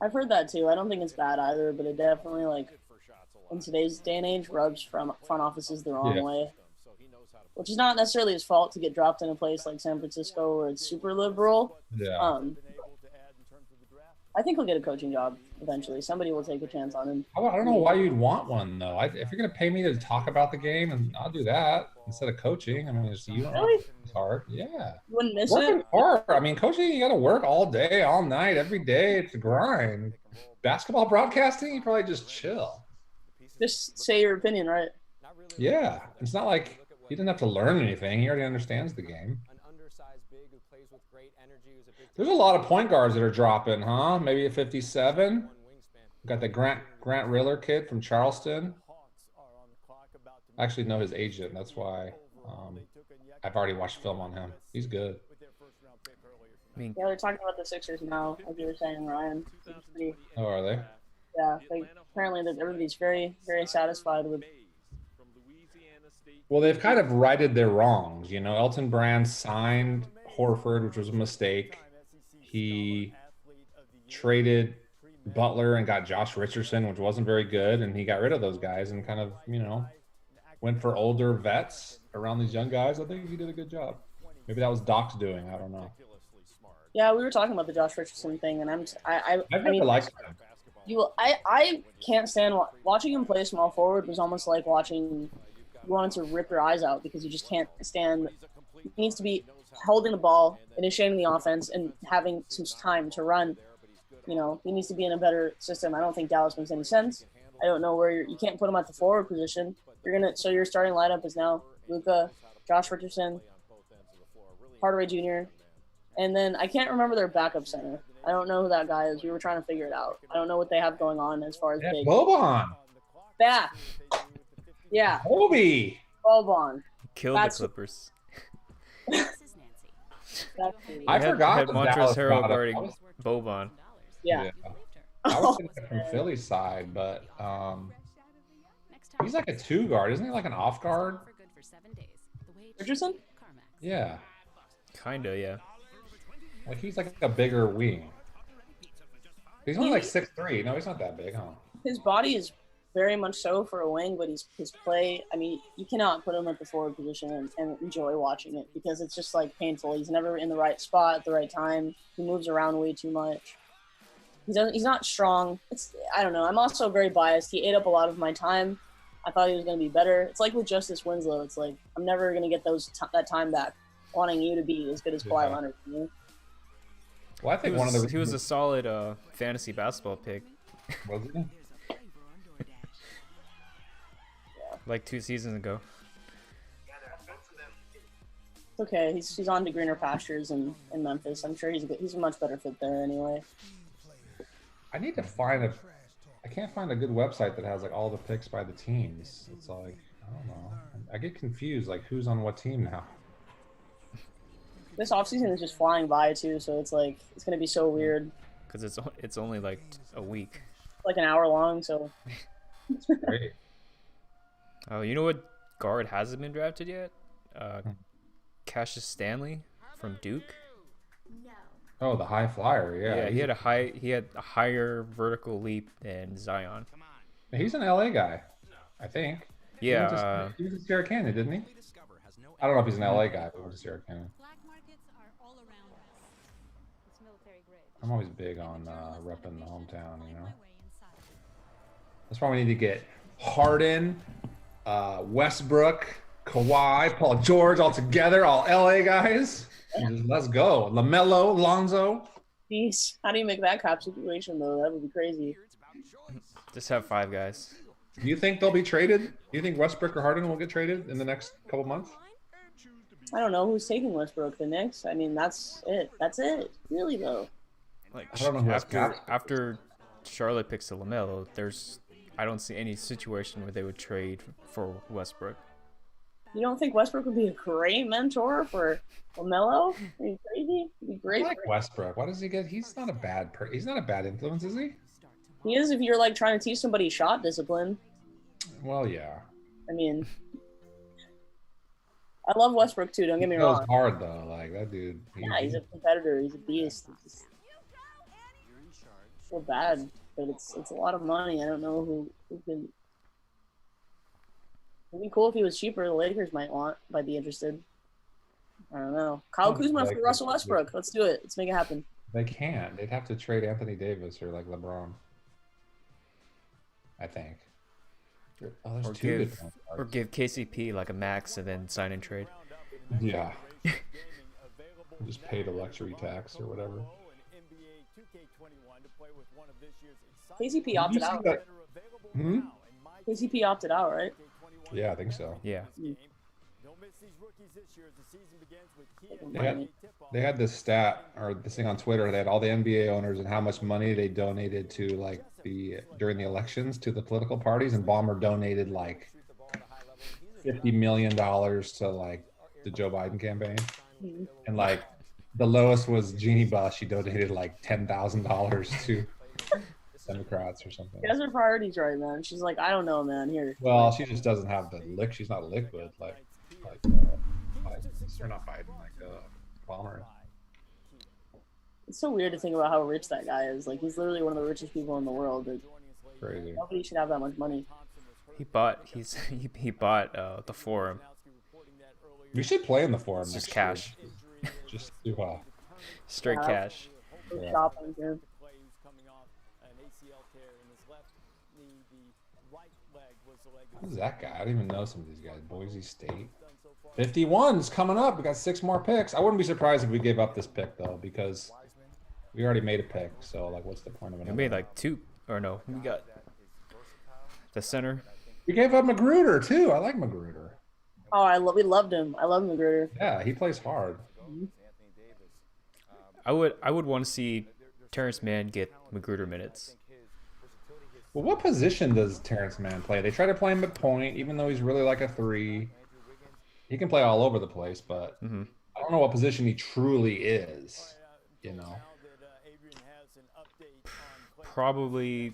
I've heard that too. I don't think it's bad either, but it definitely like in today's day and age rubs front offices the wrong way. Which is not necessarily his fault to get dropped in a place like San Francisco where it's super liberal. Yeah. I think he'll get a coaching job eventually. Somebody will take a chance on him. I don't know why you'd want one though. If you're gonna pay me to talk about the game, and I'll do that instead of coaching. I mean, it's hard. Yeah. You wouldn't miss Working it? hard. I mean, coaching, you got to work all day, all night, every day. It's a grind. Basketball broadcasting, you probably just chill. Just say your opinion, right? Yeah. It's not like he didn't have to learn anything. He already understands the game. There's a lot of point guards that are dropping, huh? Maybe at 57. Got the Grant Riller kid from Charleston. I actually know his agent. That's why I've already watched film on him. He's good. Yeah, they're talking about the Sixers now, like you were saying, Ryan. Oh, are they? Yeah, apparently everybody's very, very satisfied with. Well, they've kind of righted their wrongs. You know, Elton Brand signed Horford, which was a mistake. He traded Butler and got Josh Richardson, which wasn't very good, and he got rid of those guys and kind of, went for older vets around these young guys. I think he did a good job. Maybe that was Doc's doing. I don't know. Yeah, we were talking about the Josh Richardson thing, and I never liked him. I can't stand watching him play small forward was almost like watching you wanted to rip your eyes out because you just can't stand. He needs to be holding the ball, initiating the offense, and having some time to run. You know, he needs to be in a better system. I don't think Dallas makes any sense. I don't know where you can't put him at the forward position. So your starting lineup is now Luka, Josh Richardson, Hardaway Jr., and then I can't remember their backup center. I don't know who that guy is. We were trying to figure it out. I don't know what they have going on as far as big. Boban. Yeah. Yeah. Obi. Boban. Killed the Clippers. I forgot had that Montrezl Dallas Harrell got him. guarding Boban. Yeah. I was thinking from Philly's side, but he's like a 2 guard, isn't he? Like an off guard. Richardson? Yeah. Kinda, yeah. Like he's like a bigger wing. He's only like 6'3". No, he's not that big, huh? His body is very much so for a wing, but his play, I mean, you cannot put him at the forward position and enjoy watching it because it's just like painful. He's never in the right spot at the right time. He moves around way too much. He's not strong. I don't know. I'm also very biased. He ate up a lot of my time. I thought he was going to be better. It's like with Justice Winslow. It's like I'm never going to get that time back wanting you to be as good as Kawhi Leonard. You know? Well, I think one of the he was a solid fantasy basketball pick. Was he? Like 2 seasons ago. It's okay. He's on to greener pastures in Memphis. I'm sure he's a much better fit there anyway. I need to find I can't find a good website that has like all the picks by the teams. It's like I don't know. I get confused like who's on what team now. This offseason is just flying by too, so it's like it's gonna be so weird. Because it's only like a week. Like an hour long, so. Great. Oh, you know what guard hasn't been drafted yet? Cassius Stanley from Duke. Oh, the high flyer, yeah. Yeah, he had a higher vertical leap than Zion. He's an LA guy, I think. Yeah. He was at Sierra Canyon, didn't he? I don't know if he's an LA guy, but he went to Sierra Canyon. I'm always big on repping the hometown, you know. That's why we need to get Harden, Westbrook, Kawhi, Paul George all together, all LA guys. Just let's go. LaMelo, Lonzo. Jeez, how do you make that cap situation though? That would be crazy. Just have 5 guys. Do you think they'll be traded? Do you think Westbrook or Harden will get traded in the next couple months? I don't know who's taking Westbrook. The Knicks. I mean, that's it. That's it. Really though. Like I don't know who after Charlotte picks a LaMelo, I don't see any situation where they would trade for Westbrook. You don't think Westbrook would be a great mentor for LaMelo? Are you crazy? He'd be great. I like Westbrook. Why does he get? He's not a bad he's not a bad influence, is he? He is if you're like trying to teach somebody shot discipline. Well, yeah. I mean, I love Westbrook too. Don't get me He goes wrong. hard though, like that dude. Yeah, he's a competitor. He's a beast. It's so bad, but it's a lot of money. I don't know who can. It'd be cool if he was cheaper. The Lakers might be interested. I don't know. Kyle Kuzma for Russell Westbrook. Let's do it. Let's make it happen. They can't. They'd have to trade Anthony Davis or like LeBron. I think. Oh, there's Or give KCP like a max and then sign and trade. Yeah. Just pay the luxury tax or whatever. KCP opted out. Hmm? KCP opted out, right? Yeah, I think so. Yeah. They had this stat or this thing on Twitter. They had all the NBA owners and how much money they donated to like during the elections to the political parties, and Ballmer donated like $50 million to like the Joe Biden campaign, and like the lowest was Jeannie Buss. She donated like $10,000 to Democrats or something. She has her priorities right, man. She's like, I don't know, man. Here. Well, she just doesn't have the lick. She's not liquid like they're not Biden like Ballmer. It's so weird to think about how rich that guy is. Like, he's literally one of the richest people in the world. Crazy. Nobody should have that much money. He bought the Forum. We should play in the Forum. It's just next cash. year. Just do Straight cash. Shopping, dude. Who's that guy? I don't even know some of these guys. Boise State. 51's coming up. We got 6 more picks. I wouldn't be surprised if we gave up this pick though, because we already made a pick. So like, what's the point of it? We made like 2, or no? We got the center. We gave up Magruder too. I like Magruder. Oh, we loved him. I love Magruder. Yeah, he plays hard. I would want to see Terrence Mann get Magruder minutes. Well, what position does Terrence Mann play? They try to play him at point, even though he's really like a 3. He can play all over the place, but I don't know what position he truly is. You know, probably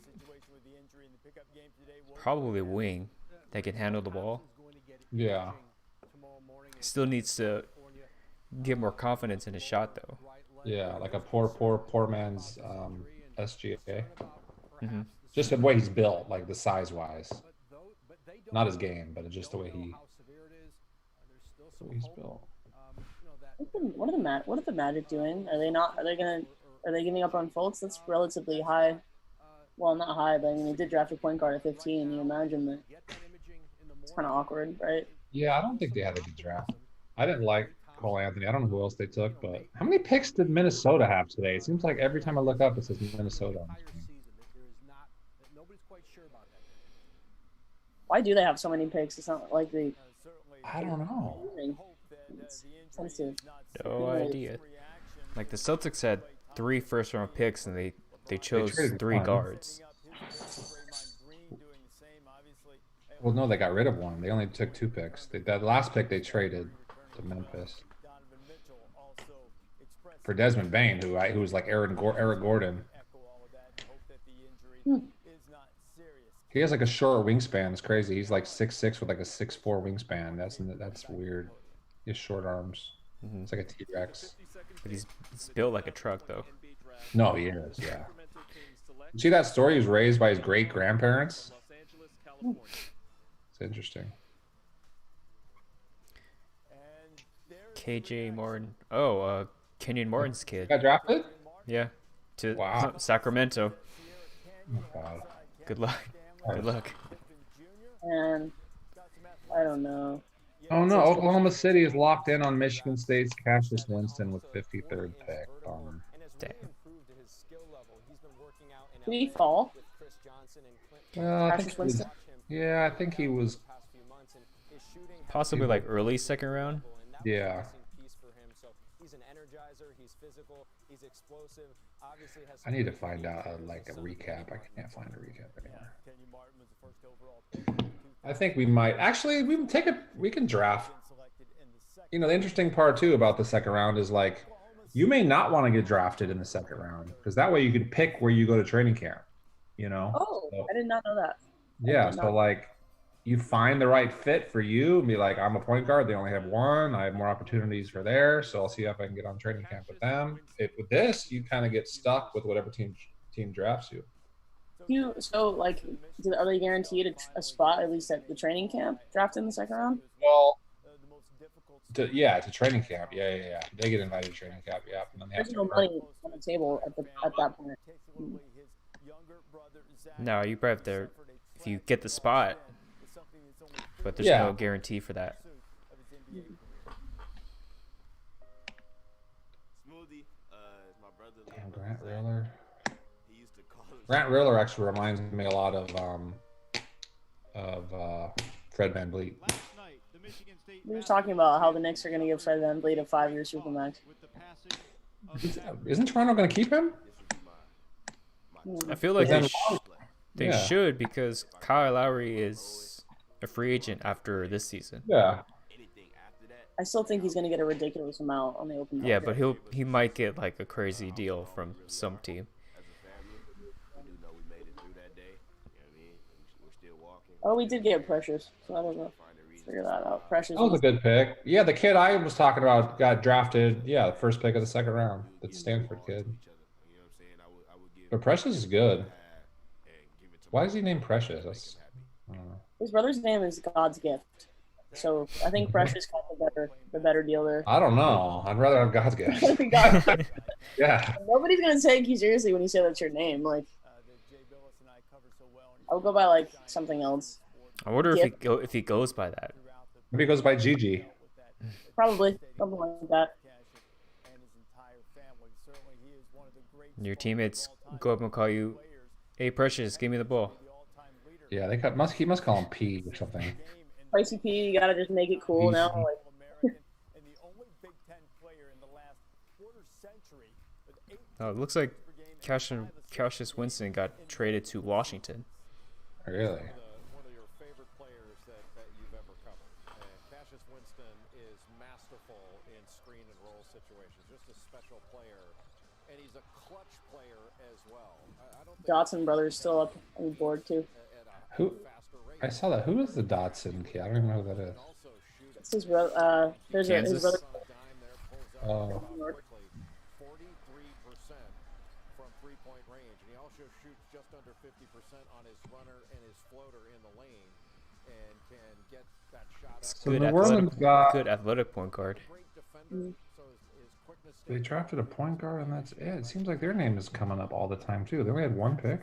wing that can handle the ball. Yeah. Still needs to get more confidence in his shot, though. Yeah, like a poor man's SGA. Just the way he's built, like the size-wise. Not his game, but just the way he's built. What are the Magic doing? Are they giving up on Fultz? That's relatively high. Well, not high, but I mean, they did draft a point guard at 15. You imagine that it's kind of awkward, right? Yeah, I don't think they had a good draft. I didn't like Cole Anthony. I don't know who else they took, but how many picks did Minnesota have today? It seems like every time I look up, it says Minnesota on the screen. Why do they have so many picks? It's not like they. I don't know. It's sensitive. No idea. Like the Celtics had 3 first-round picks, and they chose 3 guards. Well, no, they got rid of one. They only took 2 picks. That last pick they traded to Memphis for Desmond Bain, who was like Eric Gordon. He has like a short wingspan. It's crazy. He's like 6'6" with like a 6'4" wingspan. That's weird. He has short arms. It's like a T-Rex. But he's built like a truck, though. No, he is. Yeah. You see that story? He was raised by his great grandparents. It's interesting. KJ Martin. Oh, Kenyon Martin's kid. Got drafted? Yeah. To Wow. Sacramento. Oh, God. Good luck. Good luck. And I don't know. Oh no, Oklahoma City is locked in on Michigan State's Cassius Winston with 53rd pick. Damn. Did he fall? I think he was Possibly like early second round. Yeah. I need to find out like a recap. I can't find a recap anymore. I think we might actually we can draft. You know, the interesting part too about the second round is like you may not want to get drafted in the second round because that way you can pick where you go to training camp. You know. Oh, I did not know that. Yeah, so like you find the right fit for you and be like, I'm a point guard. They only have one. I have more opportunities for there, so I'll see if I can get on training camp with them. With this, you kind of get stuck with whatever team drafts you. Are they guaranteed a spot at least at the training camp draft in the second round? Well, it's a training camp. Yeah. They get invited to training camp. Yeah, and then they have There's no money on the table at that point. No, you probably have to if you get the spot, but there's no guarantee for that. Damn, Grant Riller actually reminds me a lot of Fred VanVleet. We were talking about how the Knicks are going to give Fred VanVleet a 5-year supermax. Isn't Toronto going to keep him? I feel like they should because Kyle Lowry is a free agent after this season. Yeah. I still think he's going to get a ridiculous amount on the open market. Yeah, but he might get like a crazy deal from some team. Oh, we did get Precious, so I don't know. Figure that out. Precious. That was a good pick. Yeah, the kid I was talking about got drafted. Yeah, the first pick of the second round. The Stanford kid. But Precious is good. Why is he named Precious? His brother's name is God's Gift, so I think Precious got the better deal there. I don't know. I'd rather have God's Gift. Yeah. Nobody's gonna take you seriously when you say that's your name. Like, I would go by like something else. I wonder if he goes by that. Maybe it goes by Gigi. Probably something like that. And your teammates go up and call you, "Hey, Precious, give me the ball." Yeah, he must call him P or something. Pricey P, you gotta just make it cool now. Like, Oh, it looks like Cassius Winston got traded to Washington. Really? One of your favorite players that you've ever covered. Cassius Winston is masterful in screen and roll situations. Just a special player, and he's a clutch player as well. Dotson brothers still up on the board too. Who? I saw that. Who is the Dotson kid? I don't even know who that is. It's his brother. There's his brother. Oh. 43% from three-point range, and he also shoots just under 50% on his runner and his floater in the lane, and can get that shot. So New Orleans got good athletic point guard. They drafted a point guard, and that's it. It seems like their name is coming up all the time too. They only had one pick.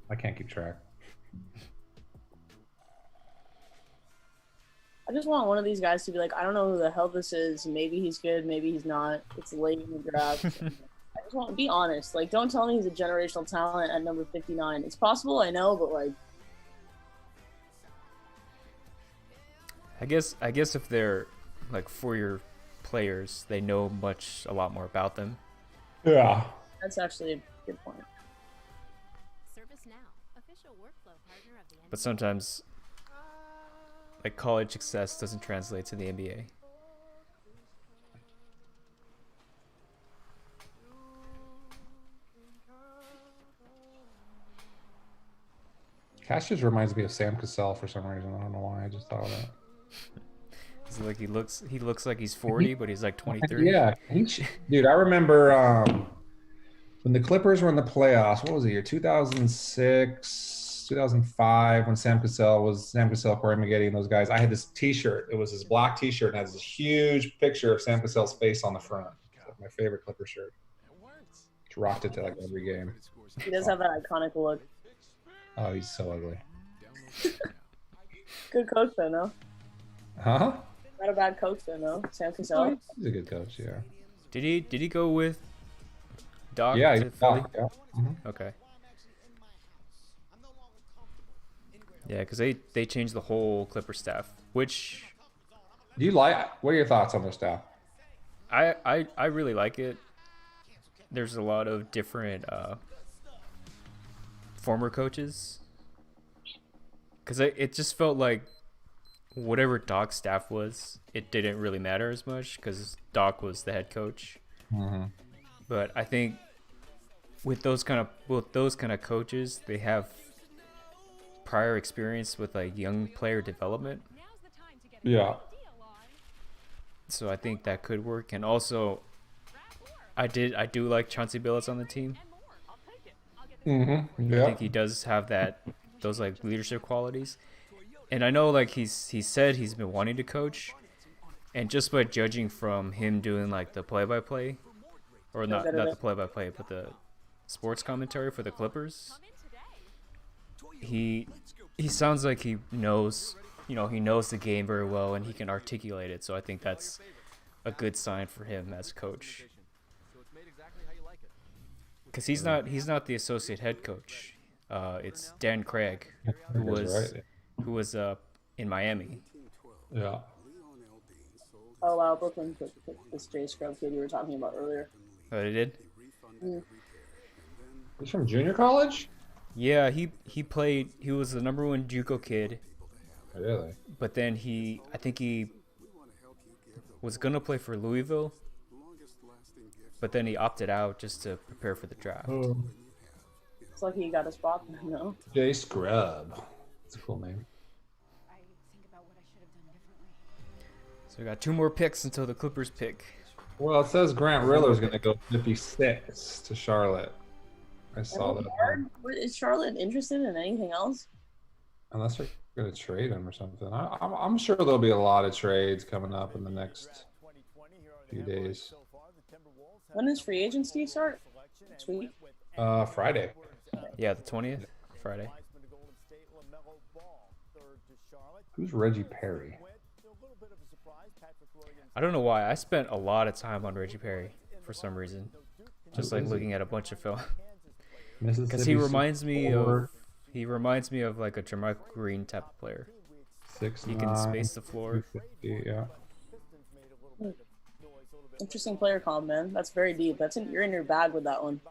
I can't keep track. I just want one of these guys to be like, I don't know who the hell this is. Maybe he's good, maybe he's not. It's late in the draft. I just want to be honest. Like, don't tell me he's a generational talent at number 59. It's possible, I know, but like. I guess if they're like 4-year players, they know a lot more about them. Yeah. That's actually a good point. But sometimes, like, college success doesn't translate to the NBA. Cassius reminds me of Sam Cassell for some reason. I don't know why. I just thought of that. It's like he looks like he's 40, but he's like 23. Yeah, dude. I remember when the Clippers were in the playoffs. What was the year? 2006, 2005, when Sam Cassell, Corey Maggette, and those guys. I had this T-shirt. It was this black T-shirt and it has this huge picture of Sam Cassell's face on the front. It's like my favorite Clipper shirt. Just rocked it to like every game. He does have that iconic look. Oh, he's so ugly. Good coach though, no? Huh? Not a bad coach though, no? Sam Cassell. He's a good coach, yeah. Did he go with Doc? Yeah, to Philly? Doc, yeah. Mm-hmm. Okay. Yeah, because they changed the whole Clipper staff. Which do you like? What are your thoughts on their staff? I really like it. There's a lot of different former coaches. Because it just felt like whatever Doc's staff was, it didn't really matter as much because Doc was the head coach. Mm-hmm. But I think with those kind of coaches, they have prior experience with like young player development. Yeah. So I think that could work. And also, I do like Chauncey Billups on the team. Mm-hmm. Yeah. I think he does have those like leadership qualities. And I know like he said he's been wanting to coach, and just by judging from him doing like the play-by-play, or not the play-by-play, but the sports commentary for the Clippers, he sounds like he knows the game very well and he can articulate it. So I think that's a good sign for him as coach. Because he's not the associate head coach. It's Dan Craig, who was in Miami. Yeah. Oh wow, Brooklyn took this Jay Scrub kid you were talking about earlier. Oh, they did? Mm. He's from junior college? Yeah, he was the number 1 JUCO kid. Really? But then I think he was gonna play for Louisville, but then he opted out just to prepare for the draft. Oh. It's like he got a spot, you know? Jay Scrub. It's a cool name. So we got 2 more picks until the Clippers pick. Well, it says Grant Riller's going to go 56 to Charlotte. I saw that. Is Charlotte interested in anything else? Unless they're going to trade him or something. I'm sure there'll be a lot of trades coming up in the next few days. When does free agency start? Next week? Friday. Yeah, the 20th, Friday. Who's Reggie Perry? I don't know why. I spent a lot of time on Reggie Perry for some reason. Just like looking at a bunch of film. Because he reminds me of like a Jermichael Green type of player. 6'9", He can space the floor. 250, yeah. Interesting player comp, man. That's very deep. You're in your bag with that one.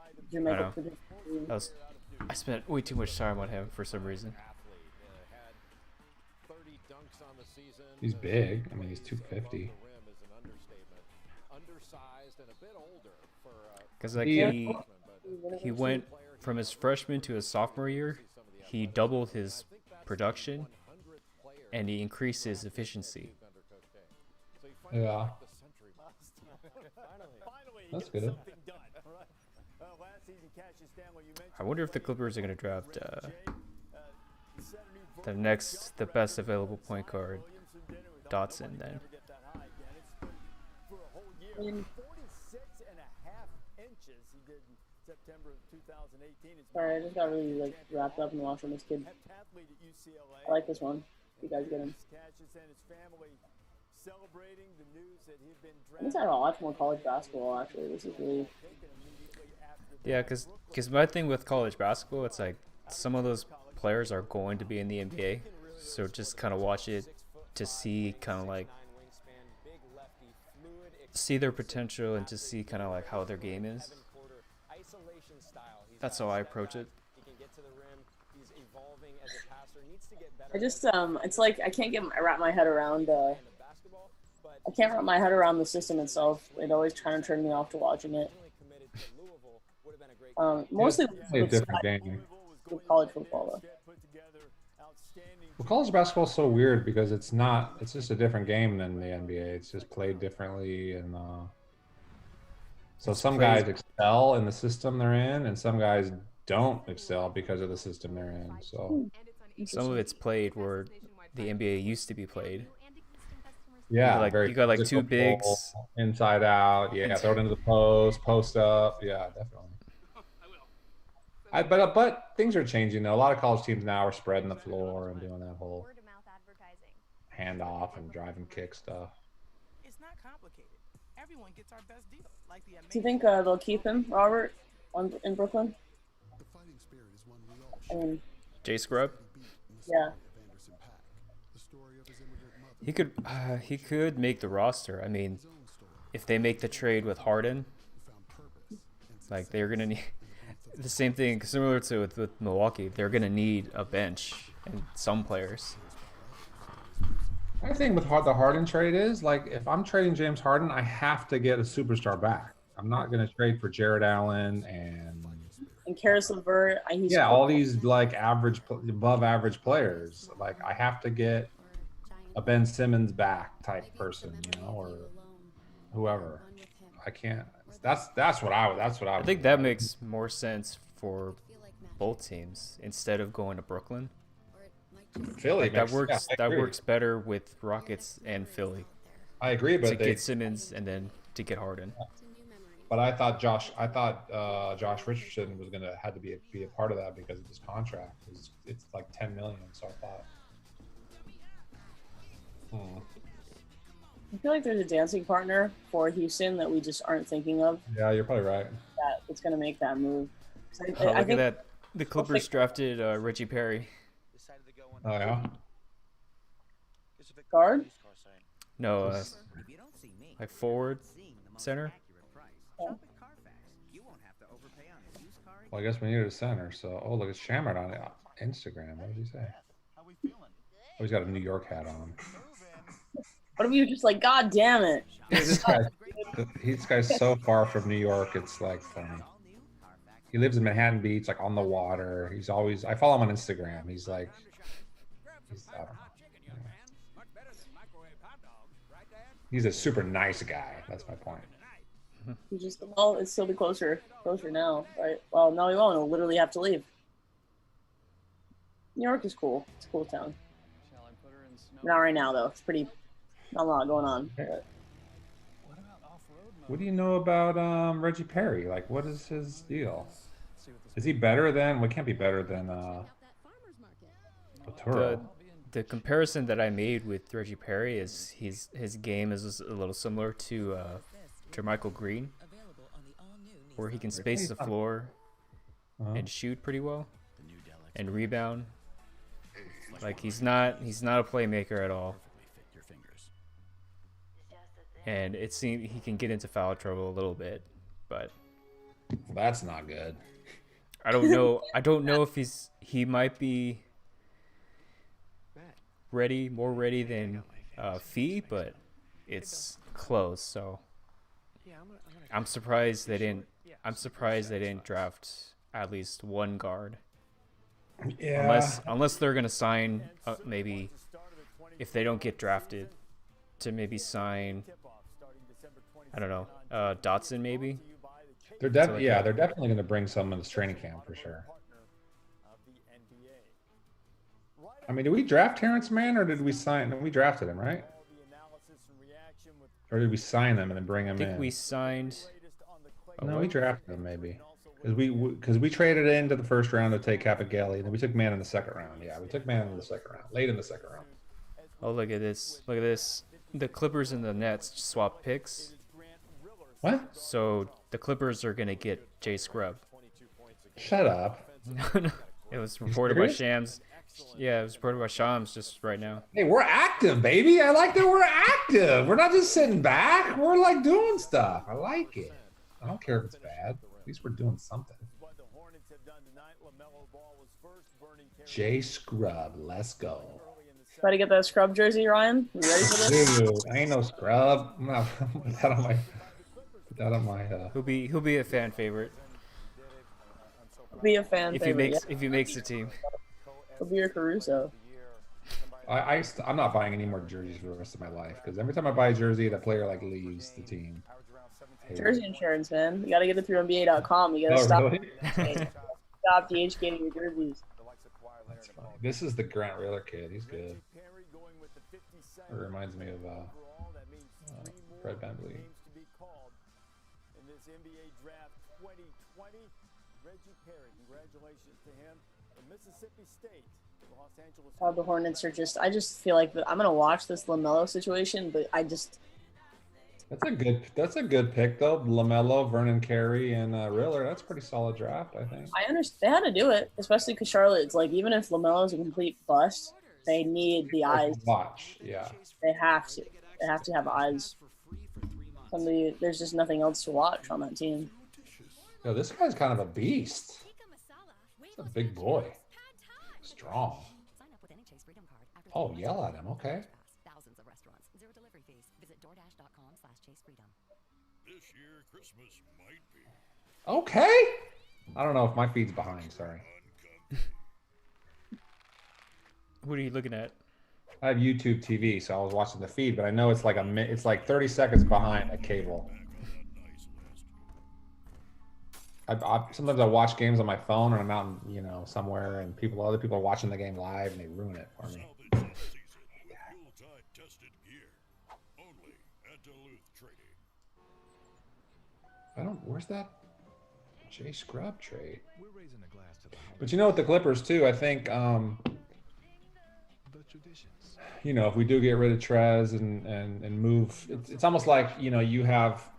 I spent way too much time on him for some reason. He's big. I mean, he's 250. Because like he went from his freshman to his sophomore year, he doubled his production, and he increased his efficiency. Yeah. That's good. I wonder if the Clippers are going to draft the best available point guard, Dotson, then. Sorry, I just got really like wrapped up in watching this kid. I like this one. You guys get him. I guess I gotta watch more college basketball. Actually, this is really. Yeah, because my thing with college basketball, it's like some of those players are going to be in the NBA, so just kind of watch it to see kind of like see their potential and to see kind of like how their game is. That's how I approach it. I just it's like I can't wrap my head around the system itself. It always kind of turned me off to watching it. Mostly a different game. With college football though. Well, college basketball is so weird because it's just a different game than the NBA. It's just played differently, and so some guys excel in the system they're in, and some guys don't excel because of the system they're in. So some of it's played where the NBA used to be played. Yeah, you got like two bigs, inside out. Yeah, throw it into the post up. Yeah, definitely. But things are changing though. A lot of college teams now are spreading the floor and doing that whole handoff and drive and kick stuff. It's not complicated. Everyone gets our best deal. Like the Do you think they'll keep him, Robert, in Brooklyn? I mean, Jay Scrub? Yeah. He could make the roster. I mean, if they make the trade with Harden, like they're gonna need the same thing similar to with Milwaukee. They're gonna need a bench and some players. My thing with the Harden trade is like if I'm trading James Harden, I have to get a superstar back. I'm not gonna trade for Jared Allen and Karis LeVert. All these like above average players. Like I have to get a Ben Simmons back type person, or whoever. I can't. That's what I would. I think that makes more sense for both teams instead of going to Brooklyn. Philly that works better with Rockets and Philly. I agree, but to get Simmons and then to get Harden. But I thought Josh Richardson was had to be a part of that because of his contract. It's like $10 million, so I thought. I feel like there's a dancing partner for Houston that we just aren't thinking of. Yeah, you're probably right. That it's going to make that move. Look at that. The Clippers drafted Reggie Perry. Oh, yeah? Guard? No, like forward, center. Yeah. Well, I guess we needed a center, so... Oh, look, it's Shamrock on Instagram. What did he say? Oh, he's got a New York hat on. What if you were just like, God damn it? This guy's so far from New York, it's like funny. He lives in Manhattan Beach, like on the water. He's always... I follow him on Instagram. He's like... I don't know. He's a super nice guy. That's my point. He just, well, it's still be closer now, right? Well, no, he won't. He'll literally have to leave. New York is cool. It's a cool town. Not right now, though. It's pretty, not a lot going on. But. What do you know about Reggie Perry? Like, what is his deal? Is he better than? Well, can't be better than Otero. The comparison that I made with Reggie Perry is his game is a little similar to Jermichael Green, where he can space the floor and shoot pretty well and rebound. Like he's not a playmaker at all. And it seems he can get into foul trouble a little bit, but that's not good. I don't know. I don't know if he might be more ready than Fee, but it's close. So I'm surprised they didn't draft at least one guard. Yeah. Unless they're gonna sign maybe if they don't get drafted to maybe sign. I don't know, Dotson maybe. They're definitely going to bring someone to training camp for sure. I mean, did we draft Terrence Mann or did we sign? No, we drafted him, right? Or did we sign him and then bring him in? I think we signed. No, we drafted him maybe because we traded into the first round to take Capagelli, and then we took Mann in the second round. Yeah, we took Mann in the second round, late in the second round. Oh, look at this! Look at this! The Clippers and the Nets swap picks. What? So the Clippers are gonna get Jay Scrubb. Shut up. No. It was reported by Shams. Yeah, it was reported by Shams just right now. Hey, we're active, baby. I like that we're active. We're not just sitting back. We're like doing stuff. I like it. I don't care if it's bad. At least we're doing something. Jay Scrubb, let's go. Try to get that scrub jersey, Ryan. You ready for this? Dude, I ain't no scrub. I'm not put that on my. He'll be a fan favorite. Be a fan favorite. If he makes the team. He'll be your Caruso. I'm not buying any more jerseys for the rest of my life because every time I buy a jersey, the player like leaves the team. Jersey insurance, man. You gotta get it through NBA.com. You gotta stop. Really? Stop DHgating your jerseys. That's funny. This is the Grant Riller kid. He's good. It reminds me of Fred VanVleet. In this NBA draft 2020, Reggie Perry, congratulations to him. In Mississippi State, Los Angeles. The Hornets are I just feel like I'm gonna watch this LaMelo situation, but That's a good pick though. LaMelo, Vernon Carey, and Riller. That's a pretty solid draft, I think. I understand they had to do it, especially because Charlotte's like even if LaMelo's a complete bust, they need the eyes. Watch, yeah. They have to. They have to have eyes. There's just nothing else to watch on that team. Yo, this guy's kind of a beast. He's a big boy. Strong. Oh, yell at him. Okay. Okay. I don't know if my feed's behind. Sorry. What are you looking at? I have YouTube TV, so I was watching the feed, but I know it's like 30 seconds behind a cable. Sometimes I watch games on my phone, and I'm out, somewhere, and other people are watching the game live, and they ruin it for me. Where's that Jay Scrubb trade? But with the Clippers too, I think if we do get rid of Trez and move, it's almost like you have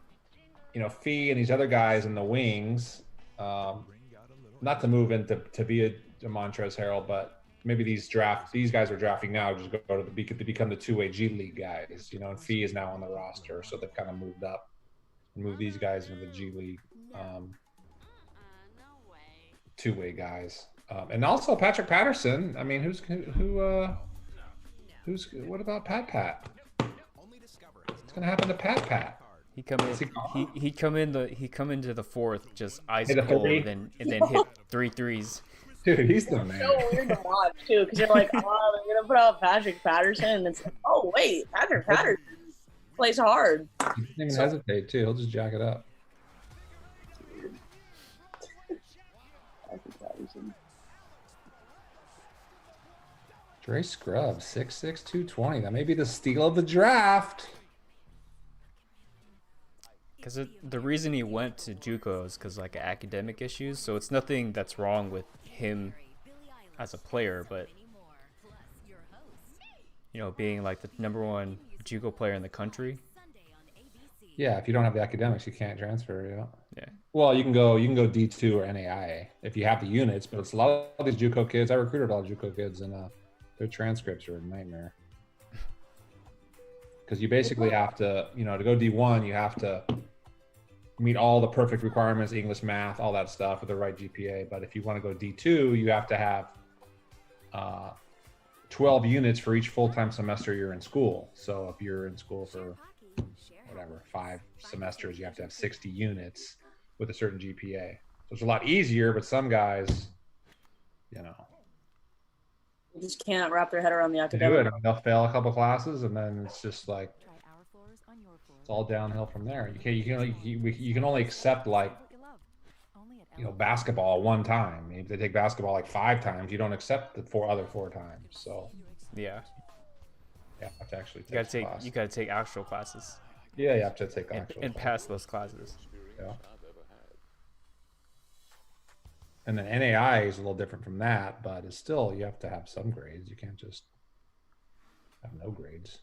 Fee and these other guys in the wings, not to move into to be a Montrezl Harrell, but maybe these guys are drafting now just go to become the two-way G League guys, and Fee is now on the roster, so they've kind of moved up and moved these guys into the G League two-way guys, and also Patrick Patterson. I mean, what about Pat? What's gonna happen to Pat? He come into the fourth just ice cold and then hit 3 threes. Dude, he's the man. It's so weird to watch too, because you're like, oh, they're gonna put out Patrick Patterson, and it's like, oh wait, Patrick Patterson plays hard. He doesn't even hesitate too. He'll just jack it up. Dre Scrubb, 6'6", 220. That may be the steal of the draft. Because the reason he went to JUCO is because like academic issues. So it's nothing that's wrong with him as a player, but being like the #1 JUCO player in the country. Yeah, if you don't have the academics, you can't transfer. Yeah. Well, you can go D2 or NAIA if you have the units, but it's a lot of these JUCO kids. I recruited a lot of JUCO kids, and their transcripts are a nightmare. Because you basically have to, to go D1, you have to meet all the perfect requirements, English, math, all that stuff with the right GPA. But if you want to go D2, you have to have 12 units for each full-time semester you're in school. So if you're in school for 5 semesters, you have to have 60 units with a certain GPA. So it's a lot easier, but some guys, they just can't wrap their head around the do academic. it. They'll fail a couple classes, and then it's just like it's all downhill from there. You can only accept basketball one time. If they take basketball like 5 times, you don't accept the other 4 times. So yeah, you have to actually you gotta take actual classes. Yeah, you have to take actual and pass those classes. Yeah. And then NAI is a little different from that, but it's still, you have to have some grades. You can't just have no grades.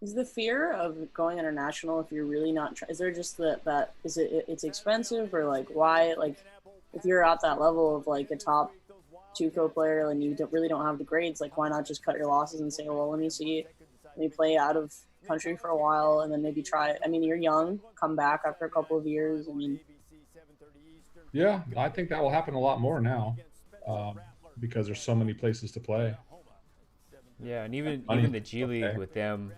Is the fear of going international if you're really not? Is there just that it's expensive, or like why? Like if you're at that level of like a top JUCO player and you really don't have the grades, like why not just cut your losses and say, well, let me play out of country for a while and then maybe try. I mean, you're young, come back after a couple of years. I mean, yeah, I think that will happen a lot more now because there's so many places to play. Yeah, and even the G League with them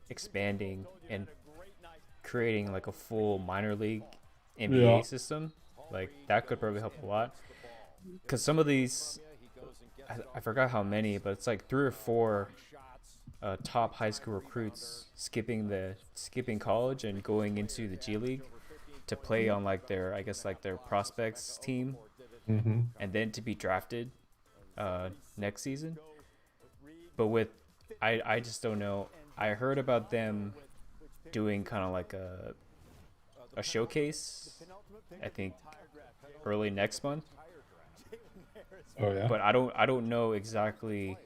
expanding and creating like a full minor league NBA system, like that could probably help a lot. Because some of these, I forgot how many, but it's like 3 or 4 top high school recruits skipping college and going into the G League to play on like their prospects team, and then to be drafted next season. But I just don't know. I heard about them doing kind of like a showcase, I think early next month. Oh yeah. But I don't know exactly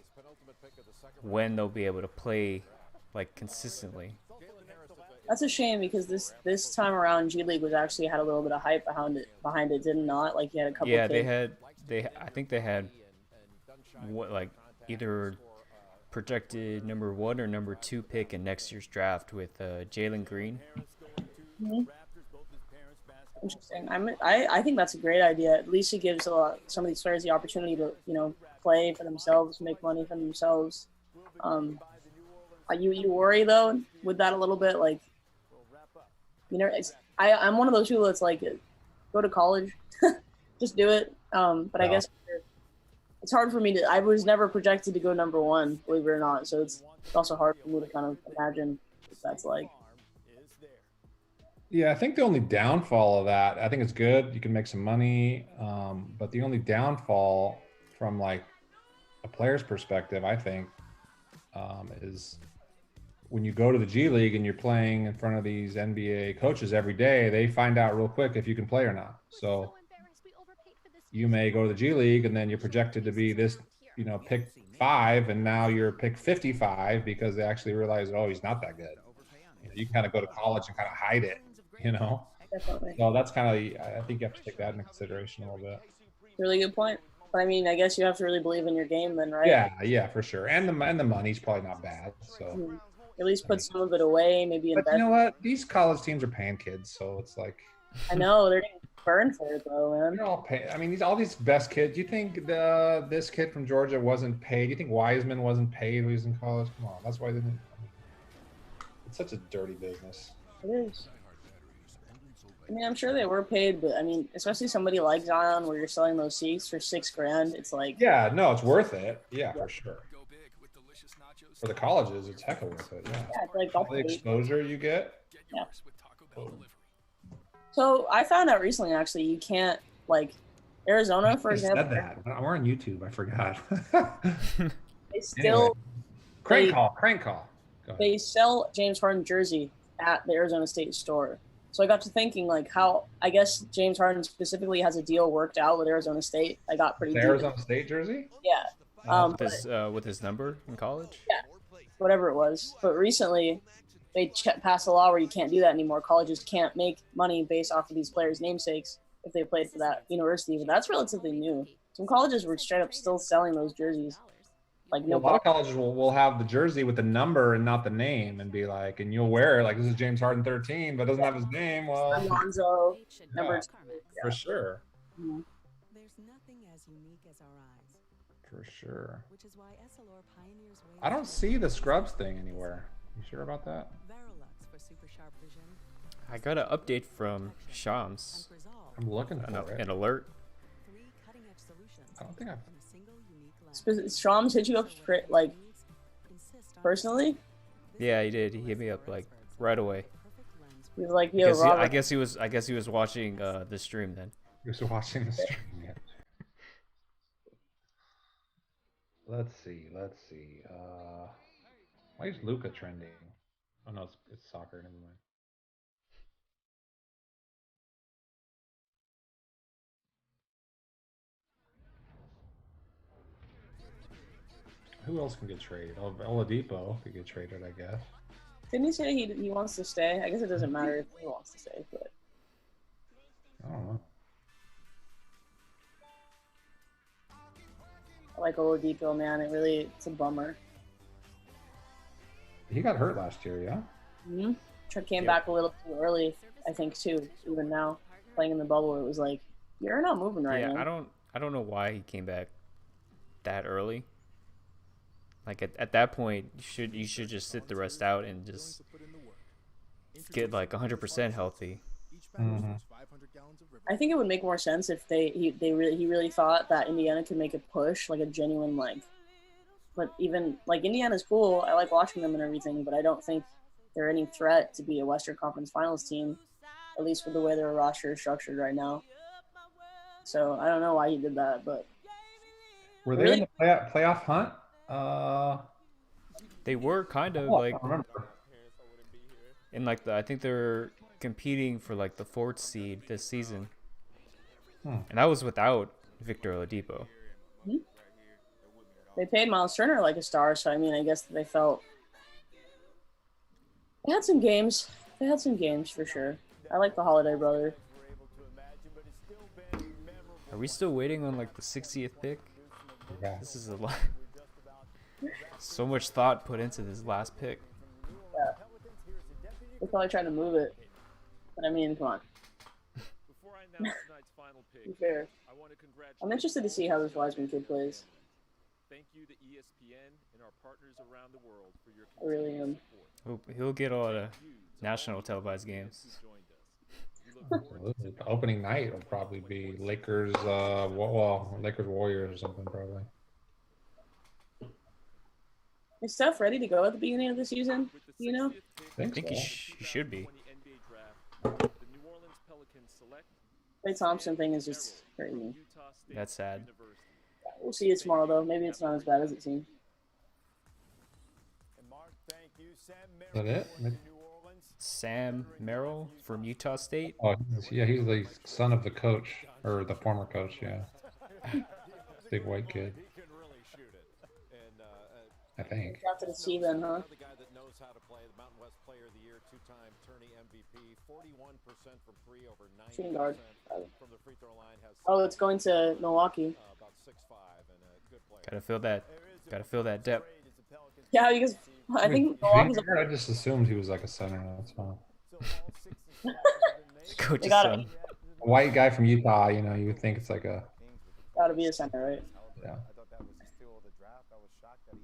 when they'll be able to play like consistently. That's a shame because this time around G League was actually had a little bit of hype behind it, did not? Like you had a couple. Yeah, kids. I think they had what like either projected #1 or #2 pick in next year's draft with Jalen Green. Mm-hmm. Interesting. I think that's a great idea. At least it gives some of these players the opportunity to play for themselves, make money for themselves. You worry though with that a little bit, like I'm one of those people that's like, go to college, just do it. But I guess it's hard for me I was never projected to go #1, believe it or not. So it's also hard for me to kind of imagine what that's like. Yeah, I think the only downfall of that, I think it's good. You can make some money, but the only downfall from like a player's perspective, I think, is when you go to the G League and you're playing in front of these NBA coaches every day, they find out real quick if you can play or not. So you may go to the G League and then you're projected to be this, pick 5, and now you're pick 55 because they actually realize, oh, he's not that good. You can kind of go to college and kind of hide it, Definitely. So that's kind of, I think you have to take that into consideration a little bit. Really good point. But I mean, I guess you have to really believe in your game then, right? Yeah, for sure. And the money's probably not bad. So at least put some of it away, maybe invest. But you know what? These college teams are paying kids, so it's like. I know they're getting burned for it though, man. They're all paid. I mean, all these best kids. You think this kid from Georgia wasn't paid? You think Wiseman wasn't paid when he was in college? Come on, that's why they didn't. It's such a dirty business. It is. I mean, I'm sure they were paid, but I mean, especially somebody like Zion, where you're selling those seats for $6,000, it's like. Yeah, no, it's worth it. Yeah, for sure. For the colleges, it's heck of worth it. Yeah, it's like all the exposure you get. Yeah. So I found out recently, actually, you can't Arizona, for example. Said that. We're on YouTube. I forgot. They still. Anyway. Crank call. They sell James Harden jersey at the Arizona State store. So I got to thinking, like, how I guess James Harden specifically has a deal worked out with Arizona State. I got pretty The deep. Arizona State jersey? Yeah. With his number in college. Yeah, whatever it was. But recently, they passed a law where you can't do that anymore. Colleges can't make money based off of these players' namesakes if they played for that university. But that's relatively new. Some colleges were straight up still selling those jerseys. Like A lot of colleges will have the jersey with the number and not the name, and be like, and you'll wear it like this is James Harden 13, but doesn't have his name. Well, Alonzo, number 2. For sure. Mm-hmm. There's nothing as unique as our eyes. For sure. Which is why Essilor pioneers ways I don't see the scrubs thing anywhere. You sure about that? Verilux for super sharp vision. I got an update from Shams. I'm looking for it. An alert. I don't think I've. Strom's hit you up like personally? Yeah, he did. He hit me up like right away. He was like, "Yo, Robert." I guess he was watching the stream then. He was watching the stream. Yeah. Let's see. Why is Luca trending? Oh no, it's soccer. Never mind. Who else can get traded? Oladipo could get traded, I guess. Didn't he say he wants to stay? I guess it doesn't matter if he wants to stay, but I don't know. I like Oladipo, man. It's a bummer. He got hurt last year, yeah? Mm-hmm. Came back a little too early, I think, too. Even now, playing in the bubble, it was like, you're not moving right now. I don't know why he came back that early. Like at that point, you should just sit the rest out and just get like 100% healthy. Mm-hmm. I think it would make more sense if he really thought that Indiana could make a push, like a genuine like. But even like Indiana's cool, I like watching them and everything, but I don't think they're any threat to be a Western Conference Finals team, at least with the way their roster is structured right now. So I don't know why he did that, but were they in the playoff hunt? They were kind of like in like I think they're competing for like the 4th seed this season, and that was without Victor Oladipo. Mm-hmm. They paid Miles Turner like a star, so I mean, I guess they felt they had some games. They had some games for sure. I like the Holiday brother. Are we still waiting on like the 60th pick? Yeah. This is a lot. So much thought put into this last pick. Yeah. They're probably trying to move it. But I mean, come on. Be fair. I'm interested to see how this Wiseman kid plays. Thank you to ESPN and our partners around the world for your I really am. He'll get all the national televised games. The opening night will probably be Lakers, Lakers Warriors or something probably. Is Steph ready to go at the beginning of the season? You know? I think he should be. Klay Thompson thing is just crazy. That's sad. We'll see it tomorrow, though. Maybe it's not as bad as it seems. Is that it? Sam Merrill from Utah State. Oh, yeah, he's the son of the coach, or the former coach, yeah. Big white kid. I think. After the sea then, huh? The guy that knows how to play, the Mountain West Player of the Year, 2-time tourney MVP, 41% from 3 over 90% Shooting guard. from the free throw line. Has Oh, it's going to Milwaukee. about 6'5" and a good player. Gotta feel that depth. Yeah, because I think Milwaukee's I just assumed he was like a center. That's fine. Coach's gotta son. A white guy from Utah, you know, you would think it's like a. gotta be a center, right? Yeah.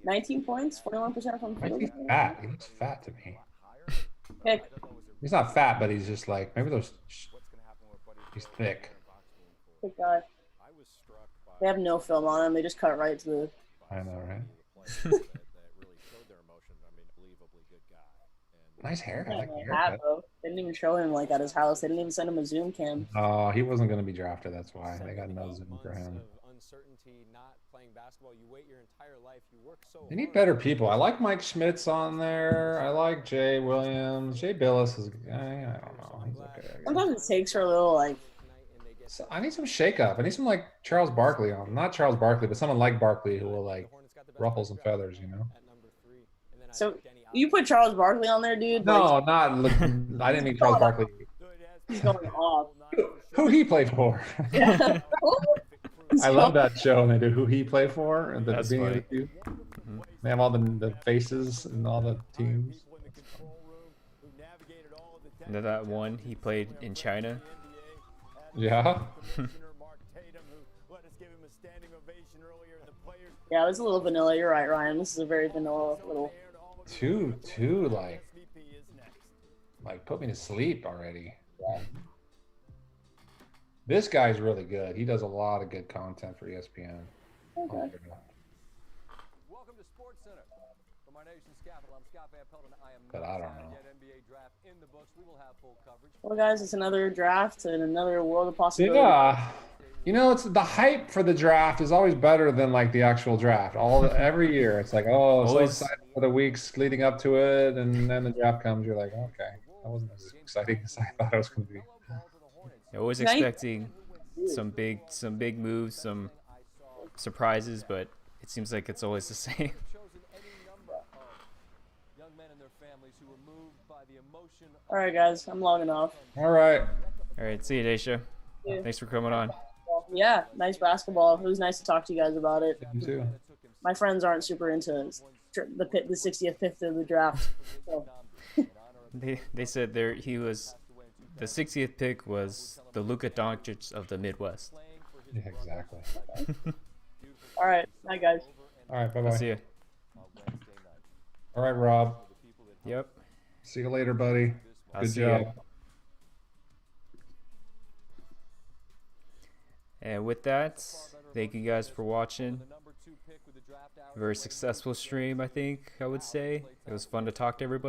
19 points, 41% from field. He's fat. He looks fat to me. Pick. He's not fat, but he's just like maybe those. He's thick. Pick guy. They have no film on him. They just cut right to the. I know, right? Nice hair. I like the haircut. They didn't even show him like at his house. They didn't even send him a Zoom cam. Oh, he wasn't going to be drafted. That's why they got no Zoom for him. uncertainty, not playing basketball. You wait your entire life. You work so They need better people. I like Mike Schmidt's on there. I like Jay Williams. Jay Billis is. I don't know. He's okay. Sometimes it takes her a little like. So I need some shakeup. I need some like Charles Barkley on. Not Charles Barkley, but someone like Barkley who will like ruffle some feathers. You know. So you put Charles Barkley on there, dude? No, Like, not. I didn't mean Charles Barkley. he's going off. Who he played for? Yeah. I love that show, and they do who he played for and the That's beginning of funny. the two. They have all the faces and all the teams. And then that one he played in China. Yeah. Yeah, it was a little vanilla. You're right, Ryan. This is a very vanilla little. Two, like put me to sleep already. This guy's really good. He does a lot of good content for ESPN. Okay. Welcome to Sports Center. From our nation's capital, I'm Scott Van Pelt, and I am But I don't know. NBA draft in the books. We will have full coverage. Well, guys, it's another draft and another world of possibilities. Yeah. You know, it's the hype for the draft is always better than like the actual draft. Every year, it's like, oh, so Always. excited for the weeks leading up to it, and then the draft comes. You're like, okay, that wasn't as exciting as I thought it was going to be. Always expecting some big moves, some surprises, but it seems like it's always the same. All right, guys, I'm logging off. All right. All right, see you, Daisha. Yeah. Thanks for coming on. Yeah, nice basketball. It was nice to talk to you guys about it. You too. My friends aren't super into the 60th pick of the draft. So. They said the 60th pick was the Luka Doncic of the Midwest. Yeah, exactly. All right, night, guys. All right, bye I'll bye. see you. All right, Rob. Yep. See you later, buddy. I'll Good see job. ya. And with that, thank you guys for watching. Very successful stream, I think I would say. It was fun to talk to everybody.